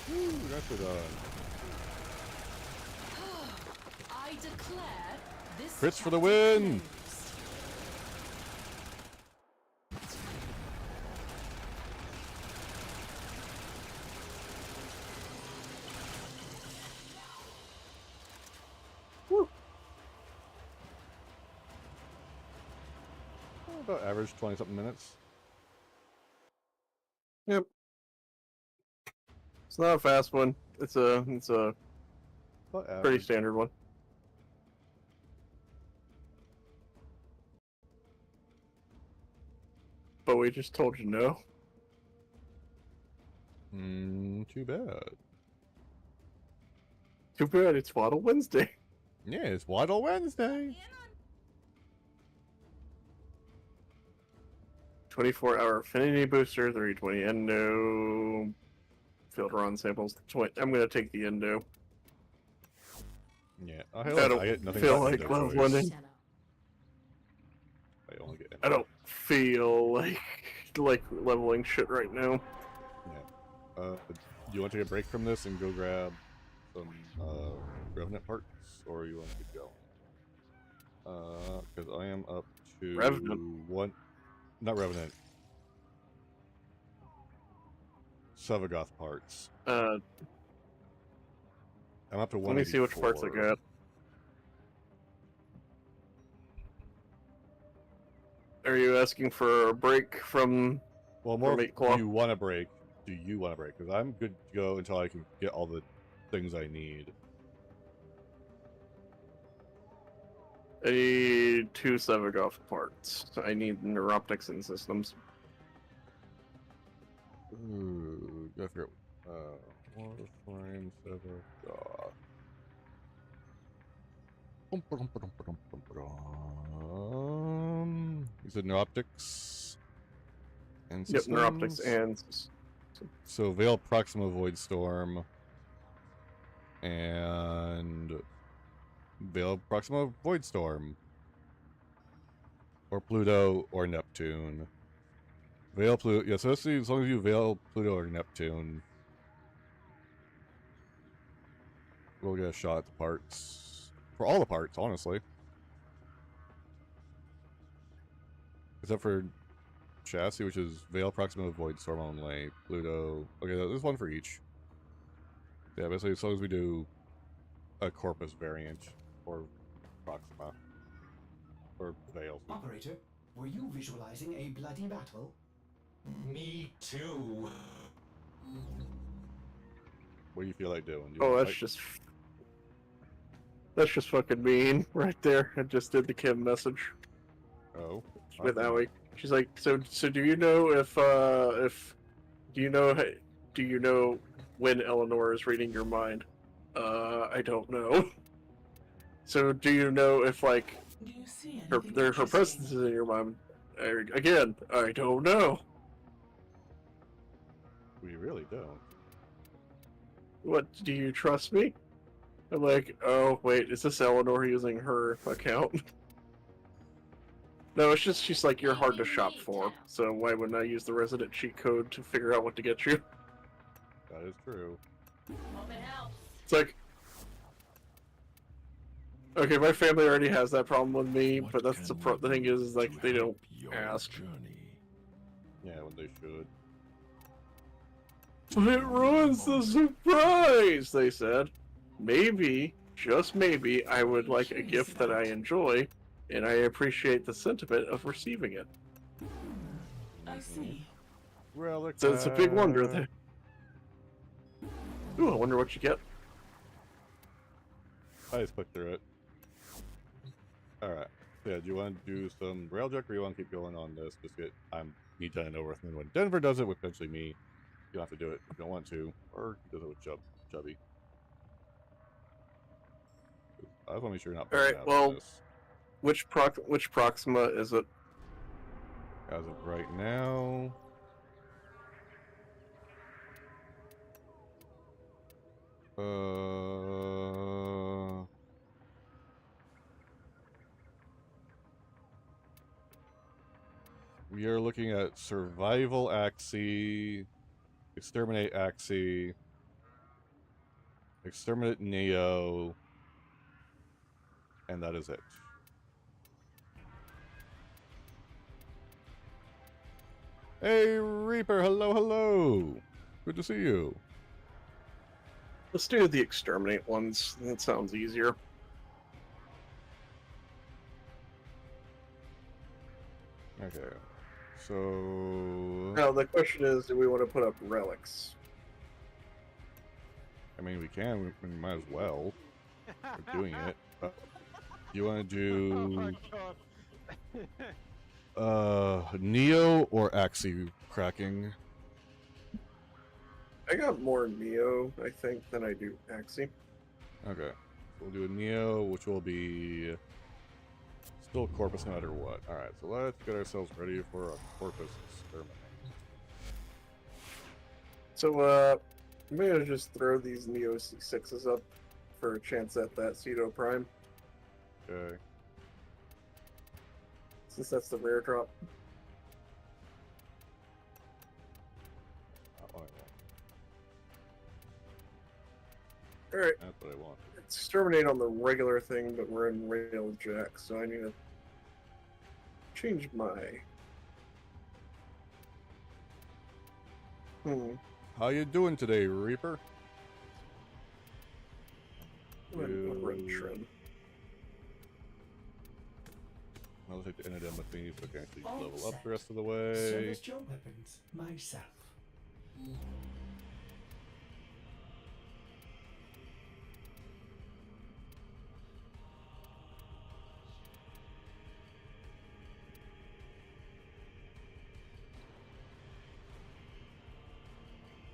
S1: Woo, that's it.
S12: I declare this
S1: Crits for the
S12: chapter
S1: win!
S12: closed.
S1: About average 20-something minutes.
S2: Yep. It's not a fast one. It's a
S1: About
S2: pretty
S1: average.
S2: standard one. But we just told you no.
S1: Too bad.
S2: Too bad it's Waddle Wednesday.
S1: Yeah, it's Waddle Wednesday.
S2: 24-hour affinity booster, 320 endo, field run samples. I'm gonna take the endo.
S1: Yeah,
S2: I don't
S1: get nothing
S2: feel
S1: but
S2: like
S1: endo
S2: level
S1: choice.
S2: blending.
S1: I only get
S2: I don't feel like leveling shit right now.
S1: Yeah. Do you want to take a break from this and go grab some Revenant parts, or you want to keep going? Because I am up to
S2: Revenant.
S1: one. Not Revenant. Sevagoth parts. I'm up to one.
S2: Let me see which parts I got. Are you asking for a break from?
S1: Well, more.
S2: from
S1: Do
S2: 8 o'clock?
S1: you want a break? Do you want a break? Because I'm good to go until I can get all the things I need.
S2: I need 2 Sevagoth parts. I need neuroptics and systems.
S1: Ooh, I forget. Warframe Sevagoth. You said neuroptics and
S2: Yep,
S1: systems?
S2: neuroptics and.
S1: So Veil Proxima Voidstorm and Veil Proxima Voidstorm, or Pluto or Neptune. Veil Pluto. Yeah, so let's see. As long as you Veil Pluto or Neptune, we'll get a shot at the parts for all the parts, honestly. Except for Chassis, which is Veil Proxima Voidstorm only. Pluto. Okay, there's one for each. Yeah, basically, as long as we do a Corpus variant or Proxima or Veil.
S4: Operator, were you visualizing a bloody battle?
S5: Me too.
S1: What do you feel like doing?
S2: Oh, that's just fucking mean right there. I just did the Kim message
S1: Oh.
S2: with Aoi. She's like, so do you know if do you know when Eleanor is reading your mind? I don't know. So do you know if like
S10: Do you see
S2: her
S10: anything
S2: presence is in your mind? Again, I don't know.
S1: We really don't.
S2: What, do you trust me? I'm like, oh wait, is this Eleanor using her account? No, it's just she's like, you're hard to shop for, so why wouldn't I use the resident cheat code to figure out what to get you?
S1: That is true.
S2: It's like, okay, my family already has that problem with me, but that's the thing is like they don't ask.
S1: Yeah, when they should.
S2: It ruins the surprise, they said. Maybe, just maybe, I would like a gift that I enjoy, and I appreciate the sentiment of receiving it.
S10: I see.
S1: Relic.
S2: So it's a big wonder that. Ooh, I wonder what you get.
S1: I just clicked through it. Alright. Yeah, do you want to do some Railjack, or you want to keep going on this? Just get me done and over with, and then when Denver does it with potentially me, you don't have to do it if you don't want to, or he does it with Chubby. I just want to make sure you're not.
S2: All right.
S1: out
S2: Well,
S1: this.
S2: which Proxima is it?
S1: As of right now, we are looking at survival Axie, exterminate Axie, exterminate Neo, and that is it. Hey Reaper, hello, hello. Good to see you.
S2: Let's do the exterminate ones. That sounds easier.
S1: Okay. So
S2: Now the question is, do we want to put up relics?
S1: I mean, we can. We might as well. We're doing it. You want to do Neo or Axie cracking?
S2: I got more Neo, I think, than I do Axie.
S1: Okay. We'll do a Neo, which will be still Corpus no matter what. Alright, so let's get ourselves ready for a Corpus experiment.
S2: So, I'm gonna just throw these Neo C6s up for a chance at that Cedo Prime,
S1: Okay.
S2: since that's the rare drop.
S1: Not what I want.
S2: Alright,
S1: That's what I want.
S2: it's exterminate on the regular thing, but we're in Railjack, so I need to change my...
S1: How you doing today, Reaper?
S2: Run trim.
S1: I'll take the Enidem with me so I can actually
S4: All
S1: level up
S4: set.
S1: the rest of the way.
S4: Service your weapons myself.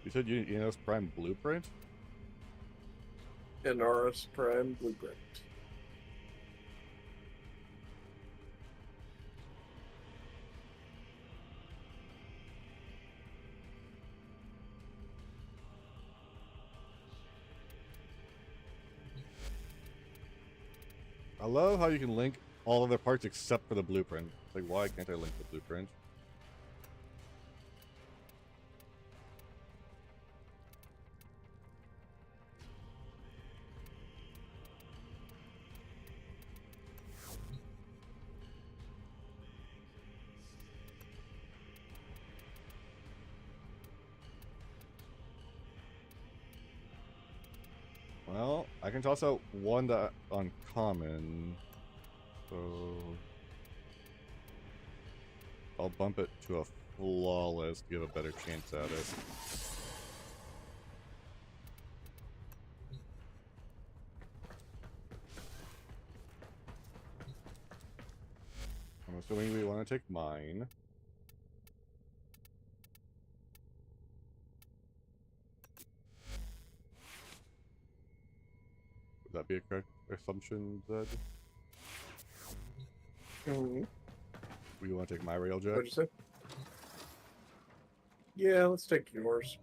S1: You said you need Enos Prime Blueprint?
S2: Inaris Prime Blueprint.
S1: I love how you can link all other parts except for the blueprint. It's like, why can't I link the blueprint? Well, I can toss out one that on common, so I'll bump it to a flawless to give a better chance at it. I'm assuming we want to take mine. Would that be a correct assumption, Zed? We want to take my Railjack?
S2: What'd you say? Yeah, let's take yours.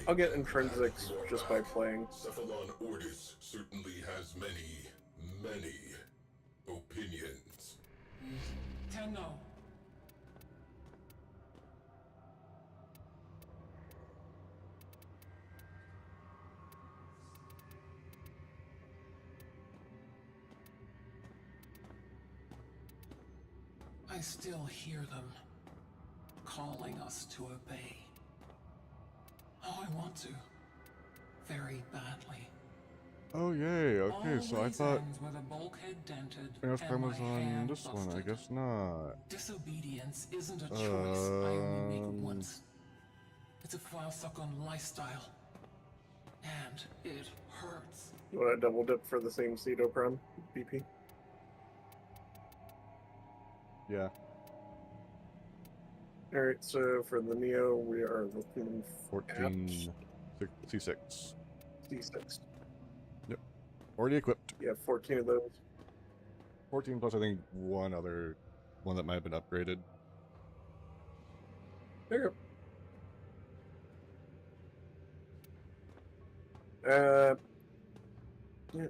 S2: I'll get intrinsics just by playing.
S5: Cephalon Ordis certainly has many opinions.
S10: Tenno. I still hear them calling us to obey. Oh, I want to. Very badly.
S1: Oh yay, okay, so I
S10: Always
S1: thought
S10: ends with a bulkhead dented
S1: Enos
S10: and
S1: Prime
S10: my
S1: was on
S10: hand
S1: this one, I
S10: busted.
S1: guess not.
S10: Disobedience isn't a choice I only make once. It's a file-suck-on lifestyle. And it hurts.
S2: You want to double dip for the same Cedo Prime BP?
S1: Yeah.
S2: Alright, so for the Neo, we are looking
S1: 14 C6.
S2: C6.
S1: Already equipped.
S2: You have 14 of those.
S1: 14 plus, I think, one that might have been upgraded.
S2: There you go. Yeah.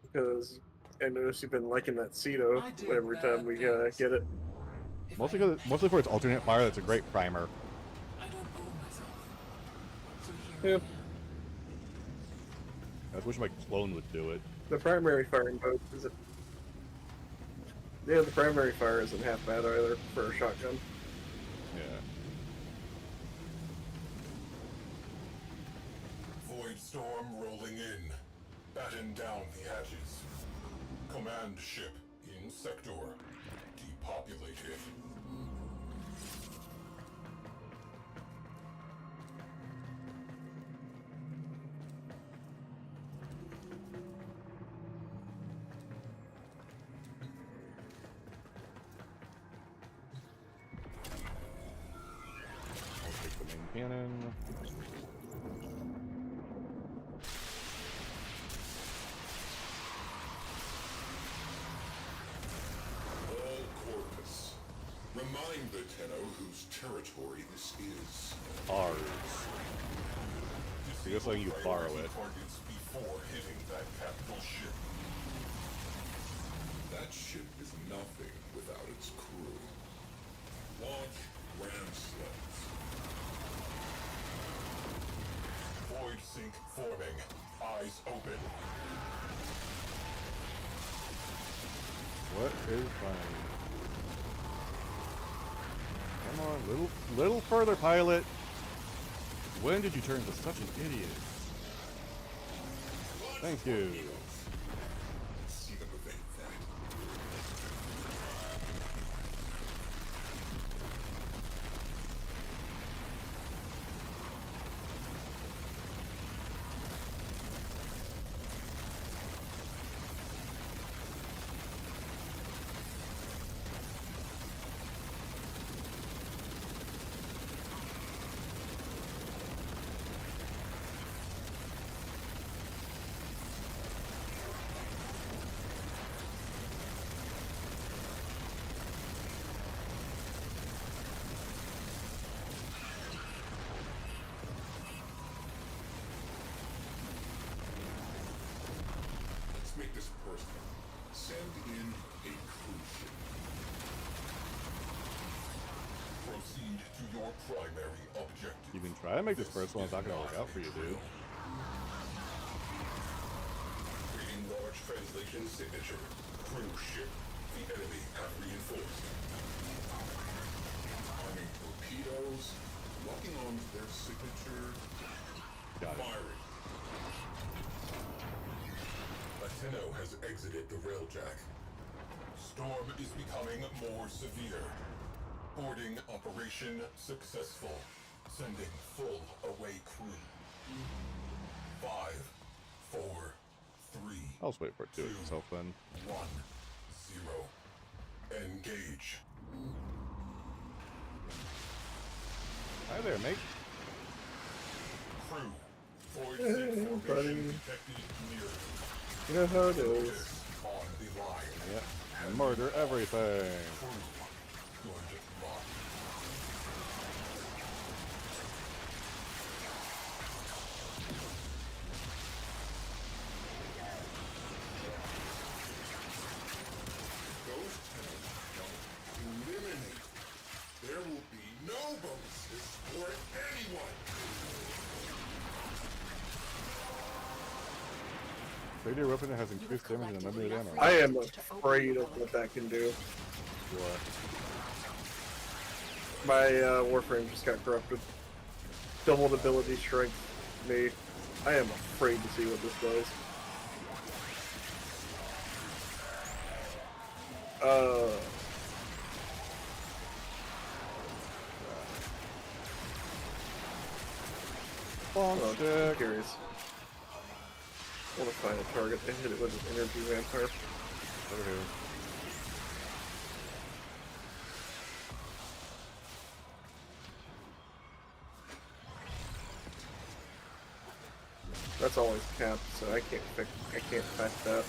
S2: Because I noticed you've been liking that Cedo every time we get it.
S1: Mostly for its alternate fire. That's a great primer.
S2: Yeah.
S1: I just wish my clone would do it.
S2: The primary firing mode isn't. Yeah, the primary fire isn't half bad either for a shotgun.
S1: Yeah.
S5: Void storm rolling in. Batten down the hatches. Command ship in sector. Depopulated.
S1: I'll take the main cannon.
S5: All corpus. Remind the Tenno whose territory this is.
S1: Ours. I guess letting you borrow it.
S5: Targets before hitting that capital ship. That ship is nothing without its crew. Launch ram sleds. Void sink forming. Eyes open.
S1: What is fine? Come on, little further, pilot. When did you turn into such an idiot? Thank you.
S5: See them evade that. Let's make this personal. Send in a cruise ship. Proceed to your primary objective.
S1: You can try to make this first one. It's not gonna work out for you, dude.
S5: Reading large translation signature. Cruise ship. The enemy have reinforced. Arming torpedoes. Locking on to their signature.
S1: Got it.
S5: Firing. Latino has exited the railjack. Storm is becoming more severe. Boarding operation successful. Sending full away crew. 5, 4, 3,
S1: I'll just wait for it to do it itself then.
S5: 1, 0. Engage.
S1: Hi there, mate.
S5: Crew. Void
S2: Hey,
S5: sink formation
S2: buddy.
S5: detected near.
S2: You know how it is.
S5: On the line.
S1: Yeah. Murder everything.
S5: Good luck. Those tenants don't eliminate. There will be no bonuses for anyone.
S1: Radio weapon has increased damage and unlimited ammo.
S2: I am afraid of what that can do.
S1: What?
S2: My Warframe just got corrupted. Doubled ability strength. Me. I am afraid to see what this does.
S1: Bonk
S2: I'm curious. I want to find a target and hit it with an energy vampire.
S1: Over here.
S2: That's always capped, so I can't patch that.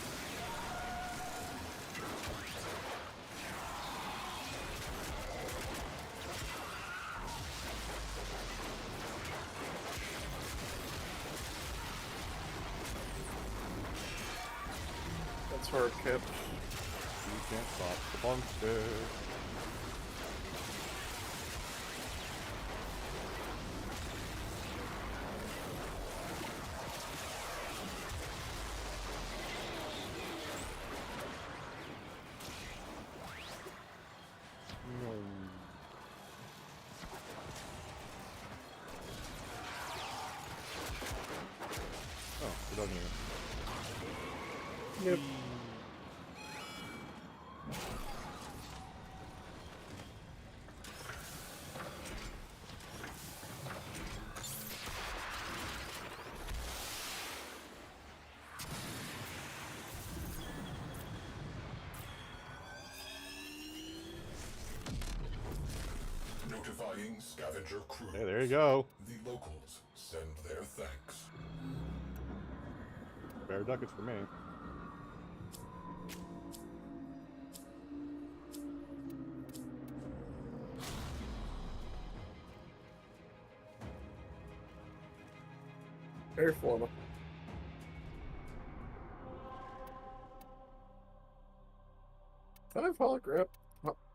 S2: That's hard capped.
S1: You can't stop the monster. Oh, we're done here.
S2: Yep.
S5: Notifying scavenger crew.
S1: Hey, there you go.
S5: The locals send their thanks.
S1: Bear ducats for me.
S2: Very formal. 5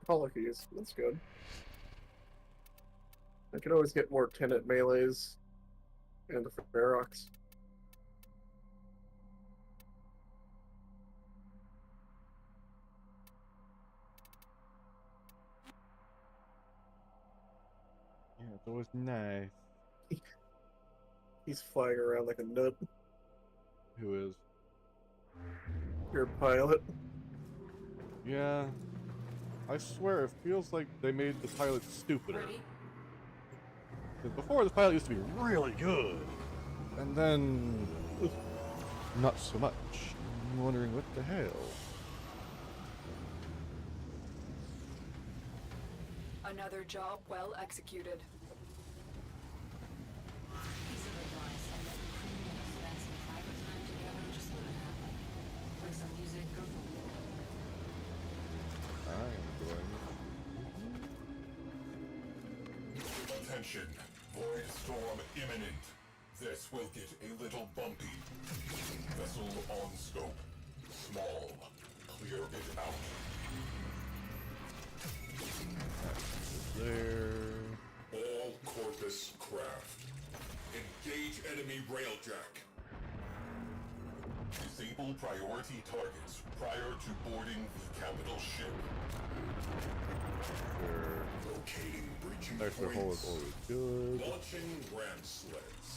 S2: holokeys. That's good. I can always get more tenant melees and the Ferox.
S1: Yeah, it's always nice.
S2: He's flying around like a nut.
S1: Who is?
S2: Your pilot.
S1: Yeah. I swear, it feels like they made the pilot stupider. 'Cause before, the pilot used to be really good. And then... not so much. I'm wondering what the hell.
S3: Another job well executed.
S10: Piece of advice: I let the criminals spend some private time together. Just let it happen. Play some music, go for a walk.
S1: I am going.
S5: Attention, void storm imminent. This will get a little bumpy. Vessel on scope. Small. Clear it out.
S1: There.
S5: All Corpus craft. Engage enemy railjack. Disable priority targets prior to boarding the capital ship. Locating breaching
S1: There's the hole is
S5: points.
S1: always good.
S5: Launching ram sleds.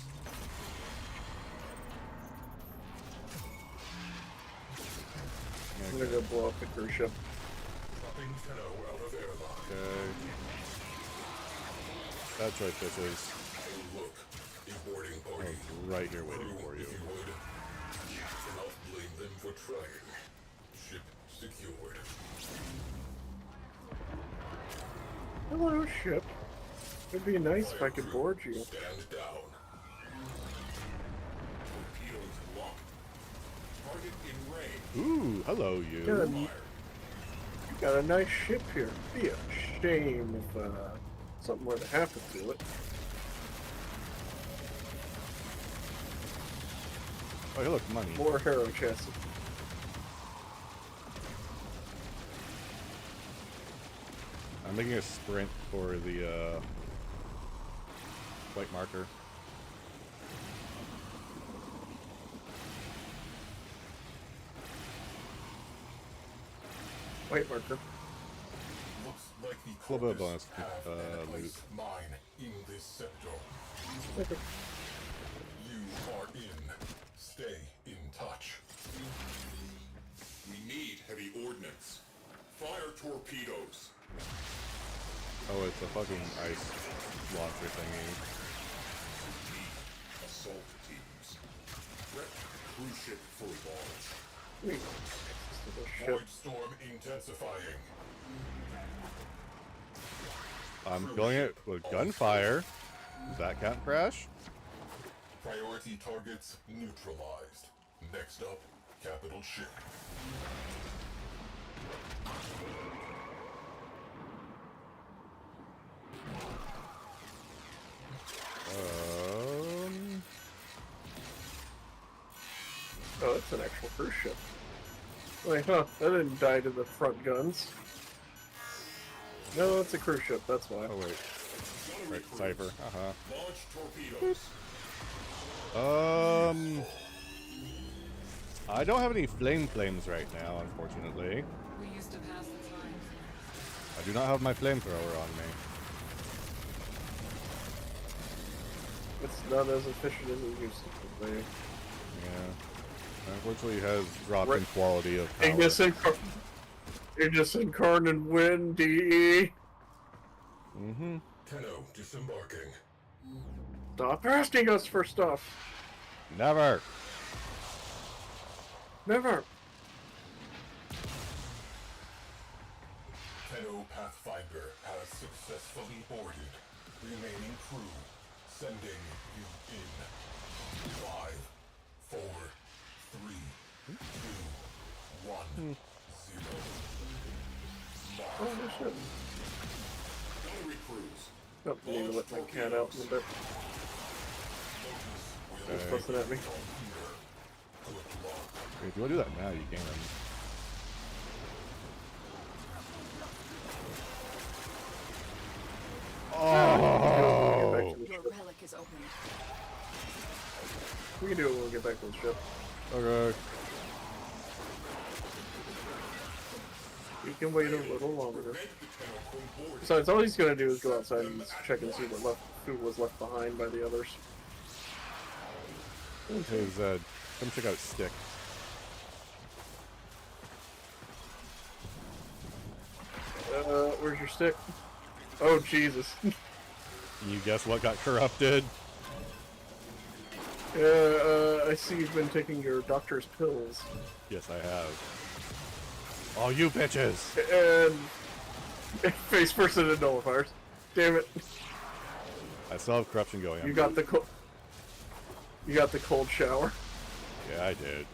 S2: I'm gonna go blow up the cruise ship.
S5: Dropping Tenno out of airline.
S1: Okay. That's right, bitches.
S5: Look, a boarding
S1: I
S5: party.
S1: was right here waiting for you.
S5: If you would. Cannot blame them for trying. Ship secured.
S2: Hello, ship. It'd be nice if I could board you.
S5: Stand down. Torpedoes locked. Target in range.
S1: Ooh, hello, you.
S2: Good. You got a nice ship here. Be a shame if something were to happen to it.
S1: Oh, hey, look, money.
S2: More hero chests.
S1: I'm making a sprint for the white marker.
S2: White marker.
S5: Looks like the
S1: A little bit of
S5: Corpus
S1: bonus
S5: have an
S1: loot.
S5: ice mine in this sector.
S2: Okay.
S5: You are in. Stay in touch. We need heavy ordnance. Fire torpedoes.
S1: Oh, it's a fucking ice launcher thingy.
S5: Assault teams. Prep cruise ship for launch.
S2: Wait. Ship.
S5: Void storm intensifying.
S1: I'm killing it with gunfire. Does that count, Crash?
S5: Priority targets neutralized. Next up, capital ship.
S2: Oh, that's an actual cruise ship. Wait, huh? That didn't die to the front guns. No, it's a cruise ship, that's why.
S1: Oh, wait. Right, Cypher. Uh-huh.
S5: Launch torpedoes.
S1: I don't have any flames right now, unfortunately.
S3: We used to pass the time.
S1: I do not have my flamethrower on me.
S2: It's not as efficient as it used to be.
S1: Yeah. Unfortunately, it has dropped in quality of power.
S2: Ignis and Karn and Win, DE.
S1: Mm-hmm.
S5: Tenno disembarking.
S2: Stop asking us for stuff.
S1: Never.
S2: Never.
S5: Tenno Pathfinder has successfully boarded. Remaining crew sending you in. 5, 4, 3, 2, 1, 0.
S2: Oh, shit. Oh, I need to let my cat out in a bit. It's busting at me.
S1: If you want to do that now, you can. Oh!
S3: Your relic is open.
S2: We can do it when we get back to the ship.
S1: Okay.
S2: We can wait a little longer. Besides, all he's gonna do is go outside and check and see what food was left behind by the others.
S1: Hey, Zed, come check out Stick.
S2: Where's your stick? Oh, Jesus.
S1: You guess what got corrupted?
S2: I see you've been taking your doctor's pills.
S1: Yes, I have. Oh, you bitches!
S2: And face first into nullifiers. Damn it.
S1: I still have corruption going.
S2: You got the cold shower.
S1: Yeah, I did.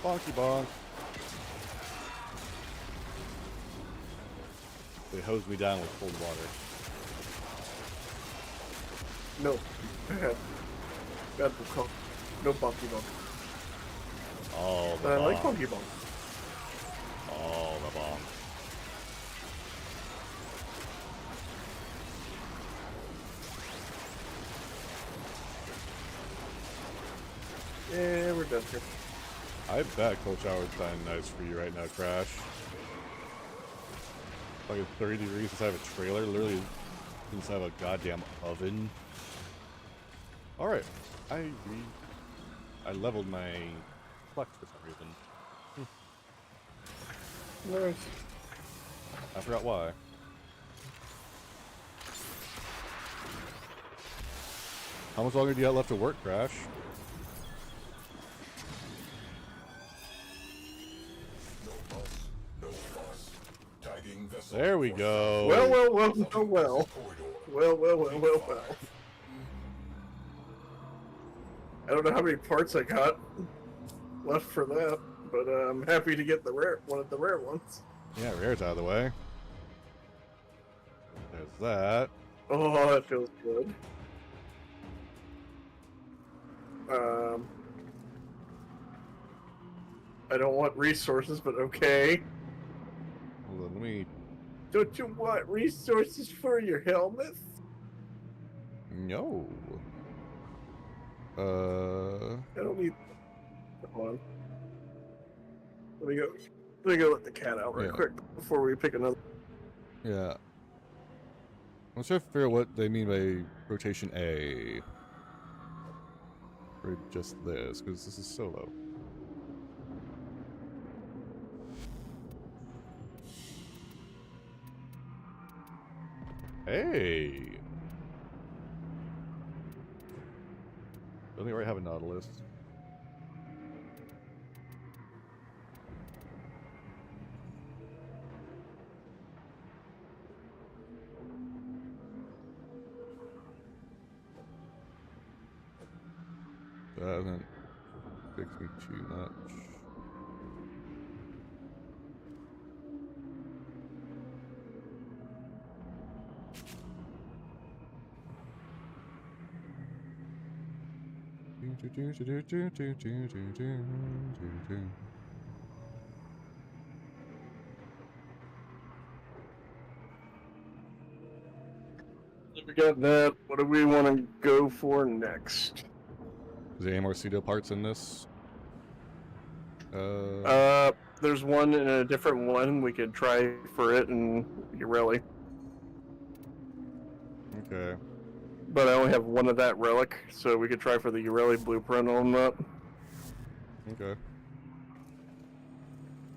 S1: Bonky bonk. They hosed me down with cold water.
S2: No. Bad bonk. No bonky bonk.
S1: All the
S2: I
S1: bonk.
S2: like bonky bonk.
S1: All the bonk.
S2: Yeah, we're done here.
S1: I bet Cold Shower's done nice for you right now, Crash. Like 30 degrees inside of a trailer, literally inside of a goddamn oven. Alright, I leveled my Flex for some reason.
S2: Nice.
S1: I forgot why. How much longer do you have left to work, Crash? There we go.
S2: Well. I don't know how many parts I got left for that, but I'm happy to get the one of the rare ones.
S1: Yeah, rare's out of the way. There's that.
S2: Oh, that feels good. I don't want resources, but okay.
S1: Hold on, let me...
S2: Don't you want resources for your helmet?
S1: No.
S2: I don't need... Hold on. Let me go let the cat out right quick before we pick another.
S1: Yeah. I'm trying to figure out what they mean by rotation A. Or just this, because this is solo. Hey. Don't think I have a Nautilus. That doesn't fix me too much.
S2: We got that. What do we want to go for next?
S1: Is there any more pseudo parts in this?
S2: There's one in a different one. We could try for it and Ureli.
S1: Okay.
S2: But I only have one of that relic, so we could try for the Ureli blueprint on that.
S1: Okay.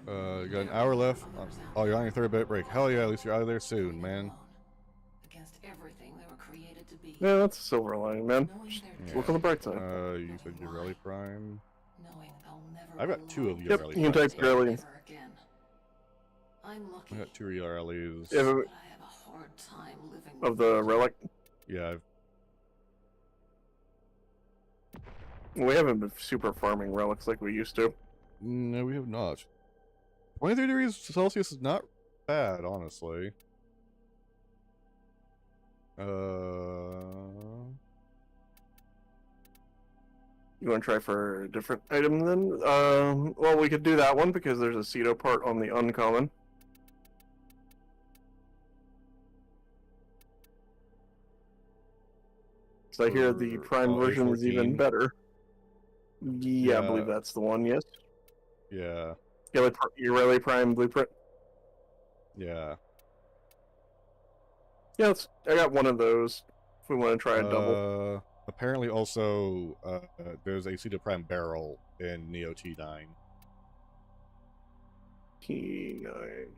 S1: You got an hour left. Oh, you're on your third bit break. Hell yeah, at least you're out of there soon, man.
S10: Against everything they were created to be.
S2: Yeah, that's a silver lining, man.
S1: Yeah.
S2: Look on the bright side.
S1: You said Ureli Prime.
S10: Knowing they'll never
S1: I've got two of the
S2: Yep,
S1: Ureli
S2: you can
S1: Primes,
S2: take
S1: so-
S2: Ureli.
S10: Never again. I'm lucky.
S1: I got two Urelis.
S2: Yeah,
S10: But I have a hard time living
S2: of the relic.
S1: Yeah,
S2: We haven't been super farming relics like we used to.
S1: no, we have not. 23 degrees Celsius is not bad, honestly.
S2: You want to try for a different item then? Well, we could do that one because there's a pseudo part on the uncommon. So I hear the prime version is even
S1: A14.
S2: better. Yeah, I
S1: Yeah.
S2: believe that's the one. Yes.
S1: Yeah,
S2: Ureli Prime Blueprint.
S1: yeah.
S2: Yeah, I got one of those. If we want to try a double.
S1: Apparently, also, there's a pseudo prime barrel in Neo T9.
S2: T9.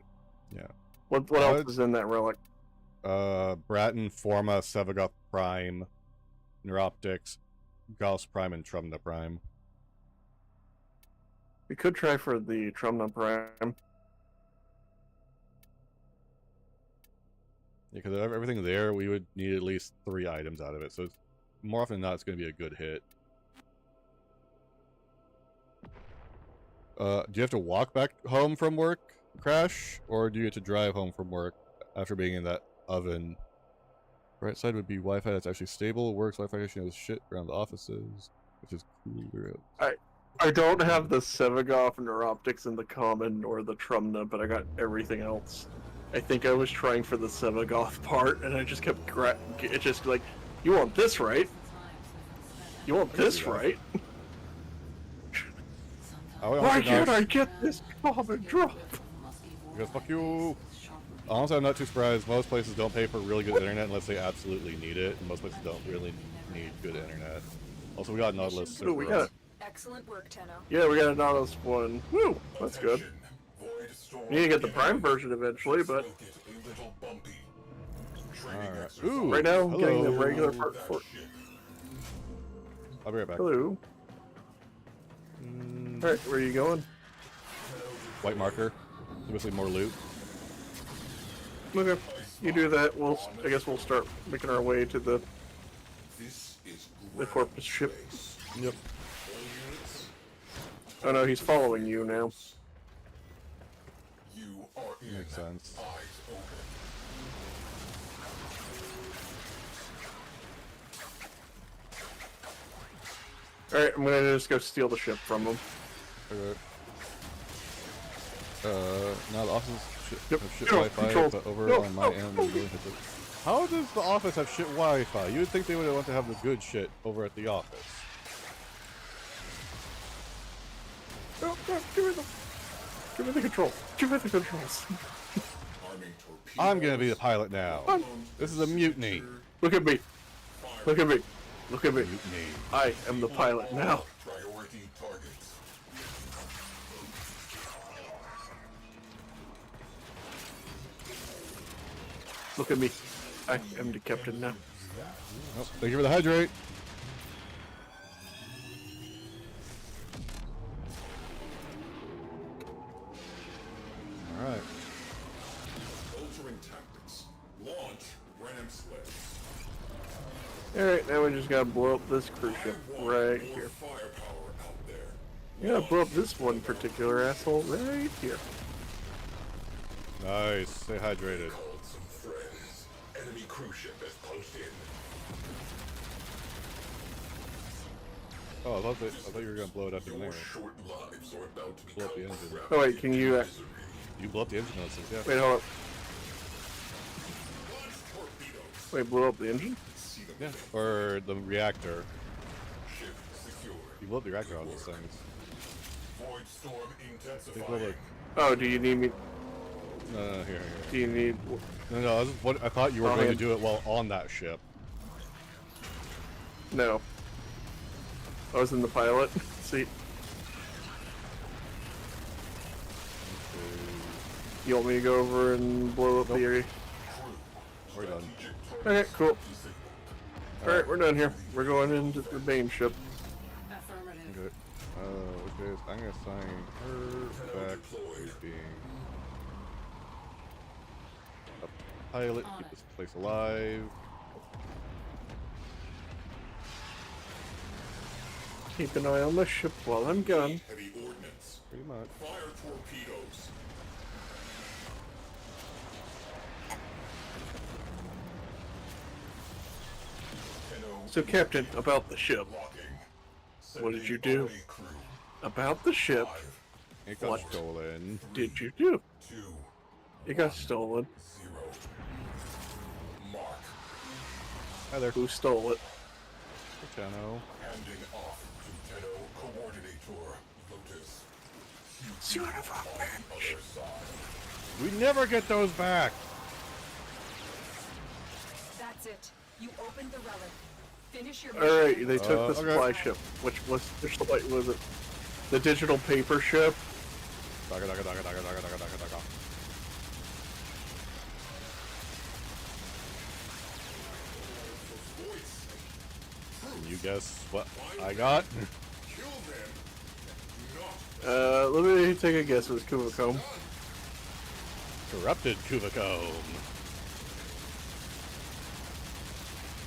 S1: Yeah.
S2: What else is in that relic?
S1: Bratton, Forma, Sevagoth Prime, Neuroptics, Gauss Prime, and Trumna Prime.
S2: We could try for the Trumna Prime.
S1: Yeah, because everything there, we would need at least 3 items out of it. So it's, more often than not, it's going to be a good hit. Do you have to walk back home from work, Crash? Or do you get to drive home from work after being in that oven? Right side would be Wi-Fi that's actually stable. Works Wi-Fi actually knows shit around the offices, which is cool.
S2: I don't have the Sevagoth Neuroptics in the common or the Trumna, but I got everything else. I think I was trying for the Sevagoth part, and I just kept it's just like, you want this, right? You want this, right? Why can't I get this common drop?
S1: Because fuck you. Honestly, I'm not too surprised. Most places don't pay for really good internet unless they absolutely need it, and most places don't really need good internet. Also, we got Nautilus.
S2: Ooh, we got it.
S3: Excellent work, Tenno.
S2: Yeah, we got a Nautilus one. Woo! That's good. You need to get the Prime version eventually, but
S1: Alright. Ooh,
S2: right now, I'm getting the
S1: hello.
S2: regular part for.
S1: I'll be right back.
S2: Hello. Alright, where are you going?
S1: White marker. Obviously more loot.
S2: Okay, you do that. I guess we'll start making our way to the Corpus ship.
S1: Yep.
S2: Oh no, he's following you now.
S1: Makes sense.
S2: Alright, I'm gonna just go steal the ship from him.
S1: Okay. Now the office
S2: Yep.
S1: have shit
S2: No,
S1: Wi-Fi,
S2: control.
S1: but over
S2: No,
S1: on my
S2: no,
S1: end,
S2: no.
S1: we really hit it. How does the office have shit Wi-Fi? You would think they would want to have the good shit over at the office.
S2: No, no, give me the controls. Give me the controls.
S1: I'm gonna be the pilot now. This is a mutiny.
S2: Look at me. Look at me. Look at me.
S1: Mutiny.
S2: I am the pilot now. Look at me. I am the captain now.
S1: Oh, thank you for the hydrate. All right.
S5: Altering tactics. Launch ram sled.
S2: Alright, now we just gotta blow up this cruise ship right here.
S5: Firepower out there.
S2: You gotta blow up this one particular asshole right here.
S1: Nice. Stay hydrated.
S5: Called some friends. Enemy cruise ship is close in.
S1: Oh, I thought you were gonna blow it up in there.
S5: Short lives are about to
S1: Blow up the engine.
S2: Oh wait, can you
S1: You blow up the engine notes, yeah.
S2: wait, hold up. Wait, blow up the engine?
S1: Yeah. Or the reactor.
S5: Ship secure.
S1: You blow up the reactor on those things.
S5: Void storm
S1: Think blow
S5: intensifying.
S2: Oh, do you need me?
S1: No, here.
S2: Do you need?
S1: No, this is what I thought you were
S2: Oh,
S1: going to
S2: man.
S1: do it while on that ship.
S2: No. I was in the pilot seat. You want me to go over and blow up the area?
S1: We're done.
S2: Okay, cool. Alright, we're done here. We're going into the main ship.
S3: Affirmative.
S1: Okay. Okay, so I'm gonna assign her back to being a pilot, keep this place alive.
S2: Keep an eye on the ship while I'm gone.
S5: Heavy ordnance.
S1: Pretty much.
S5: Fire torpedoes.
S2: So, Captain, about the ship.
S5: Locking.
S2: What did you do? About the ship.
S1: It got
S2: What
S1: stolen.
S2: did you do?
S5: 2,
S2: It got stolen.
S5: 0. Mark.
S1: Hi there.
S2: Who stole it?
S1: Chano.
S5: Handing off to Tenno Coordinator Lotus.
S2: Son of a bitch.
S5: Other side.
S1: We never get those back.
S3: That's it. You opened the relic. Finish your
S2: Alright,
S3: mission.
S2: they took the
S1: okay.
S2: supply ship. Which was it? The digital paper ship?
S1: Daga. Can you guess what I got?
S5: Kill them. Not
S2: Let me take a guess. It was Kuvacombe.
S1: Corrupted Kuvacombe.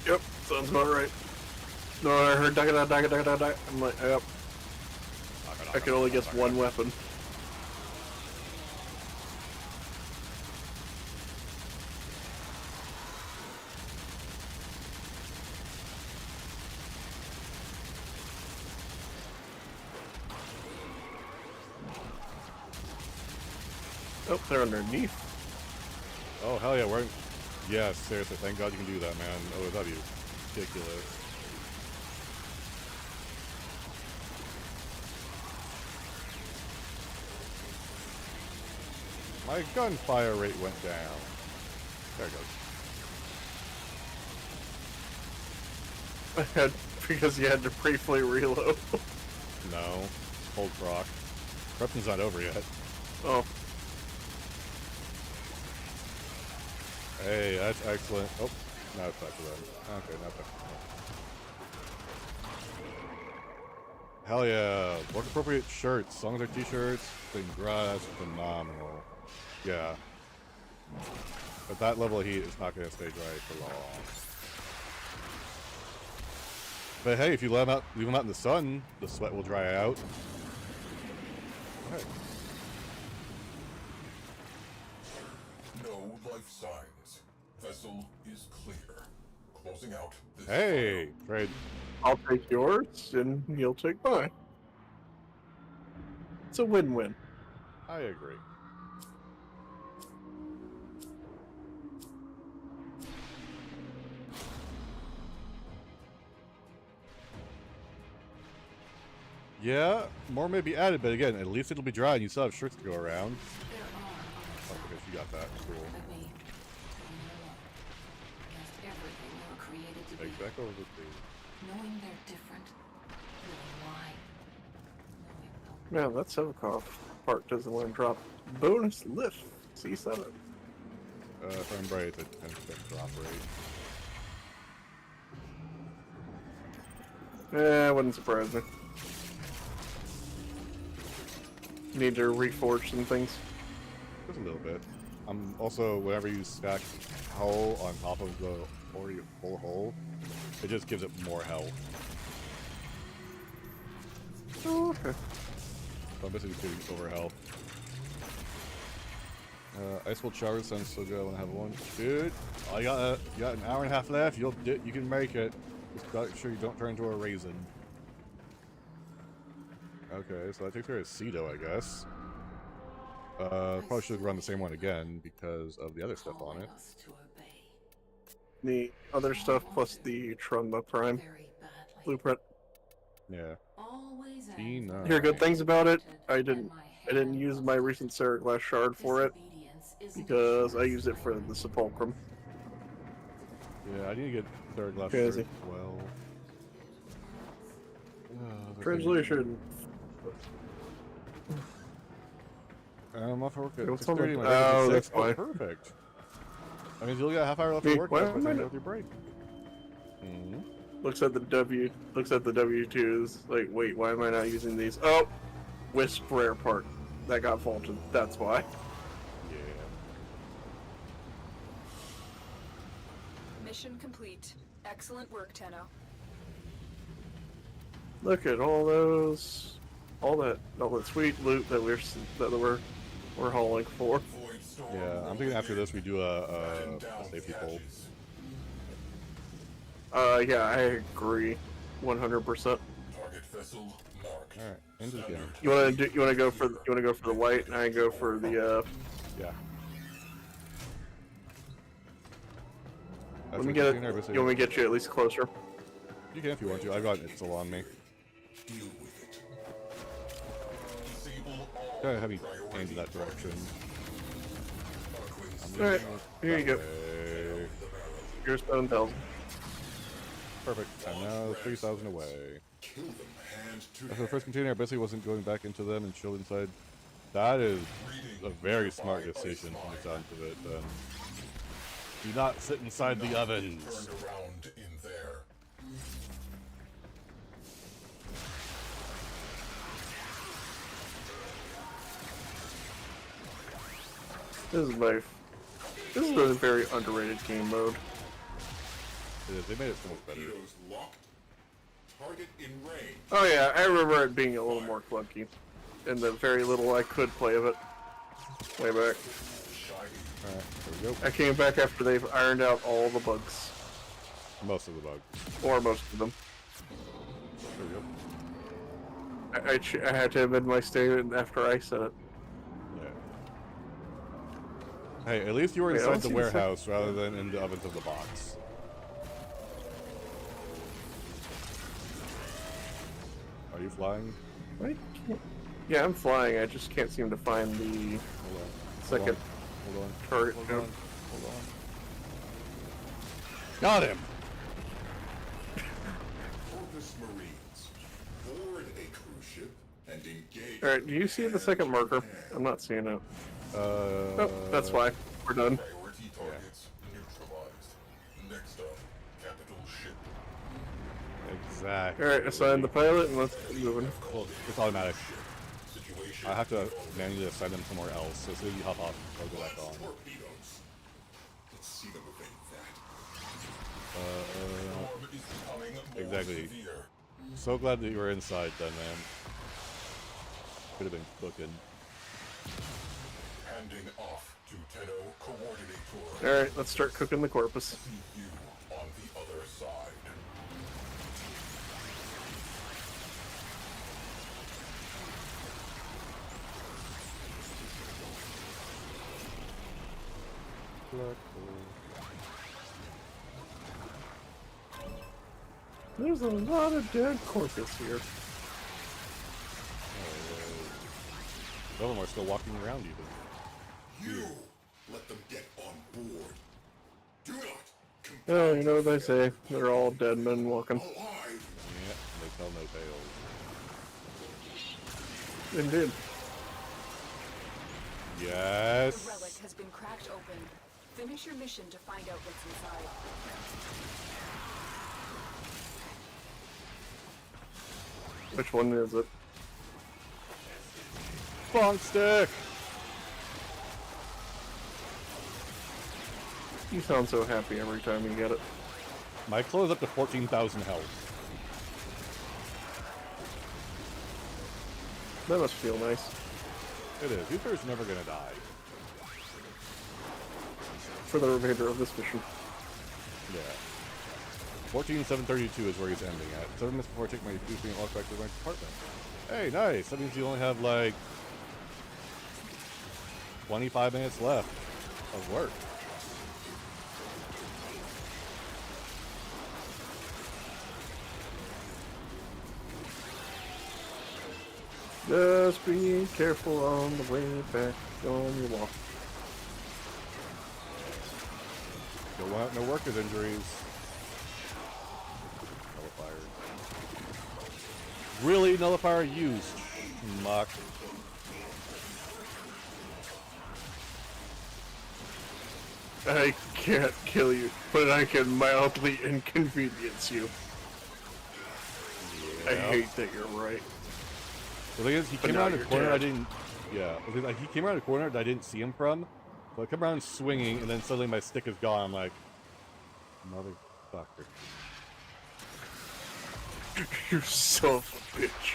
S2: Yep, sounds about right. No, I heard daga. I'm like, yep. I can only guess one weapon. Oh, they're underneath.
S1: Oh, hell yeah, we're... Yeah, seriously, thank God you can do that, man. OW. Ridiculous. My gunfire rate went down. There it goes.
S2: Because you had to briefly reload.
S1: No. Hold proc. Corruption's not over yet.
S2: Oh.
S1: Hey, that's excellent. Oh, now it's back to them. Okay, now it's back to them. Hell yeah. Work appropriate shirts. Songs are t-shirts. That's phenomenal. Yeah. At that level of heat, it's not going to stay dry for long. But hey, if you leave them out in the sun, the sweat will dry out. Alright.
S5: no life signs. Vessel is clear. Closing out this
S1: Hey, trade.
S2: I'll take yours, and you'll take mine. It's a win-win.
S1: I agree. Yeah, more may be added, but again, at least it'll be dry and you still have shirts to go around. Oh, because you got that. Cool. Take back over to
S12: Knowing they're different, knowing why.
S2: Man, that Sevkov part doesn't want to drop. Bonus lift, C7.
S1: If I'm bright, it's a 10% drop rate.
S2: Wouldn't surprise me. Need to reforge some things.
S1: Just a little bit. Also, whenever you stack hull on top of the already full hull, it just gives it more health.
S2: Oh, okay.
S1: So I'm basically doing over health. Ice Cold Shower sounds so good. I want to have one. Dude, you got an hour and a half left. You can make it. Just make sure you don't turn into a raisin. Okay, so that takes care of Cedo, I guess. Probably should run the same one again because of the other stuff on it.
S2: The other stuff plus the Trumba Prime blueprint.
S1: Yeah.
S2: Hear good things about it. I didn't use my recent Serra Glass Shard for it because I used it for the Sepulchrum.
S1: Yeah, I need to get Serra Glass Shard as well.
S2: Translation.
S1: I'm off for work at
S2: What's
S1: 6:30.
S2: on
S1: My
S2: the-
S1: break is at 6.
S2: that's why.
S1: Perfect. I mean, you only got a half hour left
S2: Hey,
S1: to work.
S2: why
S1: That's
S2: am I
S1: what
S2: not-
S1: with your break. Mm-hmm.
S2: Looks at the W2s. Like, wait, why am I not using these? Oh, Wisp rare part that got faulted. That's why.
S1: Yeah.
S3: Mission complete. Excellent work, Tenno.
S2: Look at all that sweet loot that we're hauling for.
S1: Yeah, I'm thinking after this we do a safety poll.
S2: Yeah, I agree, 100%.
S1: All right, into the game.
S2: You wanna go for the white, and I go for the
S1: Yeah.
S2: Let me get it. You want me to get you at least closer?
S1: You can if you want to. I've got Itzel on me. Gotta have you aimed in that direction.
S2: Alright, here you go. Here's 7,000.
S1: Perfect. And now 3,000 away. After the first container, I basically wasn't going back into them and chilled inside. That is a very smart decision from the sound of it, then. Do not sit inside the ovens.
S2: This is a very underrated game mode.
S1: It is. They made it so much better.
S2: Oh yeah, I remember it being a little more clunky, and the very little I could play of it way back.
S1: Alright, there we go.
S2: I came back after they've ironed out all the bugs.
S1: Most of the bugs.
S2: Or most of them.
S1: There we go.
S2: I had to amend my statement after I said it.
S1: Yeah. Hey, at least you were
S2: Wait, I
S1: inside
S2: don't
S1: the
S2: see the
S1: warehouse rather than in the ovens of the box. Are you flying?
S2: Yeah, I'm flying. I just can't seem to find the second target.
S1: Hold on. Got him!
S2: Alright, do you see the second marker? I'm not seeing it. Oh, that's why. We're done.
S1: Exactly.
S2: Alright, assign the pilot and let's get moving.
S1: Well, it's automatic. I have to manually assign them somewhere else, so as soon as you hop off, they'll go back on. Exactly. So glad that you were inside then, man. Could have been cooking.
S5: Handing off to Tenno Coordinator.
S2: Alright, let's start cooking the corpus.
S5: You on the other side.
S2: There's a lot of dead corpus here.
S1: Some of them are still walking around even.
S5: You let them get on board. Do not.
S2: Oh, you know what they say. They're all dead men walking.
S1: Yeah, they tell no tales.
S2: Indeed.
S1: Yes.
S3: The relic has been cracked open. Finish your mission to find out what's inside.
S2: Which one is it?
S1: Bonk stick!
S2: You sound so happy every time you get it.
S1: My clothes up to 14,000 health.
S2: That must feel nice.
S1: It is. Uther's never gonna die.
S2: For the remainder of this mission.
S1: Yeah. 14,732 is where he's ending at. 7 minutes before I take my food and walk back to my apartment. Hey, nice! That means you only have like 25 minutes left of work.
S2: Just be careful on the way back on your walk.
S1: Don't want no workers' injuries. Nullifier. Really? Nullifier used. Muck.
S2: I can't kill you, but I can mildly inconvenience you.
S1: Yeah.
S2: I hate that you're right.
S1: The thing is, he came around the corner. I didn't. Yeah, like he came around the corner that I didn't see him from. So I come around swinging, and then suddenly my stick is gone. I'm like, motherfucker.
S2: You son of a bitch.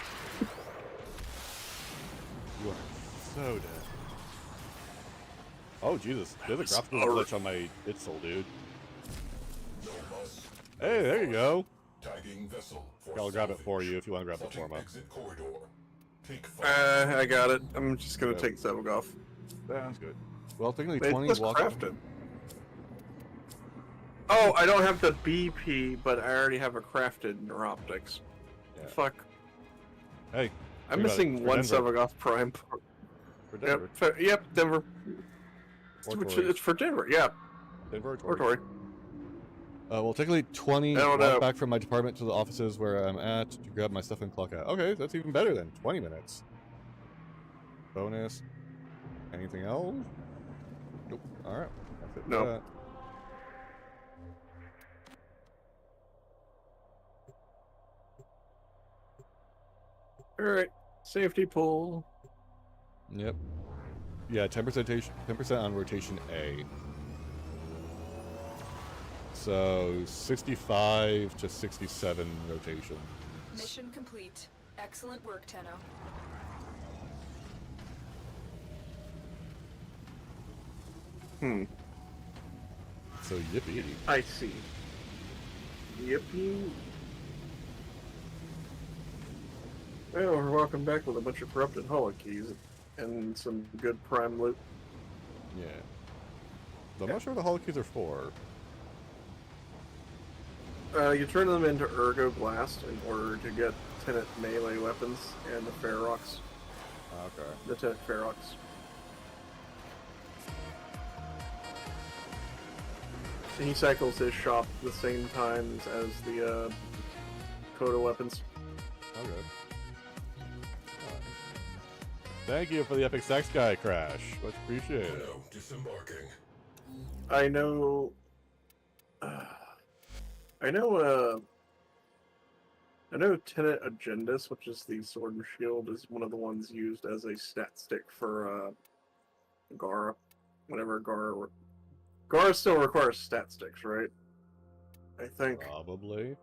S1: You are so dead. Oh Jesus! There's a graphical glitch on my Itzel, dude. Hey, there you go.
S5: Tagging vessel.
S1: I'll grab it for you if you want to grab the forma.
S5: Exit corridor. Take
S2: I got it. I'm just gonna take Zevagov.
S1: Sounds good. Well, technically
S2: It
S1: 20
S2: was
S1: walk.
S2: crafted. Oh, I don't have the BP, but I already have a crafted neuroptics.
S1: Yeah.
S2: Fuck.
S1: Hey,
S2: I'm
S1: think about
S2: missing
S1: it. For
S2: one
S1: Denver.
S2: Zevagov Prime.
S1: For Denver.
S2: Yep, Denver.
S1: Or
S2: Which,
S1: Tory.
S2: it's for Denver, yeah.
S1: Denver
S2: Or Tory.
S1: Well, technically 20
S2: I don't
S1: walk
S2: know.
S1: back from my department to the offices where I'm at to grab my stuff and clock out. Okay, that's even better than 20 minutes. Bonus. Anything else? Nope. Alright. That's it. for
S2: No.
S1: that.
S2: Alright. Safety pull.
S1: Yep. Yeah, 10% on rotation A. So 65 to 67 rotation.
S3: Mission complete. Excellent work, Tenno.
S1: So yippee.
S2: I see. Yippee. Well, we're walking back with a bunch of corrupted holokeys and some good prime loot.
S1: Yeah. So I'm not sure what the holokeys are for.
S2: You turn them into Ergo Blast in order to get Tenant melee weapons and the Ferox.
S1: Okay.
S2: The Tenant Ferox. He cycles his shop the same times as the Coda weapons.
S1: Okay. Thank you for the Epic Sex Guy crash. Much appreciated.
S5: Now disembarking.
S2: I know. I know Tenet Agendus, which is the sword and shield, is one of the ones used as a stat stick for Gara. Whenever Gara still requires stat sticks, right? I think.
S1: Probably.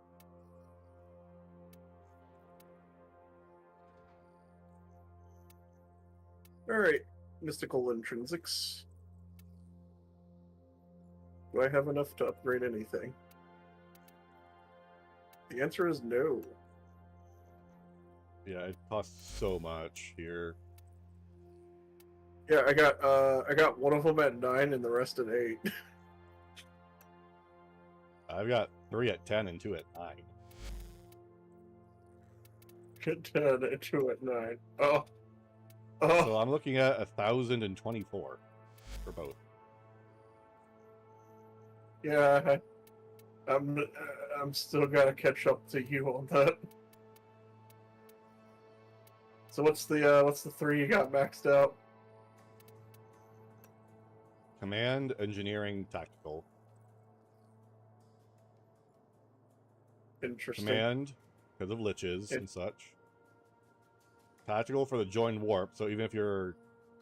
S2: Alright, mystical intrinsics. Do I have enough to upgrade anything? The answer is no.
S1: Yeah, it costs so much here.
S2: Yeah, I got one of them at 9 and the rest at 8.
S1: I've got 3 at 10 and 2 at 9.
S2: Get 10 and 2 at 9. Oh. Oh.
S1: So I'm looking at 1,024 for both.
S2: Yeah, I'm still gotta catch up to you on that. So what's the 3 you got maxed out?
S1: Command, engineering, tactical.
S2: Interesting.
S1: Command, because of liches and such. Tactical for the join warp, so even if you're,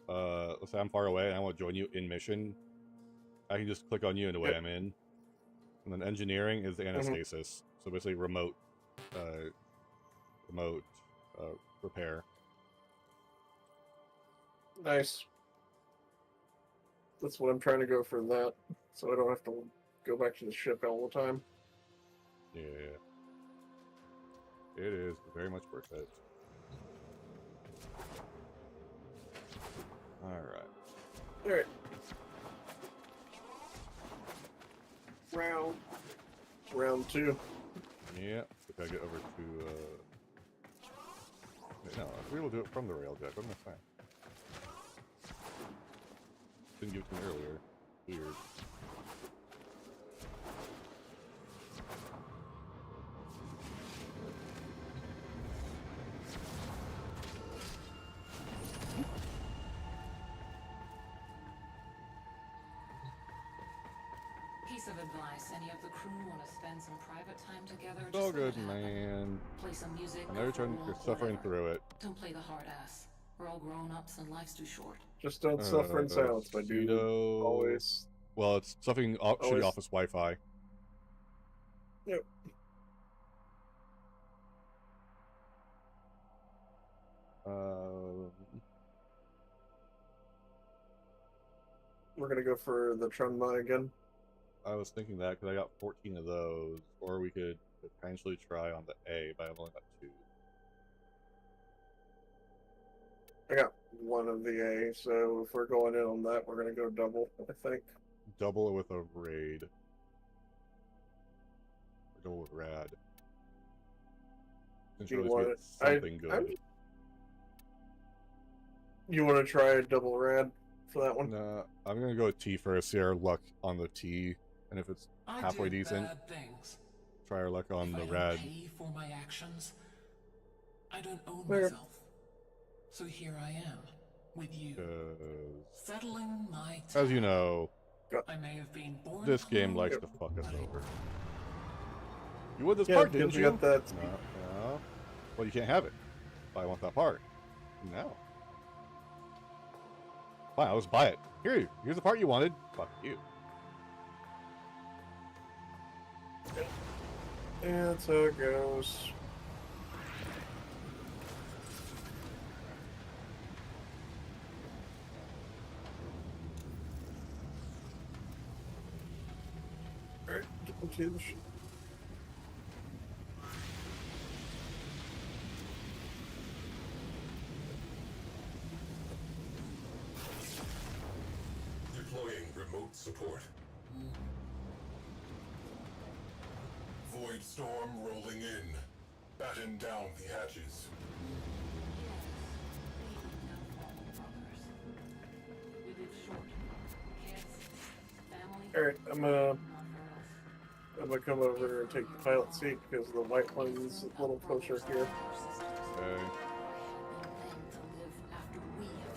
S1: let's say I'm far away and I want to join you in mission, I can just click on you and away I'm in. And then engineering is the anastasis, so basically remote repair.
S2: Nice. That's what I'm trying to go for that, so I don't have to go back to the ship all the time.
S1: Yeah. It is very much worth it. Alright.
S2: Alright. Round 2.
S1: Yeah, we gotta get over to, wait, no, we will do it from the railjet, what am I saying? Didn't give it to me earlier. Weird.
S10: Piece of advice: any of the crew want to spend some private time together?
S1: It's all
S10: just let
S1: good,
S10: it happen.
S1: man.
S10: Play some music.
S1: I know you're trying, you're suffering through it.
S10: Don't play the hard ass. We're all grown ups and life's too short.
S2: Just don't suffer in silence, my dude. Always.
S1: Well, it's suffering shitty office Wi-Fi.
S2: Yep. We're gonna go for the Trunma again.
S1: I was thinking that because I got 14 of those, or we could potentially try on the A, but I've only got 2.
S2: I got 1 of the A, so if we're going in on that, we're gonna go double, I think.
S1: Double it with a raid. Or double with rad. Since you always get something good.
S2: You want to try a double rad for that one?
S1: Nah, I'm gonna go with T first. See our luck on the T, and if it's halfway decent, try our luck on the rad.
S10: Pay for my actions. I don't own myself, so here I am with you, settling my time.
S1: As you know,
S10: I may have been born
S1: this game likes to fuck us over. You want this
S2: Yeah,
S1: part, didn't
S2: because
S1: you?
S2: you got that.
S1: No. Well, you can't have it. I want that part. No. Fine, I'll just buy it. Here's the part you wanted. Fuck you.
S2: Yeah, that's how it goes. Alright, get into the ship.
S5: Deploying remote support. Void storm rolling in. Batten down the hatches.
S2: Alright, I'm gonna come over and take the pilot seat because the white one's a little closer here.
S1: Okay.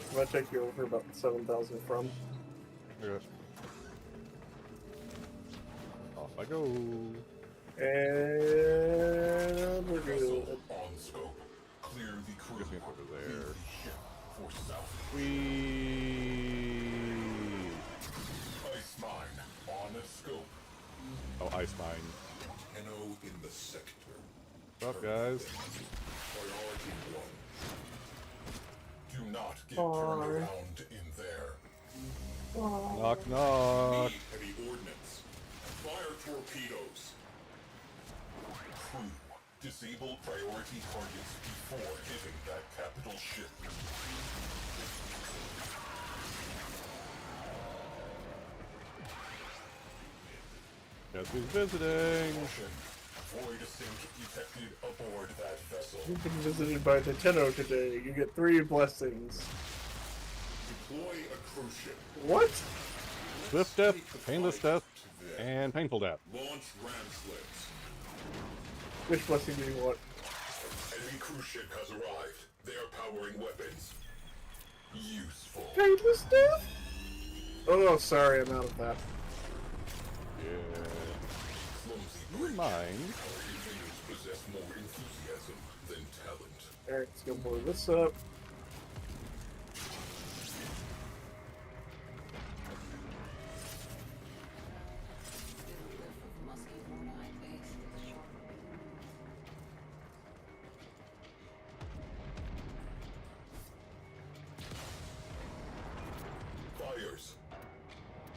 S2: I'm gonna take you over about 7,000 from.
S1: Okay. Off I go.
S2: And we're good.
S5: On scope. Clear the crew.
S1: Just gonna put it there.
S5: For south. Ice mine on a scope.
S1: Oh, ice mine.
S5: Tenno in the sector.
S1: What's up, guys?
S5: Priority 1. Do not get turned around in there.
S1: Knock, knock.
S5: Need heavy ordnance. Fire torpedoes. Crew, disable priority targets before hitting that capital ship.
S1: Guess who's visiting?
S5: Void sink detected aboard that vessel.
S2: You've been visited by the Tenno today. You get 3 blessings.
S5: Deploy a cruise ship.
S2: What?
S1: Swift death, painless death, and painful death.
S5: Launch ram sleds.
S2: Which blessing do you want?
S5: Enemy cruise ship has arrived. They are powering weapons. Useful.
S2: Painless death?
S13: Oh, sorry, I'm out of that.
S1: Yeah. You mind?
S13: Alright, let's go blow this up.
S5: Fires.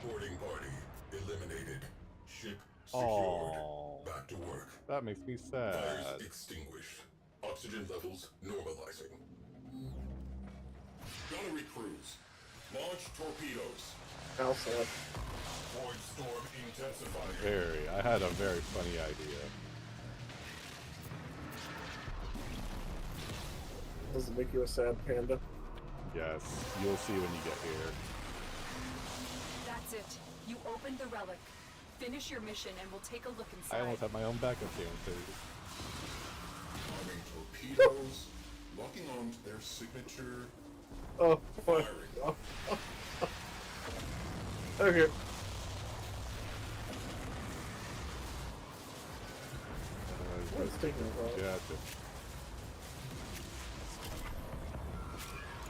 S5: Boarding party eliminated. Ship secured.
S1: Oh,
S5: Back to work.
S1: that makes me sad.
S5: Fires extinguished. Oxygen levels normalizing. Gunnery crews. Launch torpedoes.
S13: Alpha.
S5: Void storm intensifying.
S1: I had a very funny idea.
S13: Does it make you a sad panda?
S1: Yes, you'll see when you get here.
S3: That's it. You opened the relic. Finish your mission and we'll take a look inside.
S1: I almost have my own backup game too.
S5: Arming torpedoes. Locking on to their signature.
S13: Oh, boy. Oh. Okay. It's taking a while.
S1: Gotcha.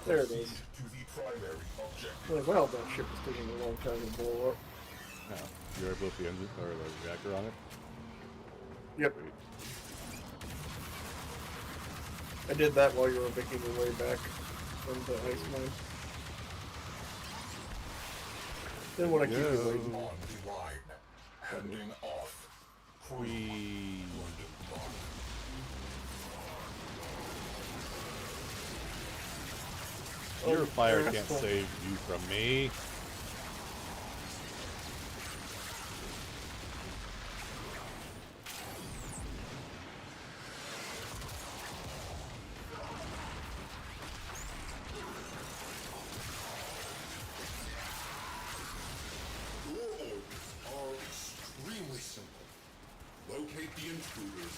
S13: There it is.
S5: To the primary objective.
S13: Like, well, that ship is taking a long time to blow up.
S1: Yeah. You're able to the engine or the reactor on it?
S13: Yep. I did that while you were making your way back from the ice mine. Didn't want to keep you waiting.
S5: On the line. Handing off.
S1: We. Your fire can't save you from me.
S5: Your orders are extremely simple. Locate the intruders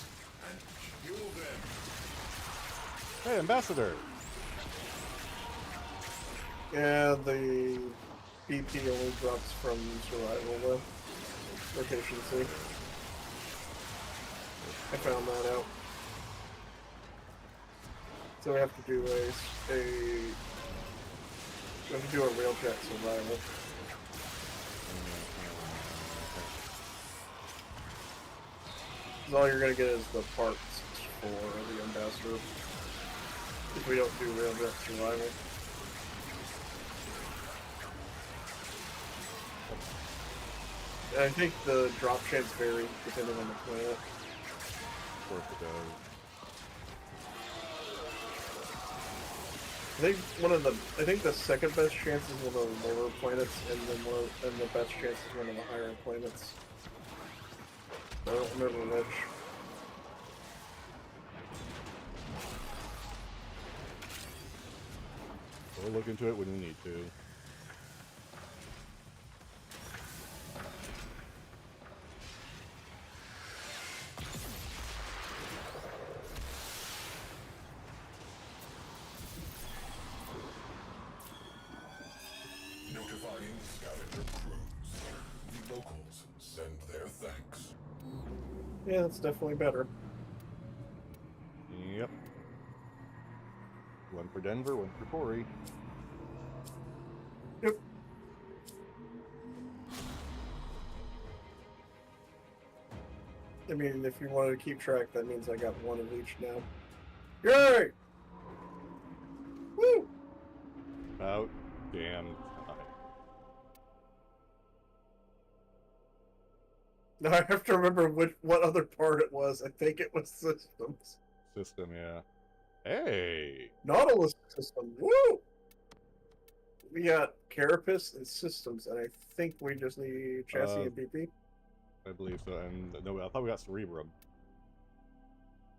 S5: and kill them.
S1: Hey, Ambassador!
S13: Yeah, the BP only drops from survival though. Location C. I found that out. So we have to do a railjet survival. Because all you're gonna get is the parts for the Ambassador. If we don't do railjet survival. I think the drop chance vary depending on the planet.
S1: Of course it does.
S13: I think the second best chance is one of the lower planets, and then the best chance is one of the higher planets. I don't remember which.
S1: We'll look into it when we need to.
S5: Notifying scavenger crews. The locals send their thanks.
S13: Yeah, that's definitely better.
S1: Yep. One for Denver, one for Corey.
S13: Yep. I mean, if you wanted to keep track, that means I got one of each now. Yay! Woo!
S1: About damn time.
S13: Now I have to remember what other part it was. I think it was systems.
S1: System, yeah. Hey!
S13: Nautilus system. Woo! We got Carapace and systems, and I think we just need chassis and BP.
S1: I believe so. And no, I thought we got Cerebrum.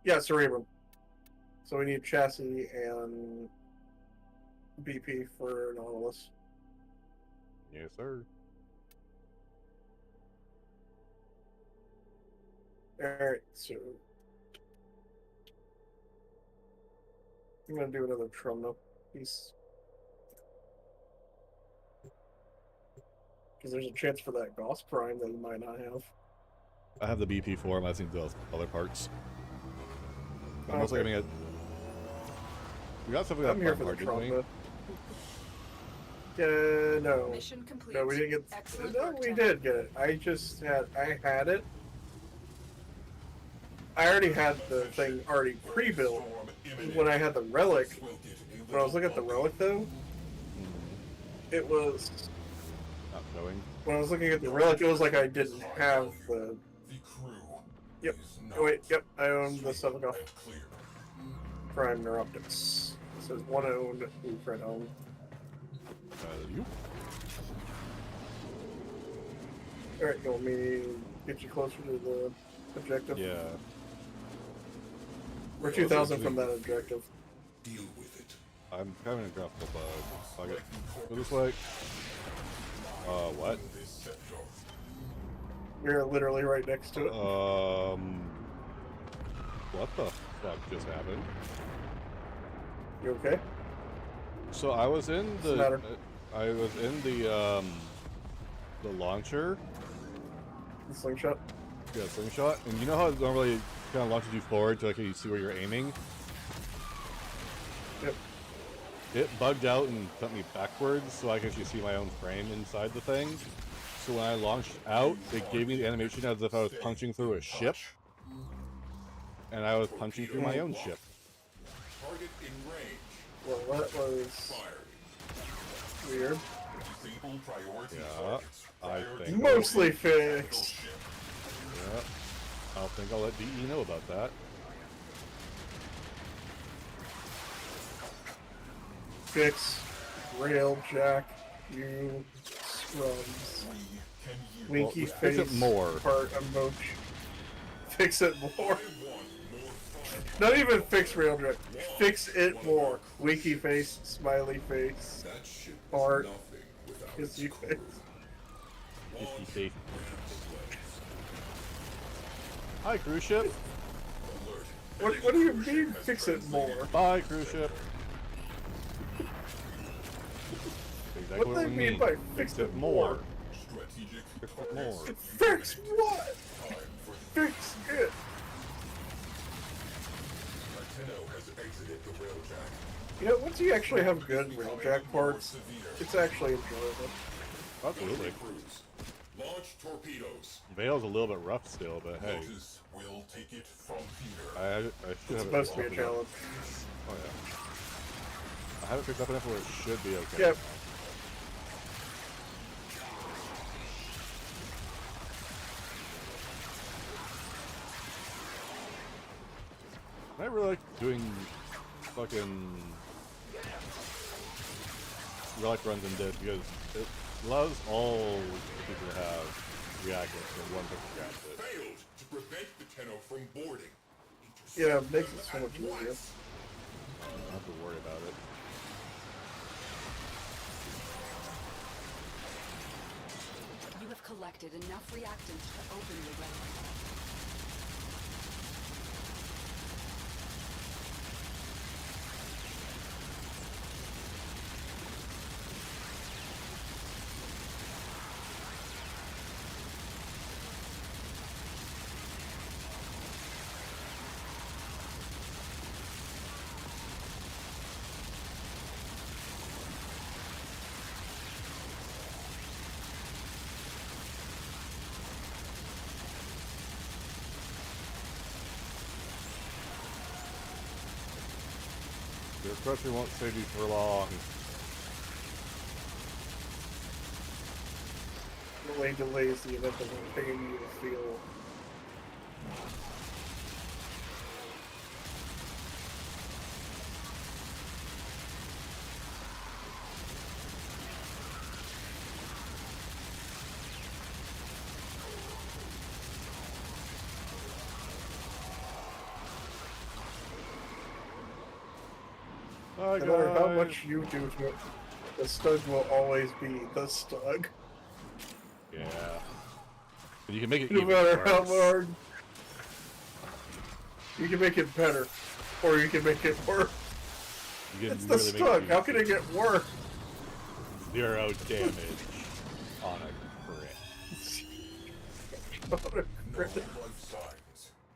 S13: Yeah, Cerebrum. So we need chassis and BP for Nautilus.
S1: Yes, sir.
S13: Alright, so I'm gonna do another Trumno piece. Because there's a chance for that Gauss Prime that you might not have.
S1: I have the BP form. I think those other parts. But I'm also
S13: Okay.
S1: gonna get. We got something that
S13: I'm here for the
S1: part, didn't we?
S13: Tromba. No.
S3: Mission complete.
S13: No, we didn't get.
S3: Excellent
S13: No,
S3: work,
S13: we
S3: Tenno.
S13: did get it. I had it. I already had the thing already pre-built when I had the relic. When I was looking at the relic, though, it was.
S1: Not showing.
S13: When I was looking at the relic, it was like I didn't have the. Yep. Oh, wait. Yep. I own the Summon Prime Neuroptics. It says one owned, Blueprint owned.
S1: You?
S13: Alright, you want me to get you closer to the objective?
S1: Yeah.
S13: We're 2,000 from that objective.
S1: I'm having a graphical bug. Fuck it. Go this way. What?
S13: We're literally right next to it.
S1: What the fuck just happened?
S13: You okay?
S1: So I was in
S13: What's the matter?
S1: I was in the launcher.
S13: The slingshot?
S1: Yeah, slingshot. And you know how it normally kind of launches you forward to like you see where you're aiming?
S13: Yep.
S1: It bugged out and sent me backwards so I could actually see my own frame inside the thing. So when I launched out, it gave me the animation as if I was punching through a ship. And I was punching through my own ship.
S13: Well, that was weird.
S1: Yeah, I think.
S13: Mostly fixed.
S1: Yeah, I think I'll let DE know about that.
S13: Fix, Railjack, you scrubs. Winky
S1: Well,
S13: face.
S1: fix it more.
S13: Part emoji. Fix it more. Not even fix Railjack. Fix it more. Winky face, smiley face, heart, kissy face.
S1: Kissy face. Hi, cruise ship.
S13: What do you mean, fix it more?
S1: Bye, cruise ship. Exactly
S13: What do they
S1: we
S13: mean
S1: need.
S13: by fix it more?
S1: Fix it more.
S13: Fix what? Fix it. You know, once you actually have good Railjack parts, it's actually enjoyable.
S1: Absolutely.
S5: Launch torpedoes.
S1: Vale's a little bit rough still, but hey.
S5: We'll take it from here.
S1: I should
S13: It's
S1: have
S13: supposed to be a
S1: picked up
S13: challenge.
S1: enough. Oh yeah. I haven't picked up enough where it should be okay.
S13: Yep.
S1: I really like doing fucking relic runs in this because it allows all the people to have reactors in one person grabs it.
S5: Failed to prevent the Tenno from boarding.
S13: Yeah, it makes it so much easier.
S1: I don't have to worry about it.
S3: You have collected enough reactants to open your relic.
S1: Your crusher won't save you for long.
S13: The way delays the event doesn't pay you to feel.
S1: Hi,
S13: No matter how
S1: guys.
S13: much you do to it, the Stug will always be the Stug.
S1: Yeah. But you can make it
S13: No
S1: even
S13: matter how
S1: worse.
S13: hard. You can make it better, or you can make it worse.
S1: You can
S13: It's the
S1: really make
S13: Stug.
S1: it
S13: How can it get worse?
S1: 0 damage on a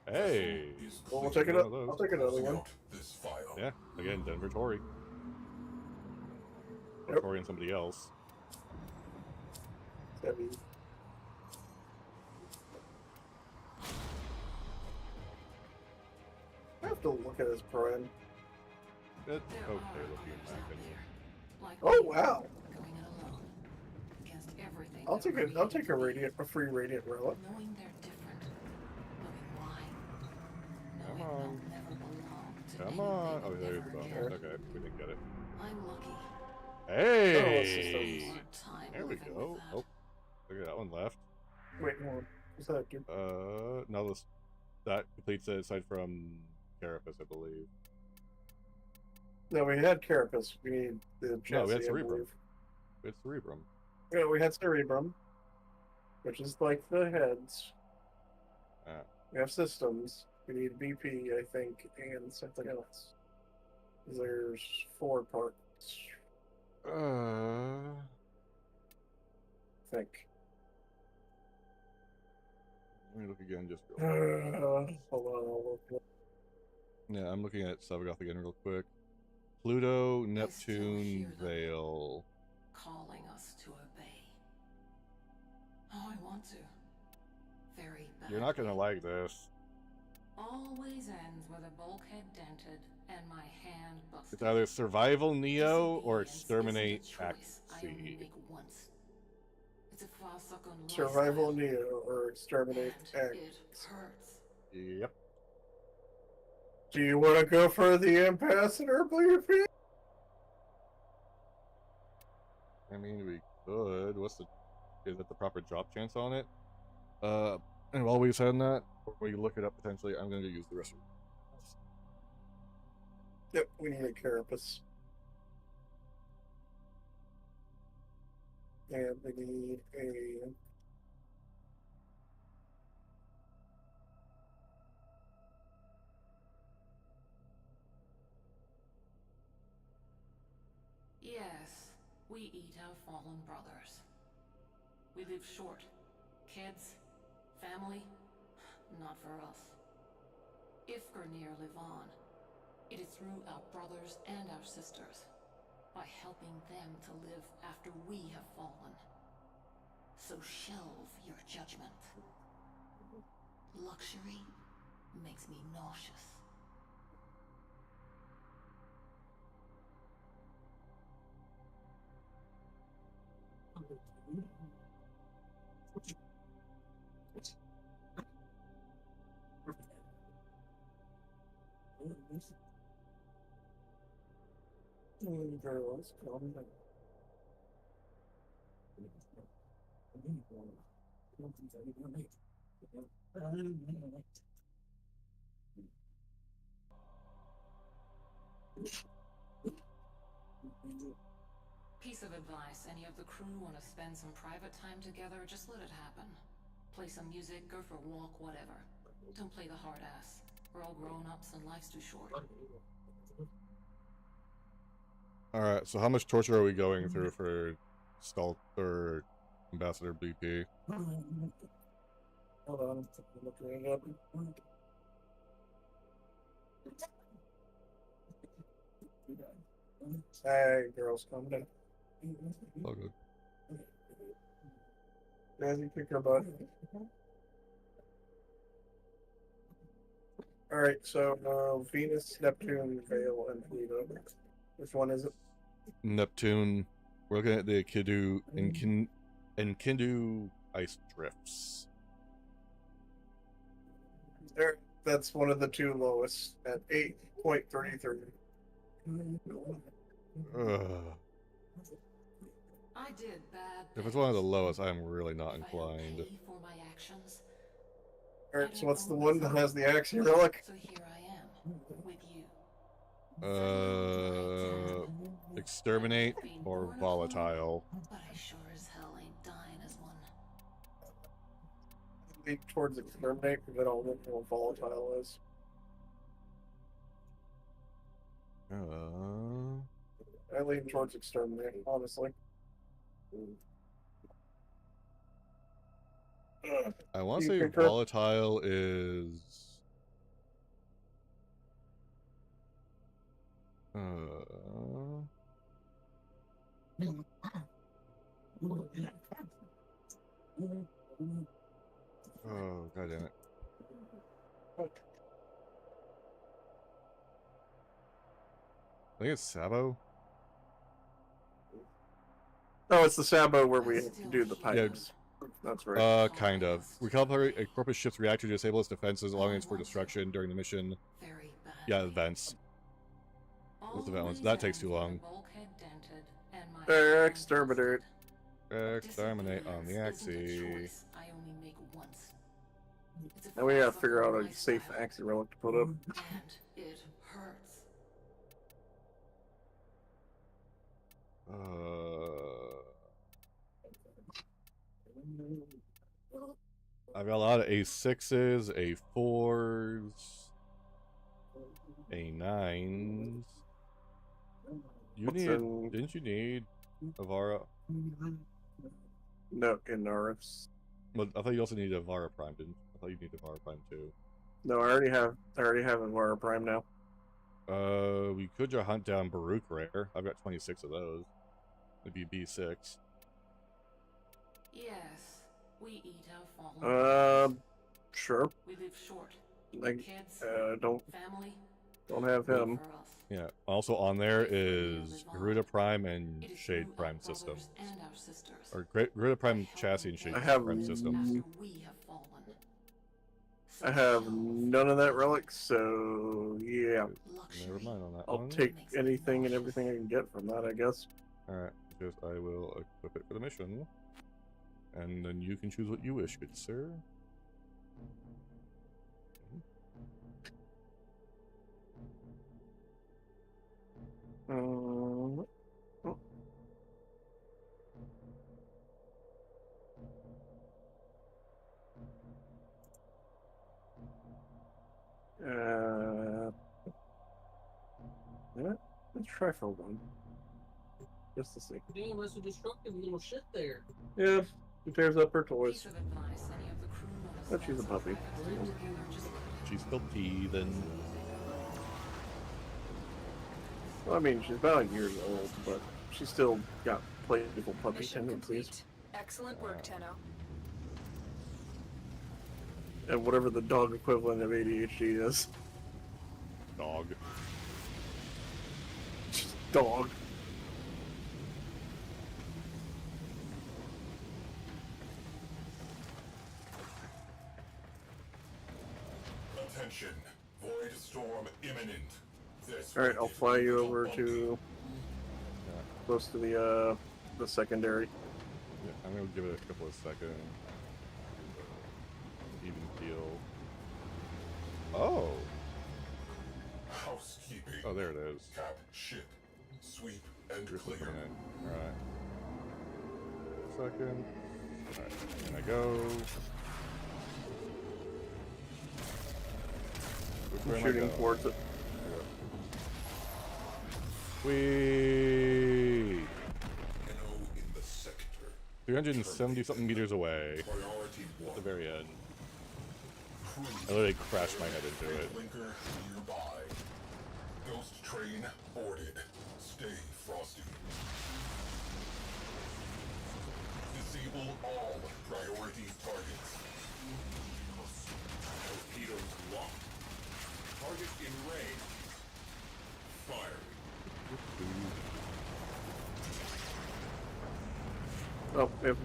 S1: Hey.
S13: Well, we'll take it up. I'll take another one.
S1: Yeah, again, Denver Tory. Or
S13: Yep.
S1: Tory and somebody else.
S13: Heavy. I have to look at his prime.
S1: It's okay looking back anyway.
S13: Oh wow!
S10: Going it alone against everything.
S13: I'll take a free radiant relic.
S10: Knowing they're different, knowing why.
S1: Come
S10: Knowing
S1: on.
S10: they'll never belong to
S1: Come
S10: anything
S1: on. Oh, there's
S10: ever
S1: the bone.
S10: again.
S1: Okay, we didn't get it.
S10: I'm lucky.
S1: Hey!
S10: Time
S1: There we
S10: living
S1: go.
S10: with that.
S1: Oh, look at that one left.
S13: Wait, hold on. What's that do?
S1: No, that completes it aside from Carapace, I believe.
S13: No, we had Carapace. We need the chassis.
S1: No, we had
S13: I
S1: Cerebrum.
S13: believe.
S1: We had Cerebrum.
S13: Yeah, we had Cerebrum, which is like the heads.
S1: Ah.
S13: We have systems. We need BP, I think, and something else. There's 4 parts. I think.
S1: Let me look again, just real quick.
S13: Hold on, I'll look.
S1: Yeah, I'm looking at Sabagoth again real quick. Pluto, Neptune, Vale.
S10: Calling us to obey. Oh, I want to. Very bad.
S1: You're not gonna like this.
S10: Always ends with a bulkhead dented and my hand busted.
S1: It's either Survival Neo or Exterminate
S10: Isn't a choice I only
S1: Axie.
S10: make once. It's a farcical
S13: Survival Neo or Exterminate X.
S10: It hurts.
S1: Yep.
S13: Do you want to go for the Ambassador, BP?
S1: I mean, we could. Is it the proper drop chance on it? And while we've said that, before we look it up potentially, I'm gonna use the rest of it.
S13: Yep, we need a Carapace. And we need a...
S10: Yes, we eat our fallen brothers. We live short. Kids, family, not for us. If Grineer live on, it is through our brothers and our sisters, by helping them to live after we have fallen. So shelve your judgment. Luxury makes me nauseous.
S13: Very well, it's calm down.
S10: Piece of advice, any of the crew want to spend some private time together, just let it happen. Play some music, go for a walk, whatever. Don't play the hard ass. We're all grown-ups and life's too short.
S1: Alright, so how much torture are we going through for or Ambassador BP?
S13: Hold on, I'm looking it up. Hey, girls, calm down.
S1: Oh, good.
S13: Jazzy, kick her butt. Alright, so Venus, Neptune, Vale, and Pluto. Which one is it?
S1: Neptune. We're looking at the Enkidu ice drifts.
S13: There, that's one of the 2 lowest at 8.33.
S10: I did bad.
S1: If it's one of the lowest, I'm really not inclined.
S10: For my actions.
S13: Alright, so what's the one that has the Axie relic?
S10: So here I am, with you.
S1: Exterminate or volatile.
S10: But I sure as hell ain't dying as one.
S13: Lean towards Exterminate because I don't know what volatile is. I lean towards Exterminate, honestly.
S1: I want to
S13: You
S1: say
S13: concur?
S1: volatile is. Oh, god damn it. I think it's Sabo.
S2: Oh, it's the Sabo where we do the pipes. That's right.
S1: Kind of. Recalibrate a Corpus ship's reactor to disable its defenses, allowing it for destruction during the mission. Yeah, events. Those event ones. That takes too long.
S2: Exterminate.
S1: Exterminate on the Axie.
S2: Now we gotta figure out a safe Axie relic to put up.
S10: It hurts.
S1: I've got a lot of A6s, A4s, A9s. Didn't you need Avara?
S2: No, in Narifs.
S1: Well, I thought you also needed Avara Prime, didn't you? I thought you needed Avara Prime too.
S2: No, I already have Avara Prime now.
S1: We could just hunt down Baruch Rare. I've got 26 of those. Maybe B6.
S10: Yes, we eat our fallen.
S2: Sure.
S10: We live short.
S2: Kids, don't have him.
S1: Yeah. Also on there is Garuda Prime and Shade Prime systems. Or Garuda Prime chassis and Shade Prime systems.
S2: I have none of that relic, so yeah.
S1: Never mind on that
S2: I'll
S1: one.
S2: take anything and everything I can get from that, I guess.
S1: Alright, just I will equip it for the mission. And then you can choose what you wish, good sir.
S2: Yeah, let's try for one. Just to see.
S14: Damn, that's a destructive little shit there.
S2: Yeah, she tears up her toys. But she's a puppy.
S1: She's still heathen.
S2: Well, I mean, she's about a year old, but she's still got playful puppy
S3: Mission
S2: tendencies.
S3: complete. Excellent work, Tenno.
S2: And whatever the dog equivalent of ADHD is.
S1: Dog.
S2: Just dog.
S5: Attention. Void storm imminent.
S2: Alright, I'll fly you over to close to the secondary.
S1: Yeah, I'm gonna give it a couple of seconds. Even keel. Oh!
S5: Housekeeping.
S1: Oh, there it is.
S5: Cap, ship, sweep, and clear.
S1: Alright. Second. Alright, and I go. Where am I
S2: Shooting
S1: going?
S2: towards it.
S1: Whee! 370 something meters away. At the very end. I literally crashed my head into it.
S5: Blinker nearby. Ghost train boarded. Stay frosty. Disable all priority targets. Torpedoes locked. Target in range. Fire.
S2: Oh, we have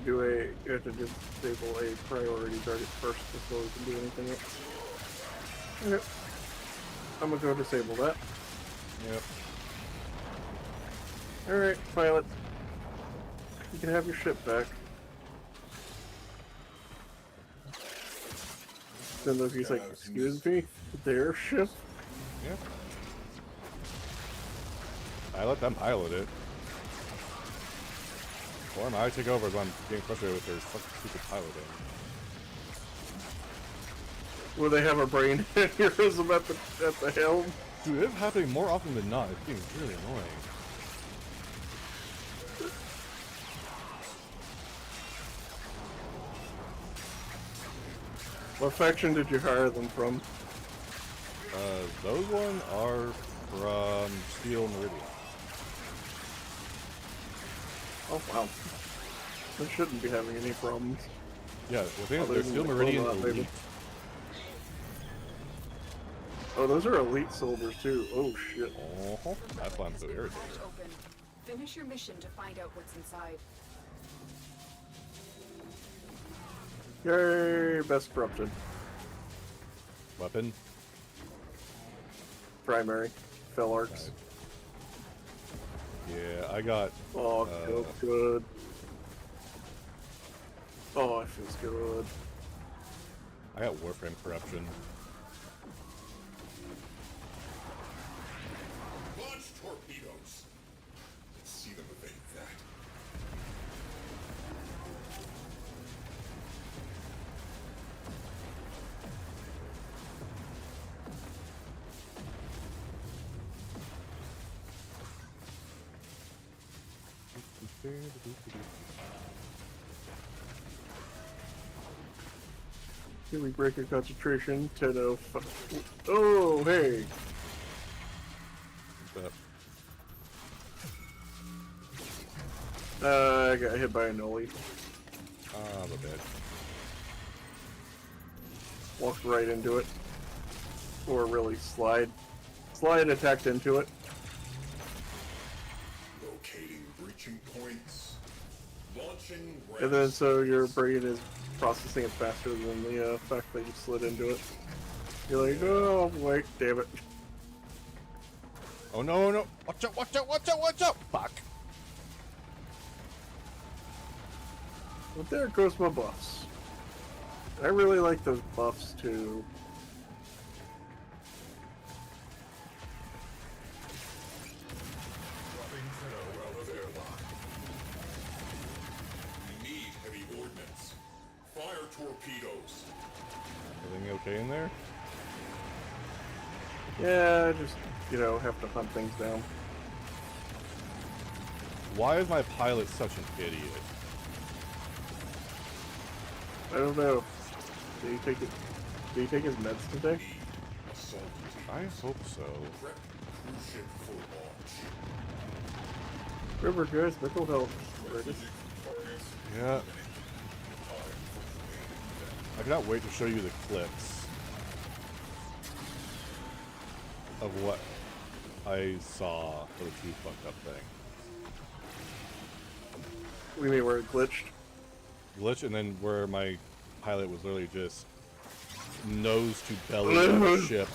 S2: to disable a priority target first before we can do anything else. Okay. I'm gonna go disable that.
S1: Yep.
S2: Alright, pilot. You can have your ship back. Then look, he's like, excuse me? Their ship?
S1: Yep. I let them pilot it. Or I take over when I'm getting frustrated with their fucking stupid piloting.
S2: Will they have a brain aneurysm at the helm?
S1: Dude, it's happening more often than not. It's getting really annoying.
S2: What faction did you hire them from?
S1: Those one are from Steel Meridian.
S2: Oh wow. They shouldn't be having any problems.
S1: Yeah, the thing is,
S2: Other
S1: they're
S2: than
S1: Steel
S2: the
S1: Meridian
S2: Clone Wars,
S1: Elite.
S2: baby. Oh, those are elite soldiers too. Oh shit.
S1: That's why I'm so irritated.
S3: Open. Finish your mission to find out what's inside.
S2: Yay, best corrupted.
S1: Weapon?
S2: Primary. Fell arcs.
S1: Nice. Yeah, I got...
S2: Oh, it feels good. Oh, it feels good.
S1: I got Warframe Corruption.
S5: Launch torpedoes. Let's see them evade that.
S2: Here we break your concentration. 10-0. Oh, hey.
S1: What's
S2: I got hit by a nully.
S1: Ah, my bad.
S2: Walked right into it. Or really slide attacked into it.
S5: Locating breaching points. Launching rest.
S2: And then so your brain is processing it faster than the fact that you slid into it. You're like, oh, wait, damn it.
S1: Oh no, no! Watch out! Watch out! Watch out! Watch out! Fuck!
S2: Well, there goes my buffs. I really like those buffs too.
S5: We need heavy ordnance. Fire torpedoes.
S1: Everything okay in there?
S2: Yeah, just, you know, have to hunt things down.
S1: Why is my pilot such an idiot?
S2: I don't know. Did he take it? Did he take his meds today?
S1: I hope so.
S2: Remember, guys, mental health.
S1: Yeah. I cannot wait to show you the clips of what I saw for the two fucked up thing.
S2: What do you mean, where it glitched?
S1: Glitch, and then where my pilot was literally just nose to belly of a ship.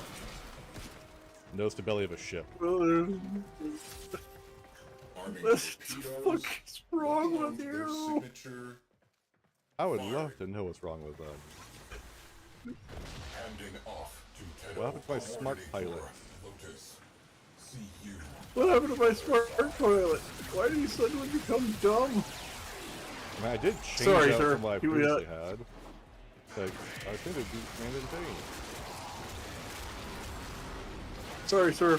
S1: Nose to belly of a ship.
S2: What the fuck is wrong with you?
S1: I would love to know what's wrong with them.
S5: Handing off to
S1: What happened to my smart pilot?
S5: Lotus. See you.
S2: What happened to my smart pilot? Why did he suddenly become dumb?
S1: I mean, I did change
S2: Sorry,
S1: out
S2: sir.
S1: from what I
S2: Here we
S1: previously
S2: are.
S1: had. Like, I think it'd be insane.
S2: Sorry, sir.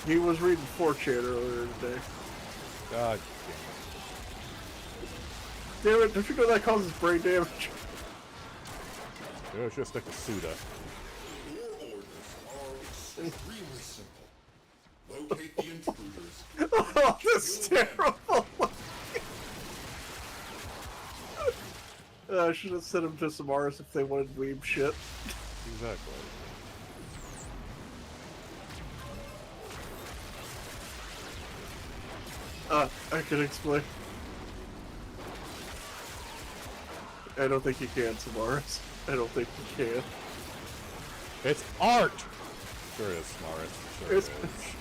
S2: He was reading 4chan earlier today.
S1: God
S2: Damn it, don't you know that causes brain damage?
S1: damn it. I should have stuck to Suda.
S5: Your orders are extremely simple. Locate the intruders.
S2: Oh, that's terrible! I should have sent him to Samaras if they wanted weeb shit.
S1: Exactly.
S2: I can explain. I don't think you can, Samaras. I don't think you can.
S1: It's art! Sure it is, Smaris. Sure
S2: It's-
S1: it is.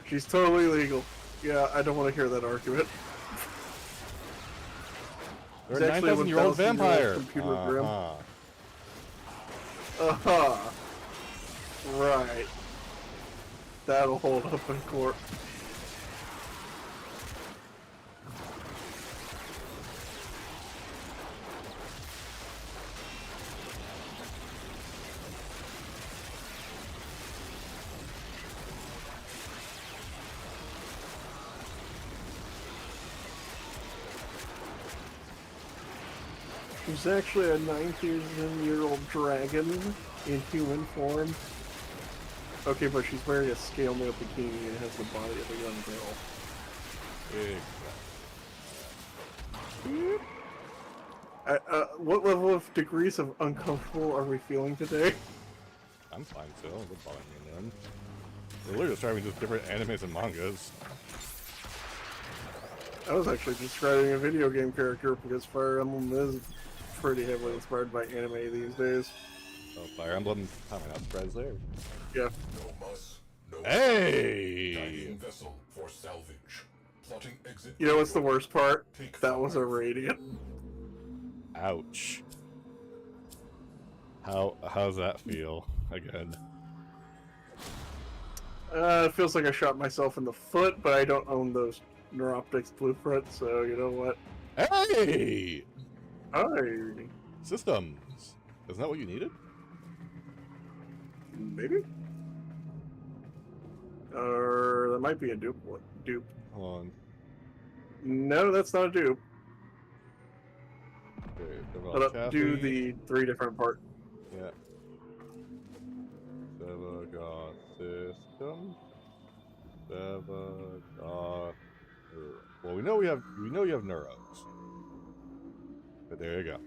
S2: She's totally legal. Yeah, I don't want to hear that argument.
S1: They're a
S2: It's actually a
S1: 9,000-year-old
S2: 1,000-year-old
S1: vampire!
S2: computer grim.
S1: Uh-huh.
S2: Right. That'll hold up in court.
S13: He's actually a 9,000-year-old dragon in human form. Okay, but she's wearing a scale mail bikini and has the body of a young girl. What level of degrees of uncomfortable are we feeling today?
S1: I'm fine still. Don't bother me none. We're literally describing just different animes and mangas.
S13: I was actually describing a video game character because Fire Emblem is pretty heavily inspired by anime these days.
S1: Oh, Fire Emblem, how am I not surprised there?
S13: Yeah.
S1: Hey!
S5: Vessel for salvage. Plotting exit.
S13: You know what's the worst part? That was a radiant.
S1: Ouch. How's that feel? Again.
S13: It feels like I shot myself in the foot, but I don't own those Neuroptics blueprints, so you know what?
S1: Hey!
S13: Hi!
S1: Systems! Isn't that what you needed?
S13: Maybe? Or that might be a dupe. Dupe.
S1: Hold on.
S13: No, that's not a dupe.
S1: Okay,
S13: But do the 3 different parts.
S1: Yeah. Got system. Got. Well, we know you have neuros. But there you go.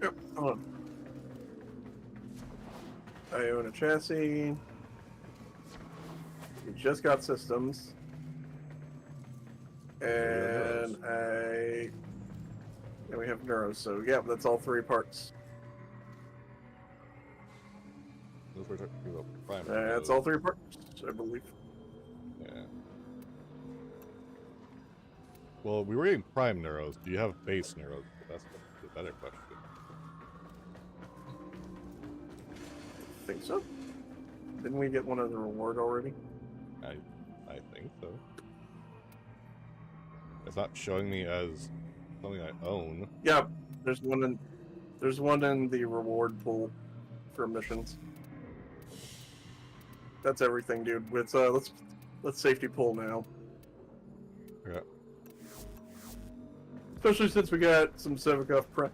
S13: Yep. Hold on. I own a chassis. We just got systems. And we have neuros, so yeah, that's all 3 parts. That's all 3 parts, I believe.
S1: Yeah. Well, we were getting prime neuros. Do you have base neuros? That's the better question.
S13: I think so. Didn't we get one as a reward already?
S1: I think so. It's not showing me as something I own.
S13: Yeah, there's one in the reward pool for missions. That's everything, dude. It's let's safety pull now.
S1: Yeah.
S13: Especially since we got some Sevikov Prime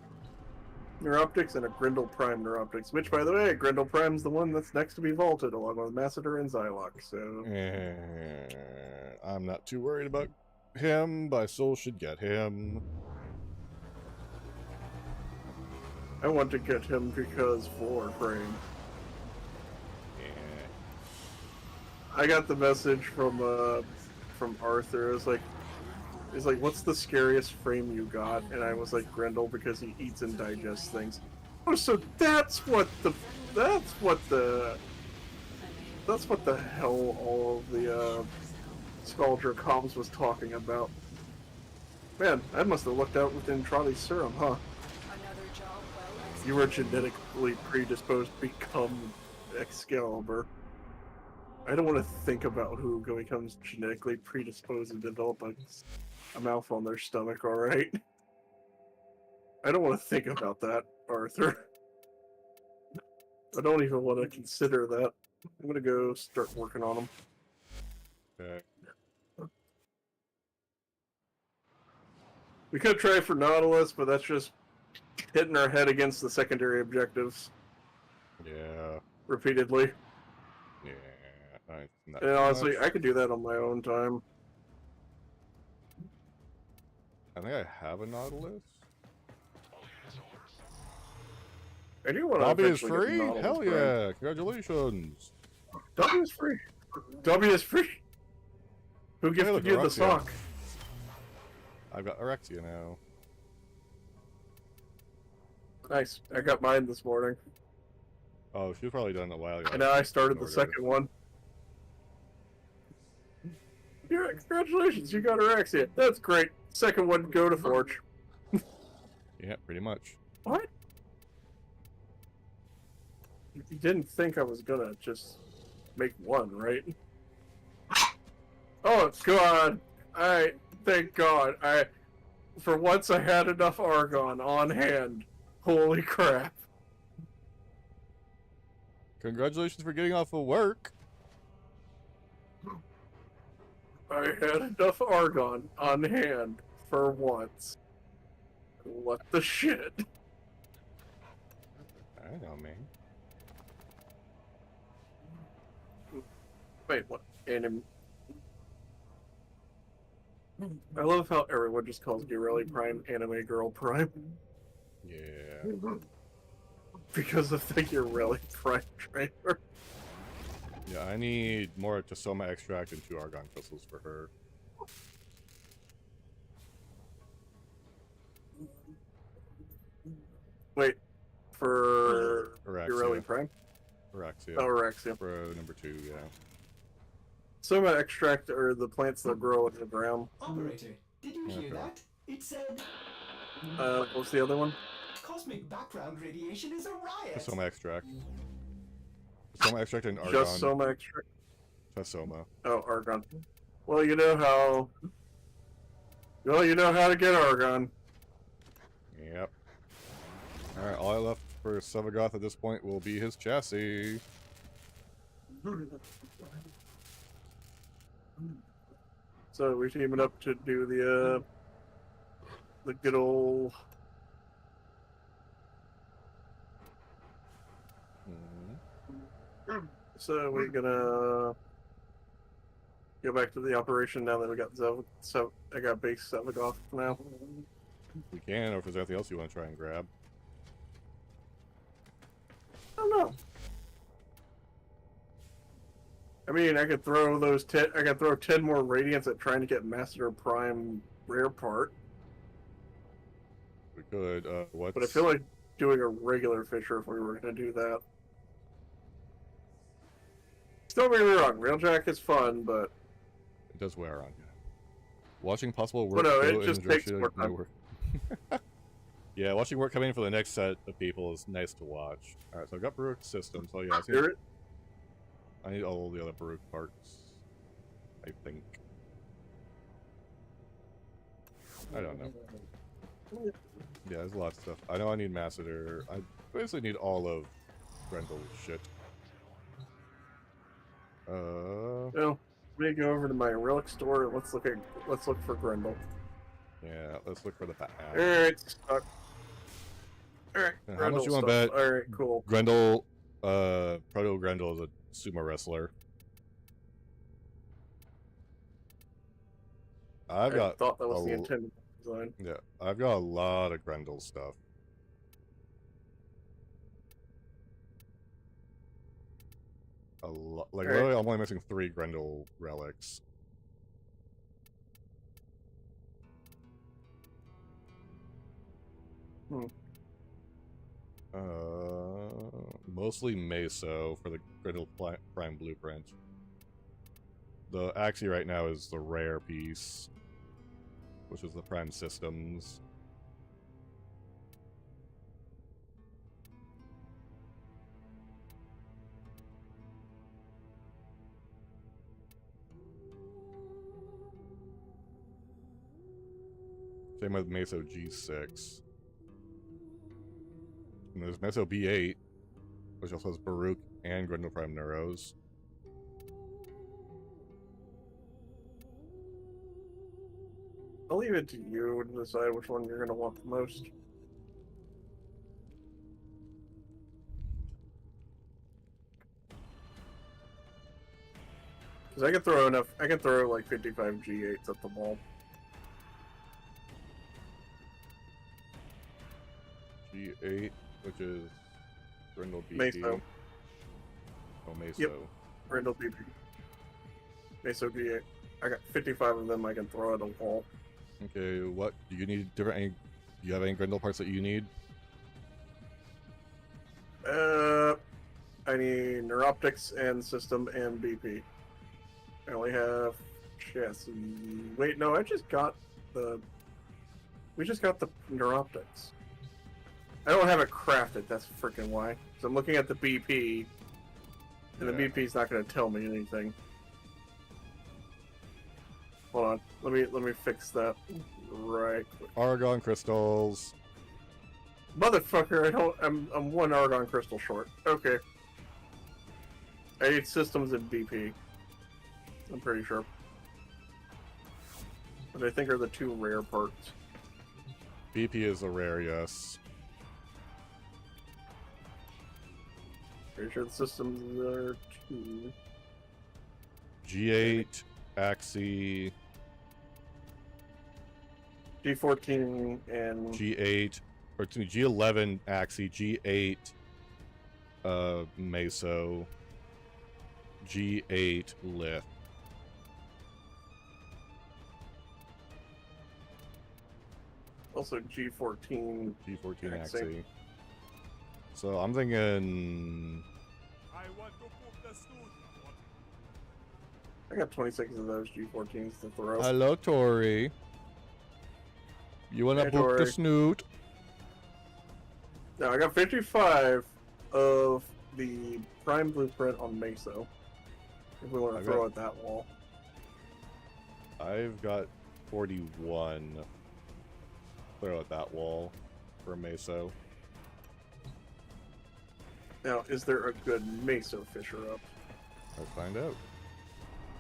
S13: Neuroptics and a Grendel Prime Neuroptics, which, by the way, Grendel Prime's the one that's next to be vaulted, along with Masseter and Xylock, so...
S1: I'm not too worried about him, but I still should get him.
S13: I want to get him because Warframe.
S1: Yeah.
S13: I got the message from Arthur. It was like, what's the scariest frame you got? And I was like, Grendel, because he eats and digests things. Oh, so that's what the hell all of the Scaldra comms was talking about. Man, I must have looked out within Trolley's serum, huh? You were genetically predisposed to become Excalibur. I don't want to think about who becomes genetically predisposed to develop a mouth on their stomach, alright? I don't want to think about that, Arthur. I don't even want to consider that. I'm gonna go start working on them.
S1: Okay.
S13: We could try for Nautilus, but that's just hitting our head against the secondary objectives.
S1: Yeah.
S13: Repeatedly.
S1: Yeah.
S13: And honestly, I could do that on my own time.
S1: I think I have a Nautilus.
S13: I do want to.
S1: W is free? Hell yeah! Congratulations!
S13: W is free. W is free. Who gifted you the sock?
S1: I've got Orexia now.
S13: Nice. I got mine this morning.
S1: Oh, she's probably done it a while ago.
S13: And now I started the second one. Yeah, congratulations, you got Orexia. That's great. Second one, go to Forge.
S1: Yeah, pretty much.
S13: What? You didn't think I was gonna just make one, right? Oh, God. Alright, thank God. For once I had enough Argon on hand. Holy crap.
S1: Congratulations for getting off of work.
S13: I had enough Argon on hand for once. What the shit?
S1: I know, man.
S2: Wait, what? Anime. I love how everyone just calls Girelli Prime Anime Girl Prime.
S1: Yeah.
S2: Because of the Girelli Prime trailer.
S1: Yeah, I need more Tasoma extract and 2 argon crystals for her.
S2: Wait, for
S1: Araxia.
S2: Girelli Prime?
S1: Araxia.
S2: Oh, Araxia.
S1: For number 2, yeah.
S2: Soma extract are the plants that grow in the ground.
S4: Operator, did you hear
S1: Okay.
S4: that? It said
S2: What's the other one?
S4: cosmic background radiation is a riot.
S1: Tasoma extract. Tasoma extract and argon.
S2: Just Soma extract?
S1: Tasoma.
S2: Oh, argon. Well, you know how... Well, you know how to get argon.
S1: Yep. Alright, all I left for Sevagoth at this point will be his chassis.
S2: So we're teaming up to do the good old... So we're gonna go back to the operation now that we got so I got base Sevagoth now.
S1: We can, or if there's anything else you want to try and grab.
S2: I don't know. I mean, I could throw those 10. I could throw 10 more radiants at trying to get Master Prime rare part.
S1: We could. What?
S2: But I feel like doing a regular Fisher if we were going to do that. Don't get me wrong, Railjack is fun, but
S1: It does wear on you. Watching possible
S2: Well,
S1: work.
S2: no, it
S1: go
S2: just
S1: in
S2: takes
S1: Drosha-
S2: more
S1: no
S2: time.
S1: work. Yeah, watching work come in for the next set of people is nice to watch. Alright, so I've got Baruch systems. So yeah, I need all the other Baruch parts. I think. I don't know. Yeah, there's a lot of stuff. I know I need Masseter. I basically need all of Grendel's shit.
S2: Well, let me go over to my relic store and let's look for Grendel.
S1: Yeah, let's look for the path.
S2: Alright, stuck. Alright,
S1: How much you want to bet?
S2: Alright, cool.
S1: Grendel, Proto Grendel is a sumo wrestler.
S2: I
S1: got
S2: thought that was
S1: a
S2: the
S1: l-
S2: intended design.
S1: Yeah, I've got a lot of Grendel stuff. A lot, like
S2: Alright.
S1: literally, I'm only missing 3 Grendel relics. Mostly Meso for the Grendel Prime Blueprint. The Axie right now is the rare piece, which is the Prime Systems. Same with Meso G6. And there's Meso B8, which also has Baruch and Grendel Prime Neuros.
S2: I'll leave it to you to decide which one you're going to want the most. Because I can throw like 55 G8s at the wall.
S1: G8, which is Grendel BP.
S2: Meso.
S1: Oh, Meso.
S2: Yep. Grendel BP. Meso G8. I got 55 of them I can throw at a wall.
S1: Okay, what do you need? Do you have any Grendel parts that you need?
S2: I need Neuroptics and System and BP. I only have chassis. Wait, no, I just got the... We just got the Neuroptics. I don't have it crafted, that's freaking why. So I'm looking at the BP, and the BP's not going to tell me anything. Hold on, let me fix that right quick.
S1: Argon crystals.
S2: Motherfucker, I'm 1 Argon crystal short. Okay. I need systems and BP. I'm pretty sure. But I think are the 2 rare parts.
S1: BP is a rare, yes.
S2: Pretty sure the systems are 2.
S1: G8, Axie,
S2: G14 and
S1: G8, or excuse me, G11, Axie, G8, Meso, G8, Lith.
S2: also G14.
S1: G14,
S2: Axie.
S1: Axie. So I'm thinking.
S2: I got 26 of those G14s to throw.
S1: Hello, Tori. You wanna
S2: Hey,
S1: book the
S2: Tori.
S1: snoot?
S2: Now I got 55 of the Prime Blueprint on Meso. If we want to
S1: I
S2: throw
S1: got-
S2: at that wall.
S1: I've got 41. Throw at that wall for Meso.
S2: Now, is there a good Meso Fisher up?
S1: Let's find out.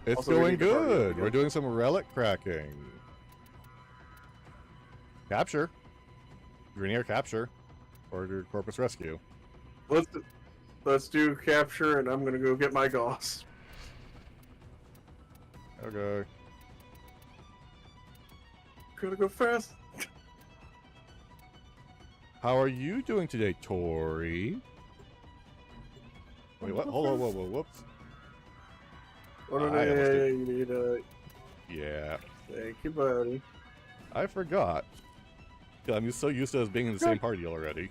S1: It's
S2: Also, we
S1: going
S2: need to party
S1: good.
S2: again.
S1: We're doing some relic cracking. Capture. Grenier capture. Or Corpus Rescue.
S2: Let's do capture, and I'm gonna go get my Gauss.
S1: Okay.
S2: Gotta go fast.
S1: How are you doing today, Tori? Wait, what? Hold on, whoa, whoops.
S2: What
S1: I almost
S2: do
S1: did-
S2: you need a...
S1: Yeah.
S2: Thank you, buddy.
S1: I forgot. I'm so used to us being in the same party already.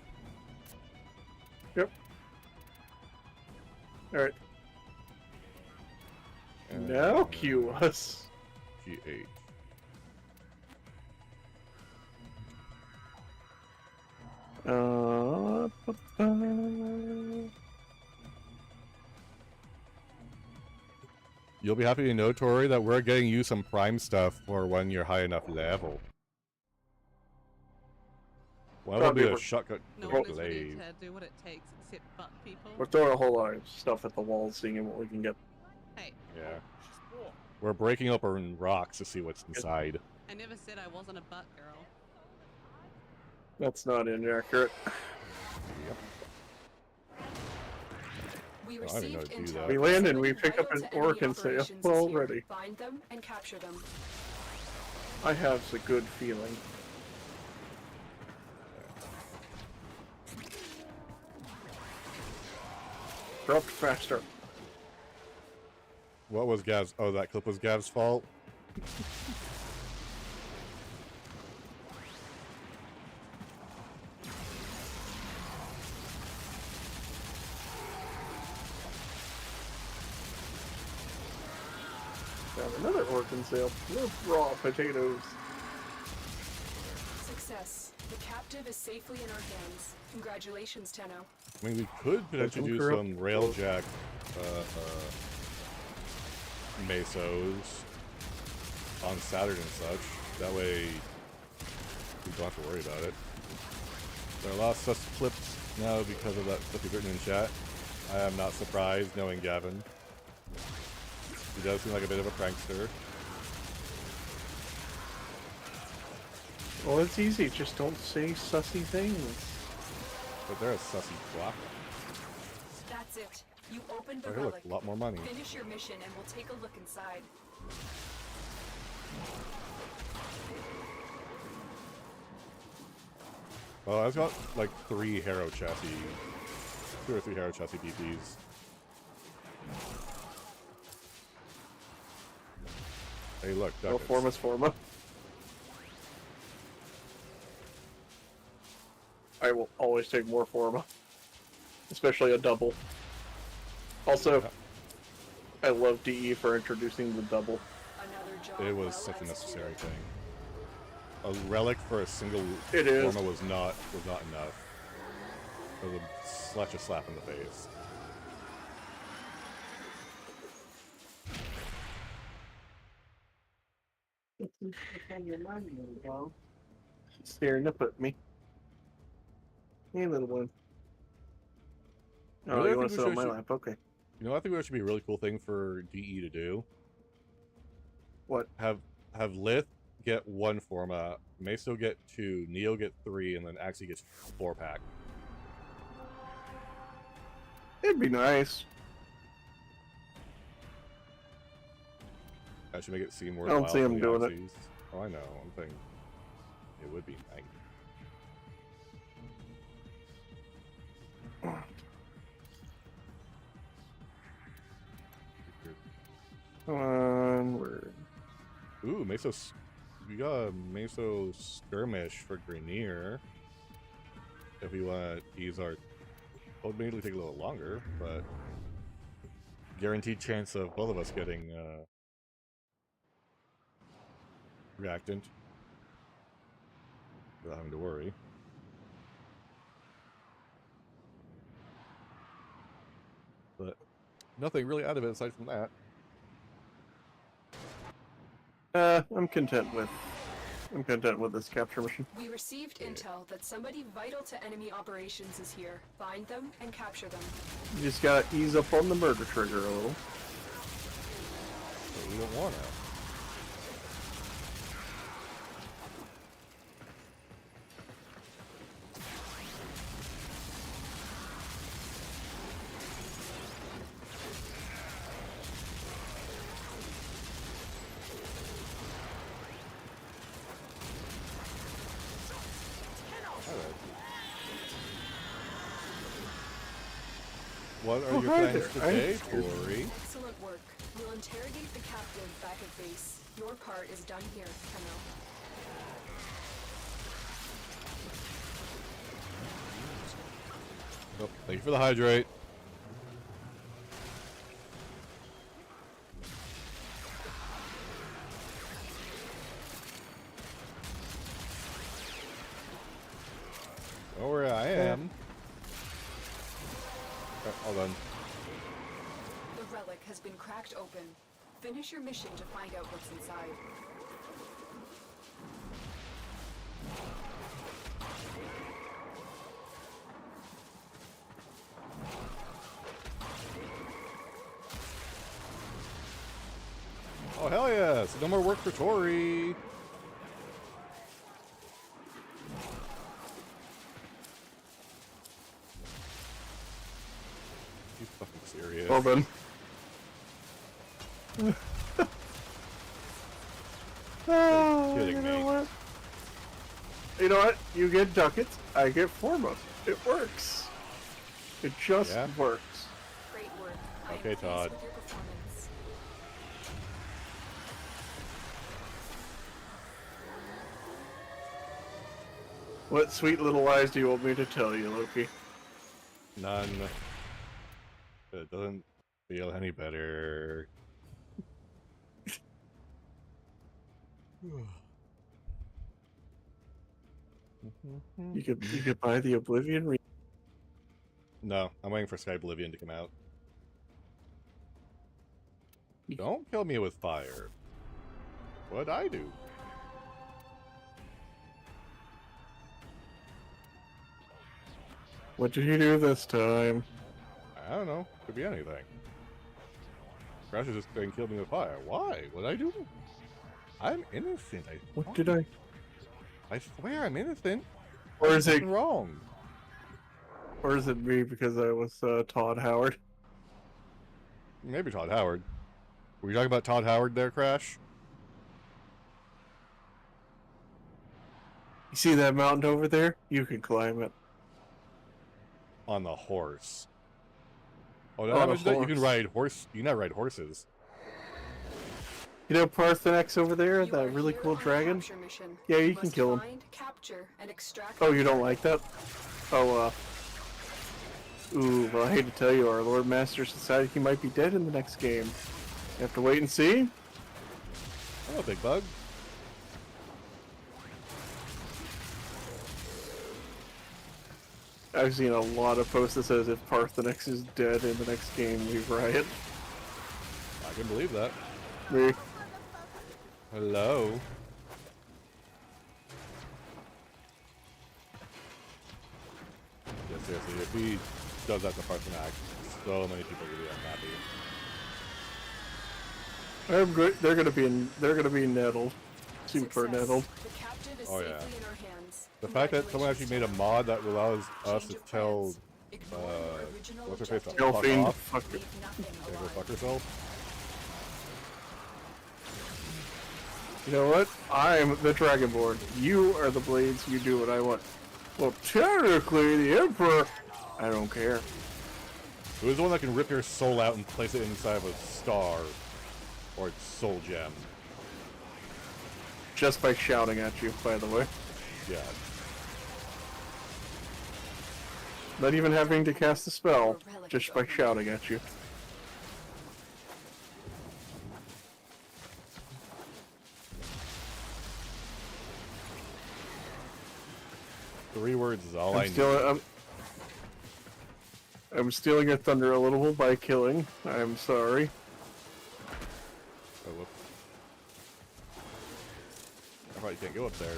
S2: Yep. Alright. Now cue us.
S1: G8. You'll be happy to know, Tori, that we're getting you some prime stuff for when you're high enough level. One will be a shotgun
S15: No one is ready
S1: blade.
S15: to do what it takes except butt people.
S2: We're throwing a whole lot of stuff at the wall, seeing what we can get.
S15: Hey,
S1: Yeah. We're breaking open rocks to see what's inside.
S15: I never said I wasn't a butt girl.
S2: That's not inaccurate.
S3: We
S1: Oh, I didn't know
S3: received
S1: it'd do
S3: intel.
S1: that.
S2: We land and we pick up
S3: vital
S2: an
S3: to enemy
S2: Oregon sale
S3: operations this year.
S2: already.
S3: Find them and capture them.
S2: I have a good feeling. Dropped faster.
S1: What was Gav's? Oh, that clip was Gav's fault?
S2: Found another Oregon sale. No raw potatoes.
S3: Success. The captive is safely in our hands. Congratulations, Tenno.
S1: I mean, we could potentially do
S2: corrupt-
S1: some railjack mesos on Saturn and such. That way, we don't have to worry about it. There are a lot of such clips now because of that stuff you've written in chat. I am not surprised knowing Gavin. He does seem like a bit of a prankster.
S2: Well, it's easy. Just don't say sussy things.
S1: But they're a sussy block.
S3: That's it. You opened the
S1: Oh, hey, look,
S3: relic.
S1: a lot more money.
S3: Finish your mission and we'll take a look inside.
S1: Well, I've got like 3 Harrow chassis. 2 or 3 Harrow chassis BPs. Hey, look,
S2: No
S1: ducats.
S2: forma's forma. I will always take more forma. Especially a double. Also, I love DE for introducing the double.
S3: Another job
S1: It was
S3: well
S1: such a necessary
S3: executed.
S1: thing. A relic for a single
S2: It is.
S1: forma was not enough. It was such a slap in the face.
S2: Staring up at me. Hey, little one. Oh,
S1: Really, I
S2: you want
S1: think
S2: to
S1: we
S2: sit on my
S1: should-
S2: lap? Okay.
S1: You know, I think that should be a really cool thing for DE to do.
S2: What?
S1: Have Lith get 1 forma, Meso get 2, Neo get 3, and then Axie gets 4-pack.
S2: It'd be nice.
S1: I should make it seem more.
S2: I don't see him doing it.
S1: Oh, I know. I'm thinking it would be nice.
S2: Onward.
S1: Ooh, Meso. We got a Meso skirmish for Grenier. If we want to ease our. It'll maybe take a little longer, but guaranteed chance of both of us getting reactant without having to worry. But nothing really out of it aside from that.
S2: I'm content with this capture mission.
S3: We received intel that somebody vital to enemy operations is here. Find them and capture them.
S2: You just gotta ease up on the murder trigger a little.
S1: But we don't want to. What are your plans today, Tori?
S3: Excellent work. We'll interrogate the captive back at base. Your part is done here, Keno.
S1: Oh, thank you for the hydrate. Know where I am. Okay, all done.
S3: The relic has been cracked open. Finish your mission to find out what's inside.
S1: Oh, hell yeah! So no more work for Tori! You fucking serious.
S2: Well then.
S1: Kidding
S2: you know
S1: me.
S2: what? You know what? You get ducats, I get foremost. It works. It just works.
S3: Great work.
S1: Okay, Todd.
S3: With your performance.
S2: What sweet little lies do you want me to tell you, Loki?
S1: None. It doesn't feel any better.
S2: You could buy the Oblivion
S1: No, I'm waiting for Sky Oblivion to come out. Don't kill me with fire. What'd I do?
S2: What did you do this time?
S1: I don't know. Could be anything. Crash is just saying kill me with fire. Why? What'd I do? I'm innocent.
S2: What did I?
S1: I swear I'm innocent.
S2: Or is it
S1: wrong?
S2: Or is it me because I was Todd Howard?
S1: Maybe Todd Howard. Were you talking about Todd Howard there, Crash?
S2: You see that mountain over there? You can climb it.
S1: On the horse. Oh,
S2: On a
S1: that you
S2: horse.
S1: can ride horse. You can not ride horses.
S2: You know Parthenex over there? That really cool dragon?
S3: Capture mission.
S2: Yeah, you can
S3: must
S2: kill him.
S3: Find, capture, and extract.
S2: Oh, you don't like that? Oh, Ooh, well, I hate to tell you, our Lord Master's decided he might be dead in the next game. You have to wait and see.
S1: Hello, Big Bug.
S2: I've seen a lot of posts that says if Parthenex is dead in the next game, we riot.
S1: I can believe that.
S2: Me.
S1: Hello. Yeah, seriously, if he does that to Parthenax, so many people will be unhappy.
S2: I'm good. They're gonna be nettled. Super nettled.
S3: The captive is
S1: Oh,
S3: safely
S1: yeah.
S3: in our hands.
S1: The fact that someone actually made a mod that allows us to tell What's her face? Fuck
S2: Delphine,
S1: off.
S2: fuck it.
S1: Okay, go fuck herself.
S2: You know what? I'm the Dragonborn. You are the blades. You do what I want. Well, technically, the Emperor. I don't care.
S1: Who's the one that can rip your soul out and place it inside of a star or its soul gem?
S2: Just by shouting at you, by the way.
S1: Yeah.
S2: Not even having to cast a spell, just by shouting at you.
S1: Three words is all I need.
S2: I'm stealing your thunder a little by killing. I'm sorry.
S1: Oh, whoop. I probably can't go up there.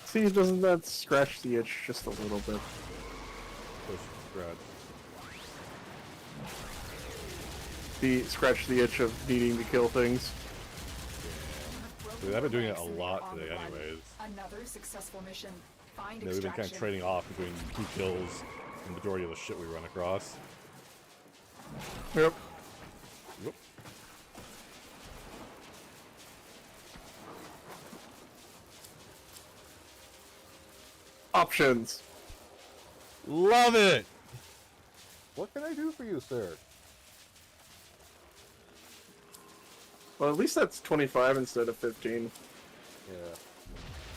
S2: See, doesn't that scratch the itch just a little bit?
S1: Push, scratch.
S2: Scratch the itch of needing to kill things.
S1: Dude, I've been doing it a lot today anyways.
S3: Another successful mission. Find
S1: We've been kind of trading off between 2 kills and the majority of the shit we run across.
S2: Yep.
S1: Yep.
S2: Options.
S1: Love it!
S9: What can I do for you, sir?
S2: Well, at least that's 25 instead of 15.
S9: Yeah.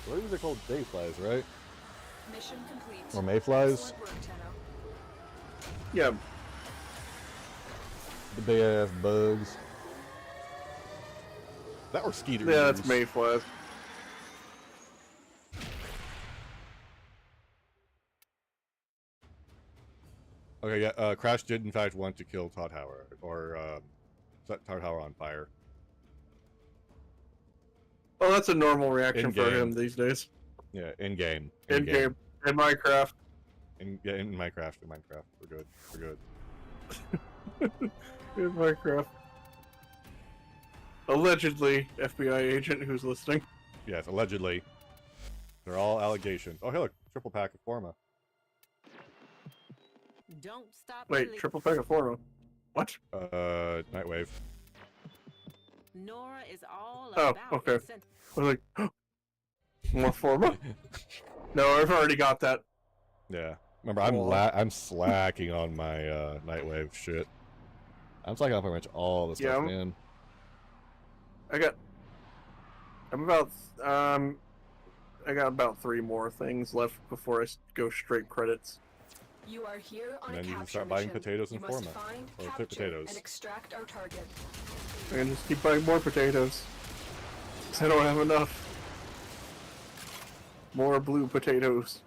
S9: What is it called? Dayflies, right?
S3: Mission complete.
S1: Or mayflies?
S3: Excellent work, Tenno.
S2: Yeah.
S1: The big ass bugs. That were skeeters.
S2: Yeah, that's mayflies.
S1: Okay, yeah, Crash did in fact want to kill Todd Howard, or set Todd Howard on fire.
S2: Oh, that's a normal reaction for
S1: In-game.
S2: him these days.
S1: Yeah, in game.
S2: In game. In Minecraft.
S1: In Minecraft. We're good. We're good.
S2: In Minecraft. Allegedly, FBI agent who's listening.
S1: Yes, allegedly. They're all allegations. Oh, hey, look, triple pack of Forma.
S15: Don't stop.
S2: Wait, triple pack of Forma. What?
S1: Nightwave.
S15: Nora is all
S2: Oh,
S15: about
S2: okay. I was like, more Forma? No, I've already got that.
S1: Yeah. Remember, I'm slacking on my Nightwave shit. I'm slacking on pretty much all the stuff, man.
S2: I got about 3 more things left before I go straight credits.
S3: You are here on
S1: And then
S3: a
S1: you can
S3: capture
S1: start buying
S3: mission.
S1: potatoes and
S3: You must
S1: Forma.
S3: find,
S1: Or
S3: capture,
S1: potatoes.
S3: and extract our target.
S2: I can just keep buying more potatoes. 'Cause I don't have enough. More blue potatoes.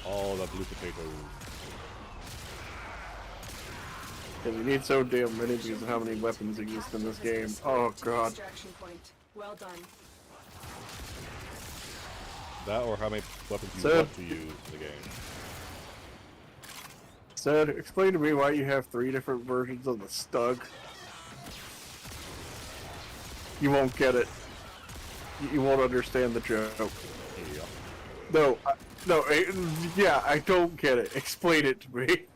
S1: All the blue potatoes.
S2: And you need so damn many because of how many weapons exist in this game. Oh god.
S3: Extraction point. Well done.
S1: That or how many weapons you
S2: Sad.
S1: want to use in the game.
S2: Said, explain to me why you have 3 different versions of the Stug. You won't get it. You won't understand the joke.
S1: Yeah.
S2: No, yeah, I don't get it. Explain it to me.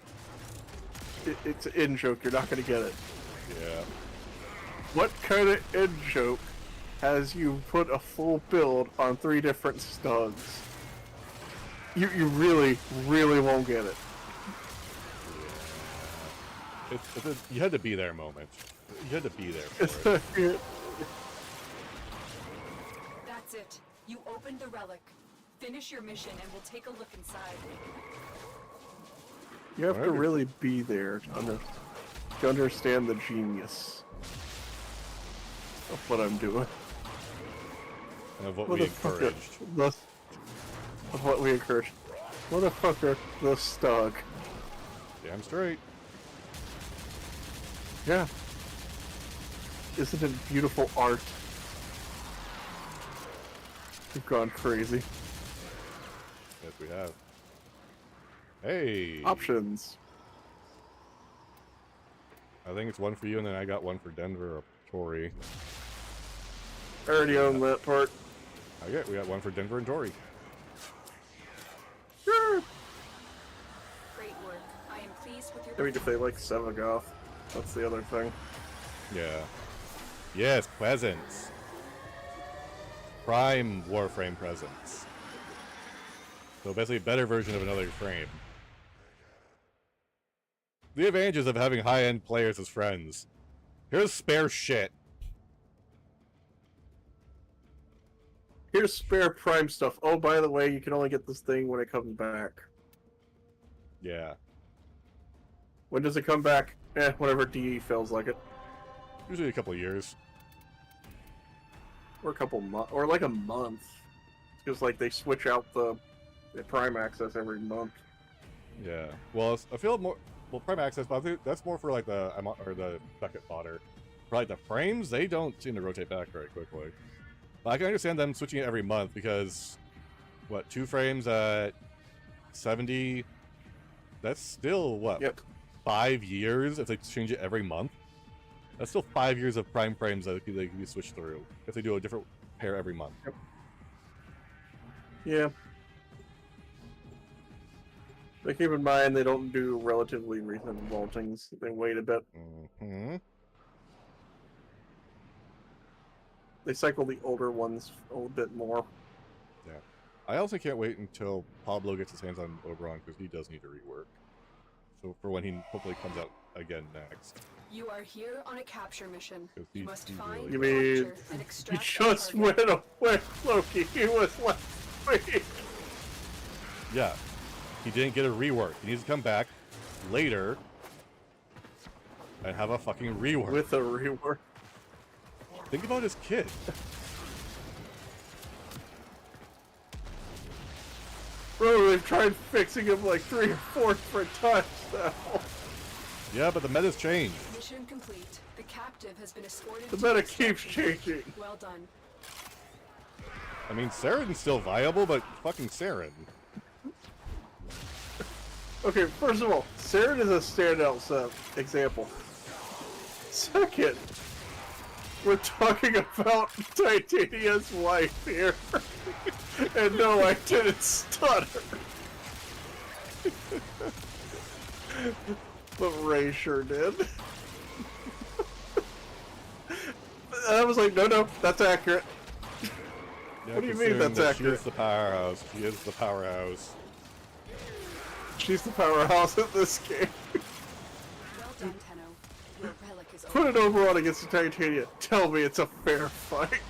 S2: It's an in-joke, you're not gonna get it.
S1: Yeah.
S2: What kind of in-joke has you put a full build on 3 different Stugs? You really, really won't get it.
S1: You had to be there moment. You had to be there for it.
S3: That's it. You opened the relic. Finish your mission and we'll take a look inside.
S2: You have to really be there to understand the genius of what I'm doing.
S1: And of what we encouraged.
S2: Of what we encouraged. Motherfucker, the Stug.
S1: Damn straight.
S2: Yeah. Isn't it beautiful art? We've gone crazy.
S1: Yes, we have. Hey!
S2: Options.
S1: I think it's one for you, and then I got one for Denver or Tori.
S2: I already own that part.
S1: Okay, we got one for Denver and Tori.
S2: Sure.
S3: Great work. I am pleased with your
S2: I mean, if they like Sevagoth, that's the other thing.
S1: Yeah. Yes, presents. Prime Warframe presents. So basically a better version of another frame. The advantages of having high-end players as friends. Here's spare shit.
S2: Here's spare Prime stuff. Oh, by the way, you can only get this thing when it comes back.
S1: Yeah.
S2: When does it come back? Whenever DE feels like it.
S1: Usually a couple of years.
S2: Or a couple months. Or like a month. Because, like, they switch out the Prime access every month.
S1: Yeah. Well, I feel more... Well, Prime Access, but I think that's more for, like, the bucket fodder. For, like, the frames, they don't seem to rotate back very quickly. But I can understand them switching it every month, because... What, 2 frames at 70... That's still, what?
S2: Yep.
S1: 5 years if they change it every month? That's still 5 years of Prime frames that they can be switched through, if they do a different pair every month.
S2: Yep. Yeah. But keep in mind, they don't do relatively recent vaultings. They wait a bit.
S1: Mm-hmm.
S2: They cycle the older ones a little bit more.
S1: Yeah. I also can't wait until Pablo gets his hands on Oberon, because he does need to rework. So for when he hopefully comes out again next.
S3: You are here on a capture mission. You must
S1: he
S3: find,
S1: really
S2: You mean,
S3: capture, and
S2: you
S3: extract
S2: just went away, Loki. He was last week.
S1: Yeah. He didn't get a rework. He needs to come back later and have a fucking rework.
S2: With a rework.
S1: Think about his kid.
S2: Bro, they've tried fixing him like 3 or 4 different times now.
S1: Yeah, but the meta's changed.
S3: Mission complete. The captive has been escorted.
S2: The
S3: to
S2: meta
S3: its
S2: keeps
S3: destination.
S2: changing.
S3: Well done.
S1: I mean, Saren's still viable, but fucking Saren.
S2: Okay, first of all, Saren is a standout example. Second, we're talking about Titania's wife here. And no, I didn't stutter. But Ray sure did. I was like, no, that's accurate.
S1: Yeah,
S2: What do you mean that's
S1: considering that
S2: accurate?
S1: She is the powerhouse. She is the powerhouse.
S2: She's the powerhouse in this game.
S3: Well done, Tenno. Your relic is
S2: Put it over on against the Titania. Tell me it's a fair fight.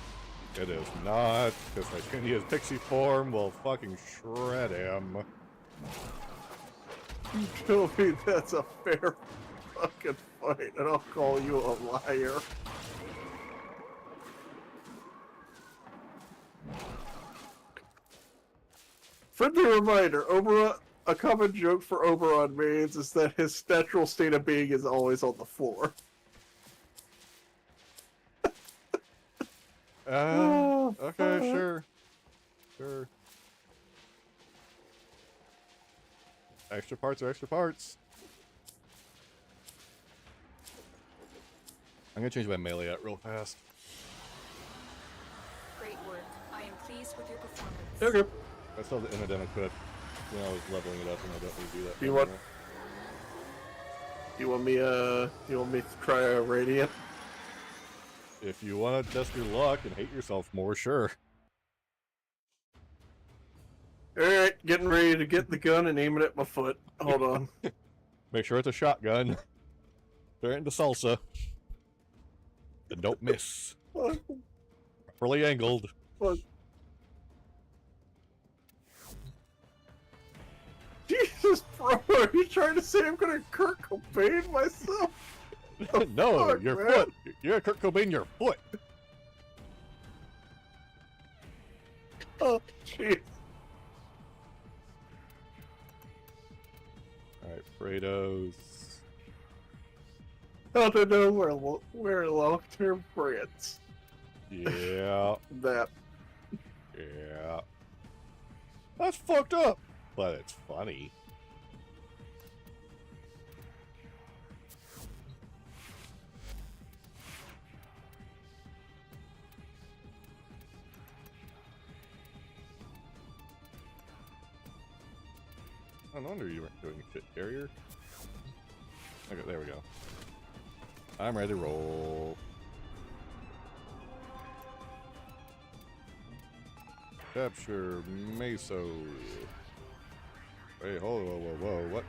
S1: It is not, because Titania's pixie form will fucking shred him.
S2: Tell me that's a fair fucking fight, and I'll call you a liar. Friendly reminder, Oberon, a common joke for Oberon means is that his natural state of being is always on the floor.
S1: Okay, sure. Sure. Extra parts are extra parts. I'm gonna change my melee out real fast.
S3: Great work. I am pleased with your performance.
S2: Okay.
S1: I still have the Inodem equipped when I was leveling it up, and I don't need to do that.
S2: Do you want?
S1: anymore.
S2: You want me to try a Radiant?
S1: If you want to test your luck and hate yourself more, sure.
S2: Alright, getting ready to get the gun and aim it at my foot. Hold on.
S1: Make sure it's a shotgun. Turn it into salsa. And don't miss. Properly angled.
S2: What? Jesus, bro, are you trying to say I'm gonna Kurt Cobain myself?
S1: No,
S2: fuck,
S1: your
S2: man?
S1: foot. You're Kurt Cobain, your foot.
S2: Oh, jeez.
S1: Alright, Kratos.
S2: How to know where long-term friends.
S1: Yeah.
S2: That.
S1: Yeah. That's fucked up, but it's funny. Oh, no wonder you weren't doing shit, carrier. Okay, there we go. I'm ready to roll. Capture Meso. Hey, hold on, whoa, what?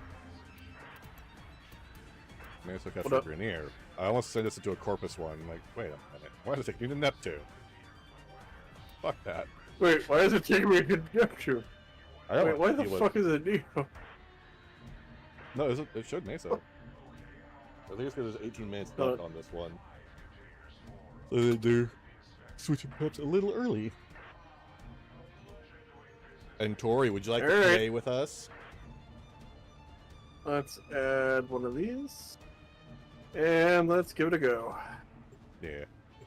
S1: Meso capture Grenier. I almost sent this into a Corpus one. Like, wait a minute. Why does it take me to Neptune? Fuck that.
S13: Wait, why does it take me to Neptune? Wait, why the fuck is it Neo?
S1: No, it should Meso. I think it's because there's 18 minutes left on this one. So they're switching perhaps a little early. And Tori, would you like to play with us?
S13: Let's add one of these. And let's give it a go.
S1: Yeah.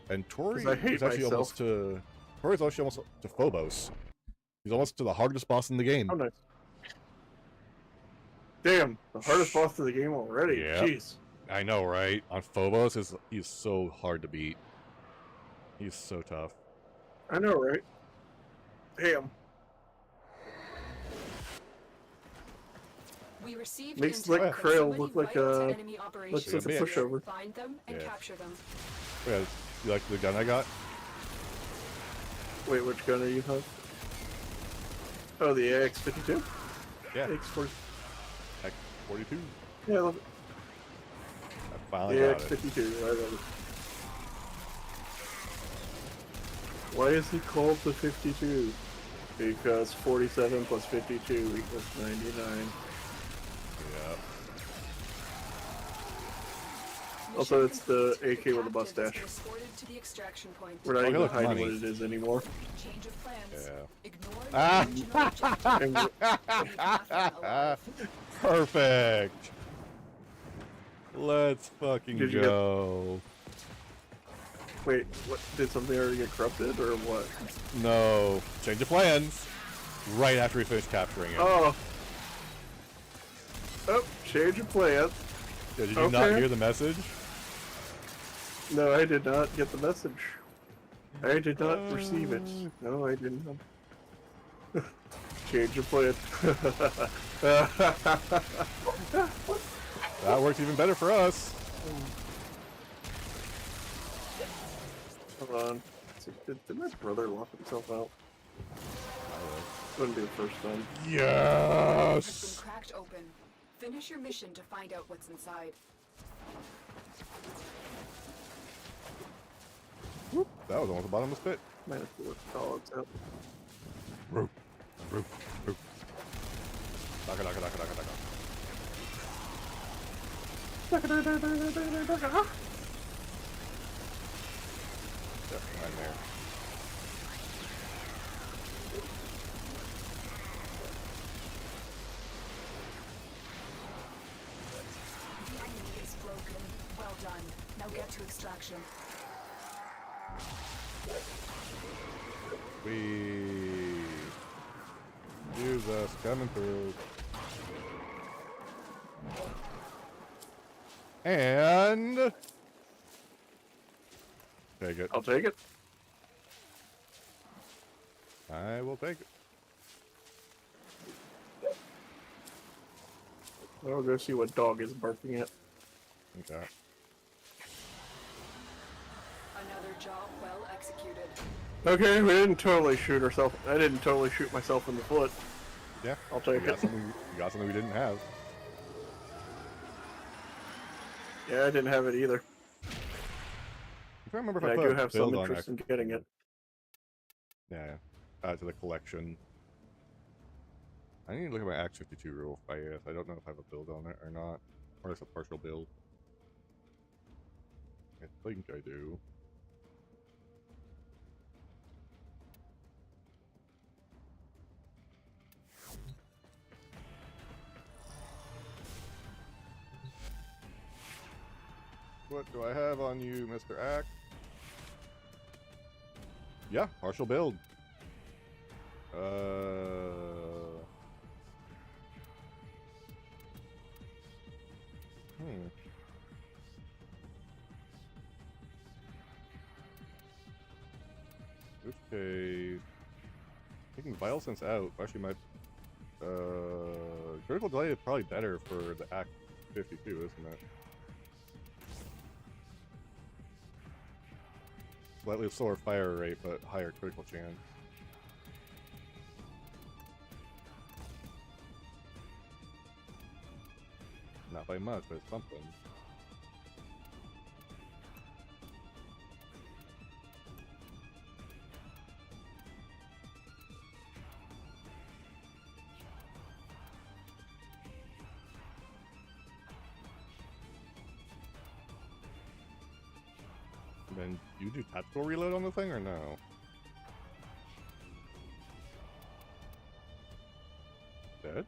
S1: And Tori
S13: I hate
S1: is actually
S13: myself.
S1: almost to... Tori's actually almost to Phobos. He's almost to the hardest boss in the game.
S13: Oh, nice. Damn, the hardest boss of the game already.
S1: Yeah.
S13: Jeez.
S1: I know, right? On Phobos, he's so hard to beat. He's so tough.
S13: I know, right? Damn.
S3: We received
S13: Makes
S3: intel
S13: like
S3: that
S13: Krail
S3: somebody
S13: look like
S3: vital to
S13: a
S3: enemy
S13: looks like a
S3: operations.
S13: pushover.
S3: Find them and
S1: Yeah.
S3: capture them.
S1: Yeah, you like the gun I got?
S13: Wait, which gun are you have? Oh, the AX-52?
S1: Yeah.
S13: AX-40.
S1: X-42.
S13: Yeah, I love it.
S1: I finally
S13: The
S1: got it.
S13: AX-52, I love it. Why is he called the 52? Because 47 plus 52 equals 99.
S1: Yeah.
S13: Also, it's the AK with a mustache.
S3: Escorted to the extraction point.
S13: We're not
S1: Okay,
S13: even
S1: look,
S13: hiding
S1: money.
S13: what it is anymore.
S3: Change of plans.
S1: Yeah.
S3: Ignore the original
S1: Ah! Perfect. Let's fucking
S13: Did you
S1: go.
S13: Wait, what? Did something already get corrupted, or what?
S1: No. Change of plans. Right after we finish capturing it.
S13: Oh. Oh, change of plan.
S1: Yeah, did you not hear the message?
S13: No, I did not get the message. I did not receive it. No, I did not. Change of plan.
S1: That worked even better for us.
S13: Hold on. Did my brother lock himself out? Wouldn't be the first time.
S3: has
S1: Yes.
S3: been cracked open. Finish your mission to find out what's inside.
S1: Whoop, that was almost the bottomless pit.
S13: Might have to work dogs out.
S1: Roop, roop, roop. Daka, daka, daka, daka, daka. Yep, right there.
S3: The enemy is broken. Well done. Now get to extraction.
S1: We Jesus coming through. And take it.
S13: I'll take it.
S1: I will take it.
S13: I'll go see what dog is barking at.
S1: Okay.
S3: Another job well executed.
S13: Okay, we didn't totally shoot ourselves. I didn't totally shoot myself in the foot.
S1: Yeah.
S13: I'll take
S1: we got
S13: it.
S1: something. We got something we didn't have.
S13: Yeah, I didn't have it either.
S1: I can't remember if
S13: And
S1: I
S13: I
S1: put
S13: do
S1: a
S13: have
S1: build
S13: some
S1: on
S13: interest in
S1: X-
S13: getting it.
S1: Yeah, add to the collection. I need to look at my Axe 52 real fast. I don't know if I have a build on it or not, or it's a partial build. I think I do. What do I have on you, Mr. Axe? Yeah, partial build. Okay. Taking Vital Sense out actually might. Critical delay is probably better for the Act 52, isn't it? Slightly slower fire rate, but higher critical chance. Not by much, but it's something. Then you do tactical reload on the thing or no? Dead?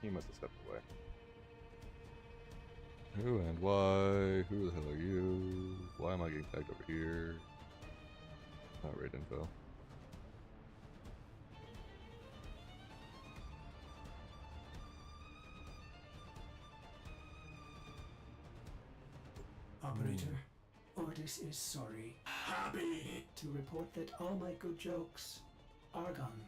S1: He must have stepped away. Who and why? Who the hell are you? Why am I getting tagged over here? Not raid info.
S4: Operator, Ordis is sorry. Happy to report that all my good jokes are gone.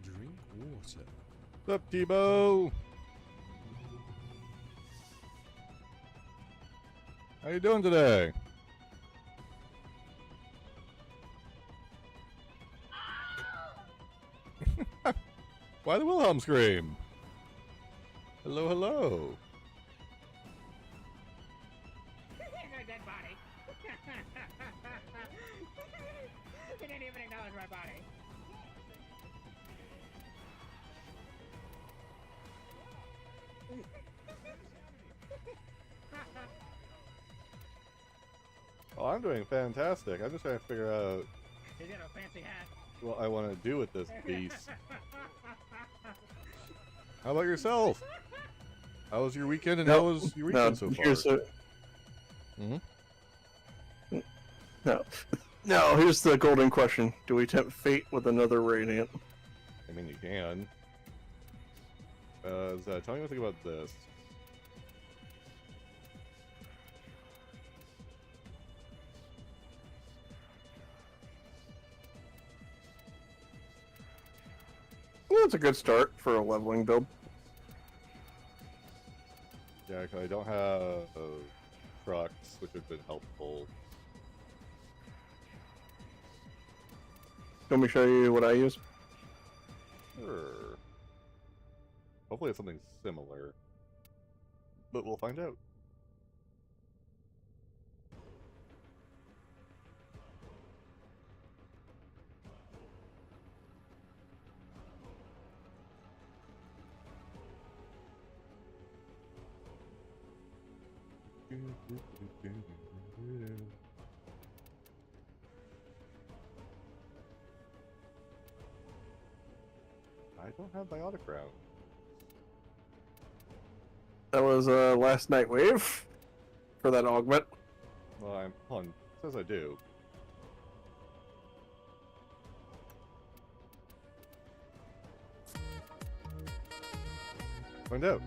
S16: Drink water.
S1: What's up, Tebow? How you doing today? Why the Wilhelm scream? Hello, hello.
S8: There's a dead body. He didn't even acknowledge my body.
S1: Oh, I'm doing fantastic. I'm just trying to figure out
S8: He's got a fancy hat.
S1: what I want to do with this beast. How about yourself? How was your weekend and how was your weekend so far?
S2: Here's No, here's the golden question. Do we tempt fate with another Radiant?
S1: I mean, you can. Tell me what to think about this.
S2: Well, it's a good start for a leveling build.
S1: Yeah, 'cause I don't have trucks, which have been helpful.
S2: Let me show you what I use.
S1: Sure. Hopefully it's something similar. But we'll find out. I don't have biotic round.
S2: That was last night wave for that augment.
S1: Well, I'm on. It says I do. Find out.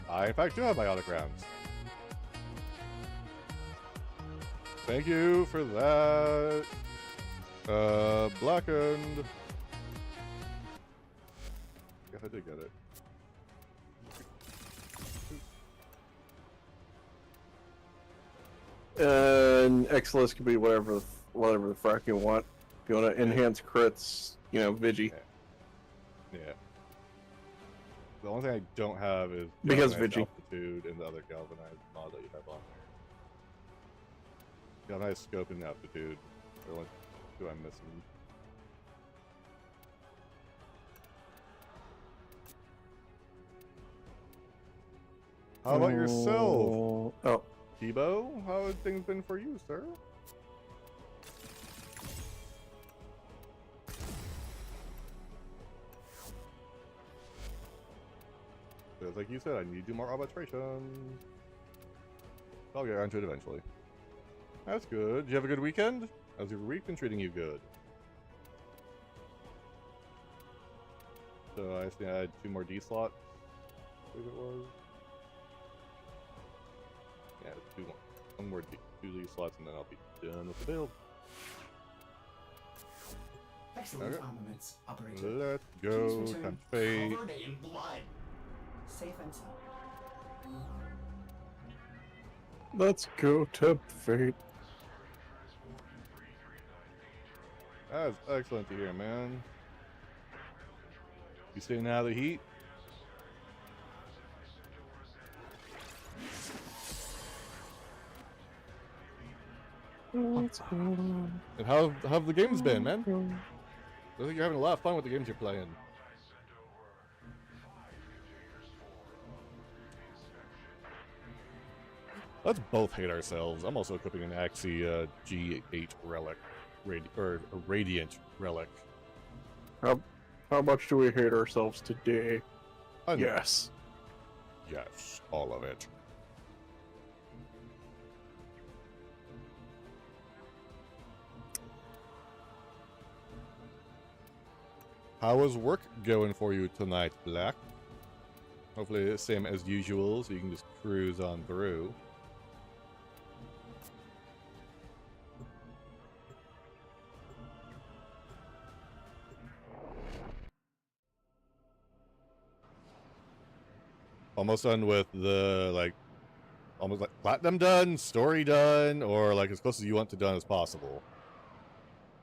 S1: I in fact do have biotic rounds. Thank you for that. Blackened. Guess I did get it.
S2: And Exilus can be whatever the frack you want. you want to enhance crits, Vigi.
S1: Yeah. The only thing I don't have is
S2: Because
S1: Galvanized
S2: Vigi.
S1: Altitude and the other Galvanized mod that you have on there. Galvanized Scope and Aptitude. They're only two I'm missing. How about yourself?
S2: Oh.
S1: Tebow, how have things been for you, sir? Because like you said, I need to do more arbitration. I'll get around to it eventually. That's good. Did you have a good weekend? How's your week been treating you good? So I think I had 2 more D slots. I believe it was. Yeah, 2 more. 1 more D, 2 D slots, and then I'll be done with the build.
S4: Excellent
S1: Okay.
S4: armaments, operator.
S1: Let's go.
S4: Please return
S1: Time to fate.
S4: covered in blood. Safe and sound.
S2: Let's go to fate.
S1: That's excellent to hear, man. You staying out of the heat?
S2: What's going on?
S1: And how have the games been, man? I think you're having a lot of fun with the games you're playing. Let's both hate ourselves. I'm also equipping an Axie G8 relic, or a Radiant relic.
S2: How much do we hate ourselves today?
S1: Enough.
S2: Yes.
S1: Yes, all of it. How was work going for you tonight, Black? Hopefully the same as usual, so you can just cruise on through. Almost done with the, like, almost like platinum done, story done, or like as close as you want to done as possible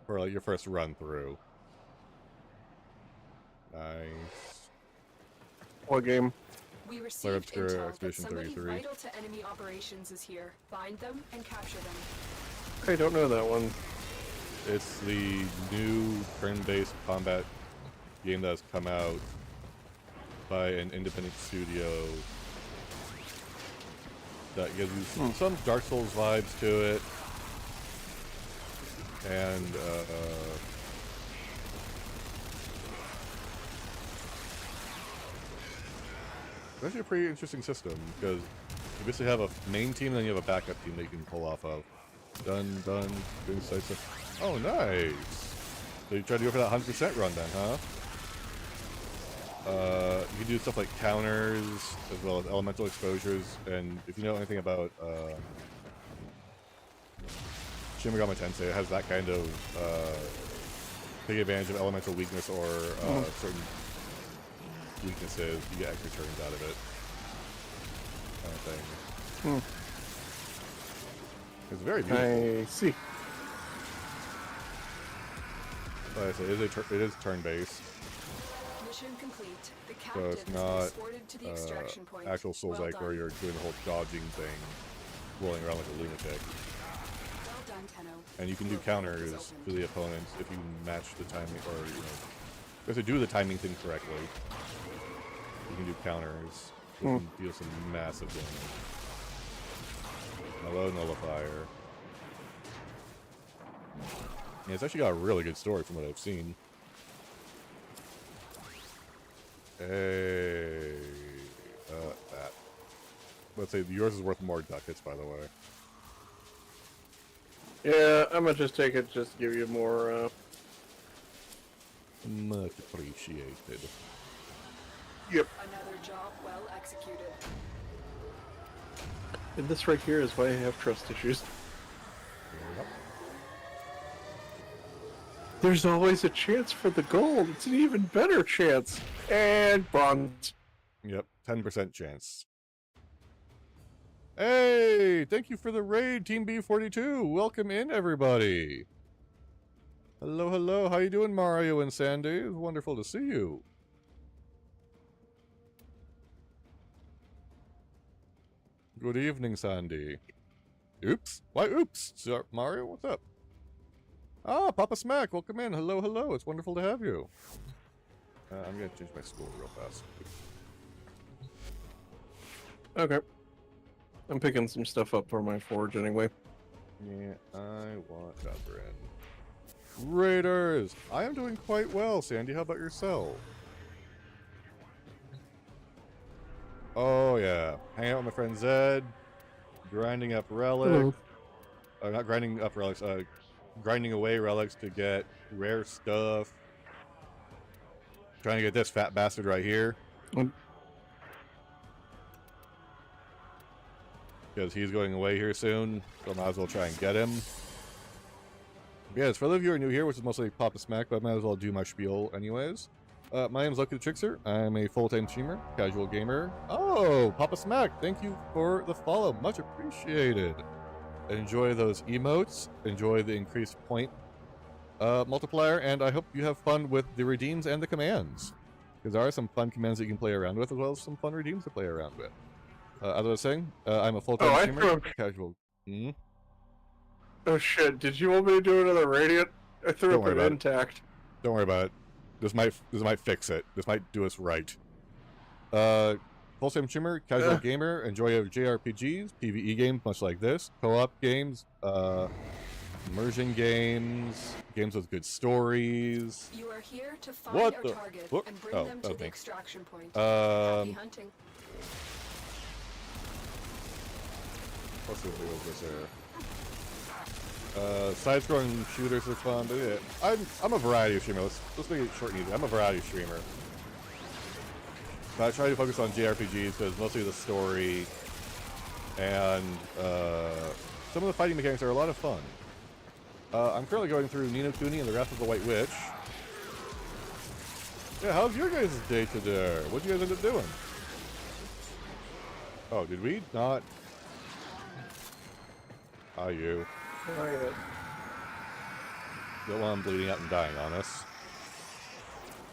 S1: for like your first run through. Nice.
S2: What game?
S3: We
S1: Flare
S3: received
S1: Obscura
S3: intel that
S1: Expedition
S3: somebody
S1: 33.
S3: vital to enemy operations is here. Find them and capture them.
S2: I don't know that one.
S1: It's the new turn-based combat game that has come out by an independent studio that gives you some Dark Souls vibes to it, and it's actually a pretty interesting system because you basically have a main team and then you have a backup team that you can pull off of. Done, doing side stuff. Oh, nice! So you try to go for that 100% run then, huh? You can do stuff like counters, as well as elemental exposures, and if you know anything about Shin Megami Tensei, it has that kind of take advantage of elemental weakness or certain weaknesses. You get extra turns out of it, kind of thing. It's very beautiful.
S2: I see.
S1: Like I said, it is turn-based.
S3: Mission complete. The
S1: So
S3: captive
S1: it's
S3: has been
S1: not
S3: escorted to the extraction point.
S1: actual Souls-like
S3: well
S1: where
S3: done.
S1: you're doing the whole dodging thing, rolling around like a lunatic.
S3: Well done, Tenno.
S1: And you can do
S3: Your portal is
S1: counters
S3: open.
S1: to the opponents if you match the timing, or you have to do the timing thing correctly. You can do counters, which can deal some massive damage. Hello, Nullifier. Yeah, it's actually got a really good story from what I've seen. Hey, that. Let's say yours is worth more ducats, by the way.
S2: Yeah, I'm gonna just take it just to give you more,
S1: Much appreciated.
S2: Yep.
S3: Another job well executed.
S2: And this right here is why I have trust issues. There's always a chance for the gold. It's an even better chance. And bronze.
S1: Yep, 10% chance. Hey, thank you for the raid, Team B42. Welcome in, everybody. Hello, hello. How you doing, Mario and Sandy? It's wonderful to see you. Good evening, Sandy. Oops. Why, oops? Sir, Mario, what's up? Ah, Papa Smack, welcome in. Hello, hello. It's wonderful to have you. I'm going to change my school real fast.
S2: Okay. I'm picking some stuff up for my forge anyway.
S1: Yeah, I want copper in. Raiders! I am doing quite well, Sandy. How about yourself? Oh, yeah. Hang out with my friend Zed. Grinding up relics. Not grinding up relics. Grinding away relics to get rare stuff. Trying to get this fat bastard right here. Because he's going away here soon, so I might as well try and get him. Yes, for those of you who are new here, which is mostly Papa Smack, but I might as well do my spiel anyways. My name is Lucky the Trickster. I'm a full-time streamer, casual gamer. Oh, Papa Smack, thank you for the follow. Much appreciated. Enjoy those emotes. Enjoy the increased point multiplier, and I hope you have fun with the redeems and the commands. Because there are some fun commands that you can play around with, as well as some fun redeems to play around with. As I was saying, I'm a full-time streamer, casual.
S2: Oh shit! Did you want me to do another radiant? I threw
S1: Don't
S2: up
S1: worry
S2: an
S1: about it.
S2: intact.
S1: Don't worry about it. This might fix it. This might do us right. Full-time streamer, casual gamer, enjoy JRPGs, PvE games, much like this, co-op games, immersion games, games with good stories.
S3: You are here to find
S1: What
S3: our
S1: the?
S3: target
S1: Look.
S3: and bring
S1: Oh,
S3: them
S1: that
S3: to
S1: was
S3: the
S1: me.
S3: extraction point. Happy hunting.
S1: Let's see what was this here. Side-scrolling shooters are fun, but yeah, I'm a variety streamer. Let's make it short and easy. I'm a variety streamer. I try to focus on JRPGs because mostly the story and some of the fighting mechanics are a lot of fun. I'm currently going through Ni no Kuni and the Wrath of the White Witch. Yeah, how's your guys' day today? What'd you guys end up doing? Oh, did we not? Ah, you. Don't want him bleeding out and dying on us.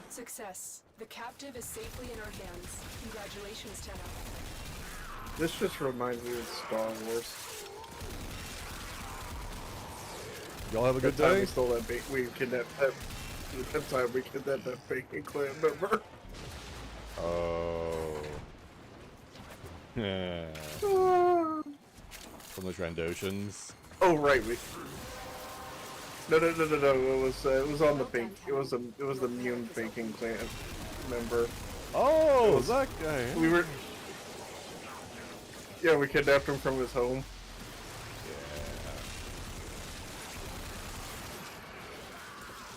S3: Success. The captive is safely in our hands. Congratulations, Tenno.
S2: This just reminds me of Star Wars.
S1: Y'all have a good
S2: That time
S1: day?
S2: we stole that we kidnapped that. That time we kidnapped that bacon clan member.
S1: Oh. Yeah. From the Trandoshans.
S2: Oh right, No. It was on the fake. It was the Mune faking clan member.
S1: Oh, that guy.
S2: We were. Yeah, we kidnapped him from his home.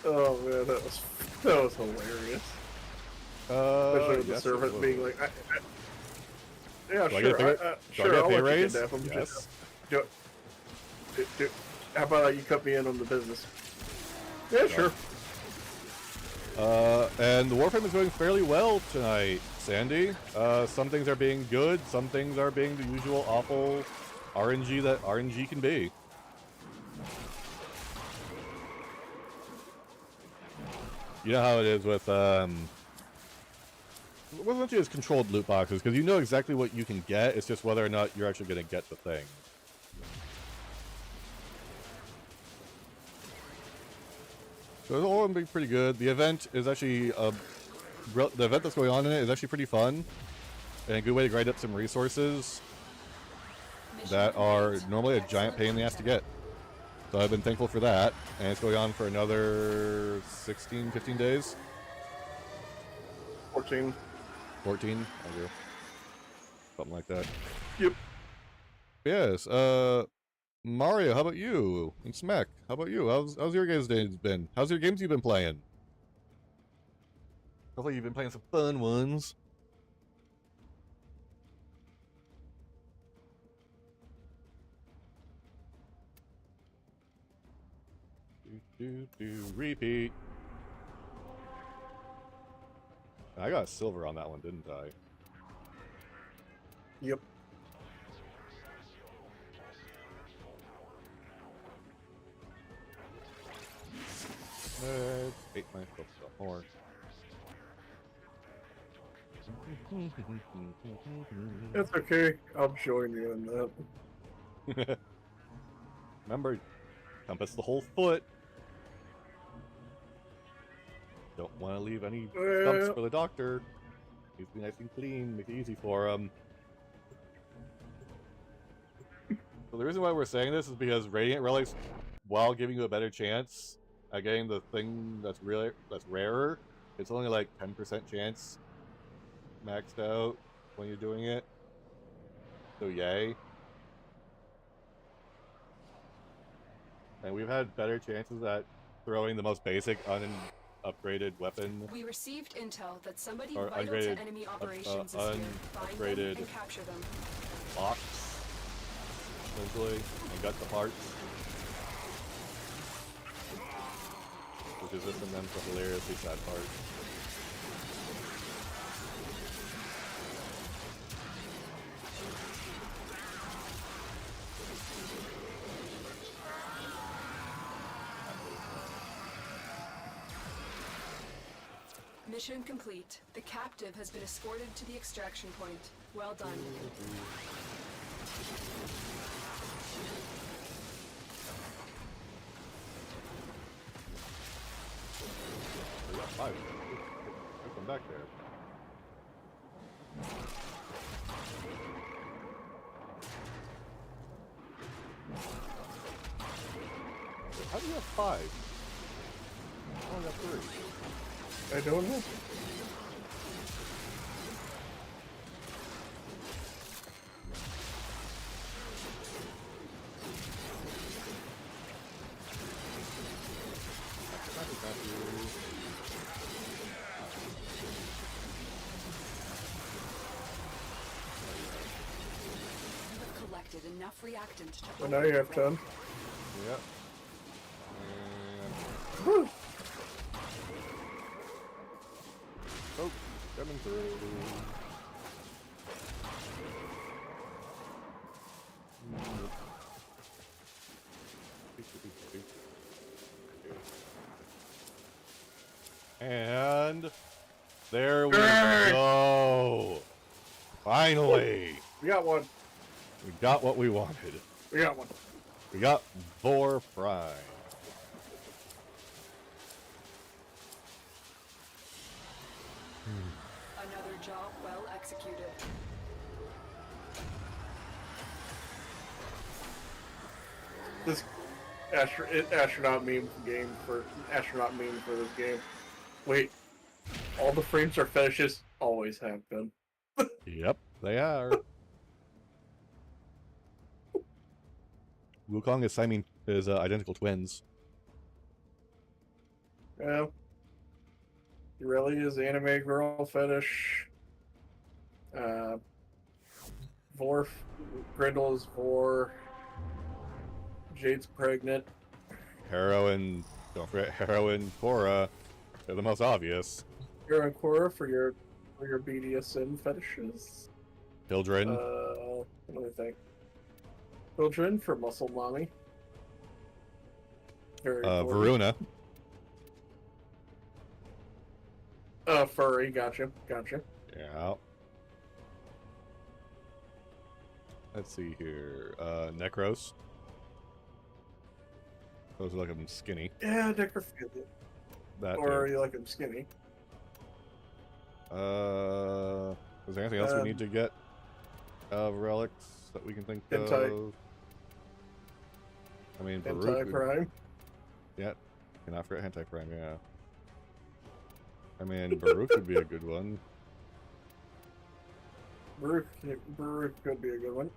S2: Yeah. Oh man, that was hilarious. Especially with the
S1: yes,
S2: servant being like, yeah,
S1: Do I
S2: sure,
S1: get a pay-
S2: sure,
S1: do I get a
S2: I'll
S1: pay
S2: let you
S1: raise?
S2: kidnap him.
S1: Yes.
S2: How about you cut me in on the business? Yeah, sure.
S1: And the Warframe is going fairly well tonight, Sandy. Some things are being good, some things are being the usual awful RNG that RNG can be. You know how it is with, wasn't just controlled loot boxes, because you know exactly what you can get, it's just whether or not you're actually going to get the thing. So it's all been pretty good. The event is actually, the event that's going on in it is actually pretty fun, and a good way to grind up some resources that are normally a giant pain in the ass to get. So I've been thankful for that, and it's going on for another 16, 15 days.
S2: 14.
S1: 14? Okay. Something like that.
S2: Yep.
S1: Yes, Mario, how about you? And Smack, how about you? How's your guys' days been? How's your games you've been playing? Hopefully you've been playing some fun ones. Repeat. I got silver on that one, didn't I?
S2: Yep.
S9: Ate my stuff some more.
S13: That's okay. I'll join you in that.
S1: Remember, compass the whole foot. Don't want to leave any stumps for the doctor. Needs to be nice and clean, make it easy for him. So the reason why we're saying this is because Radiant Relics, while giving you a better chance at getting the thing that's rarer, it's only like 10% chance maxed out when you're doing it. So yay. And we've had better chances at throwing the most basic upgraded weapon.
S3: We received intel that somebody
S1: Or
S3: vital
S1: upgraded-
S3: to enemy operations is here. Find them
S1: upgraded
S3: and capture them.
S1: box, essentially, and got the parts. Which is just them for hilariously sad parts.
S3: Mission complete. The captive has been escorted to the extraction point. Well done.
S1: We got 5. There's one back there. How do you have 5? I only got 3.
S13: I don't know.
S3: You have collected enough reactant to
S13: Well, now you have 10.
S1: Yep.
S13: Woo.
S1: Oh, coming through. And there we go. Finally,
S13: We got one.
S1: we got what we wanted.
S13: We got one.
S1: We got Vor Prime.
S3: Another job well executed.
S13: This astronaut meme for this game. Wait, all the frames are fetishes. Always have been.
S1: Yep, they are. Wukong is identical twins.
S13: Yeah. Really is anime girl fetish. Grendel is Vor. Jade's pregnant.
S1: Heroine, don't forget Heroine, Korra. They're the most obvious.
S13: You're on Korra for your BDSM fetishes.
S1: Hildren.
S13: Let me think. Children for muscle mommy. Very important.
S1: Varuna.
S13: Furry, gotcha.
S1: Yeah. Let's see here. Necros. Those look like I'm skinny.
S13: Yeah, necrophilia.
S1: That
S13: Or
S1: too.
S13: you like them skinny.
S1: Is there anything else we need to get of relics that we can think
S13: Hentai.
S1: of? I mean,
S13: Hentai
S1: Baruch would-
S13: Prime.
S1: Yeah, cannot forget Hentai Prime, yeah. I mean, Baruch would be a good one.
S13: Baruch could be a good one.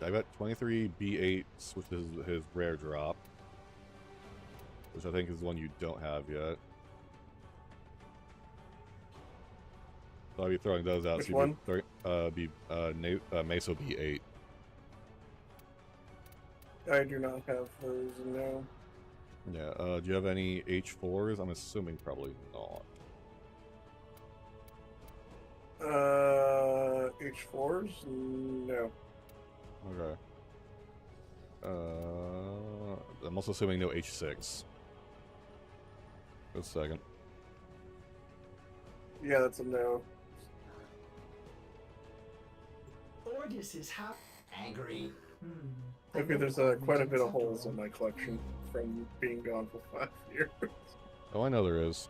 S1: I got 23 B8s, which is his rare drop. Which I think is the one you don't have yet. So I'll be throwing those out.
S13: Which
S1: so
S13: one?
S1: Meso B8.
S13: I do not have those, no.
S1: Yeah, do you have any H4s? I'm assuming probably not.
S13: H4s? No.
S1: Okay. The I'm also assuming no H6. Just a second.
S13: Yeah, that's a no.
S4: Ordis is angry.
S13: Okay, there's quite a bit of holes in my collection from being gone for 5 years.
S1: Oh, I know there is.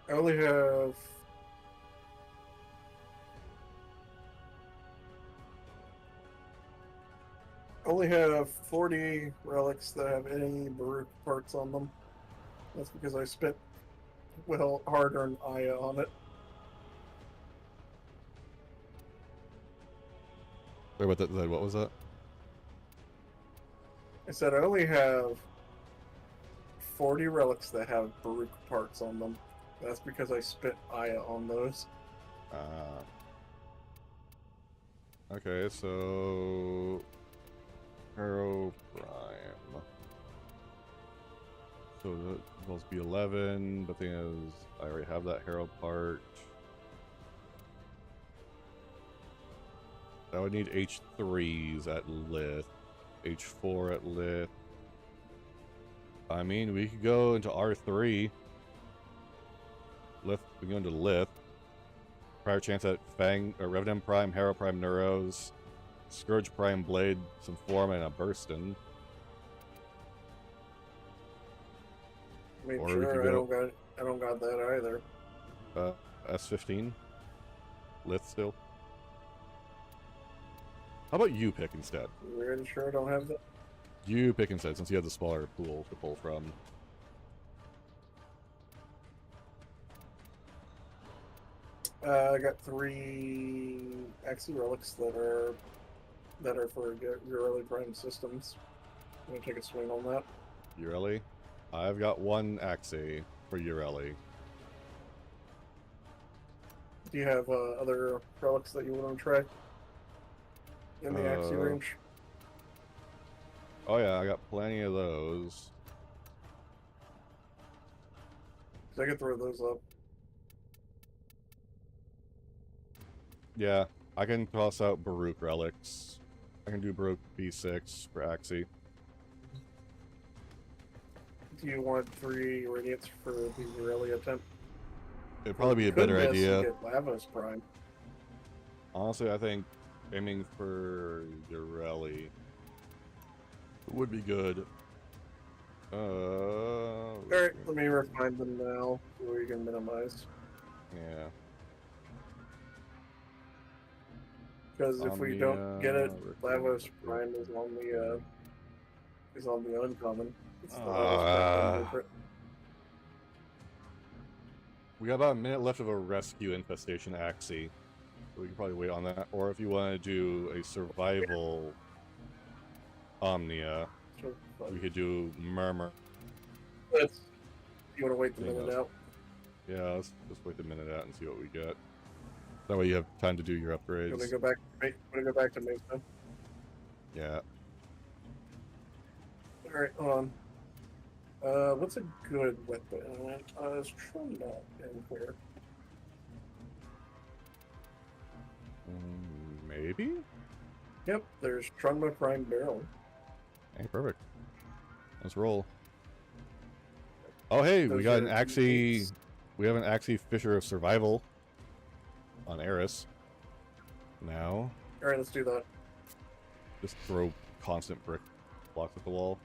S13: I only have... only have 40 relics that have any Baruch parts on them. That's because I spent, well, hard-earned Aya on it.
S1: Sorry, what was that?
S13: I said I only have 40 relics that have Baruch parts on them. That's because I spent Aya on those.
S1: Okay, so... Harrow Prime. So that must be 11, but the thing is, I already have that Harrow part. I would need H3s at Lith, H4 at Lith. I mean, we could go into R3. Lith, we can go into Lith. Prior chance at Fang, or Revenant Prime, Harrow Prime Neuros, Scourge Prime Blade, some Form, and a Burstin.
S13: I mean,
S1: Or we
S13: sure,
S1: could
S13: I don't got that either.
S1: S15. Lith still. How about you pick instead?
S13: You really sure I don't have that?
S1: You pick instead, since you have the smaller pool to pull from.
S13: I got 3 Axie relics that are for your early prime systems. I'm gonna take a swing on that.
S1: Ureli? I've got 1 Axie for Ureli.
S13: Do you have other relics that you want to try in the Axie range?
S1: Oh yeah, I got plenty of those.
S13: So I can throw those up.
S1: Yeah, I can toss out Baruch relics. I can do Baruch B6 for Axie.
S13: Do you want 3 Radiants for the Ureli attempt?
S1: It'd probably be a
S13: Could
S1: better
S13: miss
S1: idea.
S13: and get Lavos Prime.
S1: Honestly, I think aiming for Ureli would be good.
S13: Alright, let me refine them now so we can minimize.
S1: Yeah.
S13: Because if we don't get it, Lavos Prime is on the uncommon. It's the Lavos Prime blueprint.
S1: We got about a minute left of a rescue infestation Axie. So we can probably wait on that. Or if you want to do a survival Omnia, we could do Murmur.
S13: You want to wait the minute out?
S1: Yeah, let's just wait the minute out and see what we get. That way you have time to do your upgrades.
S13: You want to go back to Mesa?
S1: Yeah.
S13: Alright, hold on. What's a good weapon? I was trying that in here.
S1: Maybe?
S13: Yep, there's Trungma Prime Barrel.
S1: Hey, perfect. Let's roll. Oh, hey, we got an Axie. We have an Axie Fisher of Survival on Eris. Now.
S13: Alright, let's do that.
S1: Just throw constant brick blocks at the wall.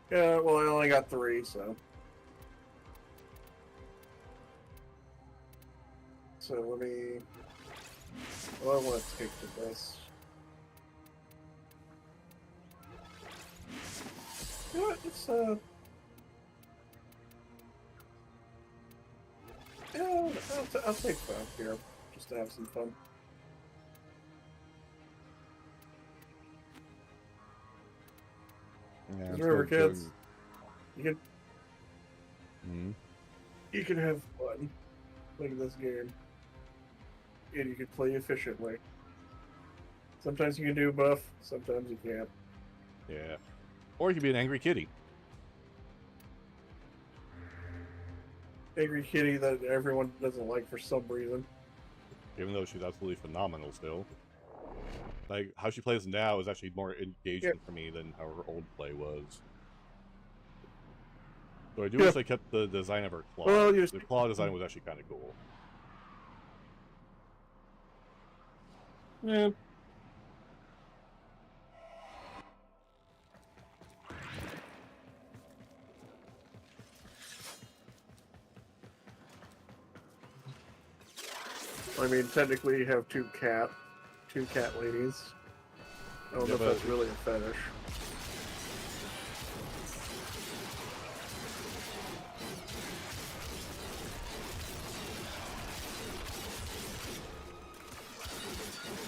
S13: Yeah, well, I only got 3, so. So let me. Well, I want to take the best. You know what? Let's yeah, I'll take 5 here, just to have some fun.
S1: Yeah,
S13: Because remember, kids, you can have fun playing this game, and you can play efficiently. Sometimes you can do buff, sometimes you can't.
S1: Yeah. Or you could be an angry kitty.
S13: Angry kitty that everyone doesn't like for some reason.
S1: even though she's absolutely phenomenal still. Like, how she plays now is actually more engaging for me than how her old play was. So I do wish they kept the design of her claw.
S13: Well,
S1: the claw design was actually kind of cool.
S13: Yeah. I mean, technically you have two cat ladies. I don't know if that's really a fetish.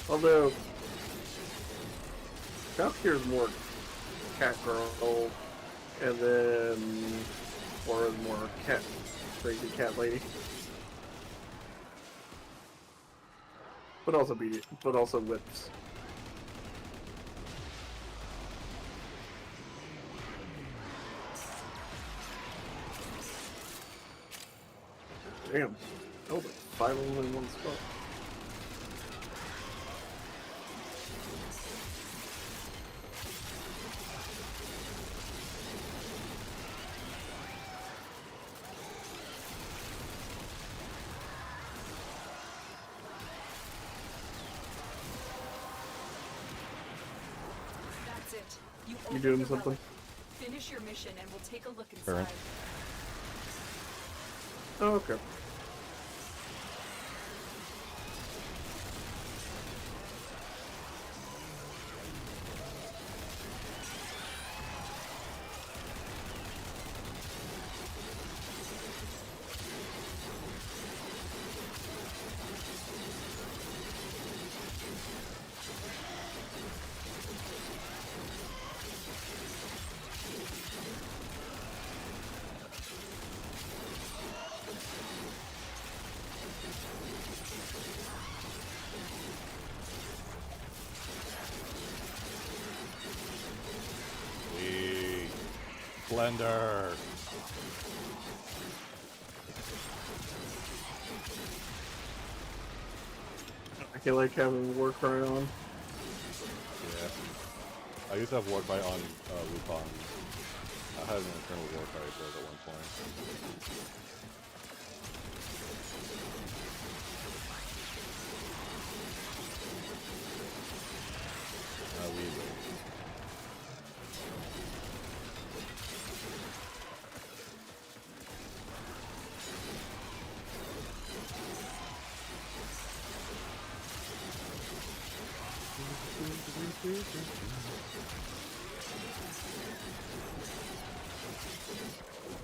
S13: Although, Valkyrie is more cat girl, and then Laura is more crazy cat lady. But also whips. Damn. Oh, but 5 of them in one spot.
S3: That's it. You
S13: You doing
S3: opened the
S13: something?
S3: relic. Finish your mission and we'll take a look
S1: Fair.
S3: inside.
S13: Oh, okay.
S1: Sweet. Blender.
S13: I feel like having Warcry on.
S1: Yeah. I used to have Warcry on Wukong. I had an internal Warcry build at one point. We will.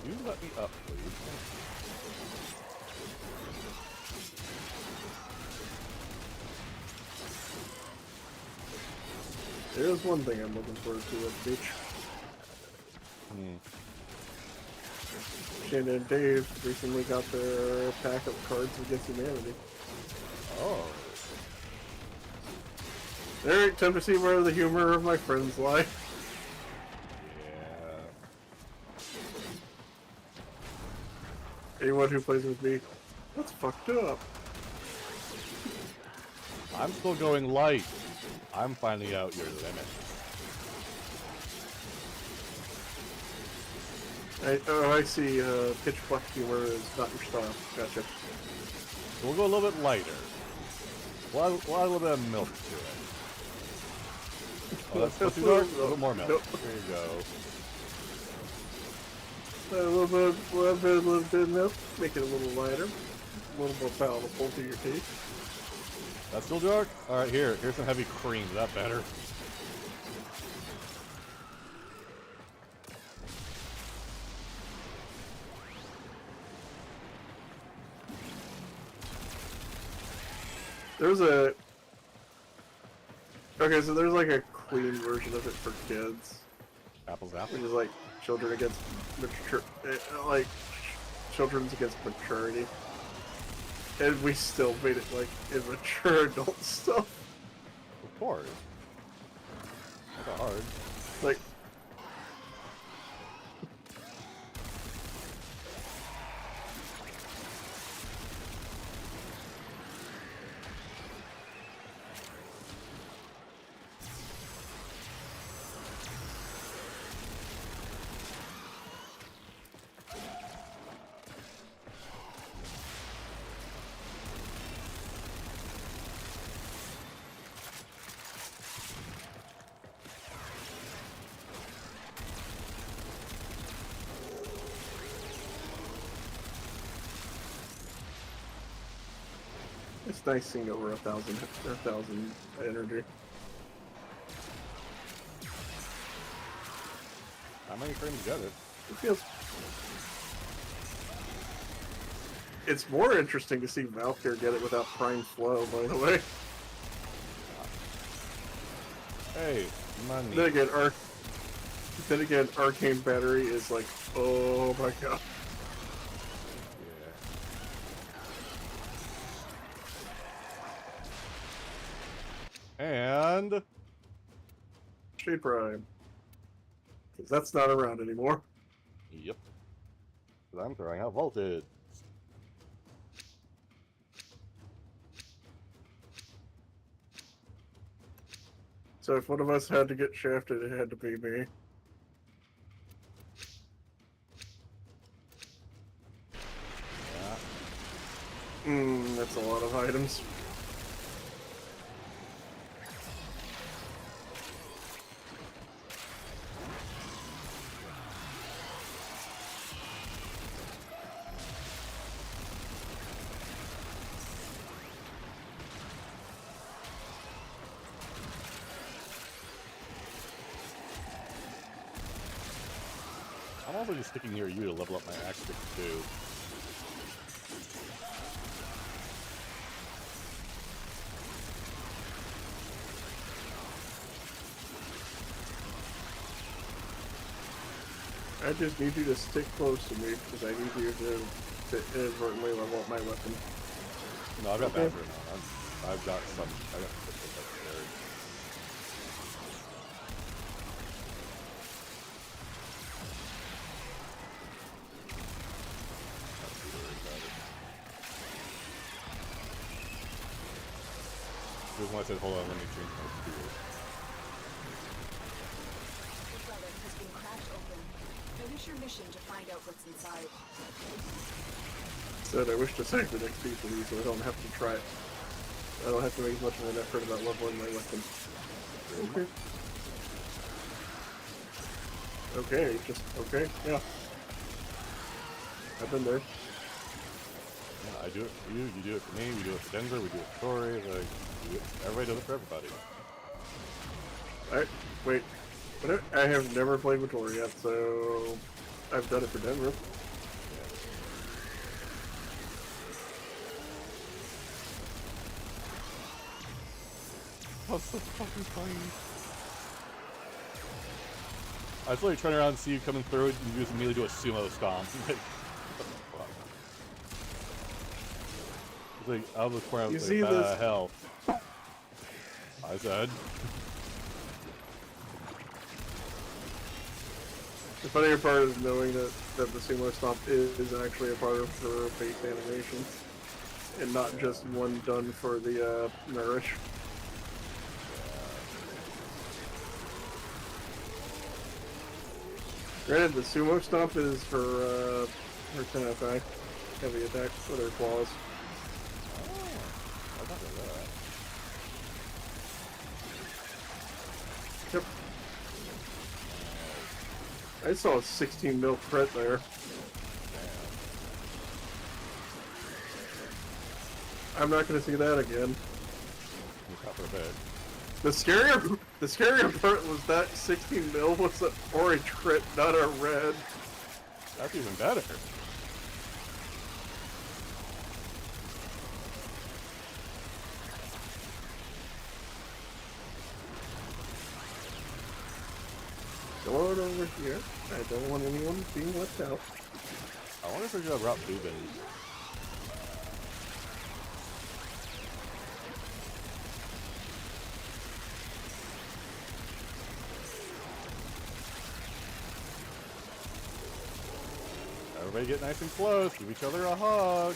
S1: You let me up, please.
S13: There's one thing I'm looking forward to at the beach. Shannon and Dave recently got their pack of Cards Against Humanity.
S1: Oh.
S13: Alright, time to see where the humor of my friends lie.
S1: Yeah.
S13: Anyone who plays with me, that's fucked up.
S1: I'm still going light. I'm finding out your limit.
S13: I see pitch black humor is not your style. Gotcha.
S1: We'll go a little bit lighter. We'll add a little bit of milk to it. Oh, that's too dark? A little more milk.
S13: Nope.
S1: There you go.
S13: A little bit of milk, make it a little lighter, a little more palatable to your teeth.
S1: That's still dark? Alright, here's some heavy cream. Is that better?
S13: There's a... Okay, so there's like a clean version of it for kids.
S1: Apples, apples?
S13: Which is like children against mature... like, children's against maturity. And we still made it like immature adult stuff.
S1: Of course. Not that hard.
S13: Like...
S2: It's nice seeing over 1,000 energy.
S9: How many frames you got it?
S2: It feels. It's more interesting to see Valkyr get it without Prime Flow, by the way.
S9: Hey, money.
S2: Then again, Arcane Battery is like, oh my god.
S9: Yeah. And
S2: Shade Prime. Because that's not around anymore.
S9: yep. 'Cause I'm throwing out voltage.
S2: So if one of us had to get shafted, it had to be me. That's a lot of items.
S9: I'm also just sticking near you to level up my axe stick too.
S2: I just need you to stick close to me, because I need you to inadvertently level up my weapon.
S9: No, I've got Badger now. I've got some. I got some upstairs. Just when I said, hold on, let me change my speed.
S3: The relic has been cracked open. Finish your mission to find out what's inside.
S2: Said I wish to save the next piece of these so I don't have to try it. I don't have to make much of an effort about leveling my weapon. Okay. Okay, just okay, yeah. I've been there.
S9: Yeah, I do it for you, you do it for me, we do it for Denver, we do it for Tori, like, everybody does it for everybody.
S2: Alright, wait. I have never played with Tori yet, so I've done it for Denver.
S9: That's so fucking funny. I was literally turning around and see you coming through it, and you just immediately do a sumo stomp. Like, what the fuck? It's like, out of the corner, I was
S2: You
S9: like,
S2: see this-
S9: hell. I said.
S2: The funnier part is knowing that the sumo stomp is actually a part of her base animation, and not just one done for the nourish. Granted, the sumo stomp is her 10 attack, heavy attack with her claws.
S9: I thought that.
S2: Yep. I saw a 16 mil crit there. I'm not going to see that again.
S9: Not for a bit.
S2: The scarier part was that 16 mil was an orange crit, not a red.
S9: That's even better.
S2: Come on over here. I don't want anyone being left out.
S9: I wonder if we're gonna route Dubin. Everybody get nice and close, give each other a hug.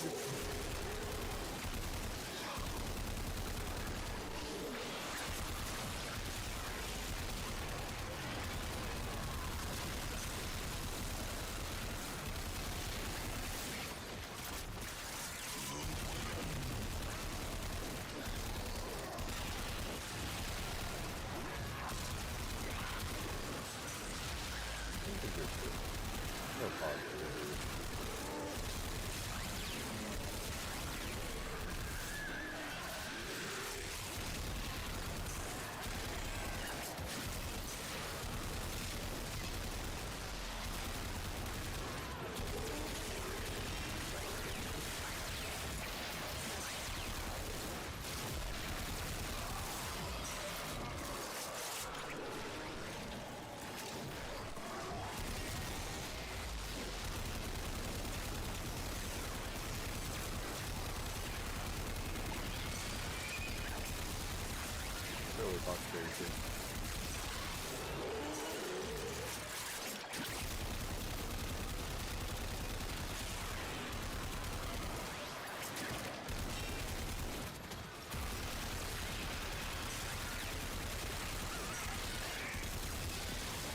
S9: Fuck crazy.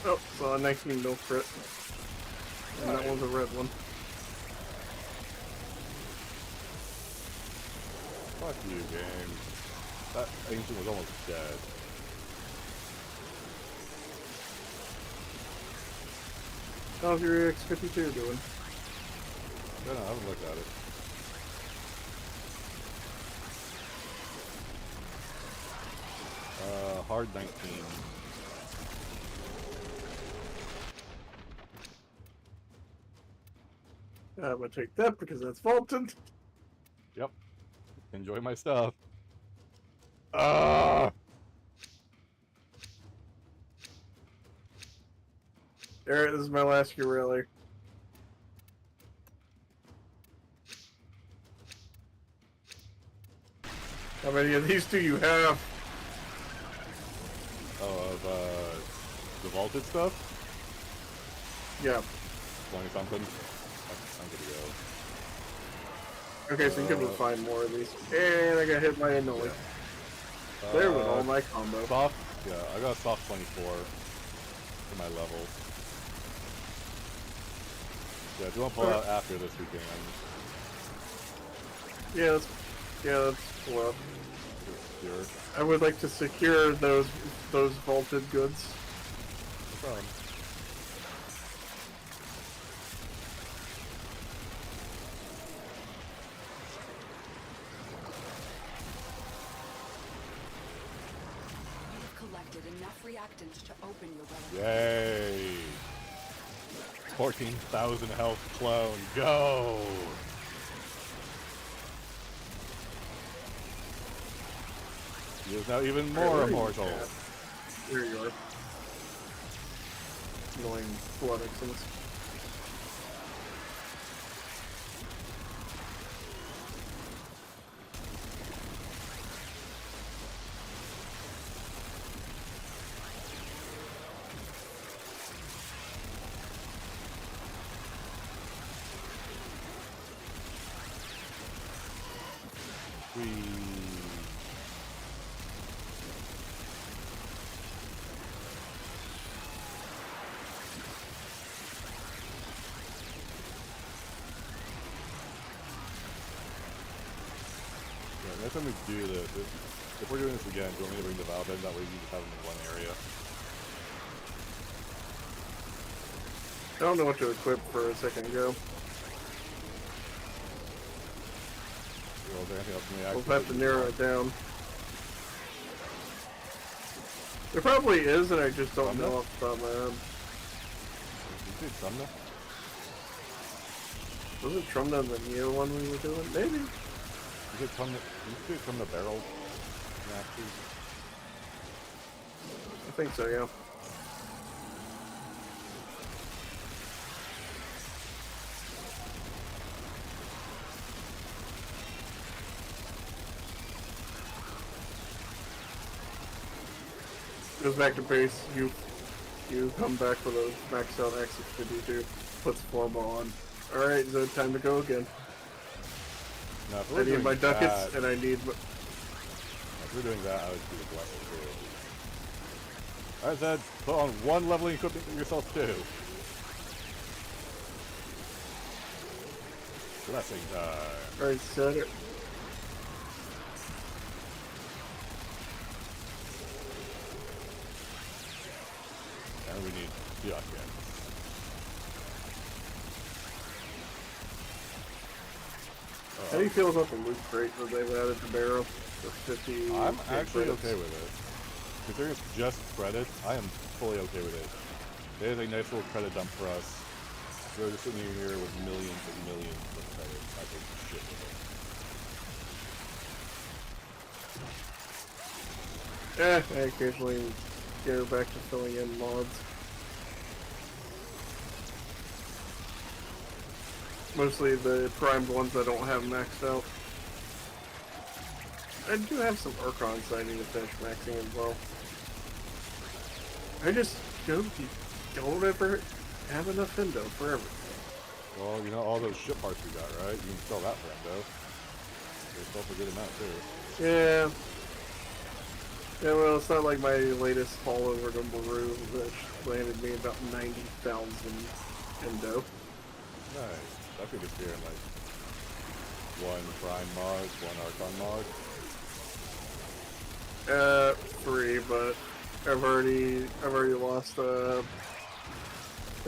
S2: Oh, saw a 19 mil crit. And that one's a red one.
S9: Fuck you, game. That ancient was almost dead.
S2: How's your X52 doing?
S9: I don't know, I haven't looked at it. Hard 19.
S2: I'm gonna take that because that's vaulted.
S9: Yep. Enjoy my stuff. Ah!
S2: Alright, this is my last year rally. How many of these do you have?
S9: Oh, of, the vaulted stuff?
S2: Yeah.
S9: 20 something? I'm good to go.
S2: Okay, so you can find more of these. And I got hit by a Noli. There with all my combo.
S9: Soft? Yeah, I got a soft 24 for my level. Yeah, if you want to pull out after this weekend.
S2: Yeah, let's pull up.
S9: Sure.
S2: I would like to secure those vaulted goods.
S9: No problem.
S3: You've collected enough reactants to open your relic.
S9: Yay! 14,000 health clone, go! He is now even more immortal.
S2: Here you are. Annoying Flutixens.
S9: Next time we do this, if we're doing this again, do you want me to bring the Valve in? That way you just have them in one area.
S2: I don't know what to equip for a second ago.
S9: Well, is there anything else in the
S2: We'll
S9: action?
S2: have to narrow it down. There probably is, and I just don't know off the top of my head.
S9: Did you do Trumna?
S2: Wasn't Trumna the Neo one we were doing? Maybe.
S9: Is it from the barrel? Actually?
S2: I think so, yeah. Goes back to base. You come back with a maxed out X52. Puts 4 ball on. All right, so time to go again.
S9: Now, if
S2: I
S9: we're
S2: need
S9: doing
S2: my ducats,
S9: that,
S2: and I need.
S9: If we're doing that, I would do the blessing too. Alright, Zed, put on one leveling equipment for yourself too. Blessing time.
S2: Alright, set it.
S9: And we need Ducats.
S2: How do you feel about the loot crate that they've added to Barrow? The 50.
S9: I'm actually
S2: credits?
S9: okay with it. Considering it's just credits, I am fully okay with it. It is a nice little credit dump for us. We're just sitting here with millions and millions of credits. I think shit with it.
S2: I occasionally go back to filling in mods. Mostly the primed ones I don't have maxed out. I do have some Archons I need to finish maxing as well. I just don't ever have enough Endo for everything.
S9: Well, you know all those ship parts we got, right? You can sell that for Endo. They sell for a good amount too.
S2: Yeah. Yeah, well, it's not like my latest haul over to Maru that landed me about 90,000 Endo.
S9: Nice. I could just hear like one Prime mod, one Archon mod.
S2: 3, but I've already lost I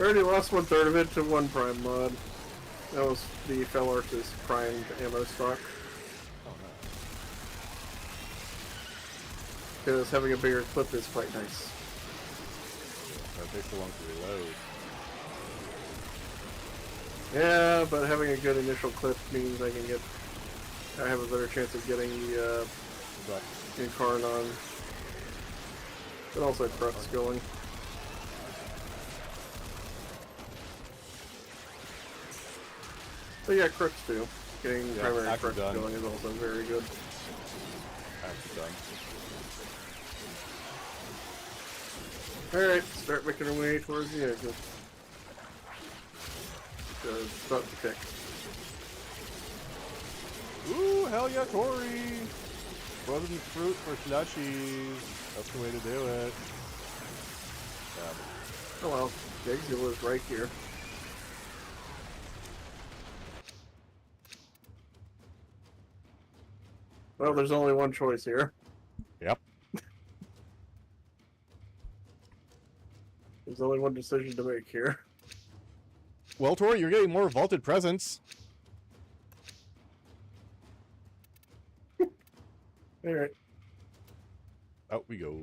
S2: already lost 1/3 of it to one Prime mod. That was the Fel Artis primed ammo stock.
S9: Oh no.
S2: Because having a bigger clip is quite nice.
S9: Yeah, that takes so long to reload.
S2: Yeah, but having a good initial clip means I have a better chance of getting the Incarnon. But also Crux going. But yeah, Crux too. Getting primary Crux going is also very good.
S9: Actually done.
S2: Alright, start making our way towards the exit. It's about to pick.
S9: Ooh, hell yeah, Tori! Frozen fruit for slushies. That's the way to do it.
S2: Oh well, the exit was right here. Well, there's only one choice here.
S9: Yep.
S2: There's only one decision to make here.
S9: Well, Tori, you're getting more vaulted presents.
S2: Alright.
S9: Out we go.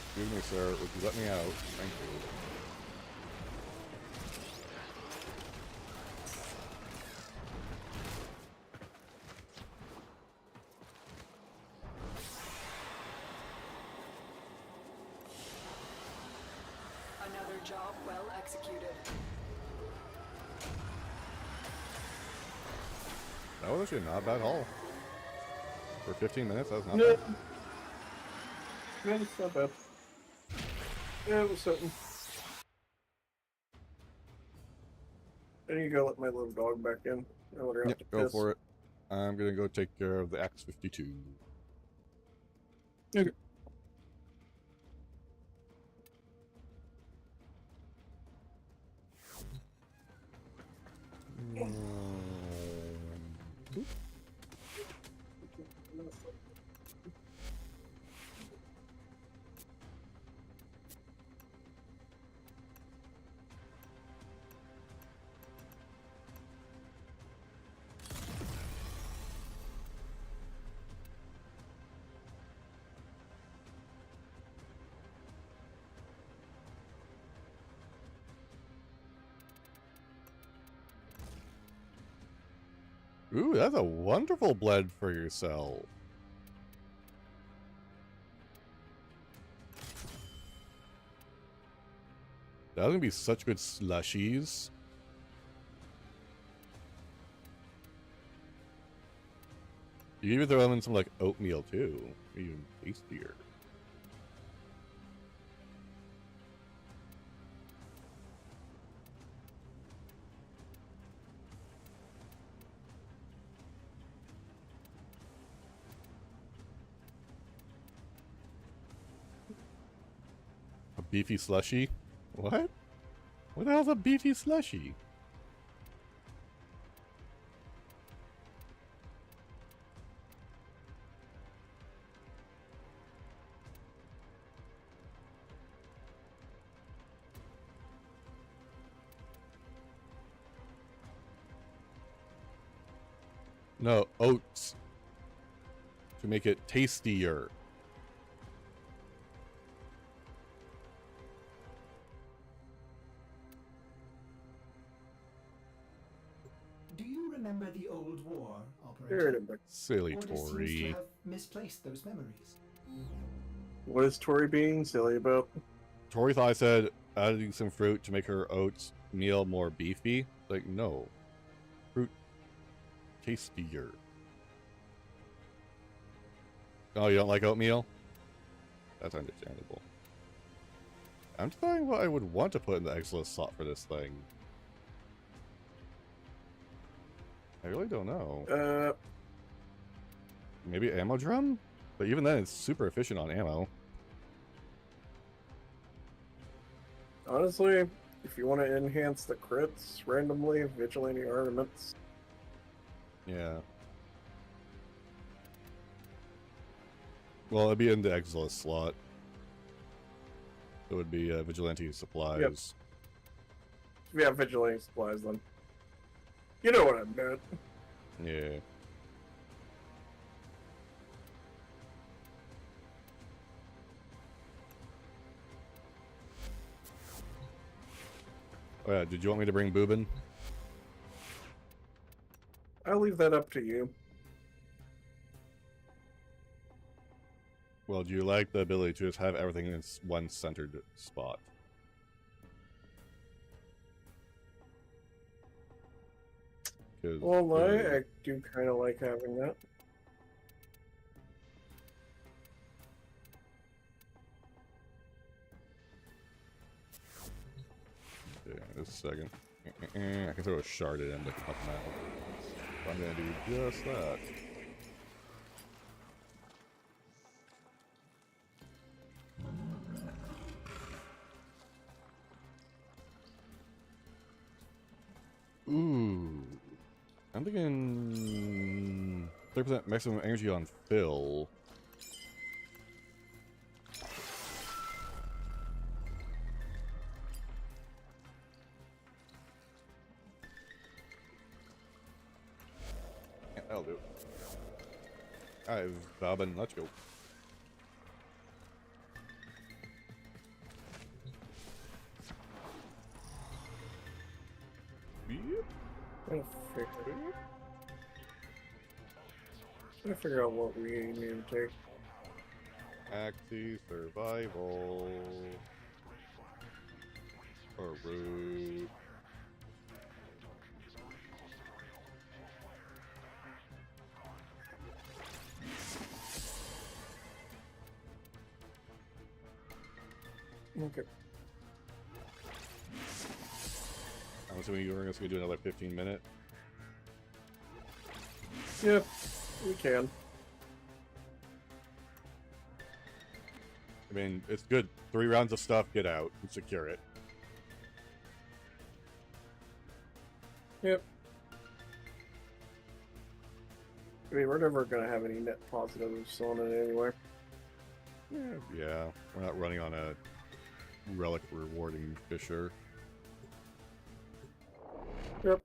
S9: Excuse me, sir. Would you let me out? Thank you.
S3: Another job well executed.
S9: That was actually not a bad haul. For 15 minutes, that was not
S2: No.
S9: bad.
S2: Yeah, it's not bad. Yeah, it was something. I need to go let my little dog back in. I want her out
S9: Yep,
S2: to
S9: go
S2: piss.
S9: for it. I'm gonna go take care of the X-52.
S2: Okay.
S9: Ooh, that's a wonderful blend for yourself. That's gonna be such good slushies. You can even throw them in some like oatmeal too, even tastier. A beefy slushy? What? What the hell's a beefy slushy? No, oats. To make it tastier.
S4: Do you remember the old war,
S2: Here
S4: Operator?
S2: it is.
S9: Silly
S4: Or seems to
S9: Tori.
S4: have misplaced those memories.
S2: What is Tori being silly about?
S9: Tori thought I said
S1: adding some fruit to make her oats meal more beefy. Like, no. Fruit tastier. Oh, you don't like oatmeal? That's understandable. I'm deciding what I would want to put in the Exilus slot for this thing. I really don't know. Maybe ammo drum? But even then, it's super efficient on ammo.
S13: Honestly, if you want to enhance the crits randomly, Vigilante Armaments.
S1: Yeah. Well, it'd be in the Exilus slot. It would be Vigilante Supplies.
S13: Yep. Yeah, Vigilante Supplies then. You know what I meant.
S1: Yeah. Oh yeah, did you want me to bring Boobin?
S13: I'll leave that up to you.
S1: Well, do you like the ability to just have everything in one centered spot?
S13: Well, I do kind of like having that.
S1: Yeah, just a second. I can throw a shard at him to help him out. So I'm gonna do just that. Ooh. I'm thinking 30% maximum energy on fill. Yeah, that'll do. Alright, Bobbin, let's go.
S13: Trying to figure out what we need to take.
S1: Axie, survival. Or root.
S13: Okay.
S1: I'm assuming you're just gonna do another 15-minute.
S13: Yep, we can.
S1: I mean, it's good. 3 rounds of stuff, get out and secure it.
S13: Yep. I mean, we're never gonna have any net positives on it anyway.
S1: Yeah, we're not running on a relic rewarding Fisher.
S13: Yep.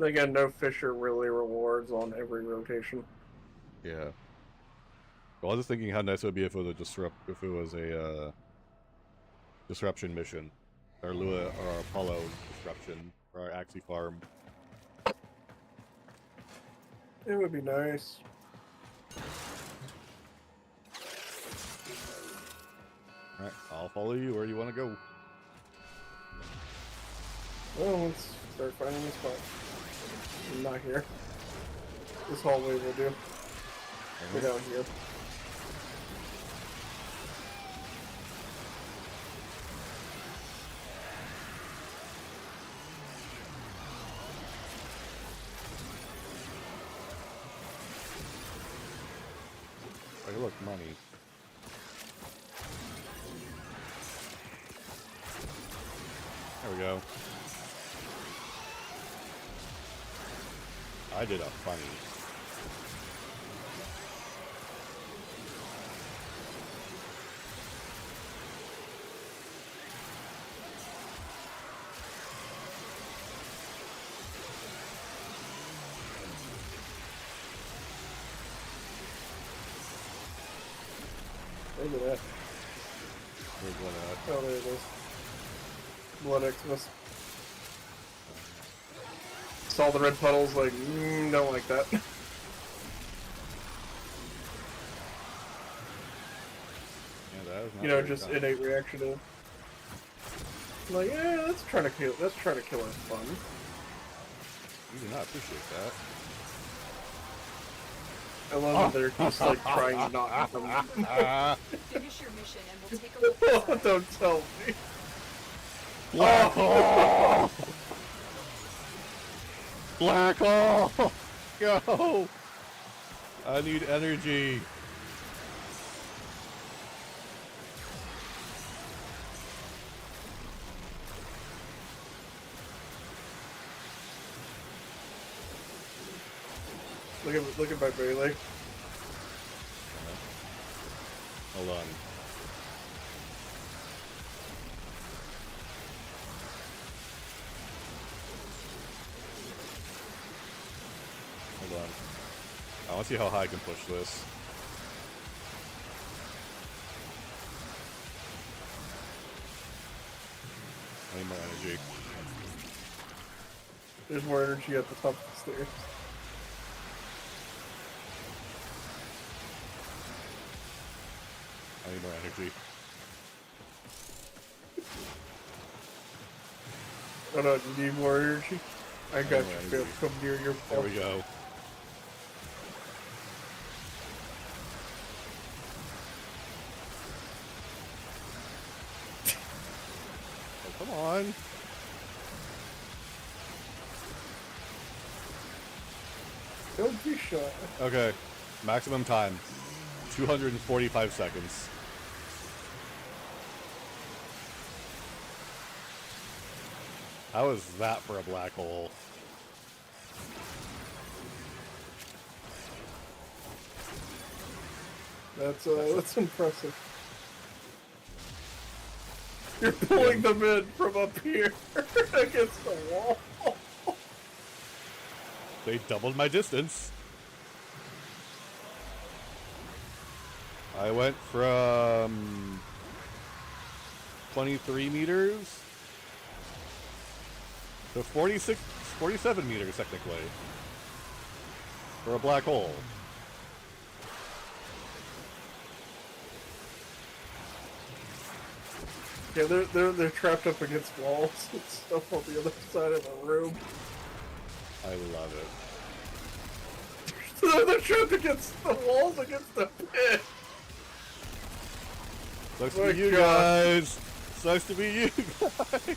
S13: Again, no Fisher really rewards on every rotation.
S1: Yeah. Well, I was just thinking how nice it would be if it was a disruption mission, or Lua or Apollo disruption, or our Axie farm.
S13: It would be nice.
S1: Alright, I'll follow you where you want to go.
S13: Well, let's start finding a spot. I'm not here. This hallway will do. Go down here.
S1: Hey, look, money. There we go. I did a funny.
S13: Look at that.
S1: Where's one at?
S13: Oh, there it is. Blood Xmas. Saw the red puddles, like, don't like that.
S9: Yeah, that is not
S13: You know,
S9: very
S13: just
S9: common.
S13: innate reaction to. Like, yeah, let's try to kill our fun.
S9: You do not appreciate that.
S13: I love that they're just like trying not to.
S3: Finish your mission and we'll take a look inside.
S13: Oh, don't tell me.
S1: Black hole! Black hole! Go! I need energy.
S13: Look at my melee.
S9: Hold on. Hold on. I want to see how high I can push this. I need more energy.
S13: There's more energy at the top of the stairs.
S9: I need more energy.
S13: Oh no, you need more energy? I got
S9: more
S13: you.
S9: energy.
S13: Come near your
S9: There we go. Oh, come on.
S13: Don't be shy.
S9: Okay. Maximum time. 245 seconds. How is that for a black hole?
S13: That's impressive. You're pulling them in from up here against the wall.
S9: They doubled my distance. I went from 23 meters to 47 meters technically for a black hole.
S13: Yeah, they're trapped up against walls and stuff on the other side of the room.
S9: I love it.
S13: They're trapped against the walls, against the pit.
S9: Sucks
S13: My
S9: to be you
S13: God.
S9: guys. Sucks to be you guys.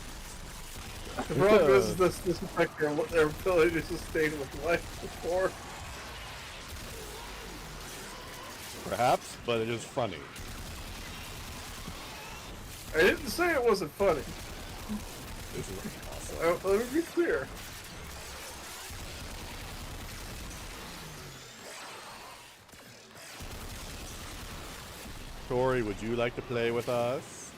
S13: The problem is this is like their ability to sustain with life before.
S9: Perhaps, but it is funny.
S13: I didn't say it wasn't funny.
S9: This is awesome.
S13: Let me be clear.
S9: Tori, would you like to play with us?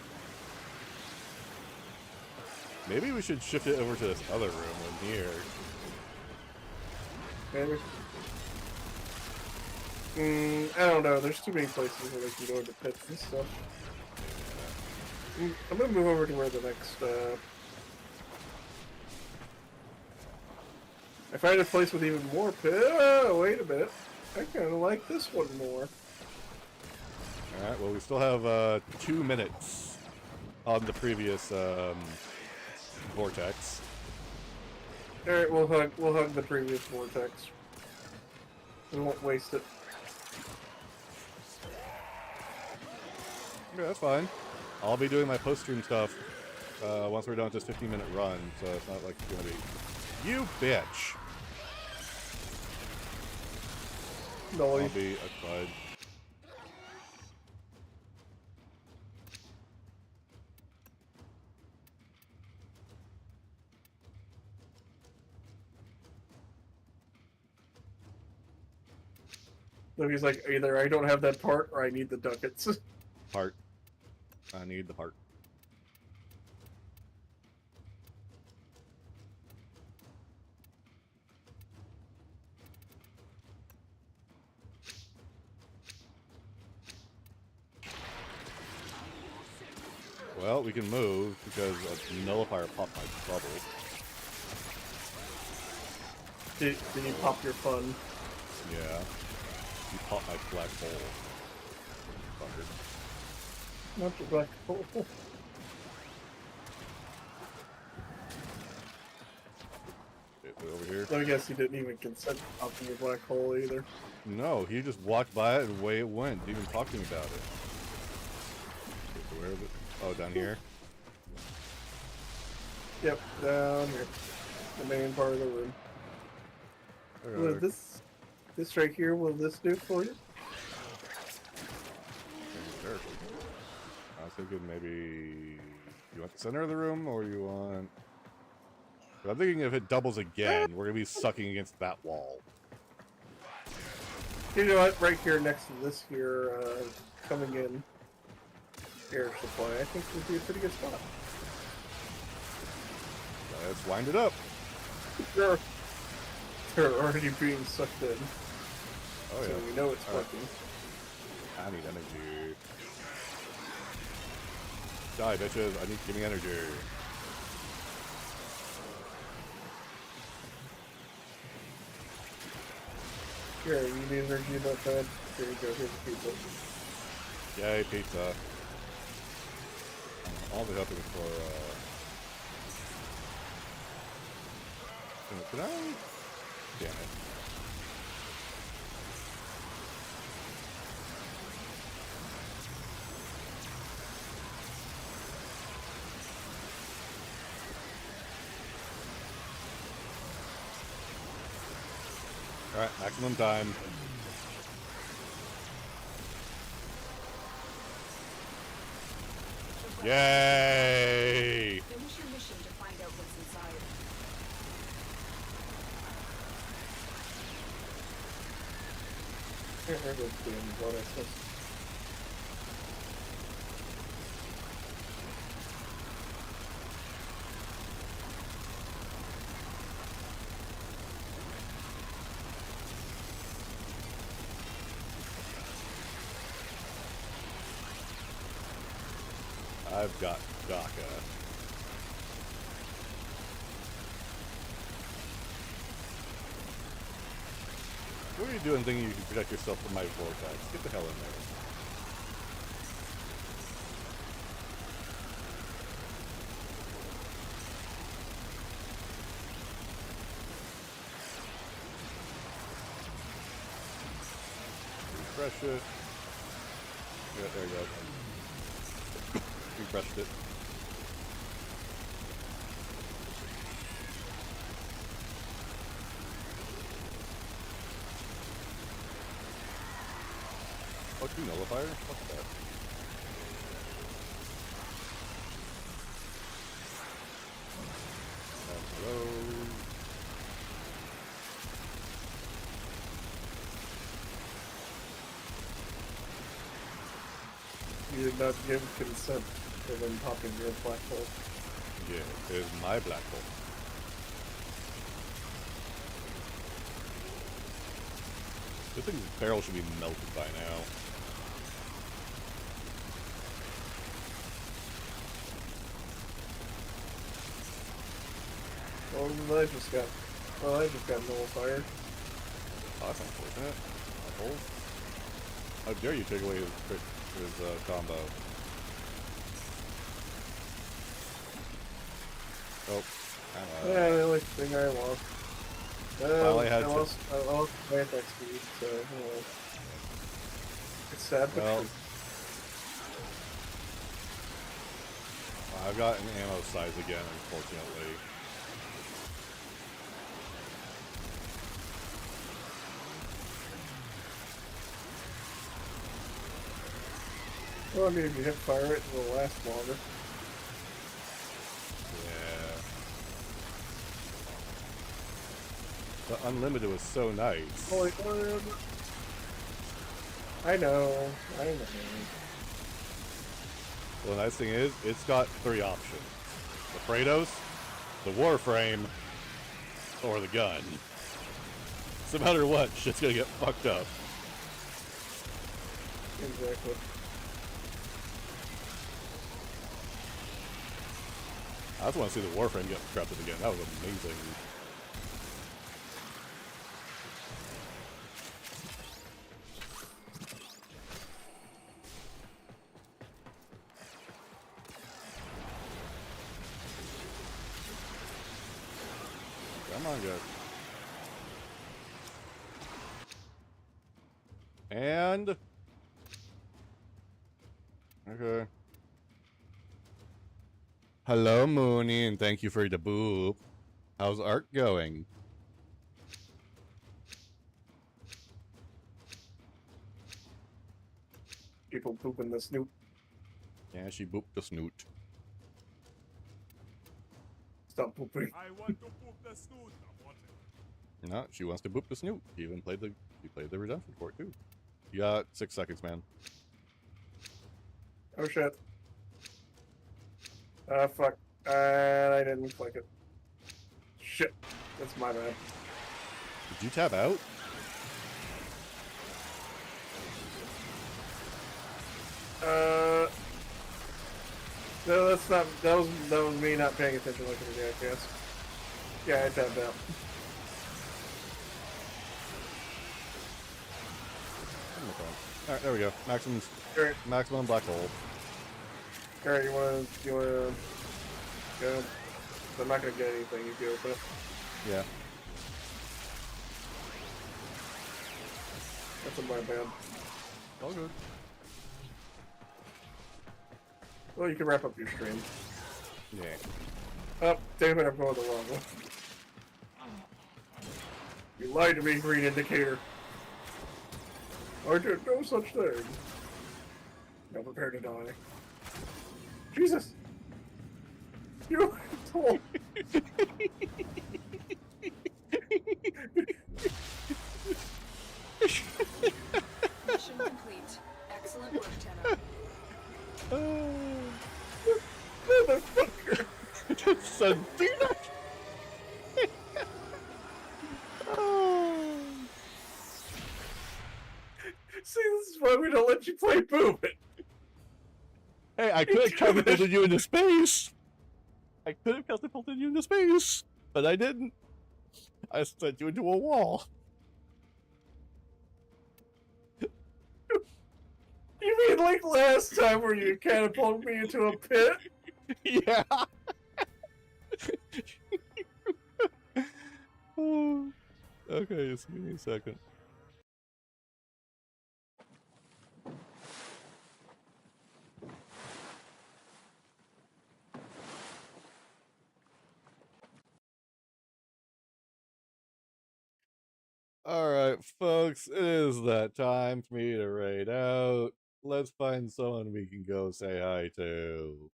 S9: Maybe we should shift it over to this other room in here.
S13: Maybe. I don't know. There's too many places where they can go into pits and stuff. I'm gonna move over to where the next. I find a place with even more pit. Oh, wait a minute. I kind of like this one more.
S9: Alright, well we still have 2 minutes on the previous vortex.
S13: All right, we'll hug the previous vortex. We won't waste it.
S9: Yeah, that's fine. I'll be doing my post-stream stuff once we're done with this 15-minute run, so it's not like it's gonna be... You bitch!
S13: No,
S9: I'll be a bud.
S13: So he's like, either I don't have that part or I need the ducats.
S9: Part. I need the part. Well, we can move because a nullifier popped my bubble.
S13: Did you pop your fun?
S9: Yeah. You popped my black hole. Fucker.
S13: Not the black hole.
S9: Over here.
S13: I guess he didn't even consent to popping the black hole either.
S9: No, he just walked by it and away it went. Didn't even talk to me about it. Where is it? Oh, down here.
S13: Yep, down here. The main part of the room. Will this right here, will this do for you?
S9: Sure. I was thinking maybe you want the center of the room or you want... I'm thinking if it doubles again, we're going to be sucking against that wall.
S13: You know what? Right here next to this here, coming in air supply, I think would be a pretty good spot.
S9: Let's wind it up.
S13: They're already being sucked in.
S9: Oh,
S13: so
S9: yeah.
S13: we know it's working.
S9: I need energy. Die, bitches. I need to give me energy.
S13: Here, you need energy about that. Here you go, here's the pizza.
S9: Yay, pizza. I'll be hoping for, Can I? Damn it. Alright, maximum time. Yay!
S3: Finish your mission to find out what's inside.
S13: Here goes the bonus.
S9: I've got DACA. What are you doing thinking you can protect yourself from my vortex? Get the hell in there. Refresh it. Yeah, there you go. Refreshed it. Oh, two nullifier? What's that? Hello.
S13: You did not give consent to them popping your black hole.
S9: Yeah, it is my black hole. This thing's barrel should be melted by now.
S13: Well, I just got nullifier.
S9: Oh, that's unfortunate. Hole. How dare you take away his combo? Oh,
S13: Yeah, the only thing I lost.
S9: Well, I
S13: lost my attack speed, so it's sad but
S9: well,
S13: true.
S9: I've got an ammo size again, unfortunately.
S13: Well, I mean, if you hit fire it, it'll last longer.
S9: Yeah. The unlimited was so nice.
S13: Holy I know.
S9: Well, the nice thing is, it's got 3 options. The Kratos, the Warframe, or the gun. So no matter what, shit's gonna get fucked up.
S13: Exactly.
S9: I just want to see the Warframe get corrupted again. That was amazing. Come on, guys. And... Okay. Hello, Mooney, and thank you for the boop. How's art going?
S13: People pooping the snoot.
S9: Yeah, she booped the snoot.
S13: Stop pooping.
S17: I want to poop the snoot. I want it.
S9: No, she wants to boop the snoot. She even played the redemption for it too. You got 6 seconds, man.
S13: Oh shit. Fuck. I didn't click it. Shit. That's my bad.
S9: Did you tap out?
S13: No, that's not. That was me not paying attention like a jackass. Yeah, I tapped out.
S9: Alright, there we go. Maximum black hole.
S13: Alright, you wanna go? I'm not gonna get anything if you open it.
S9: Yeah.
S13: That's a my bad.
S9: All good.
S13: Well, you can wrap up your stream.
S9: Yeah.
S13: Oh, damn it, I'm going the wrong one. You lied to me, Green Indicator. I did no such thing. Now prepare to die. Jesus! You told.
S3: Mission complete. Excellent work, Tenno.
S13: Motherfucker!
S9: Son, do not.
S13: See, this is why we don't let you play Boop It.
S9: Hey, I could have catapulted you into space. I could have catapulted you into space, but I didn't. I sent you into a wall.
S13: You mean like last time where you catapulted me into a pit?
S9: Yeah. Okay, just give me a second. Alright, folks, it is that time for me to raid out. Let's find someone we can go say hi to.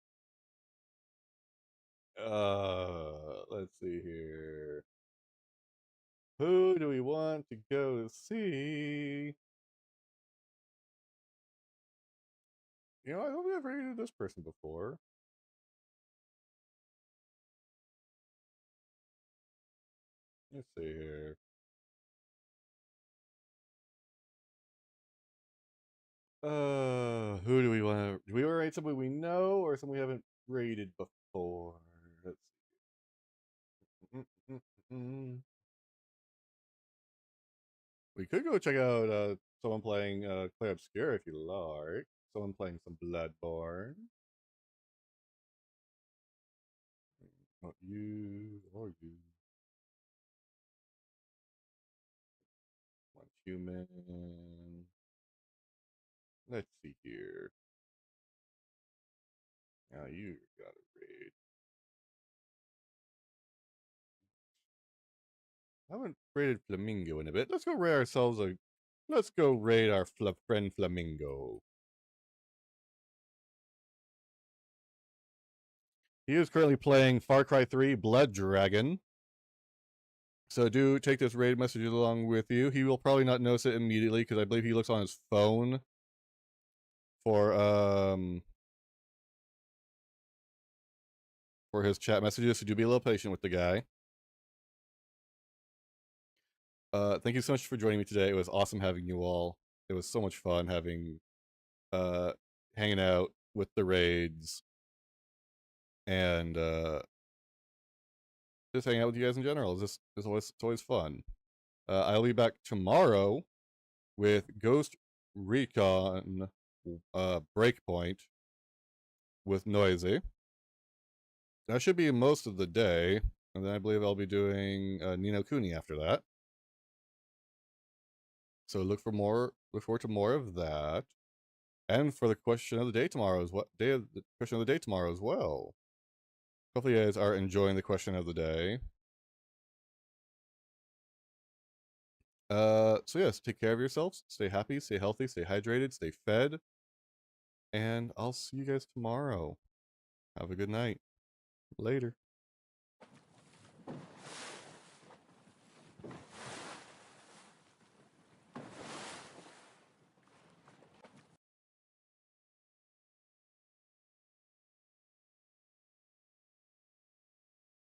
S9: Let's see here. Who do we want to go see? You know, I don't think I've raided this person before. Let's see here. Who do we want to... Do we want to raid somebody we know or someone we haven't raided before? Let's see. We could go check out someone playing Clay Obscure if you like. Someone playing some Bloodborne. Not you or you. One human. Let's see here. Now you got a raid. I haven't raided Flamingo in a bit. Let's go raid ourselves a... Let's go raid our friend Flamingo. He is currently playing Far Cry 3 Blood Dragon. So do take this raid message along with you. He will probably not notice it immediately because I believe he looks on his phone for his chat messages. So do be a little patient with the guy. Thank you so much for joining me today. It was awesome having you all. It was so much fun having hanging out with the raids and just hanging out with you guys in general. It's always fun. I'll be back tomorrow with Ghost Recon Breakpoint with Noisy. That should be most of the day.
S1: And then I believe I'll be doing Ni no Kuni after that. So look forward to more of that. And for the question of the day tomorrow as question of the day tomorrow as well. Hopefully you guys are enjoying the question of the day. So yes, take care of yourselves, stay happy, stay healthy, stay hydrated, stay fed. And I'll see you guys tomorrow. Have a good night. Later.